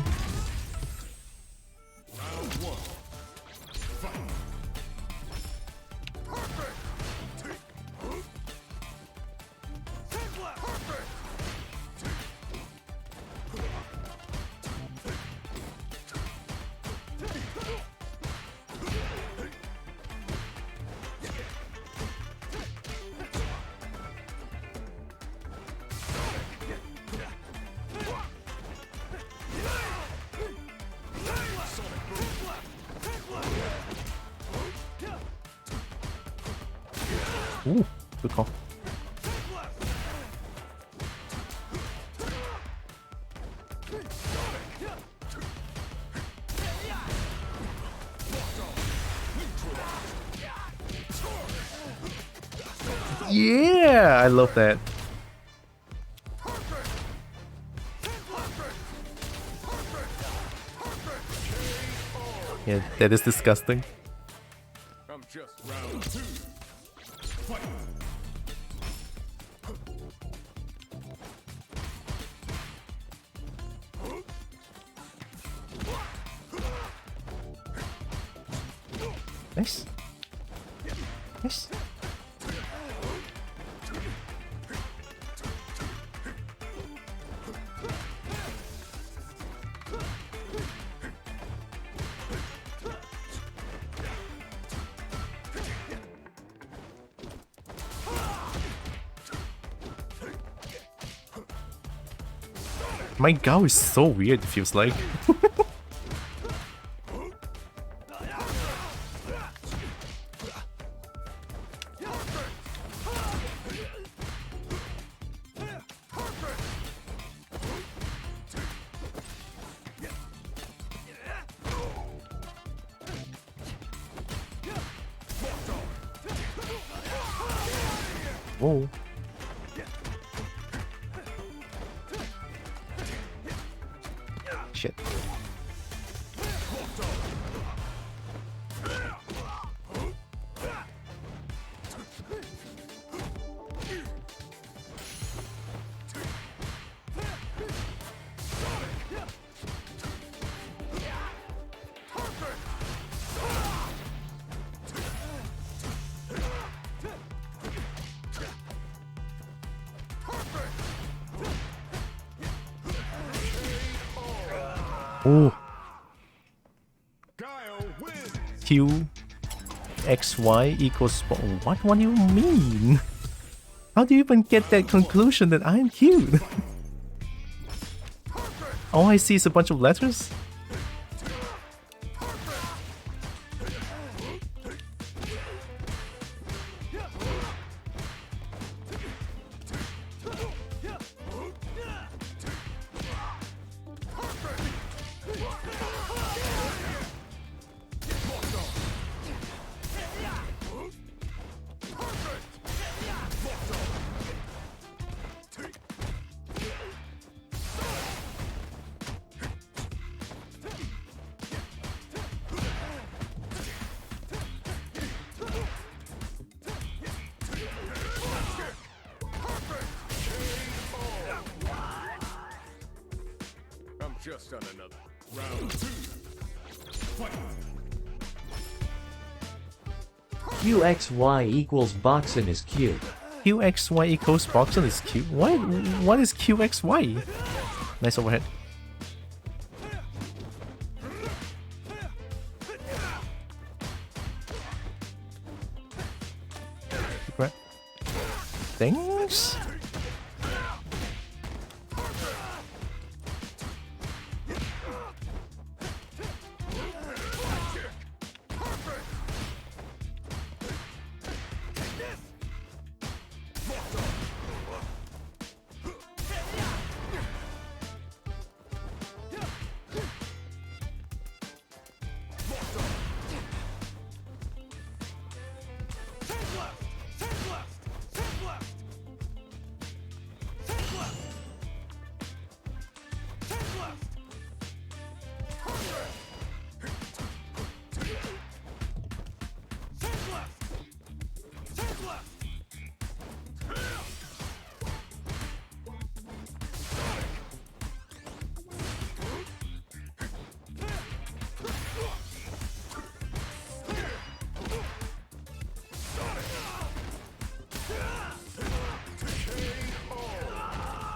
Ooh, good call. Yeah, I love that. Yeah, that is disgusting. I'm just round two. Fight. Nice. Nice. My Gao is so weird, it feels like. Whoa. Shit. Oh. Q X Y equals what? What do you mean? How do you even get that conclusion that I'm cute? All I see is a bunch of letters. Just on another round two. Fight. QXY equals Boxen is cute. QXY equals Boxen is cute. What is QXY? Nice overhead. Grab. Thanks.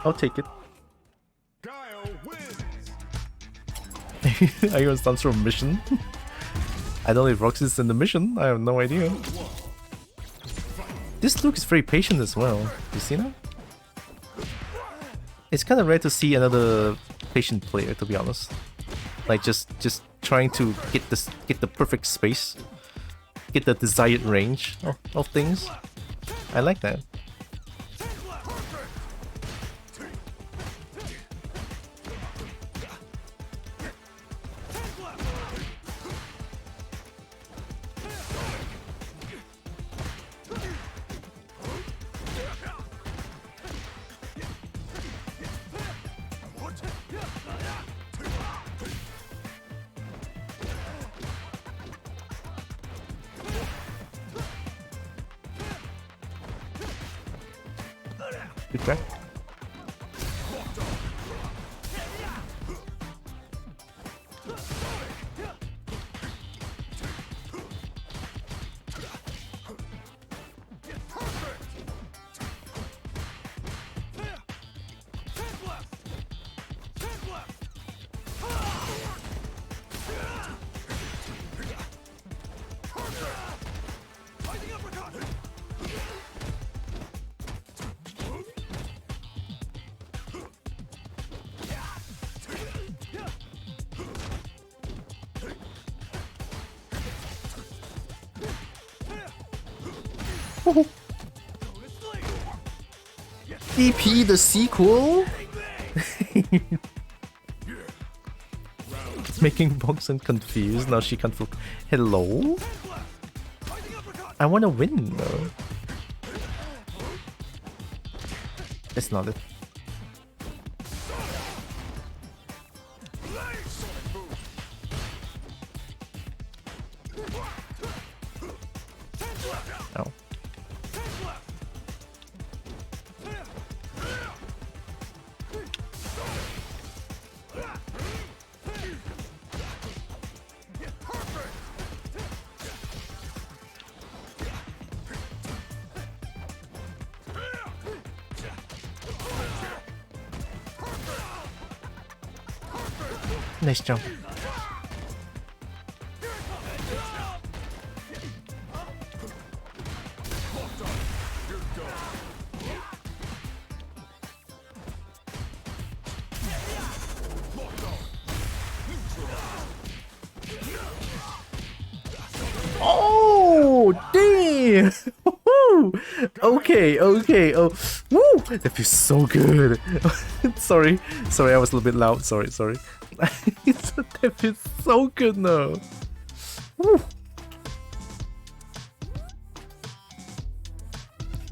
I'll take it. Guile wins. Are you on some sort of mission? I don't know if Roxy's in the mission. I have no idea. This Luke is very patient as well. You see that? It's kind of rare to see another patient player, to be honest. Like just trying to get the perfect space, get the desired range of things. I like that. Good track. EP the sequel? Making Boxen confused, now she can't hello? I wanna win though. That's not it. Ow. Nice jump. Oh, damn! Okay, okay. Oh, woo! That feels so good. Sorry, I was a little bit loud. Sorry. That feels so good now. Woo!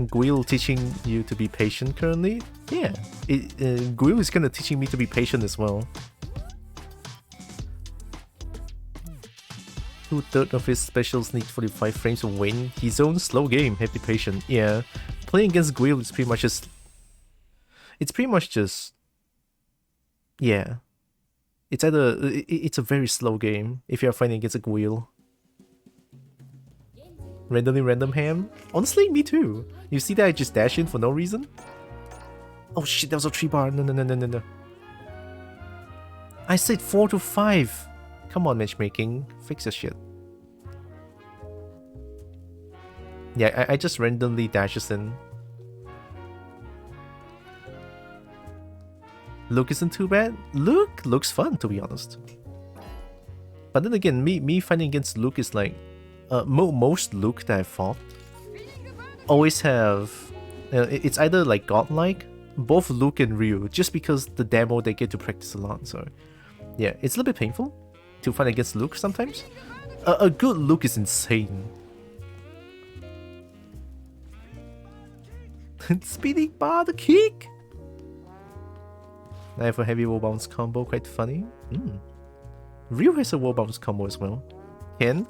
Guile teaching you to be patient currently? Yeah, Guile is kind of teaching me to be patient as well. 2/3 of his specials need 45 frames to win. His own slow game, have to be patient. Yeah, playing against Guile is pretty much just... It's pretty much just... Yeah. It's either... It's a very slow game if you're fighting against a Guile. Randomly random ham? Honestly, me too. You see that I just dash in for no reason? Oh shit, that was a 3-bar. No. I said 4 to 5. Come on, matchmaking. Fix your shit. Yeah, I just randomly dashes in. Luke isn't too bad. Luke looks fun, to be honest. But then again, me fighting against Luke is like... most Luke that I've fought always have... it's either like godlike, both Luke and Ryu, just because the demo they get to practice a lot, so... Yeah, it's a little bit painful to fight against Luke sometimes. A good Luke is insane. Speeding bar the kick! I have a heavy wall bounce combo, quite funny. Ryu has a wall bounce combo as well. Ken?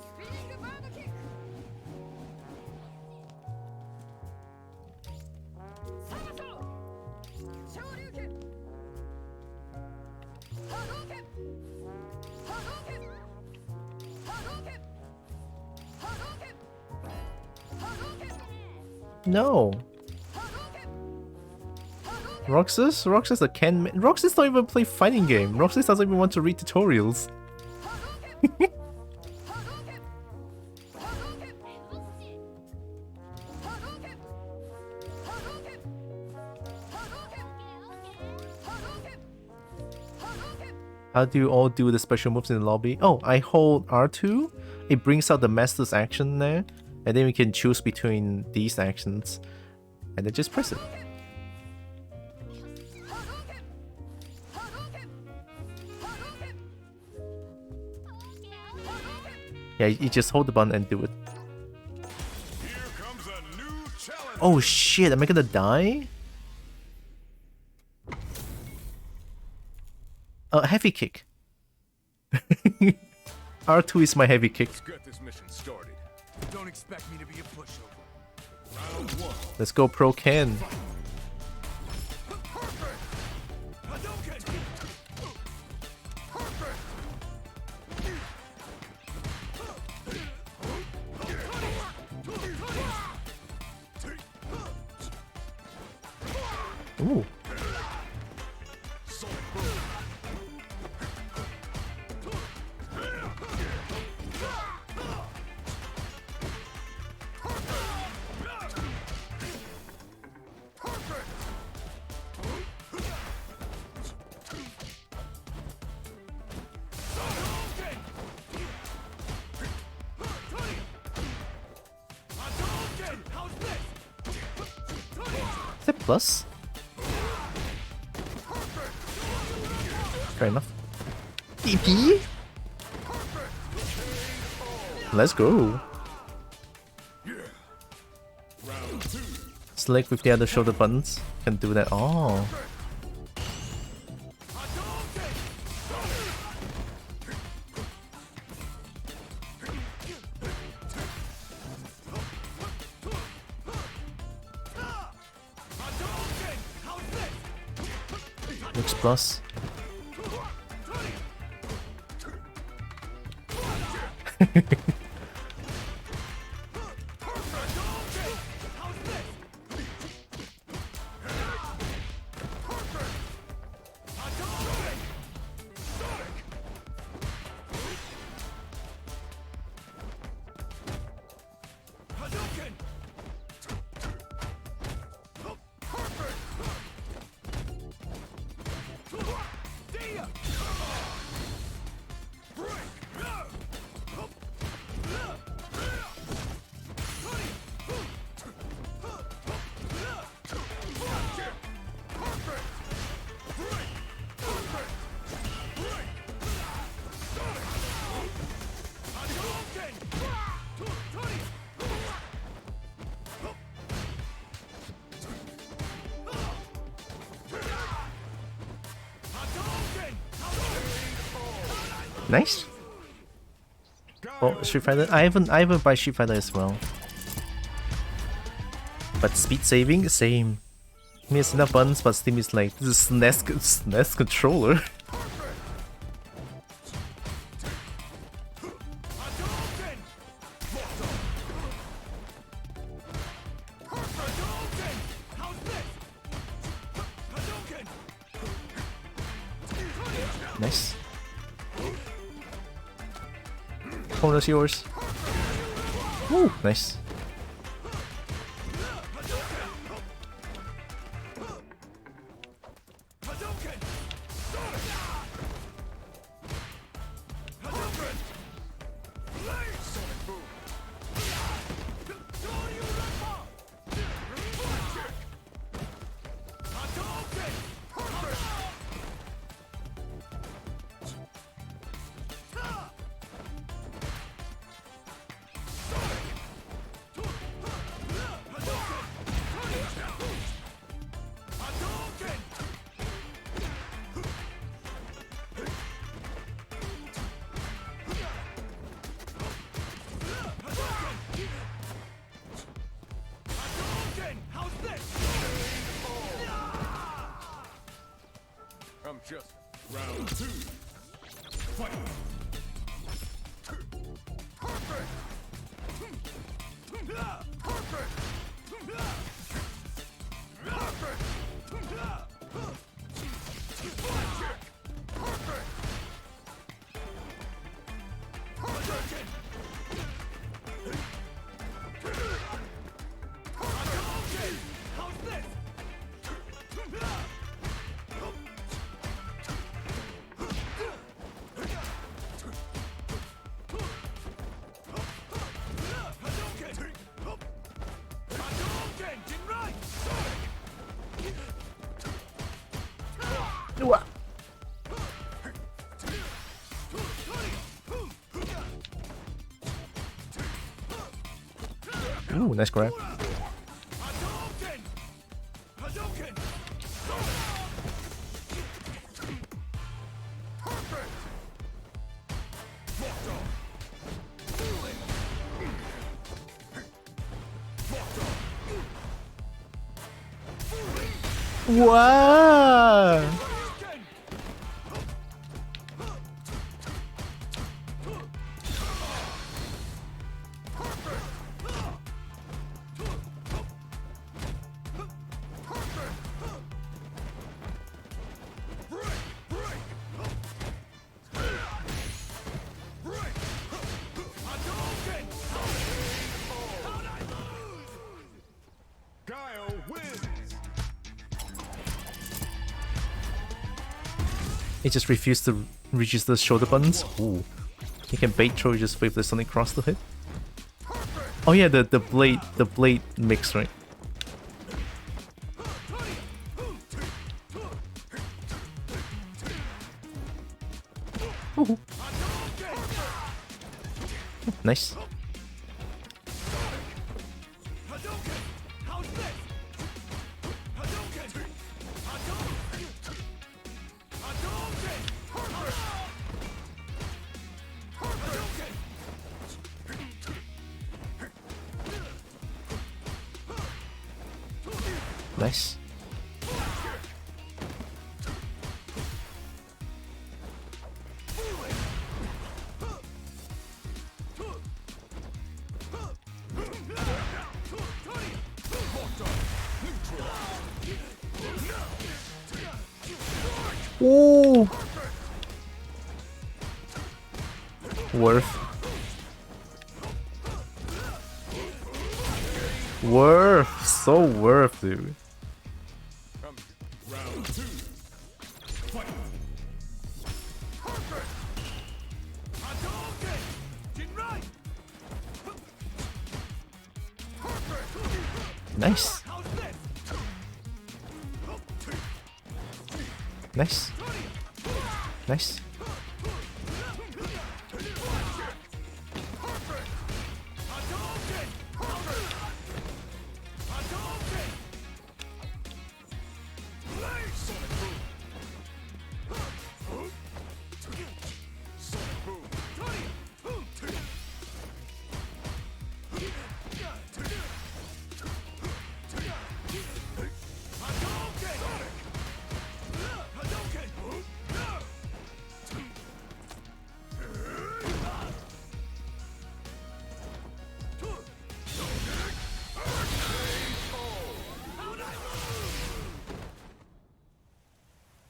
No. Roxas? Roxas a can. Roxas don't even play fighting game. Roxas doesn't even want to read tutorials. How do you all do the special moves in the lobby? Oh, I hold R2. It brings out the master's action there. And then we can choose between these actions. And then just press it. Yeah, you just hold the button and do it. Here comes a new challenge. Oh shit, am I gonna die? Heavy kick. R2 is my heavy kick. Let's get this mission started. Don't expect me to be a pushover. Round 1. Let's go pro Ken. Ooh. Is it plus? Fair enough. DP? Let's go. Select with the other shoulder buttons. Can do that. Oh. Looks plus. Nice. Oh, Street Fighter. I haven't buy Street Fighter as well. But speed saving, same. I mean, it's enough buttons, but Steam is like, this is SNES controller. Nice. Corner's yours. Ooh, nice. I'm just round 2. Fight. Perfect. Wha- Ooh, nice grab. Wow! Guile wins. He just refused to reach the shoulder buttons. Ooh. He can bait throw, just wait for the Sonic Cross to hit. Oh yeah, the blade mix, right? Ooh. Nice. Nice. Ooh. Worth. Worth. So worth, dude. Round 2. Fight. Nice. Nice. Nice.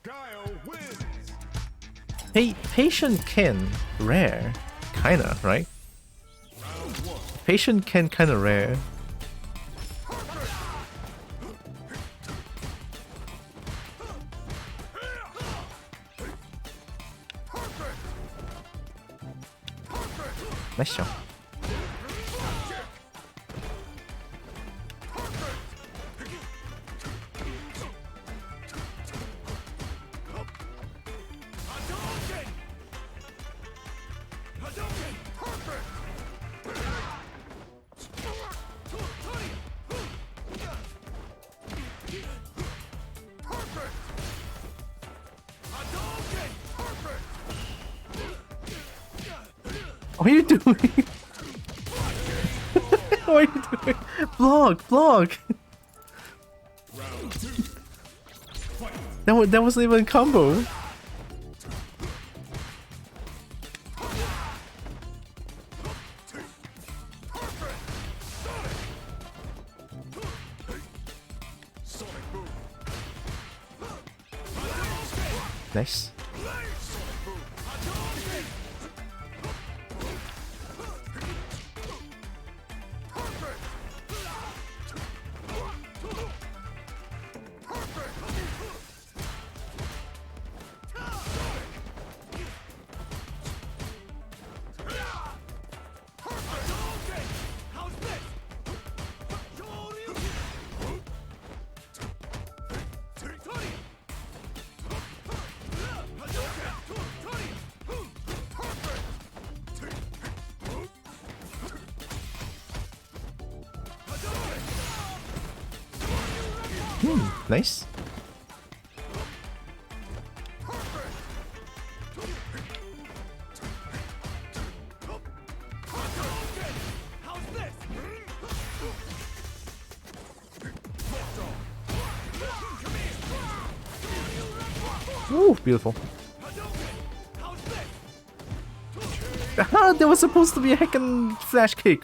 Guile wins. Hey, Patient Ken, rare. Kinda, right? Patient Ken kinda rare. Nice shot. What are you doing? What are you doing? Block, block. Round 2. Fight. That wasn't even a combo. Sonic boom. Nice. Nice. Ooh, beautiful. Ah, there was supposed to be a heckin' flash kick.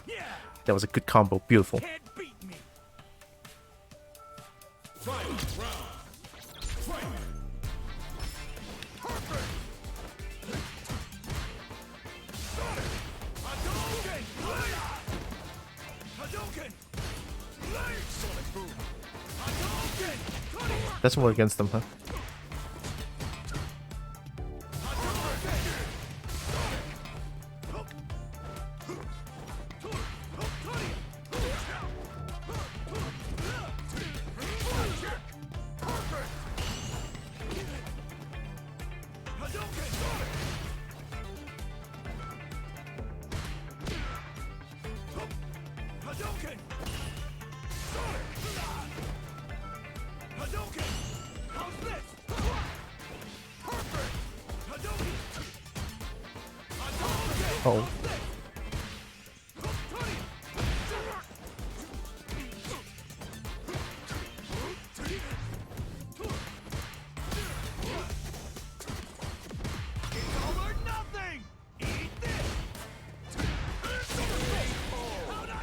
That was a good combo. Beautiful. Doesn't work against them, huh? Oh.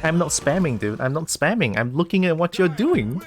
I'm not spamming, dude. I'm not spamming. I'm looking at what you're doing.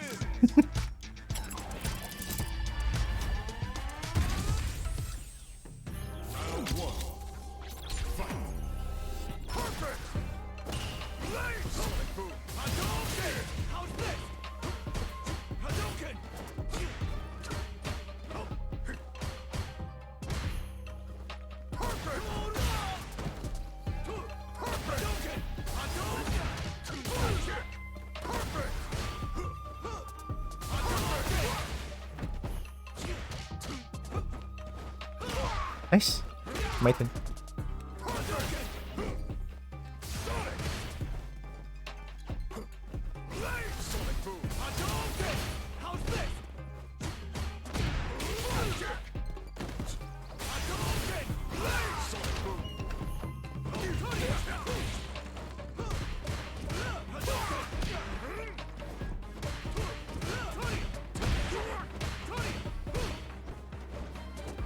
Nice. My turn.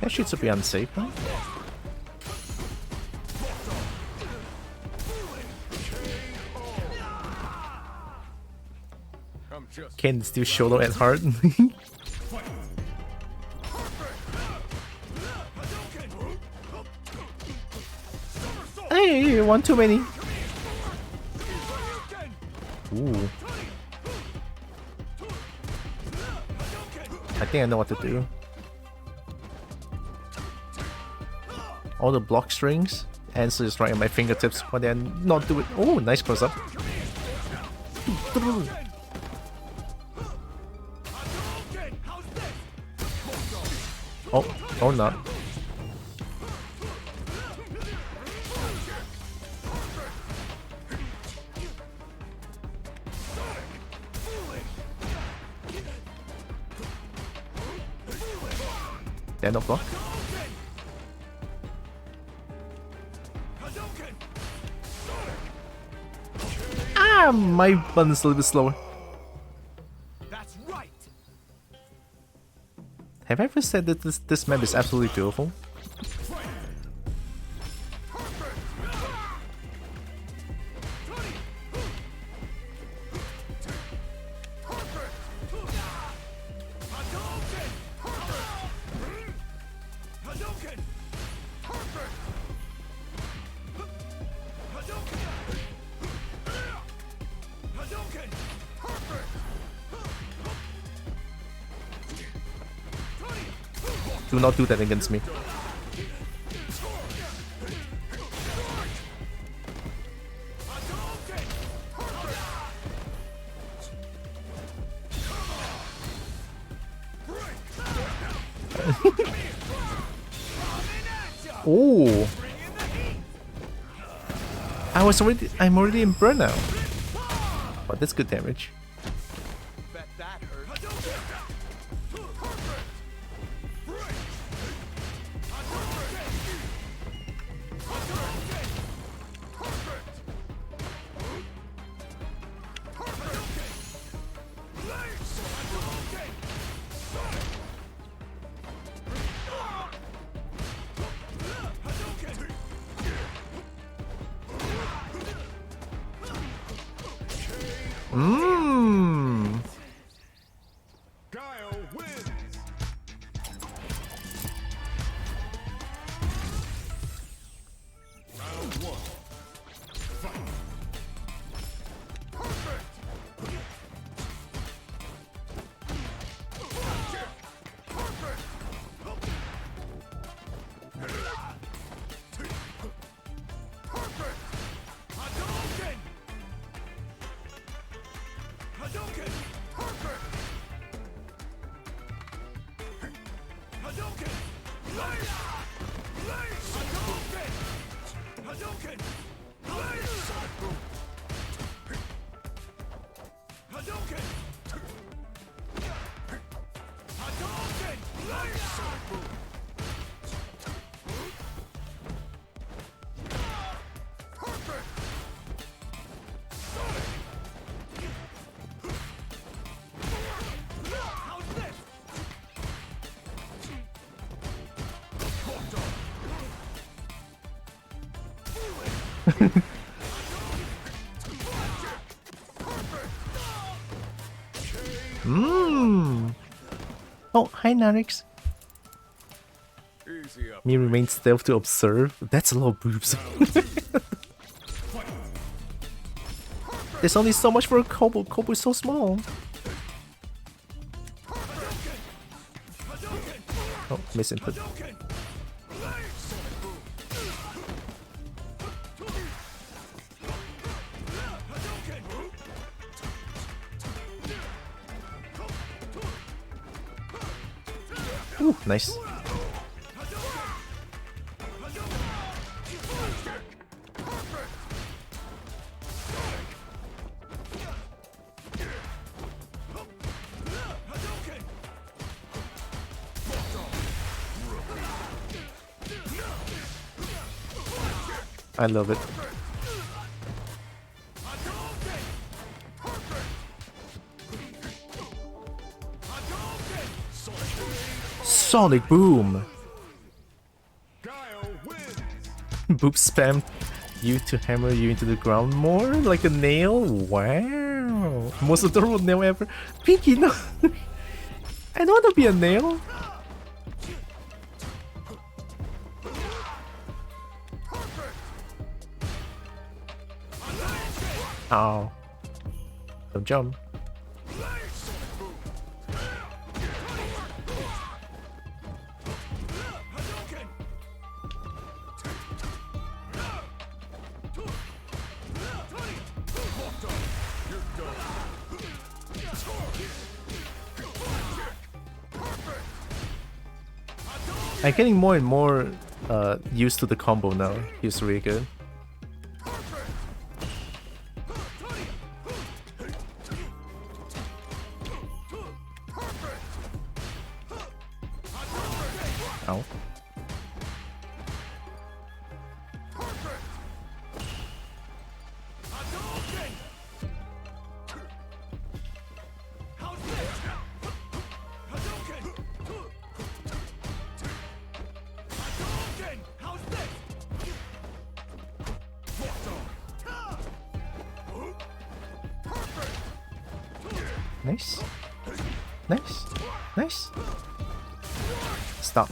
That shit be unsafe, huh? Can still solo at heart. Hey, one too many. Ooh. I think I know what to do. All the block strings, answer is right at my fingertips, but then not do it. Oh, nice close up. Oh, or not. They're not blocked. Ah, my button's a little bit slower. That's right. Have I ever said that this map is absolutely beautiful? Do not do that against me. Oh, I'm already in burnout. But that's good damage. Bet that hurt. Mmm. Guile wins. Round one. Fight. Perfect. Perfect. Hadouken! Hadouken! Perfect! Hadouken! Lace! Lace! Hadouken! Hadouken! Lace! Hadouken! Hadouken! Lace! Perfect! How's this? Mmm. Oh, hi, Narix. Easy up. Me remains stealth to observe. That's a lot of boobs. There's only so much for a Kobo. Kobo is so small. Oh, misinput. Ooh, nice. I love it. Sonic boom! Guile wins. Boop spam you to hammer you into the ground more like a nail. Wow! Most adorable nail ever. Pinky, no! I don't want to be a nail. Ow. Don't jump. I'm getting more and more used to the combo now. He's really good. Ow. Nice. Nice. Nice. Stop.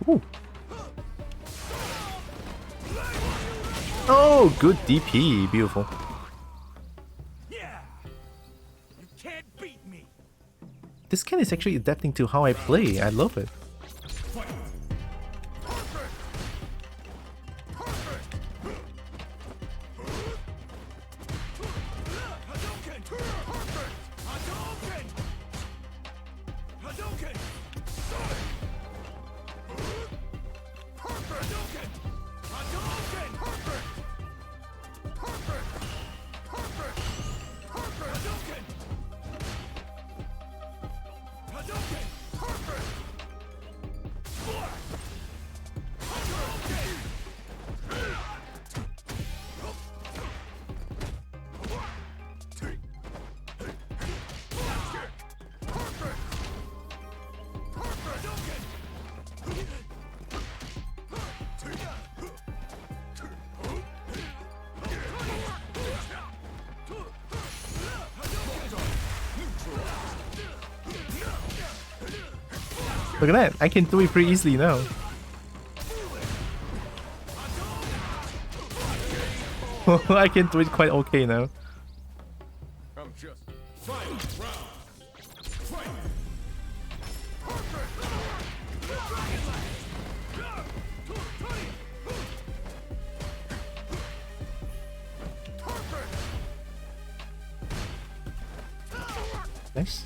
Ooh. Oh, good DP. Beautiful. Yeah! You can't beat me! This cat is actually adapting to how I play. I love it. Look at that, I can do it pretty easily now. I can do it quite okay now. I'm just fighting round. Fight. Nice.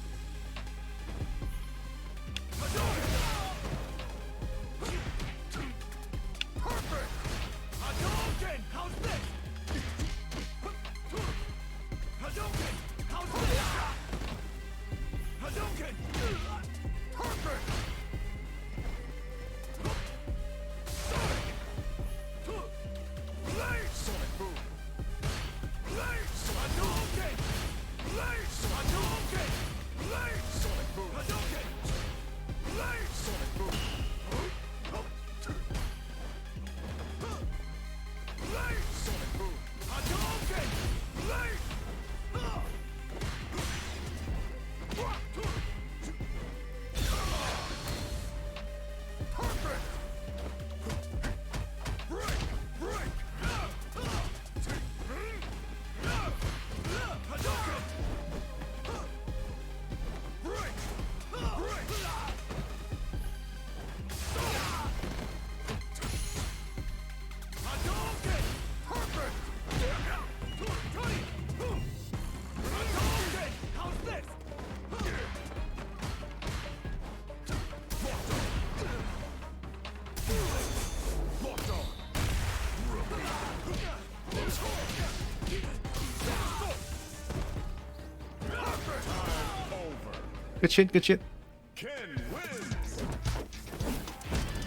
Good shit, good shit.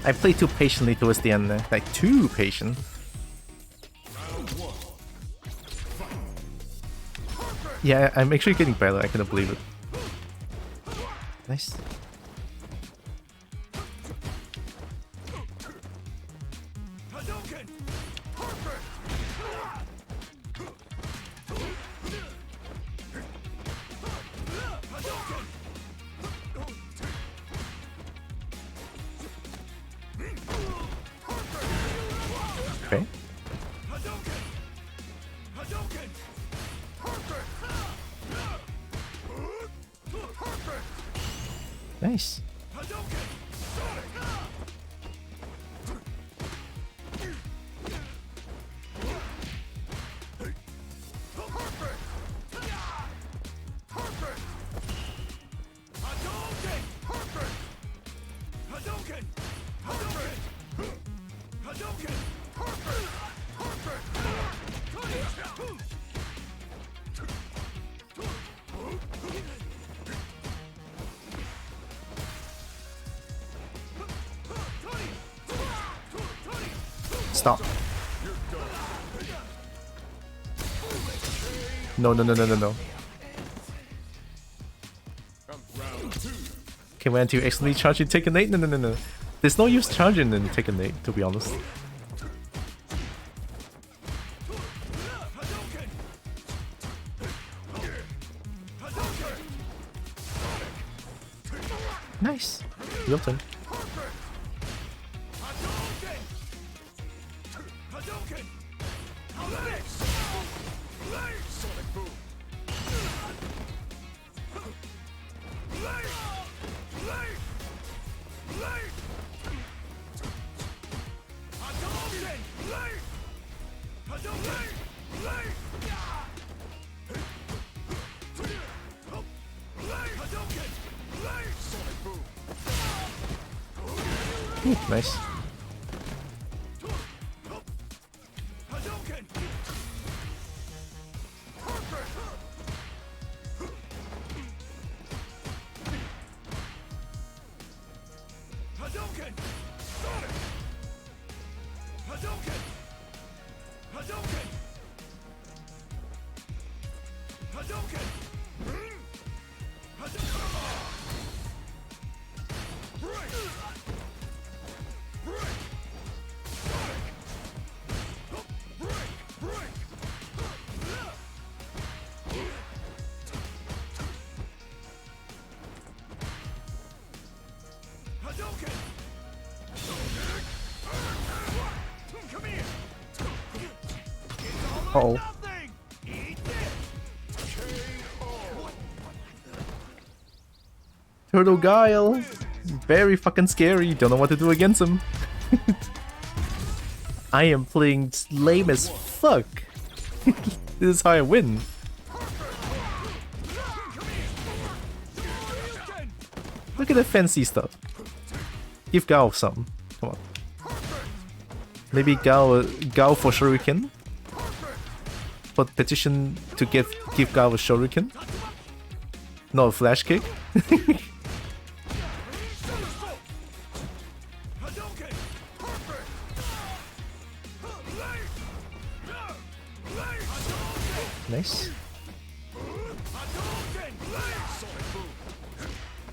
I played too patiently towards the end there. Like, too patient. Yeah, I'm actually getting better, I couldn't believe it. Nice. Okay. Nice. Stop. No, no, no, no, no, no. Okay, when you accidentally charge and take a nade? No, no, no, no. There's no use charging and take a nade, to be honest. Nice. Your turn. Ooh, nice. Uh-oh. Turtle Guile! Very fucking scary, don't know what to do against him. I am playing lame as fuck. This is how I win. Look at the fancy stuff. Give Gao some. Come on. Maybe Gao for Shuriken? But petition to give Gao a Shuriken? No, a flash kick? Nice.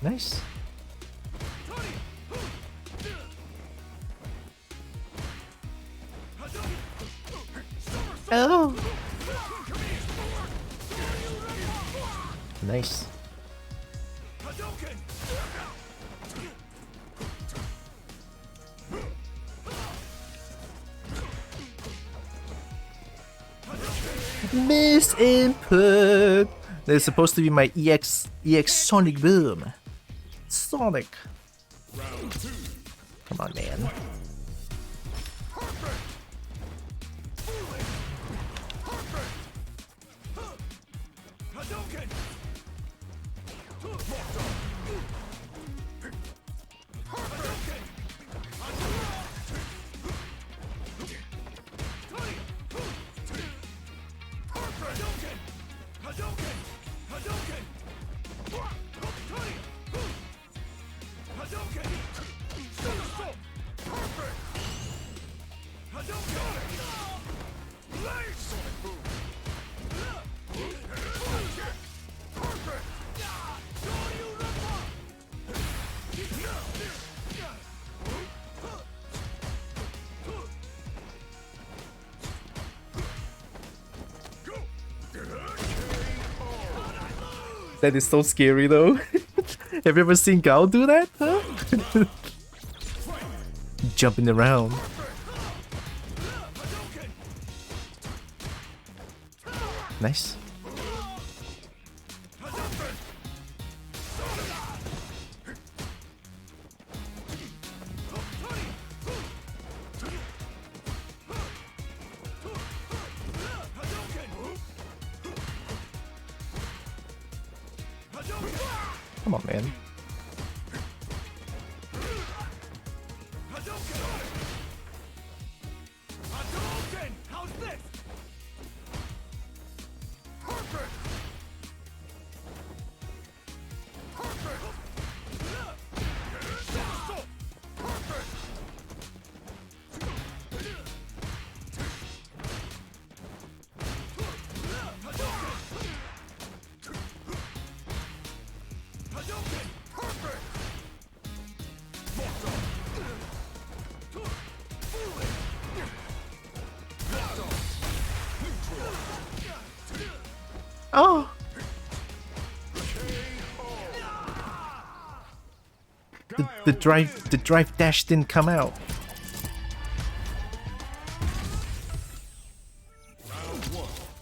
Nice. Oh. Nice. Miss input. There's supposed to be my EX Sonic Boom. Sonic. Come on, man. That is so scary though. Have you ever seen Gao do that? Huh? Jumping around. Nice. Come on, man. Oh! The drive dash didn't come out.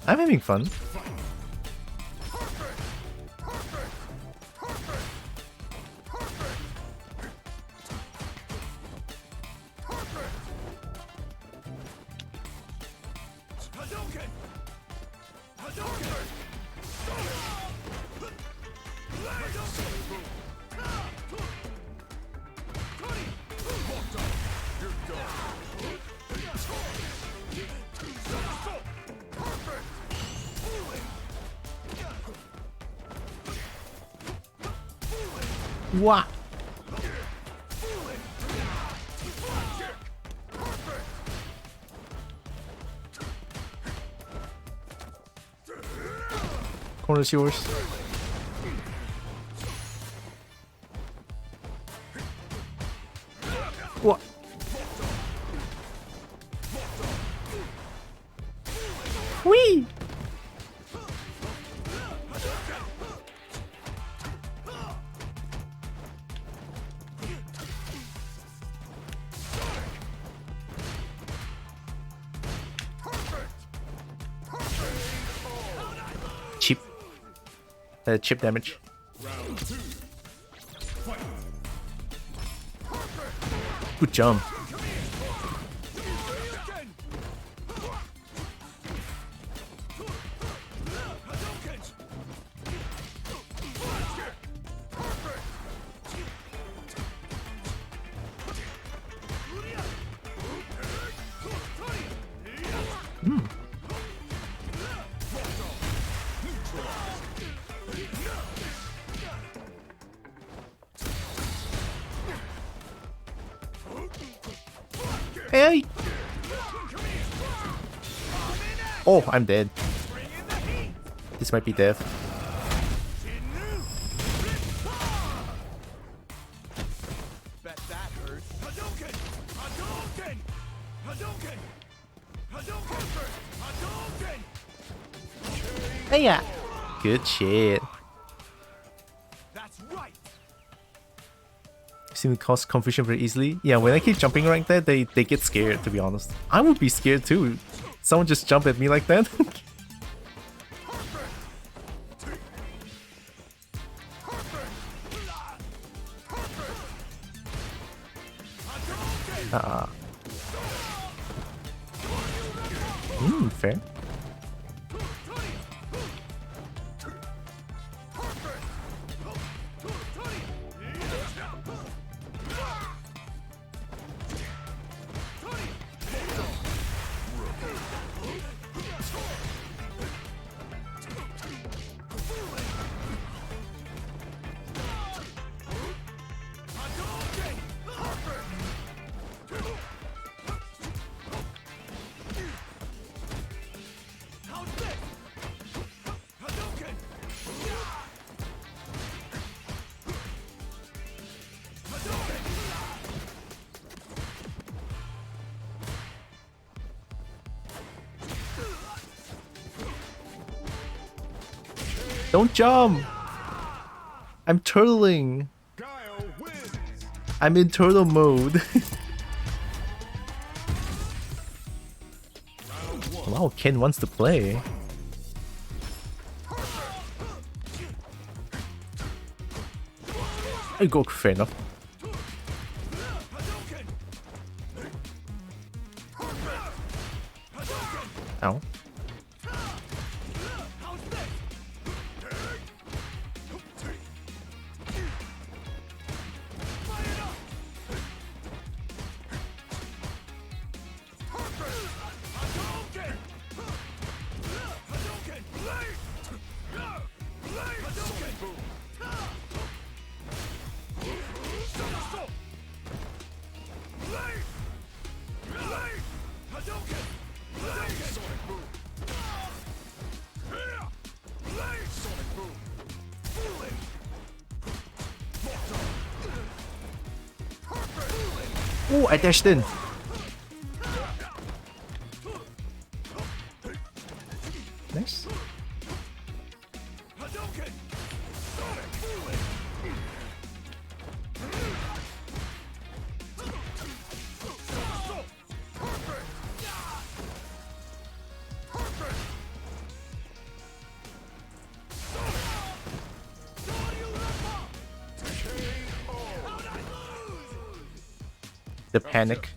I'm having fun. What? Corner's yours. What? Whee! chip damage. Good jump. Hey! Oh, I'm dead. This might be death. Bet that hurt. Hadouken! Hadouken! Hadouken! Hadouken! Hadouken! Hey, yeah. Good shit. That's right. Seem to cause confusion very easily. Yeah, when I keep jumping like that, they get scared, to be honest. I would be scared too. Someone just jump at me like that. Fair. Don't jump! I'm turtling! Guile wins. I'm in turtle mode. Wow, Ken wants to play. I go, fair enough. Ow. Oh, I dashed in. Nice. The panic.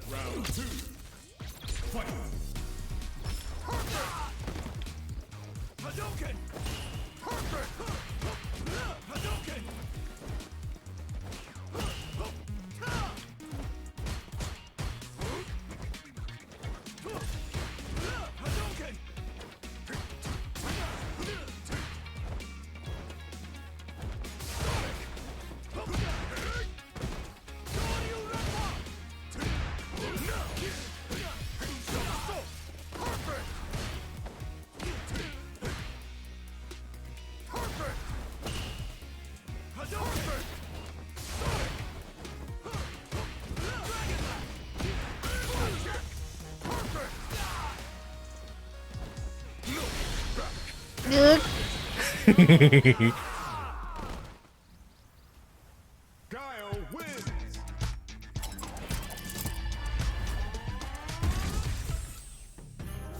Guile wins.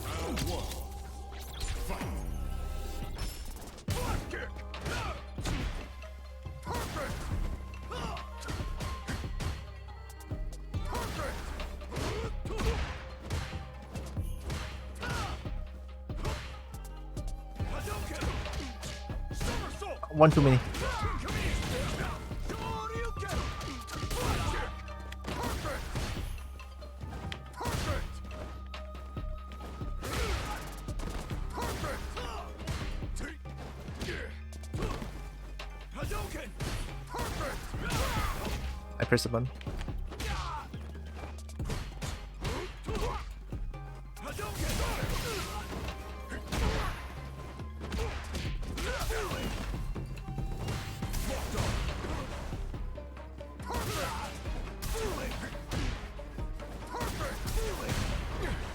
Round one. Fight. Kick. One too many. I press the button.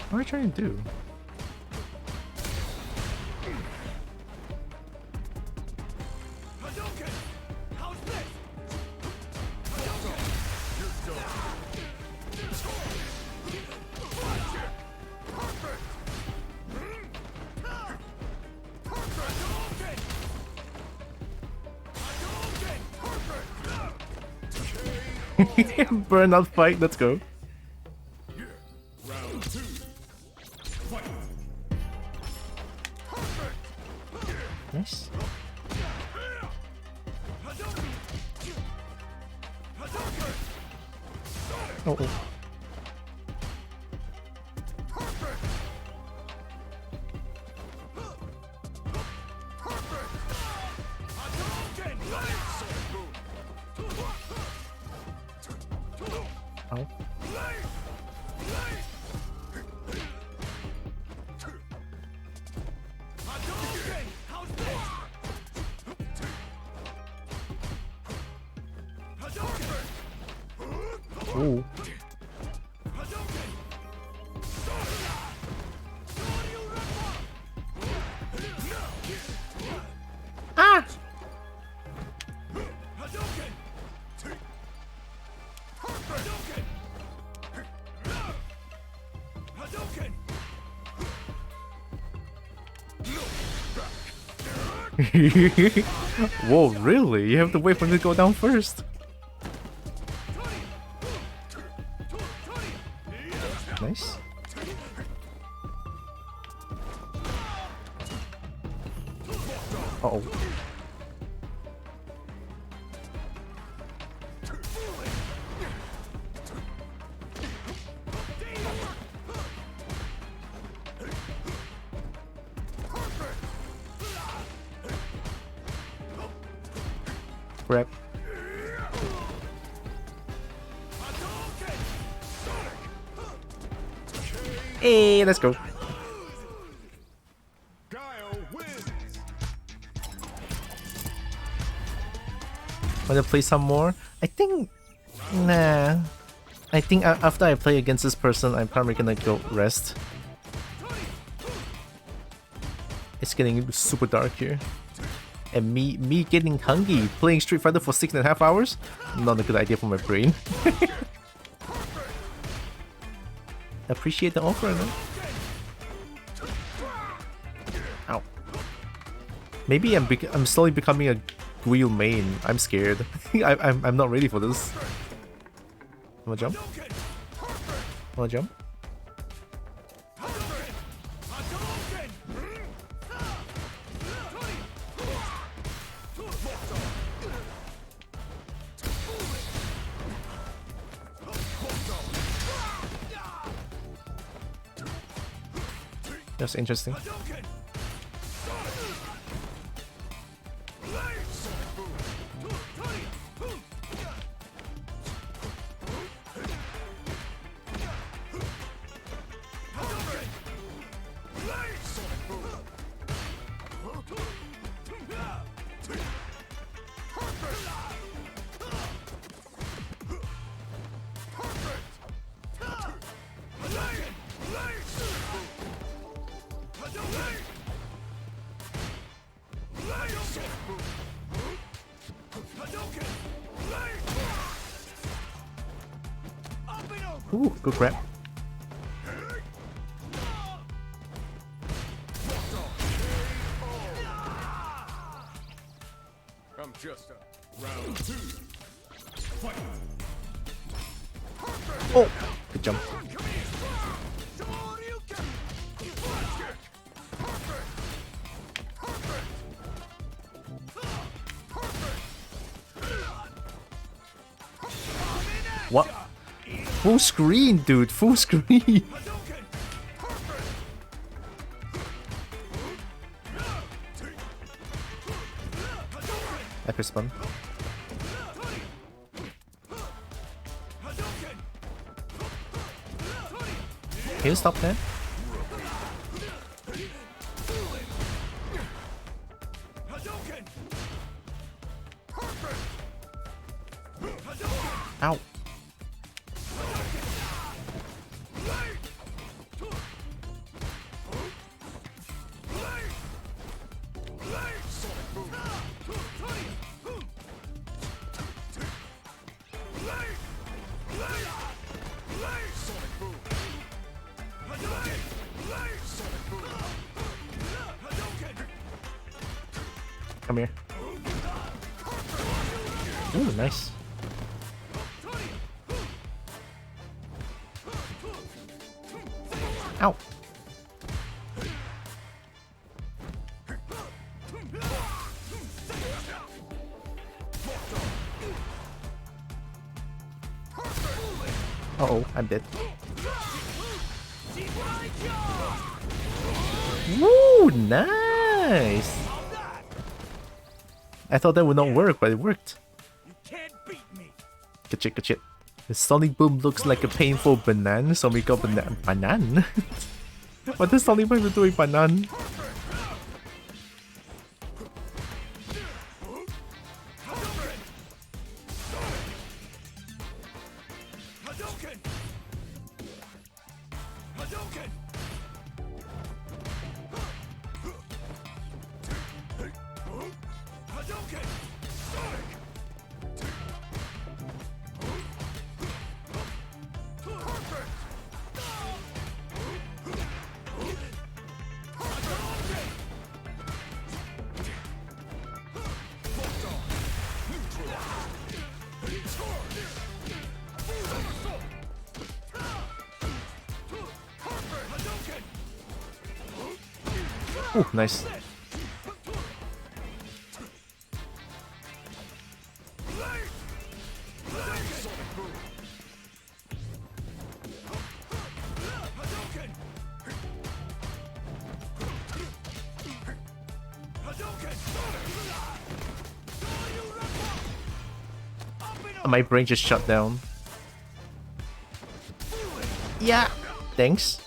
What are you trying to do? Burnout fight, let's go. Nice. Oh, oh. Ow. Ooh. Ah! Whoa, really? You have to wait for me to go down first. Nice. Uh-oh. Grab. Hey, let's go. Wanna play some more? I think... Nah. I think after I play against this person, I'm probably gonna go rest. It's getting super dark here. And me getting hungry playing Street Fighter for 6.5 hours? Not a good idea for my brain. Appreciate the offer, no? Ow. Maybe I'm slowly becoming a Guile main. I'm scared. I'm not ready for this. Wanna jump? Wanna jump? That's interesting. Ooh, good grab. I'm just a round two. Fight. Oh, good jump. What? Full screen, dude. Full screen. Epic spun. Can you stop that? Ow. Come here. Ooh, nice. Ow. Uh-oh, I'm dead. Woo, nice! I thought that would not work, but it worked. Kachit, kachit. The Sonic Boom looks like a painful banana, so we got banan. What does Sonic Boom do with banan? Ooh, nice. My brain just shut down. Yeah, thanks.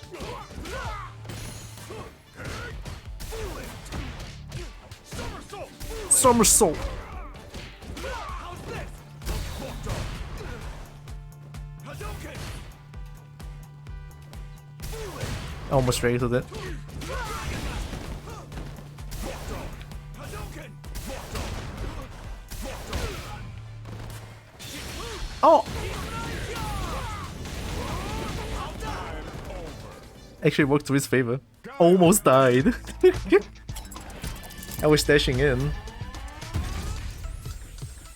Somersault. Almost ready to that. Oh! Actually worked to his favor. Almost died. I was dashing in.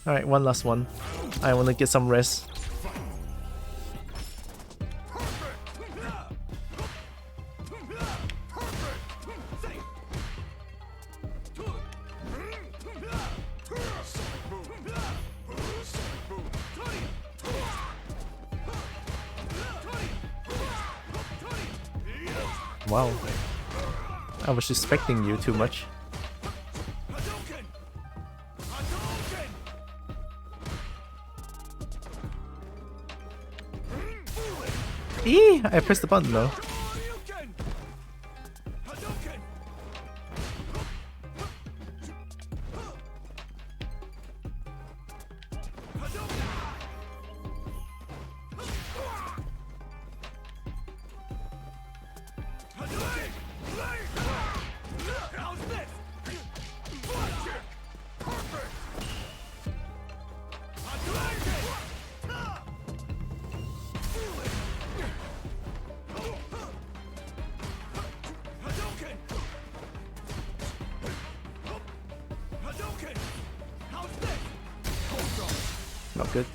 Alright, one last one. I wanna get some rest. Wow. I was expecting you too much. Eee! I pressed the button though. Not good.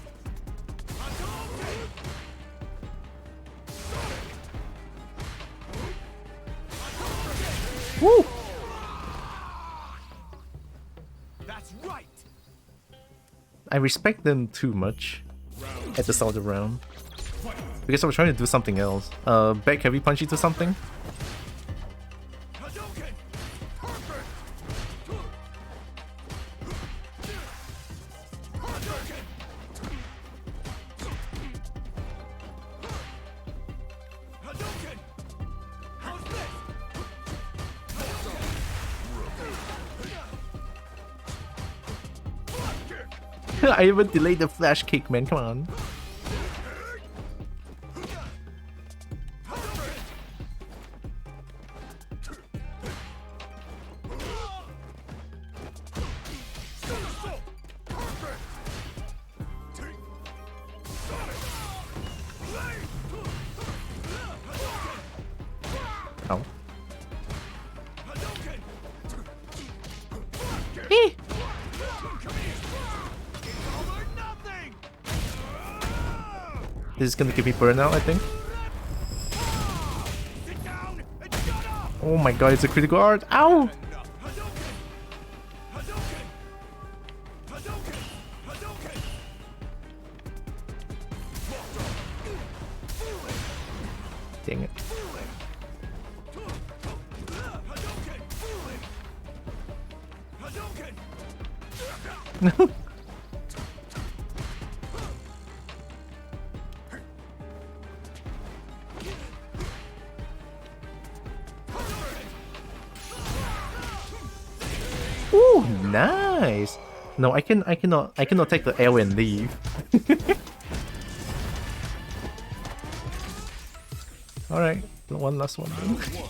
Woo! That's right. I respect them too much. at the start of the round. Because I was trying to do something else. Back heavy punch into something? I even delayed the flash kick, man, come on. Ow. Eh. This is gonna give me burnout, I think. Oh my god, it's a critical art. Ow! Dang it. No. Ooh, nice. No, I cannot take the L and leave. All right, one last one.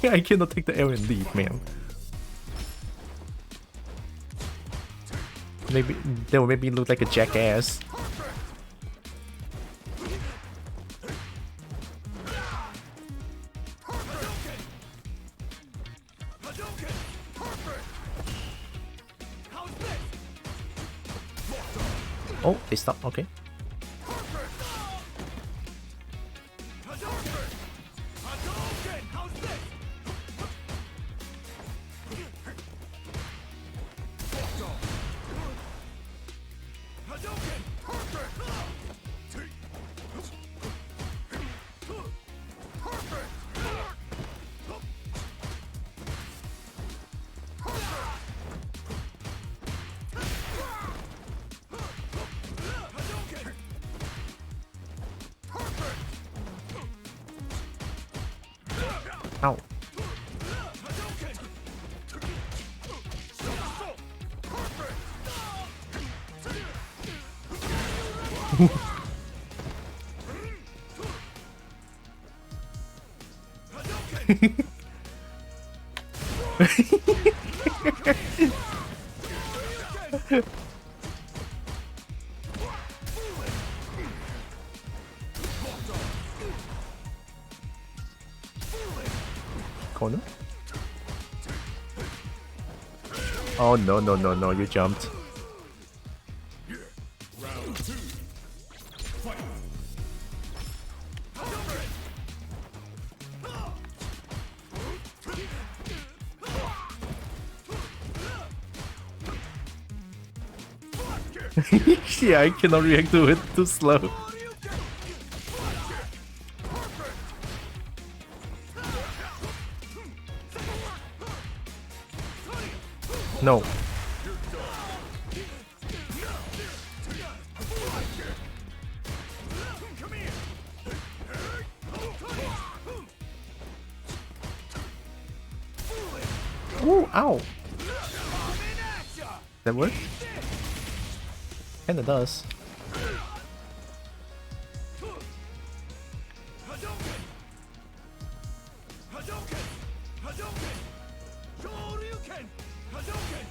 I cannot take the L and leave, man. Maybe that will make me look like a jackass. Oh, they stopped. Okay. Ow. Corner? Oh no, no, no, no, you jumped. Yeah, I cannot react to it, too slow. No. Ooh, ow. That work? Kinda does.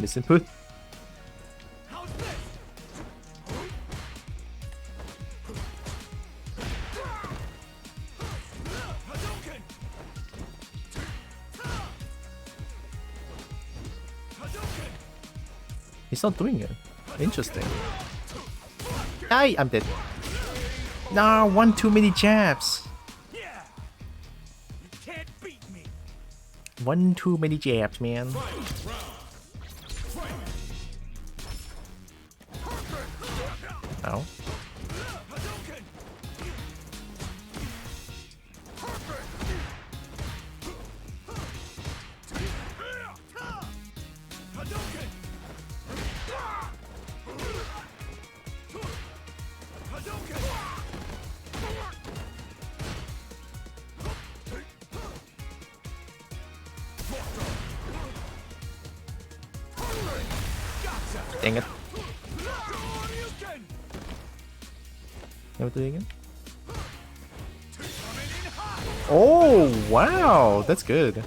Misinput. He's not doing it. Interesting. Aye, I'm dead. Nah, one too many jabs. One too many jabs, man. Ow. Dang it. Never do it again. Oh, wow. That's good.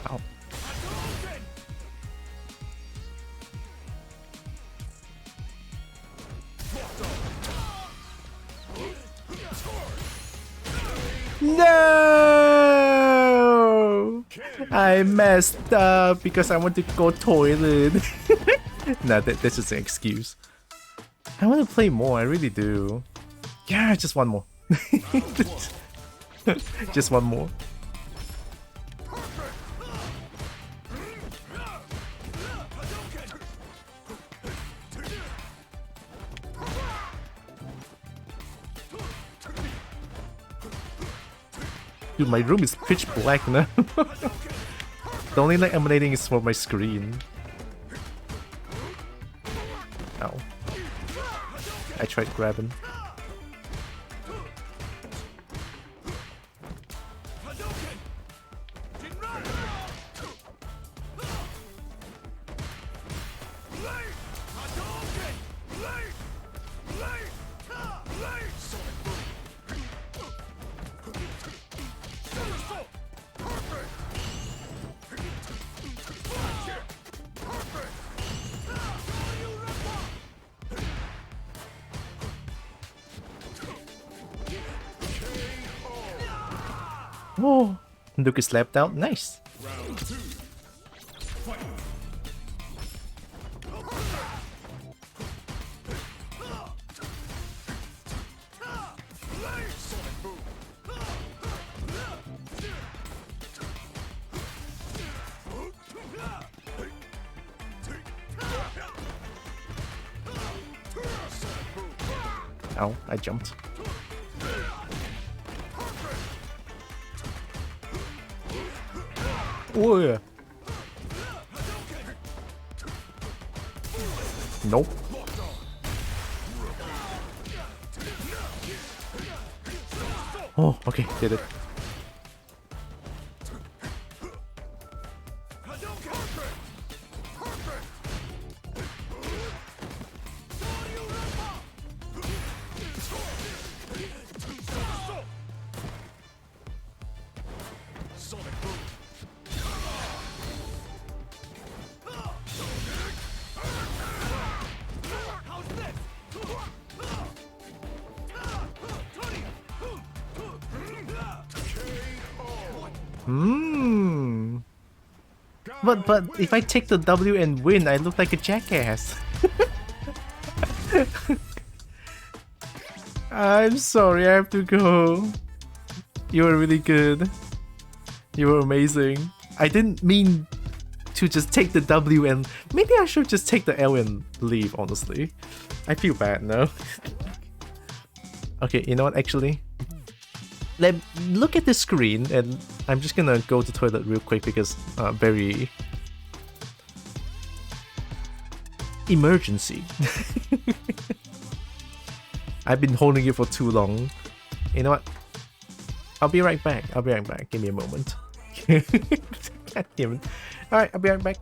Ow. No! I messed up because I want to go toilet. Nah, that's just an excuse. I want to play more, I really do. Yeah, just one more. Just one more. Dude, my room is pitch black now. The only light emanating is from my screen. Ow. I tried grabbing. Oh, Luke is slapped out. Nice. Ow, I jumped. Oh yeah. Nope. Oh, okay, did it. But if I take the W and win, I look like a jackass. I'm sorry, I have to go. You were really good. You were amazing. I didn't mean to just take the W and maybe I should just take the L and leave, honestly. I feel bad now. Okay, you know what, actually? Look at the screen and I'm just gonna go to the toilet real quick because very emergency. I've been holding it for too long. You know what? I'll be right back. Give me a moment. God damn it. Alright, I'll be right back.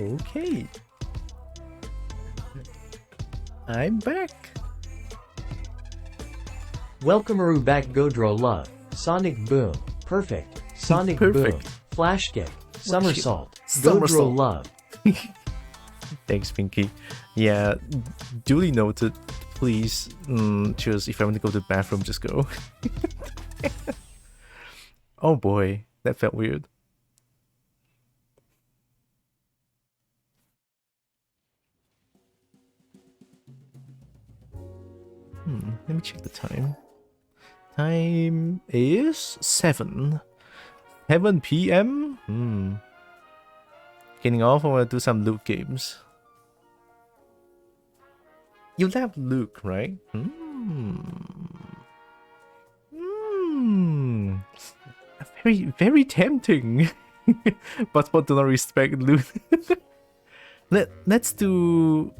Okay. I'm back. Welcome back Godro Love. Sonic Boom. Perfect. Sonic Perfect. Boom. Flash Kick. Somersault. Somersault. Godro Love. Thanks, Pinky. Yeah, duly noted. Please, just if I want to go to the bathroom, just go. Oh boy, that felt weird. Let me check the time. Time is 7 p.m. Getting off, I want to do some Luke games. You love Luke, right? Very, very tempting. But do not respect Luke. Let's do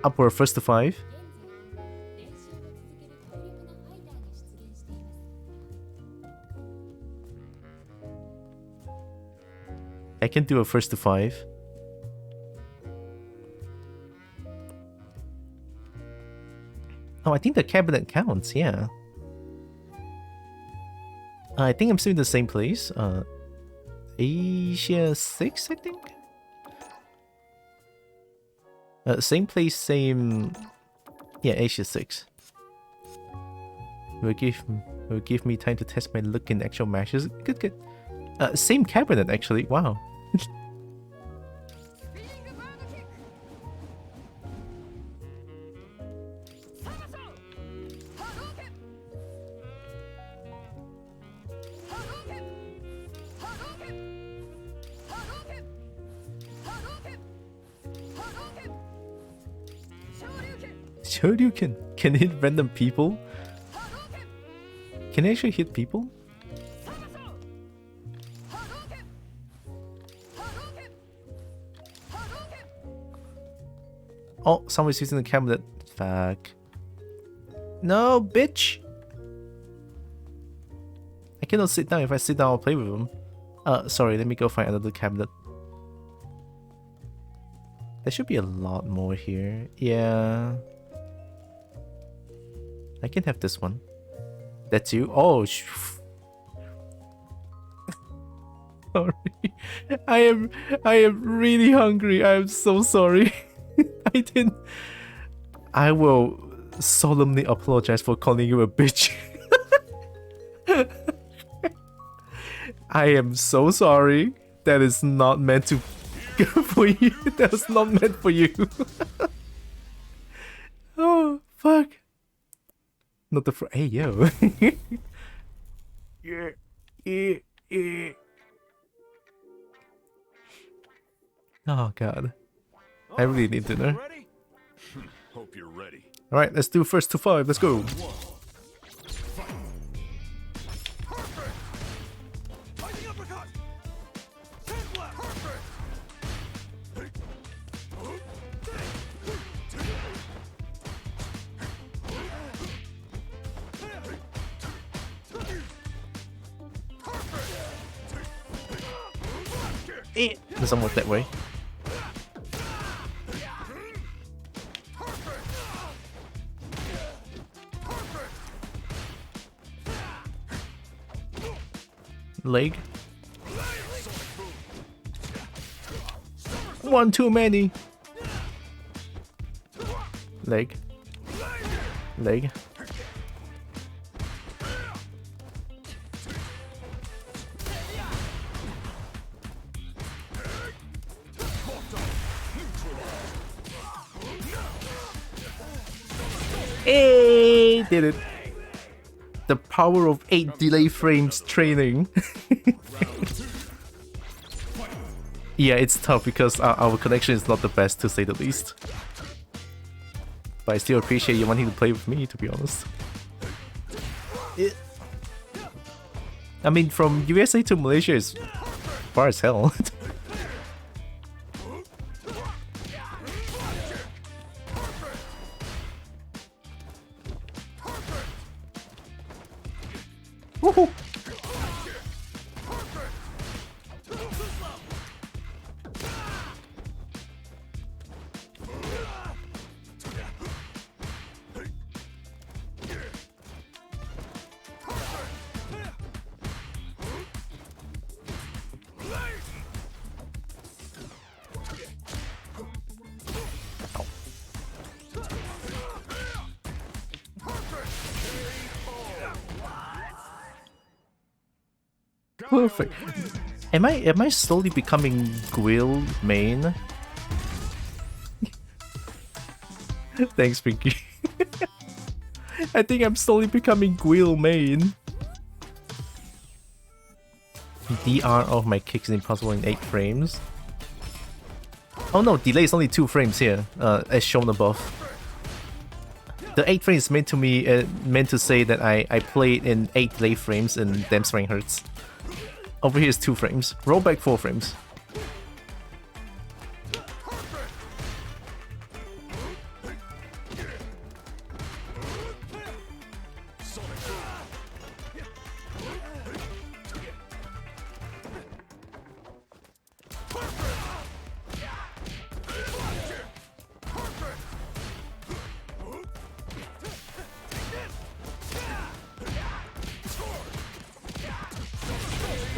upward first to 5. I can do a first to 5. Oh, I think the cabinet counts, yeah. I think I'm still in the same place. Asia 6, I think? Same place, same... Yeah, Asia 6. Will give me time to test my look in actual matches. Good, good. Same cabinet, actually. Wow. Shoryuken can hit random people? Can it actually hit people? Oh, someone's using the cabinet. Fuck. No, bitch! I cannot sit down. If I sit down, I'll play with them. Sorry, let me go find another cabinet. There should be a lot more here. Yeah. I can have this one. That's you? Oh, sorry. I am really hungry. I am so sorry. I will solemnly apologize for calling you a bitch. I am so sorry. That is not meant to go for you. That was not meant for you. Oh, fuck. Not the hey, yo. Yeah. Oh, God. I really need dinner. Ready? Hope you're ready. Alright, let's do first to 5. Let's go. Fighting uppercut. Hand blast. Perfect. It doesn't work that way. Leg. One too many. Leg. Leg. Hey, did it. The power of 8 delay frames training. Yeah, it's tough because our connection is not the best, to say the least. But I still appreciate you wanting to play with me, to be honest. I mean, from USA to Malaysia is far as hell. Perfect. Am I slowly becoming Gwill main? Thanks, Pinky. I think I'm slowly becoming Gwill main. DR of my kicks is impossible in 8 frames. Oh no, delay is only 2 frames here, as shown above. The 8 frames meant to me meant to say that I played in 8 delay frames and damn swing hurts. Over here is 2 frames. Roll back 4 frames.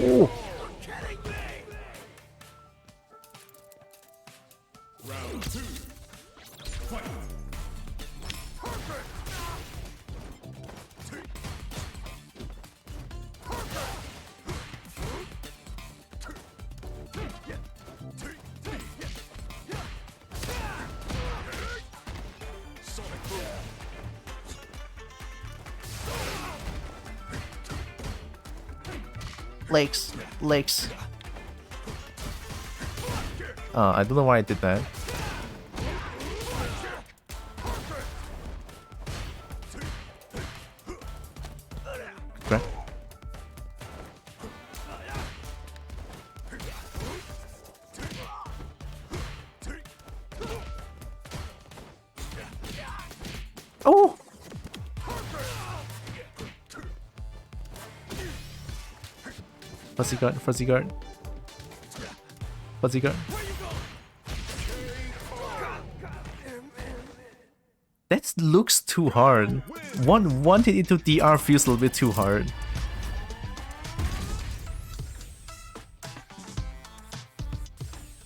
Oh. Round 2. Fight. Legs. I don't know why I did that. Grab. Oh! Fuzzy guard. Fuzzy guard. That looks too hard. One hit into DR feels a little bit too hard.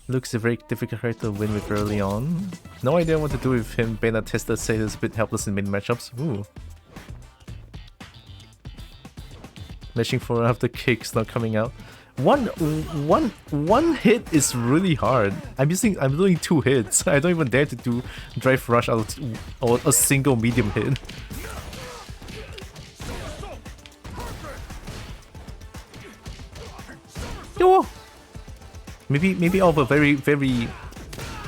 Looks a very difficult character to win with early on. No idea what to do with him. Beta tester says he's a bit helpless in mid matchups. Ooh. Mashing for after kicks not coming out. One hit is really hard. I'm doing 2 hits. I don't even dare to do drive rush out or a single medium hit. Yo! Maybe of a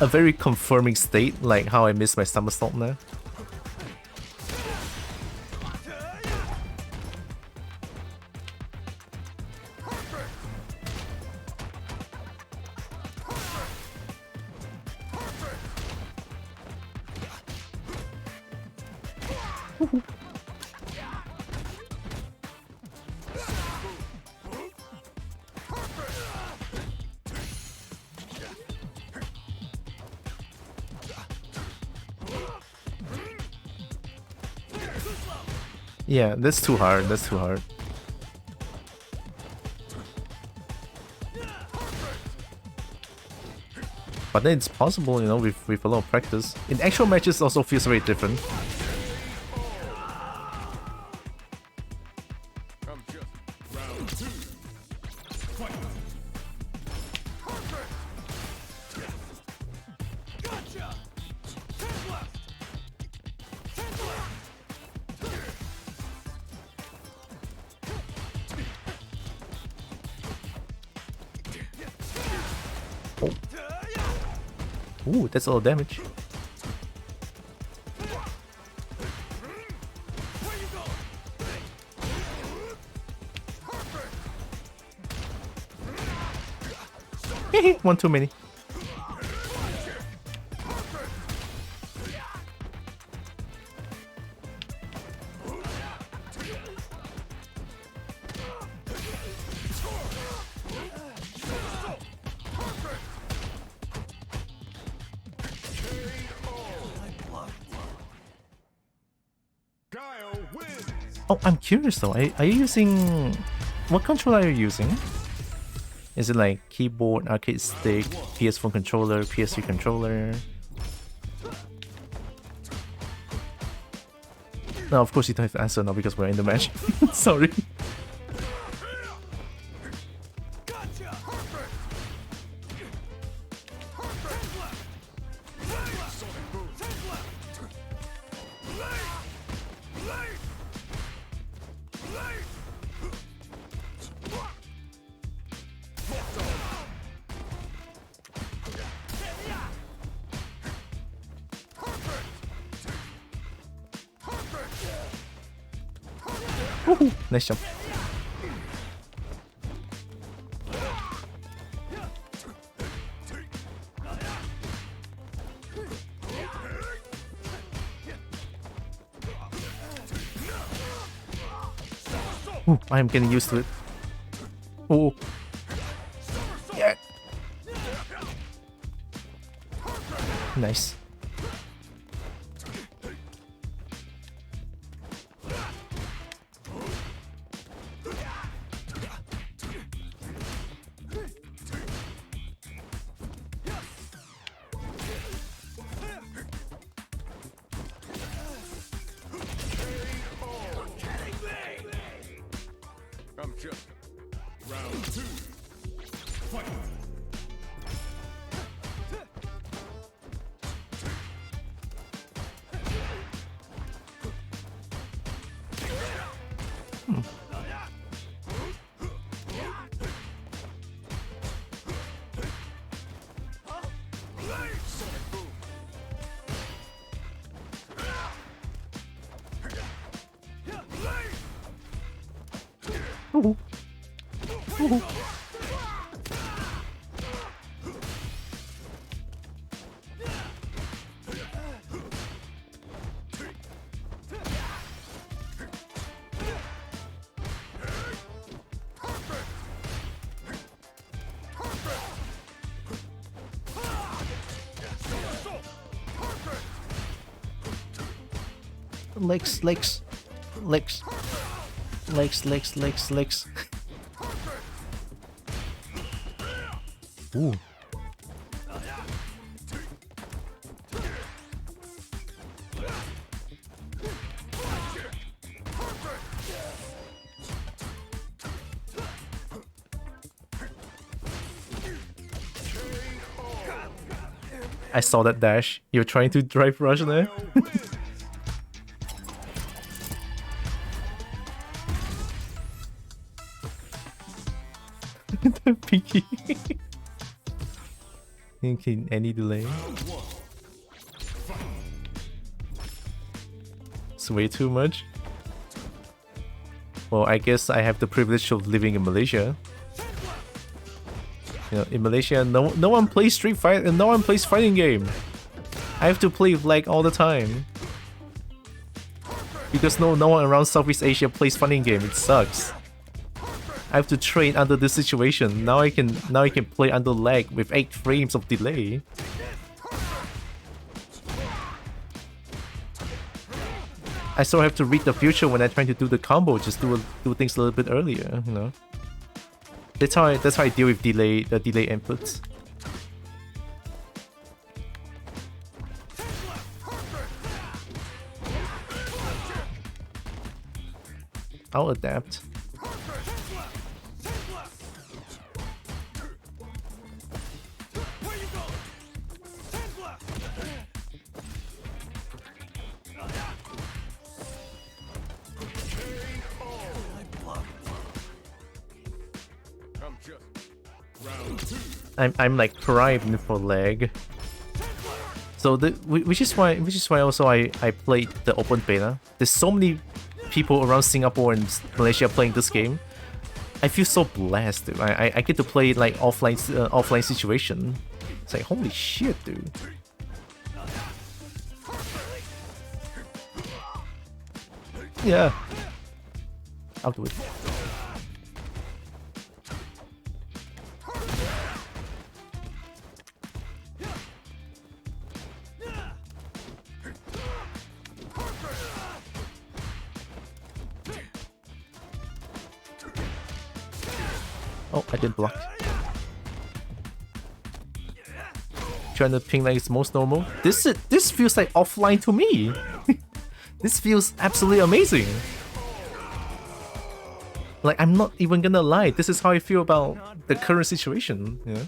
very confirming state, like how I missed my somersault now. Yeah, that's too hard. But then it's possible, you know, with a lot of practice. In actual matches, also feels very different. Round 2. Fight. Gotcha. Ooh, that's a lot of damage. One too many. Oh, I'm curious though. Are you using... What controller are you using? Is it like keyboard, arcade stick, PS4 controller, PS3 controller? No, of course you don't have to answer now because we're in the match. Sorry. Woohoo! Nice jump. Ooh, I am getting used to it. Oh, yeah. Nice. I'm just round two. Fight. Ooh. Ooh. Legs, legs, legs, legs, legs, legs, legs. Ooh. I saw that dash. You're trying to drive rush there. The pinky. Thinking any delay. It's way too much. Well, I guess I have the privilege of living in Malaysia. You know, in Malaysia, no one plays Street Fighter and no one plays fighting game. I have to play Flag all the time. Because no one around Southeast Asia plays fighting game. It sucks. I have to train under this situation. Now I can play under lag with 8 frames of delay. I still have to read the future when I'm trying to do the combo. Just do things a little bit earlier, you know. That's how I deal with the delay inputs. I'll adapt. I'm like primed for lag. So which is why also I played the open beta. There's so many people around Singapore and Malaysia playing this game. I feel so blessed, dude. I get to play like offline situation. It's like holy shit, dude. Yeah. I'll do it. Oh, I didn't block. Trying to ping like it's most normal. This feels like offline to me. This feels absolutely amazing. Like I'm not even gonna lie. This is how I feel about the current situation. Yeah.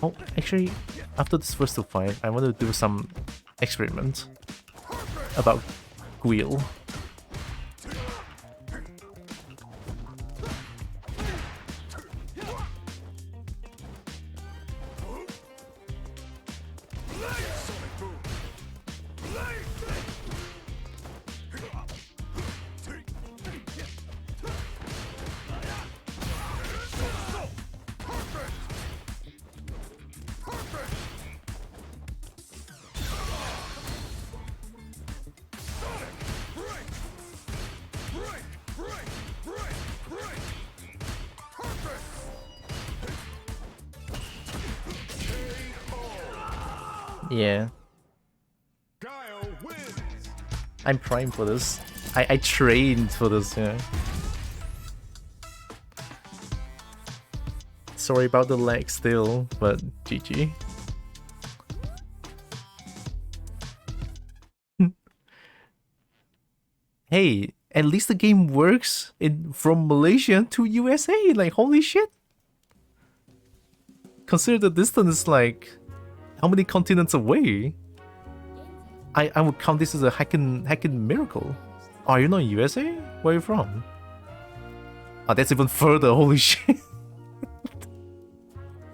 Oh, actually, after this first fight, I want to do some experiment about Guile. Yeah. I'm primed for this. I trained for this, yeah. Sorry about the lag still, but GG. Hey, at least the game works from Malaysia to USA, like holy shit. Consider the distance like how many continents away? I would count this as a heckin' miracle. Oh, you're not in USA? Where are you from? Oh, that's even further, holy shit.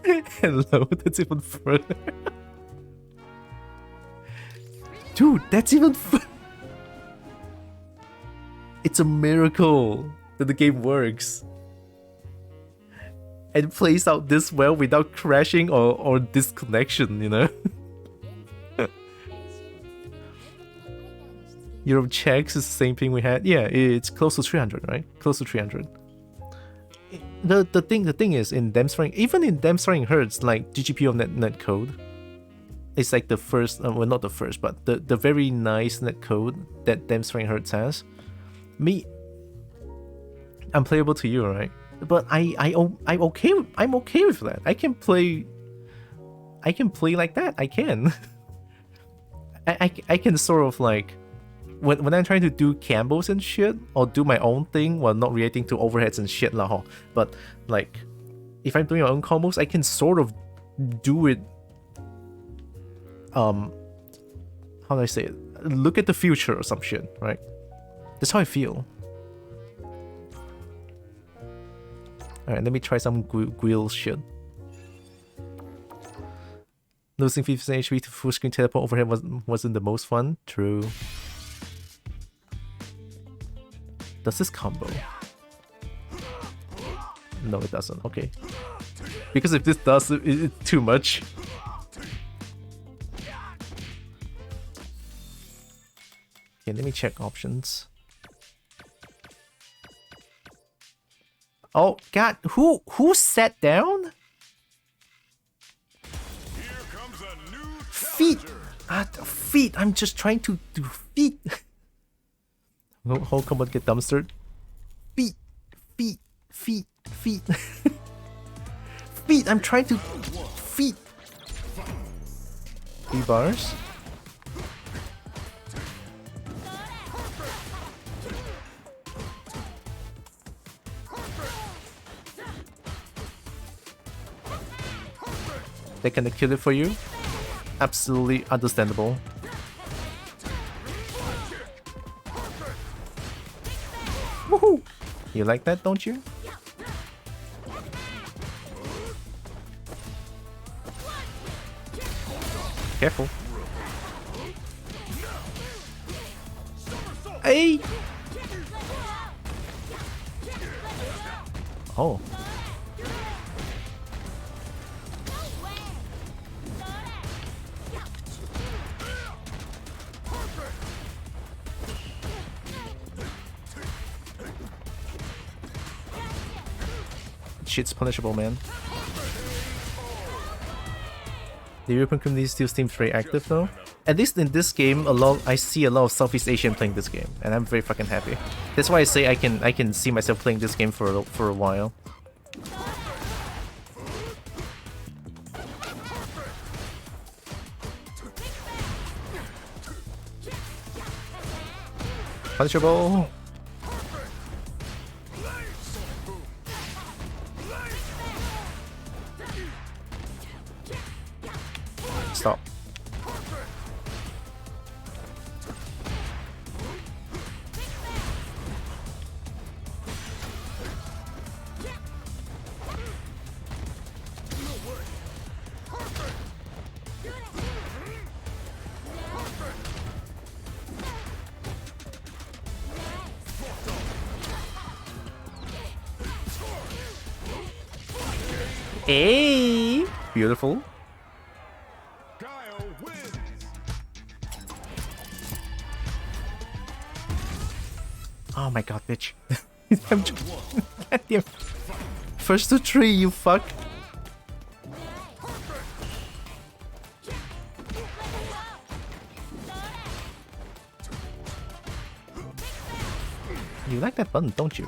Hello, that's even further. Dude, that's even It's a miracle that the game works. And plays out this well without crashing or disconnection, you know? Europe checks is the same thing we had. Yeah, it's close to 300, right? Close to 300. The thing is, in Demonstrating, even in Demonstrating Hertz, like GGPO netcode, it's like the first, well, not the first, but the very nice netcode that Demonstrating Hertz has. I'm playable to you, right? But I'm okay with that. I can play like that. I can. I can sort of like when I'm trying to do combos and shit, or do my own thing while not reacting to overheads and shit lah. But like, if I'm doing my own combos, I can sort of do it. How do I say it? Look at the future or some shit, right? That's how I feel. Alright, let me try some Guile shit. Losing 50% HP to full screen teleport overhead wasn't the most fun. True. Does this combo? No, it doesn't. Okay. Because if this does, it's too much. Okay, let me check options. Oh god, who sat down? Feet! Feet! I'm just trying to do feet! Whole combo get dumpstered. Feet! Feet! Feet! Feet! Feet! I'm trying to... Feet! 3 bars. They can kill it for you. Absolutely understandable. Woohoo! You like that, don't you? Careful. Hey! Oh. Shit's punishable, man. The European community still seems very active though. At least in this game, I see a lot of Southeast Asian playing this game, and I'm very fucking happy. That's why I say I can see myself playing this game for a while. Punishable. Hey! Beautiful. Guile wins. Oh my god, bitch. I'm just... Goddamn. First to 3, you fuck. You like that button, don't you?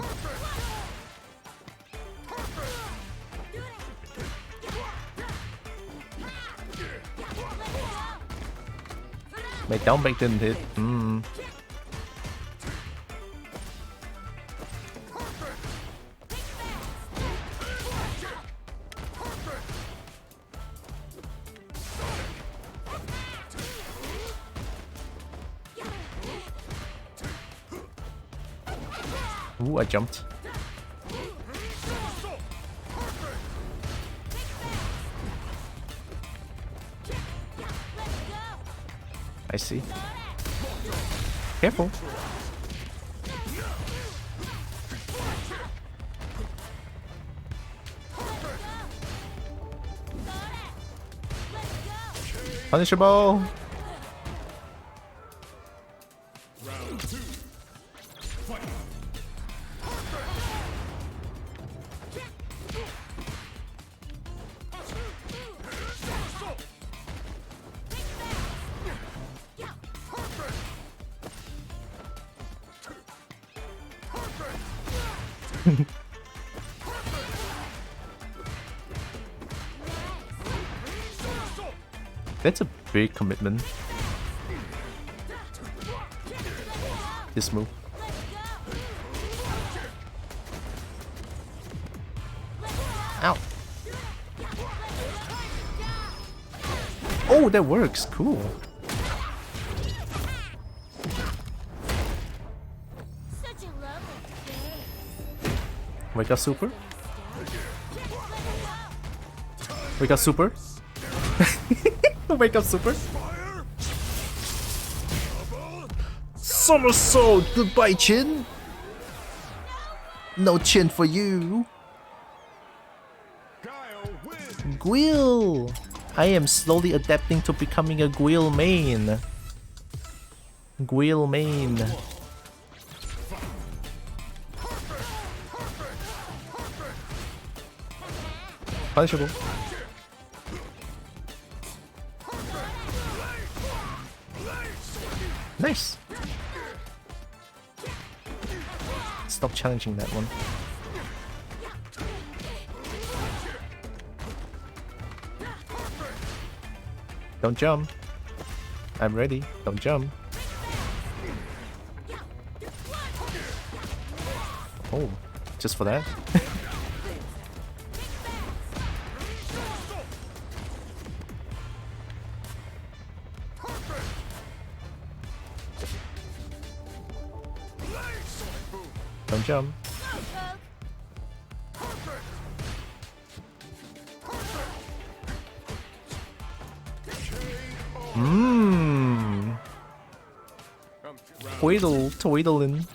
My down break didn't hit. Ooh, I jumped. I see. Careful. Punishable. Round 2. Fight. That's a big commitment. This move. Ow. Oh, that works. Cool. Such a lovely face. Wake up super. Wake up super. Wake up super. Somersault. Goodbye, chin. No chin for you. Guile wins. Guile. I am slowly adapting to becoming a Guile main. Guile main. Punishable. Nice. Stop challenging that one. Don't jump. I'm ready. Don't jump. Oh, just for that? Don't jump. Mmm. Twiddling.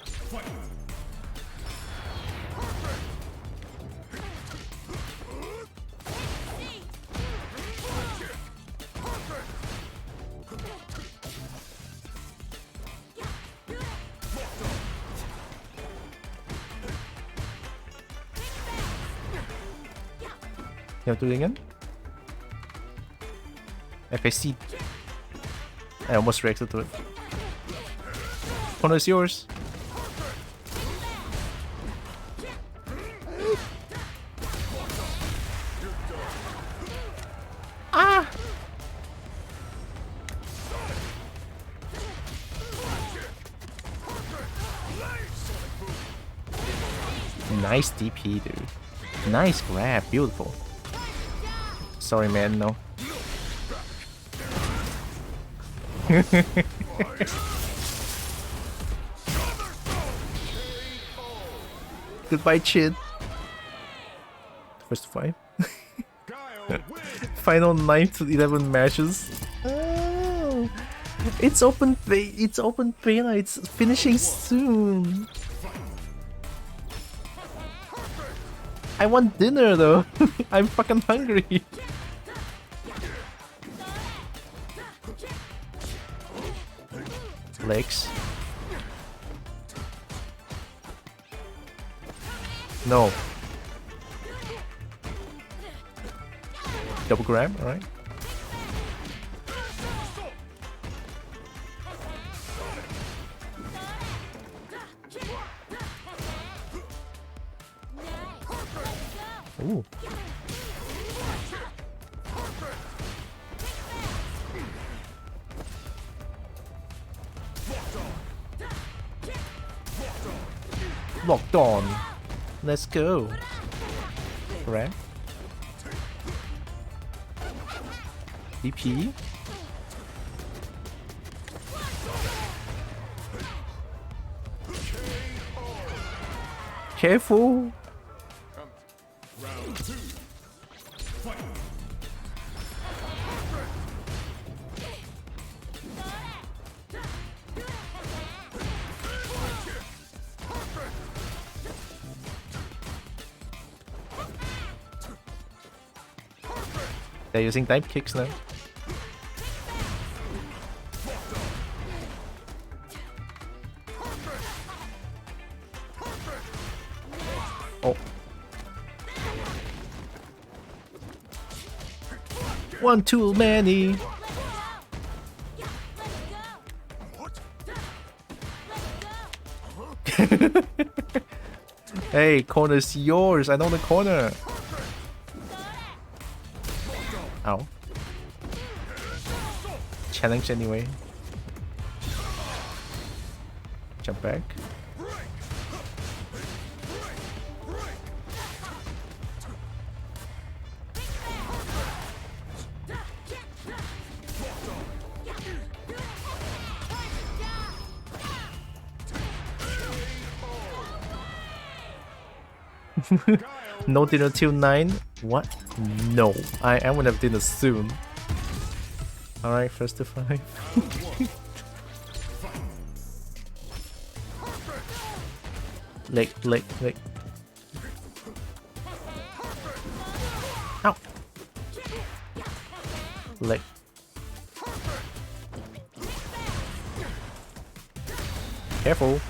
You have to do it again? FAC. I almost reacted to it. Corner is yours. Ah! Nice DP, dude. Nice grab, beautiful. Sorry, man, no. Goodbye, Chid. First 5. Final 9 to 11 matches. Oh, it's open. It's open beta. It's finishing soon. I want dinner though. I'm fucking hungry. Legs. No. Double grab, alright. Ooh. Locked on. Let's go. Correct. DP. Careful. Round 2. Fight. They're using dive kicks now. Oh. One too many. Hey, corner's yours. I know the corner. Ow. Challenge anyway. Jump back. No dinner till 9? What? No. I am gonna have dinner soon. Alright, first to 5. Leg. Ow! Leg. Careful.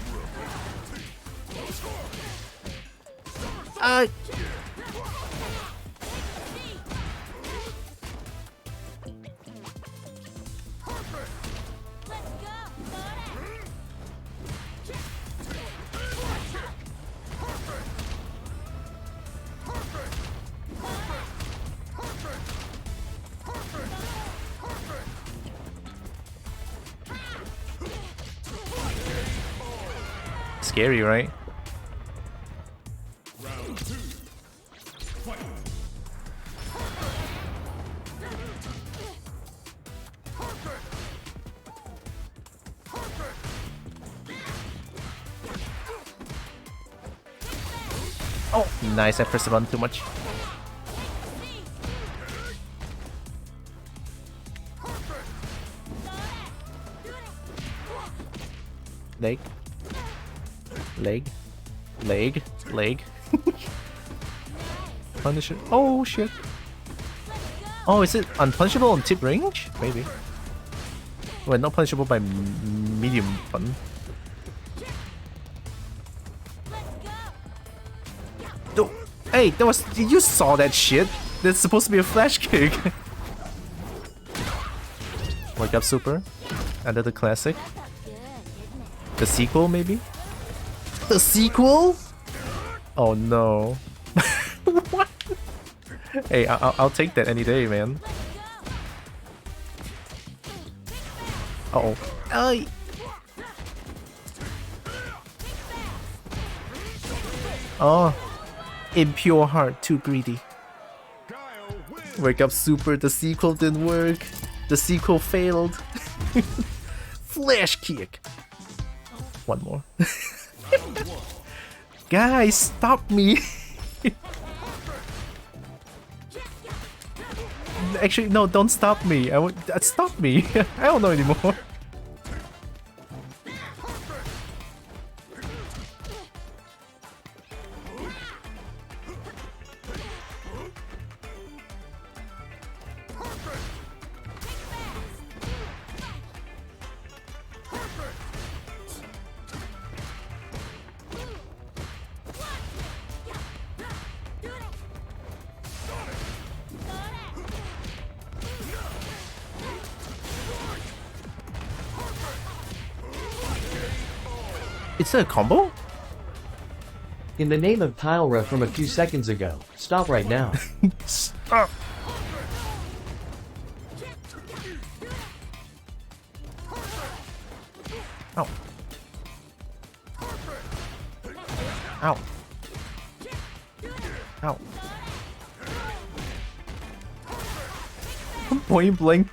Scary, right? Round 2. Fight. Oh, nice. I pressed the button too much. Leg. Punish it. Oh shit. Oh, is it unpunishable on tip range? Maybe. Well, not punishable by medium button. Oh, hey, that was. You saw that shit. That's supposed to be a flash kick. Wake up super. Under the classic. The sequel, maybe? The sequel? Oh no. What? Hey, I'll take that any day, man. Uh-oh. Ay! Oh. Impure heart, too greedy. Wake up super, the sequel didn't work. The sequel failed. Flash kick. One more. Guys, stop me. Actually, no, don't stop me. Stop me. I don't know anymore. It's a combo? In the name of Tylra from a few seconds ago, stop right now. Stop. Ow. Ow. Ow. Point blank.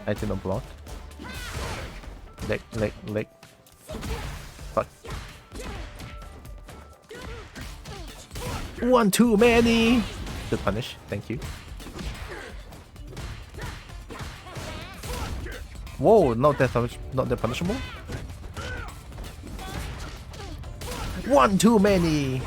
I didn't block. Leg. Fuck. One too many! Good punish, thank you. Whoa, not that punishable. One too many!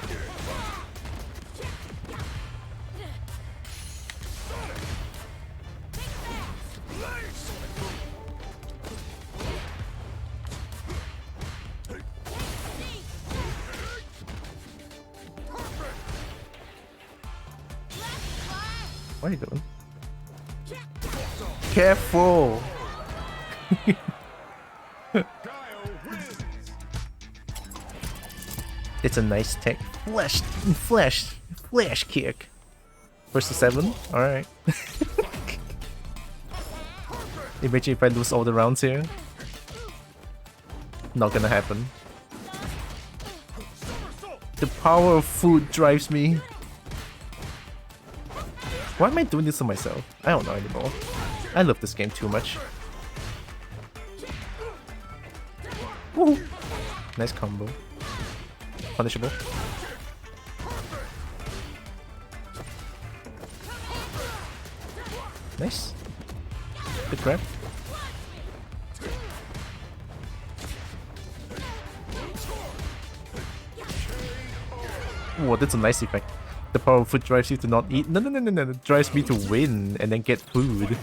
What are you doing? Careful! It's a nice tech. Flash kick. Versus 7? Alright. Imagine if I lose all the rounds here. Not gonna happen. The power of food drives me. Why am I doing this to myself? I don't know anymore. I love this game too much. Woohoo! Nice combo. Punishable. Nice. Good grab. Whoa, that's a nice effect. The power of food drives you to not eat. No. It drives me to win and then get food.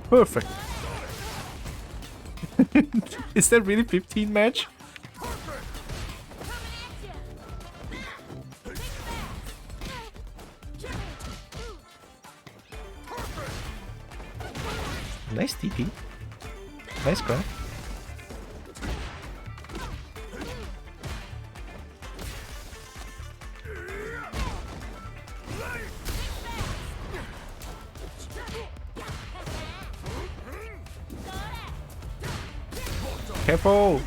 Perfect. Is that really 15 match? Nice TP. Nice grab. Careful!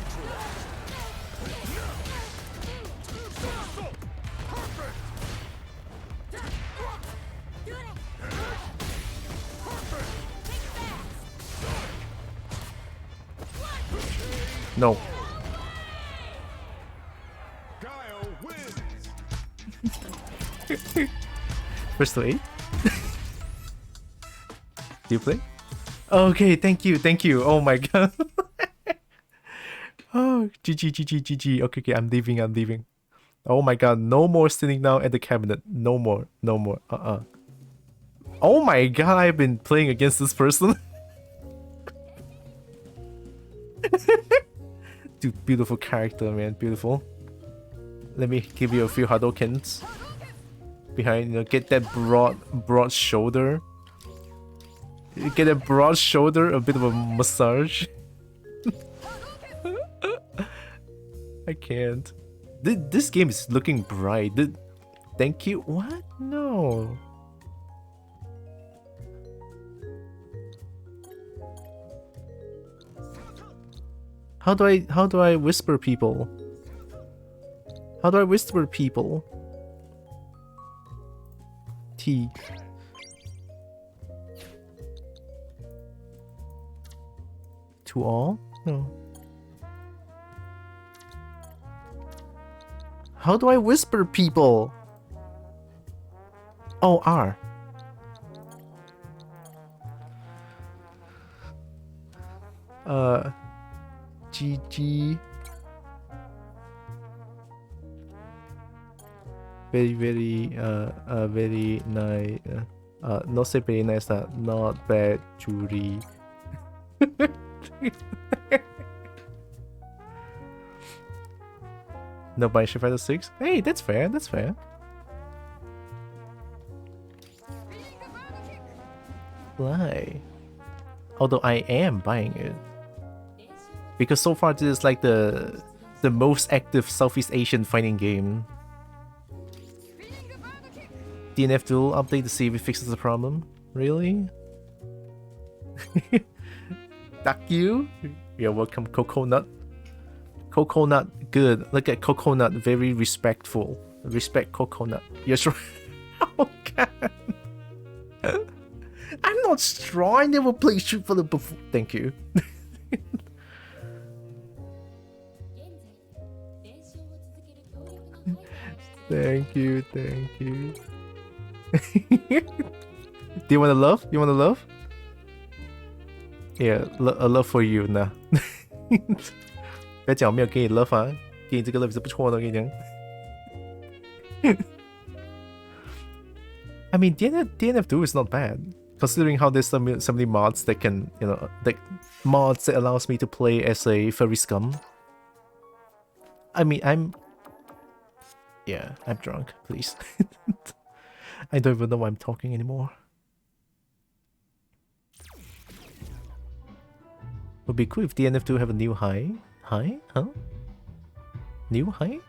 No. First to 8? Do you play? Okay, thank you. Oh my god. Oh, GG. Okay, I'm leaving. Oh my god, no more sitting down at the cabinet. No more. Oh my god, I've been playing against this person. Dude, beautiful character, man, beautiful. Let me give you a few Hadokens. Behind, get that broad shoulder. Get a broad shoulder, a bit of a massage. I can't. This game is looking bright. Thank you. What? No. How do I whisper people? How do I whisper people? T. To all? No. How do I whisper people? Oh, R. GG. Very nice. Not say very nice, not bad, Jury. No buying Street Fighter 6? Hey, that's fair, that's fair. Why? Although I am buying it. Because so far this is like the most active Southeast Asian fighting game. DNF Duel update to see if it fixes the problem. Really? Thank you. You're welcome, Coconut. Coconut, good. Look at Coconut, very respectful. Respect Coconut. You're strong. Oh god. I'm not strong. I never played Street Fighter before. Thank you. Thank you, thank you. Do you want to love? You want to love? Yeah, a love for you 呢。不要讲我没有给你 love 啊，给你这个 love 是不错的，我跟你讲。I mean, DNF2 is not bad, considering how there's so many mods that can, you know, like mods that allows me to play as a furry scum. I mean, I'm drunk, please. I don't even know why I'm talking anymore. Would be cool if DNF2 have a new high. High? Huh? New high?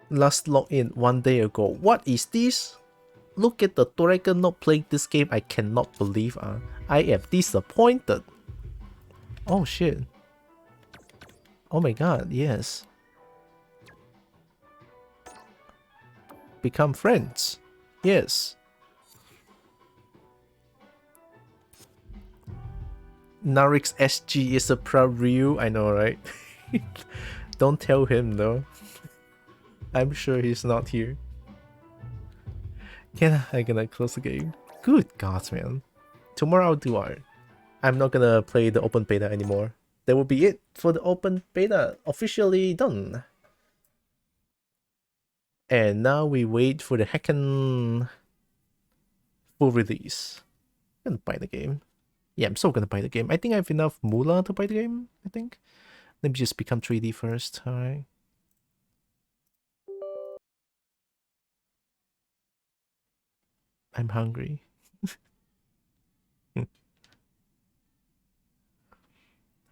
Last login 1 day ago. What is this? Look at the dragon not playing this game. I cannot believe. I am disappointed. Oh shit. Oh my god, yes. Become friends. Yes. Narix SG is a proud Ryu. I know, right? Don't tell him though. I'm sure he's not here. I'm gonna close the game. Good gods, man. Tomorrow I'll do art. I'm not gonna play the open beta anymore. That will be it for the open beta. Officially done. And now we wait for the Hacken full release. I'm gonna buy the game. Yeah, I'm so gonna buy the game. I think I have enough moolah to buy the game, I think. Let me just become 3D first, alright. I'm hungry.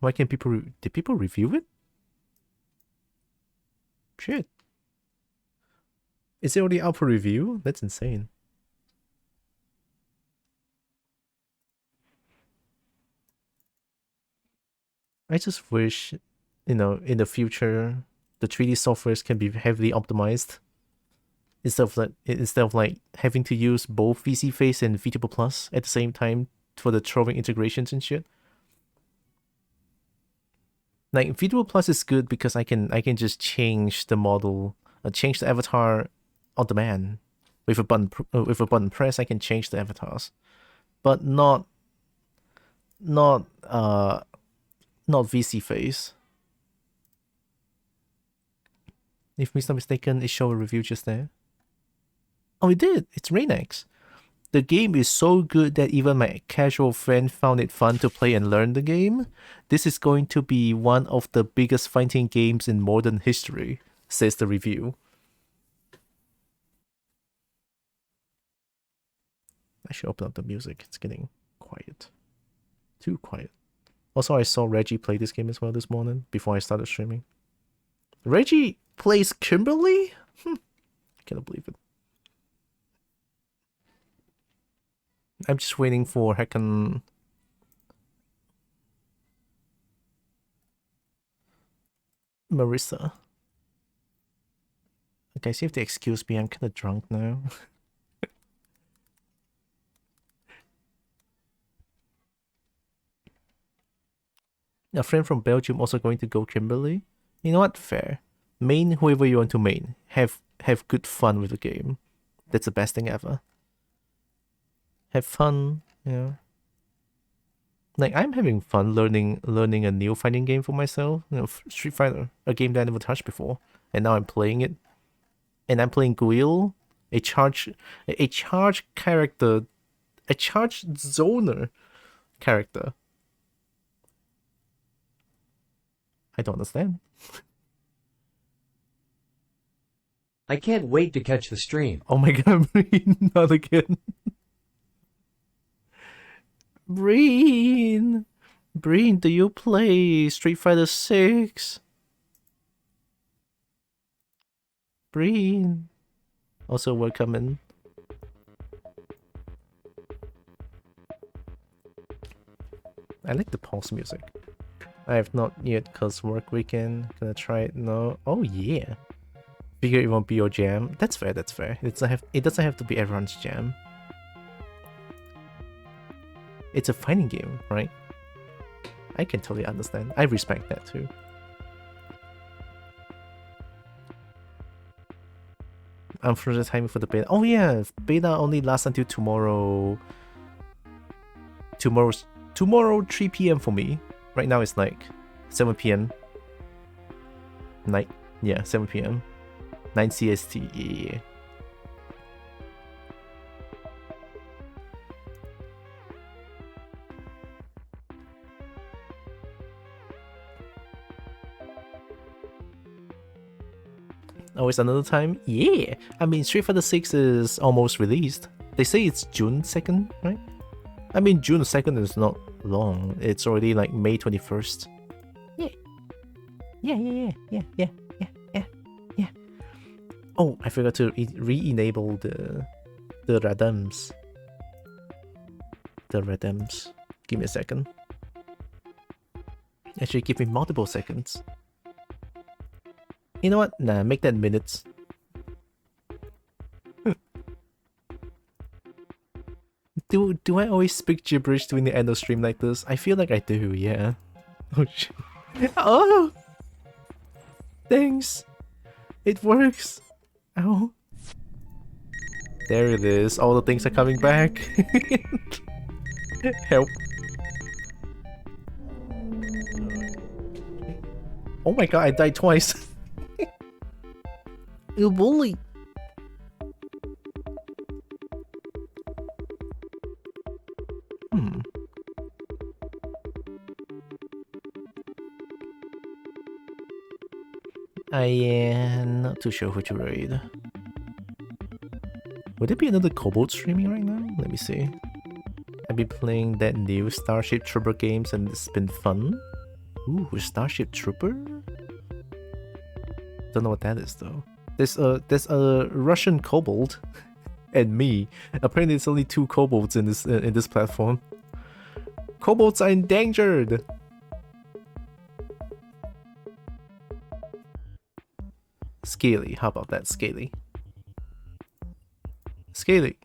Why can't people did people review it? Shit. Is it already out for review? That's insane. I just wish, you know, in the future, the 3D softwares can be heavily optimized. Instead of like having to use both VC Face and VTable Plus at the same time for the throwing integrations and shit. Like VTable Plus is good because I can just change the model, change the avatar on demand with a button press. I can change the avatars, but not VC Face. If I'm not mistaken, it showed a review just there. Oh, it did. It's Rainax. The game is so good that even my casual friend found it fun to play and learn the game. This is going to be one of the biggest fighting games in modern history, says the review. I should open up the music. It's getting quiet. Too quiet. Also, I saw Reggie play this game as well this morning before I started streaming. Reggie plays Kimberly? I cannot believe it. I'm just waiting for Hacken. Marissa. Guys, you have to excuse me, I'm kind of drunk now. A friend from Belgium also going to go Kimberly. You know what? Fair. Main whoever you want to main. Have good fun with the game. That's the best thing ever. Have fun, you know. Like I'm having fun learning a new fighting game for myself. You know, Street Fighter, a game that I never touched before, and now I'm playing it. And I'm playing Guile A charge character, a charge zoner character. I don't understand. I can't wait to catch the stream. Oh my god, Breen, not again. Breen, do you play Street Fighter 6? Breen. Also welcome in. I like the pulse music. I have not yet cause work weekend. Gonna try it now. Oh yeah. Figure it won't be your jam. That's fair, that's fair. It doesn't have to be everyone's jam. It's a fighting game, right? I can totally understand. I respect that too. I'm for the timing for the beta. Oh yeah, beta only lasts until tomorrow. Tomorrow 3 PM for me. Right now it's like 7 PM. Night. Yeah, 7 PM. 9 CST. Yeah. Oh, it's another time? Yeah! I mean, Street Fighter 6 is almost released. They say it's June 2nd, right? I mean, June 2nd is not long. It's already like May 21st. Yeah. Yeah. Oh, I forgot to re-enable the redems. The redems. Give me a second. Actually, give me multiple seconds. You know what? Nah, make that minutes. Do I always speak gibberish during the end of stream like this? I feel like I do, yeah. Oh shit. Oh! Thanks! It works! Ow. There it is. All the things are coming back. Help. Oh my god, I died twice. You bully. I am not too sure who to raid. Would there be another Kobold streaming right now? Let me see. I've been playing that new Starship Trooper games and it's been fun. Ooh, Starship Trooper? Don't know what that is though. There's a Russian kobold and me. Apparently it's only 2 kobolds in this platform. Kobolds are endangered! Scaly, how about that, Scaly? Scaly!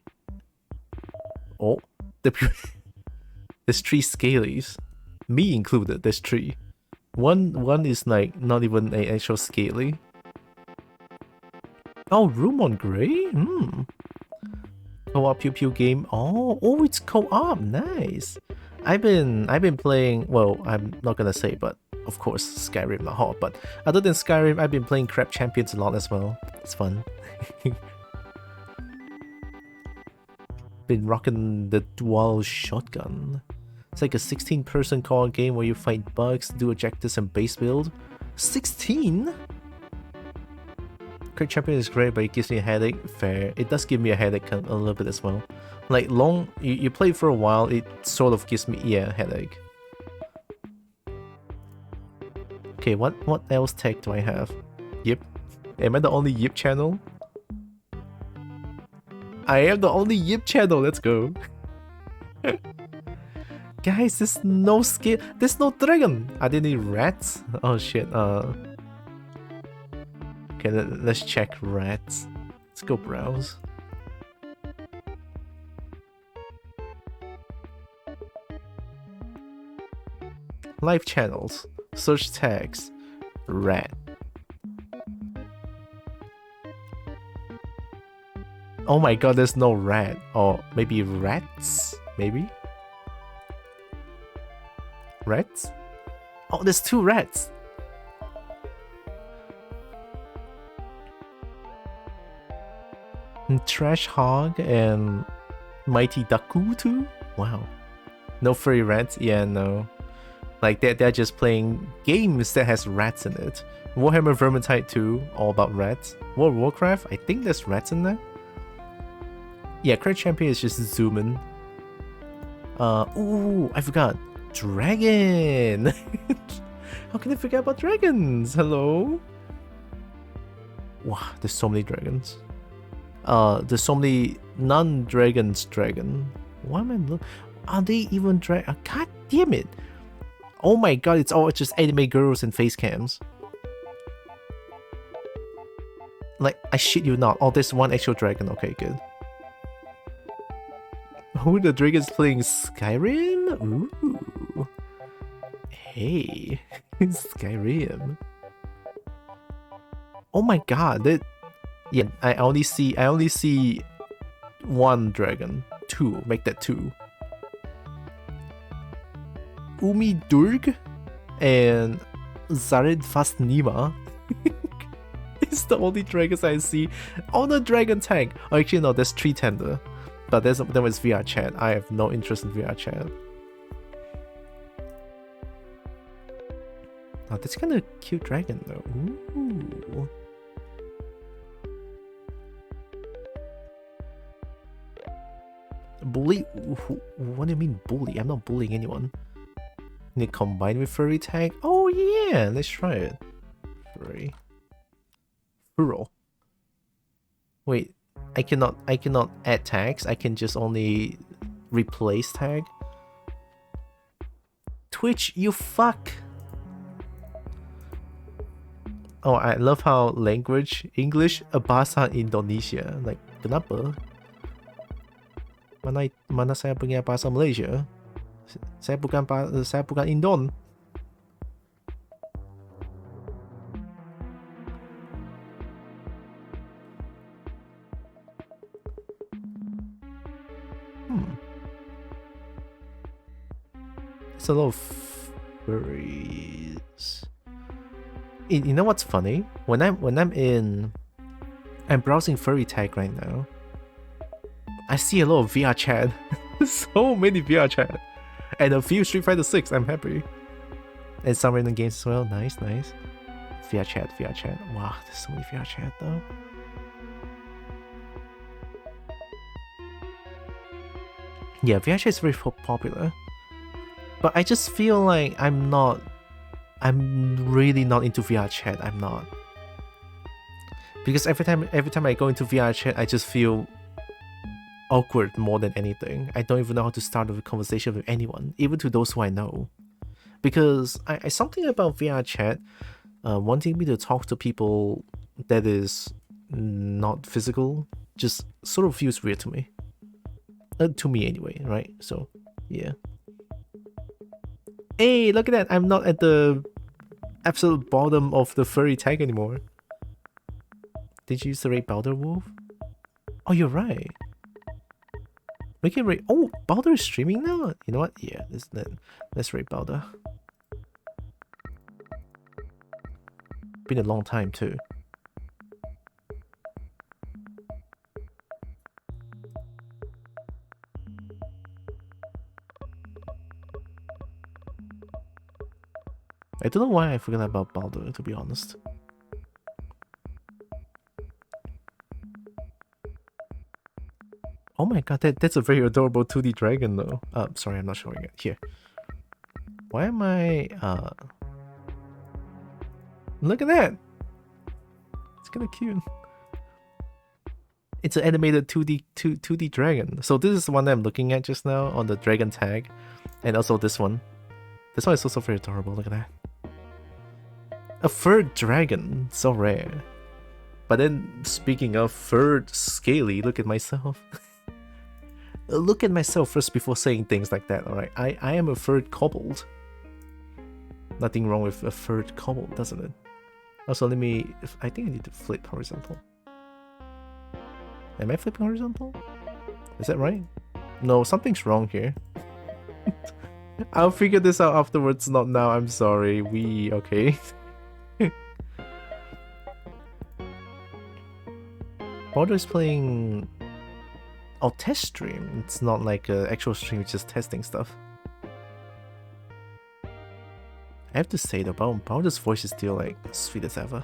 Oh, there's 3 Scalies. Me included, there's 3. One is like not even an actual Scaly. Oh, Room on Grey? Co-op pew pew game. Oh, it's co-op. Nice. I've been playing. Well, I'm not gonna say, but of course Skyrim not hot. But other than Skyrim, I've been playing Crab Champions a lot as well. It's fun. Been rocking the dual shotgun. It's like a 16-person co-op game where you fight bugs, do objectives, and base build. 16? Crab Champion is great, but it gives me a headache. Fair. It does give me a headache a little bit as well. Like you play for a while, it sort of gives me a headache. Okay, what else tag do I have? Yip. Am I the only Yip channel? I am the only Yip channel. Let's go. Guys, there's no skill. There's no dragon. Are there any rats? Oh shit. Okay, let's check rats. Let's go browse. Live channels. Search tags. Rat. Oh my god, there's no rat. Or maybe rats? Maybe? Rats? Oh, there's 2 rats! Trash Hog and Mighty Daku too? Wow. No furry rats? Yeah, no. Like they're just playing games that has rats in it. Warhammer Vermintide 2, all about rats. World of Warcraft, I think there's rats in there. Yeah, Crit Champion is just zooming. Ooh, I forgot. Dragon! How can I forget about dragons? Hello? Wow, there's so many dragons. There's so many non-dragons dragon. Why am I look? Are they even drag? God damn it! Oh my god, it's all just anime girls and face cams. Like, I shit you not. Oh, there's one actual dragon. Okay, good. Who the dragons playing Skyrim? Ooh. Hey, Skyrim. Oh my god, that. Yeah, I only see one dragon. Two, make that two. Umi Durg and Zared Fastnima. It's the only dragons I see. Oh, the dragon tank. Oh, actually no, there's Tree Tender. But there was VR chat. I have no interest in VR chat. Oh, that's kind of cute dragon though. Ooh. Bully? What do you mean bully? I'm not bullying anyone. Need it combined with furry tag? Oh yeah, let's try it. Furry. Furro. Wait, I cannot add tags. I can just only replace tag. Twitch, you fuck. Oh, I love how language English bahasa Indonesia. Like, kenapa? Mana saya punya bahasa Malaysia? Saya bukan Indon. It's a lot of furries. You know what's funny? When I'm browsing furry tag right now, I see a lot of VR chat. So many VR chat. And a few Street Fighter 6, I'm happy. And some random games as well. Nice. VR chat. Wow, there's so many VR chat though. Yeah, VR chat is very popular. But I just feel like I'm really not into VR chat. I'm not. Because every time I go into VR chat, I just feel awkward more than anything. I don't even know how to start a conversation with anyone, even to those who I know. Because I something about VR chat wanting me to talk to people that is not physical just sort of feels weird to me. To me anyway, right? So, yeah. Hey, look at that! I'm not at the absolute bottom of the furry tag anymore. Did you use the rate Balder Wolf? Oh, you're right. We can rate. Oh, Balder is streaming now. You know what? Yeah, let's rate Balder. Been a long time too. I don't know why I forgot about Baldur, to be honest. Oh my god, that's a very adorable 2D dragon though. Sorry, I'm not showing it. Here. Why am I... Look at that! It's kinda cute. It's an animated 2D dragon. So this is the one that I'm looking at just now on the dragon tag. And also this one. This one is also very adorable, look at that. A furred dragon, so rare. But then, speaking of furred scaly, look at myself. Look at myself first before saying things like that, alright? I am a furred kobold. Nothing wrong with a furred kobold, doesn't it? Also, let me... I think I need to flip horizontal. Am I flipping horizontal? Is that right? No, something's wrong here. I'll figure this out afterwards, not now, I'm sorry. Okay. Baldur is playing Oh, test stream. It's not like an actual stream, it's just testing stuff. I have to say though, Bowder's voice is still like sweet as ever.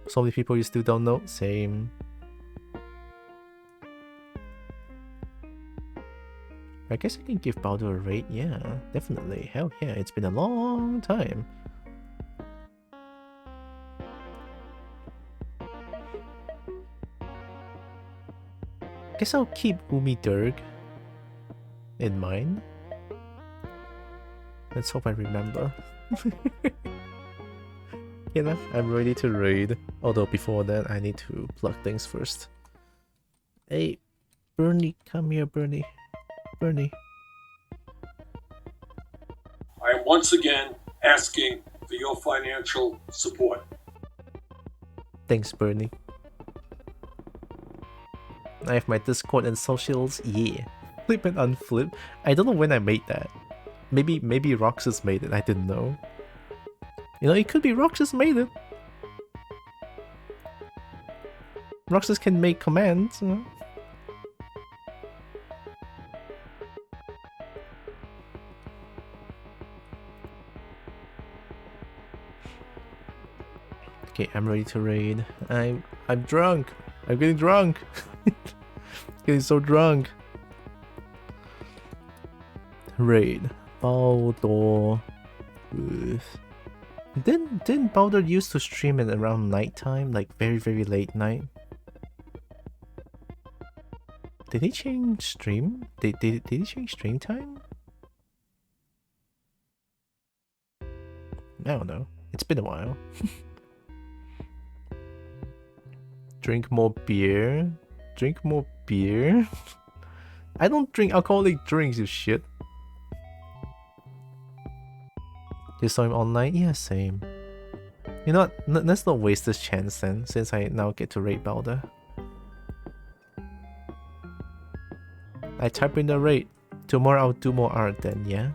So many people you still don't know. Same. I guess I can give Bowder a rate. Yeah, definitely. Hell yeah, it's been a long time. Guess I'll keep Umi Durg in mind. Let's hope I remember. You know, I'm ready to raid. Although before that, I need to plug things first. Hey, Bernie, come here, Bernie. Bernie. I am once again asking for your financial support. Thanks, Bernie. I have my Discord and socials. Yeah. Flip and unflip. I don't know when I made that. Maybe Roxas made it. I didn't know. You know, it could be Roxas made it. Roxas can make commands. You know? Okay, I'm ready to raid. I'm drunk. I'm getting drunk. Getting so drunk. Raid. Bowder. Didn't Bowder used to stream it around nighttime, like very late night? Did he change stream? Did he change stream time? I don't know. It's been a while. Drink more beer. Drink more beer. I don't drink alcoholic drinks, you shit. You saw him online? Yeah, same. You know what? Let's not waste this chance then, since I now get to raid Bowder. I type in the raid. Tomorrow I'll do more art then, yeah?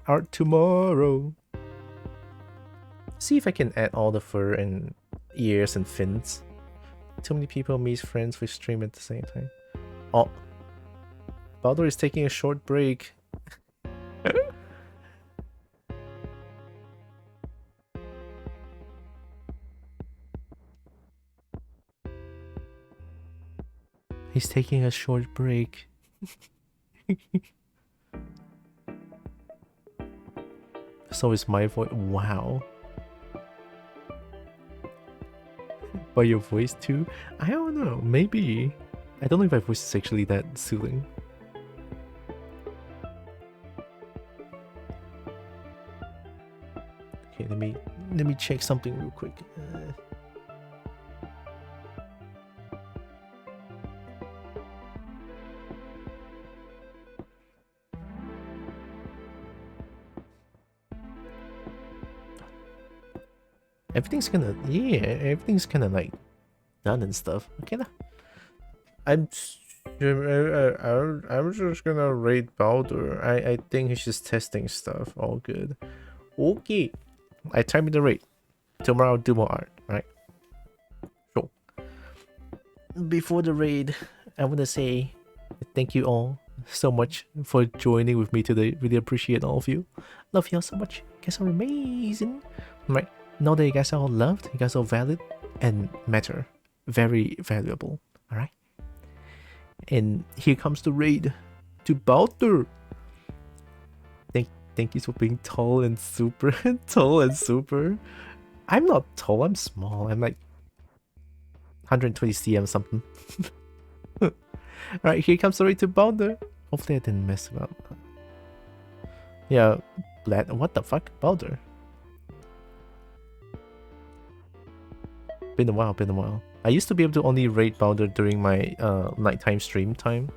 Art tomorrow. See if I can add all the fur and ears and fins. Too many people meet friends with stream at the same time. Oh. Bowder is taking a short break. He's taking a short break. So is my voice. Wow. But your voice too? I don't know. Maybe. I don't know if my voice is actually that soothing. Okay, let me check something real quick. Everything's kinda like done and stuff. Okay lah. I'm just gonna raid Bowder. I think he's just testing stuff. All good. Okay. I type in the raid. Tomorrow I'll do more art. Alright. Sure. Before the raid, I wanna say thank you all so much for joining with me today. Really appreciate all of you. Love y'all so much. You guys are amazing. Alright. Know that you guys are all loved, you guys are valid and matter. Very valuable. Alright? And here comes the raid to Bowder. Thank you for being tall and super. Tall and super. I'm not tall, I'm small. I'm like 120 cm something. Alright, here comes the raid to Bowder. Hopefully I didn't mess it up. Yeah, what the fuck? Bowder. Been a while. I used to be able to only raid Bowder during my nighttime stream time.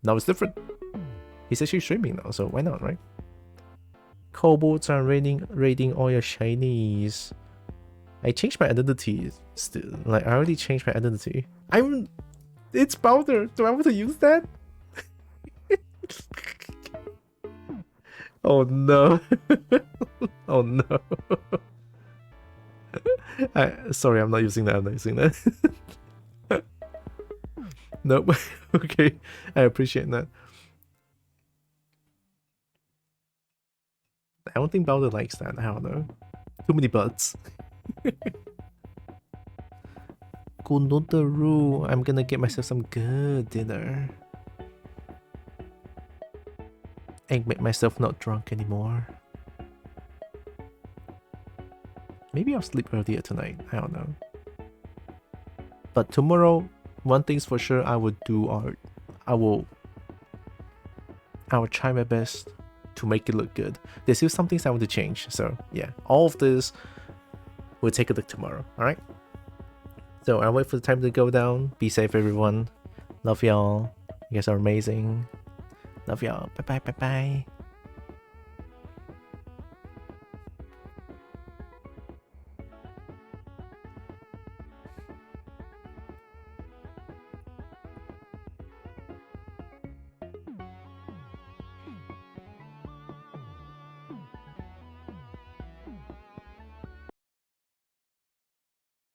Now it's different. He's actually streaming now, so why not, right? Kobolds are raiding all your shinies. I changed my identity still. Like, I already changed my identity. It's Bowder. Do I want to use that? Oh no. Oh no. Sorry, I'm not using that. I'm not using that. Nope. Okay, I appreciate that. I don't think Balder likes that. I don't know. Too many buts. Kunotaru, I'm gonna get myself some good dinner. And make myself not drunk anymore. Maybe I'll sleep earlier tonight. I don't know. But tomorrow, one thing's for sure, I will do art. I will try my best to make it look good. There's still some things I want to change. So yeah, all of this, we'll take a look tomorrow. All right. So I'll wait for the time to go down. Be safe, everyone. Love y'all. You guys are amazing. Love y'all. Bye bye. Bye bye.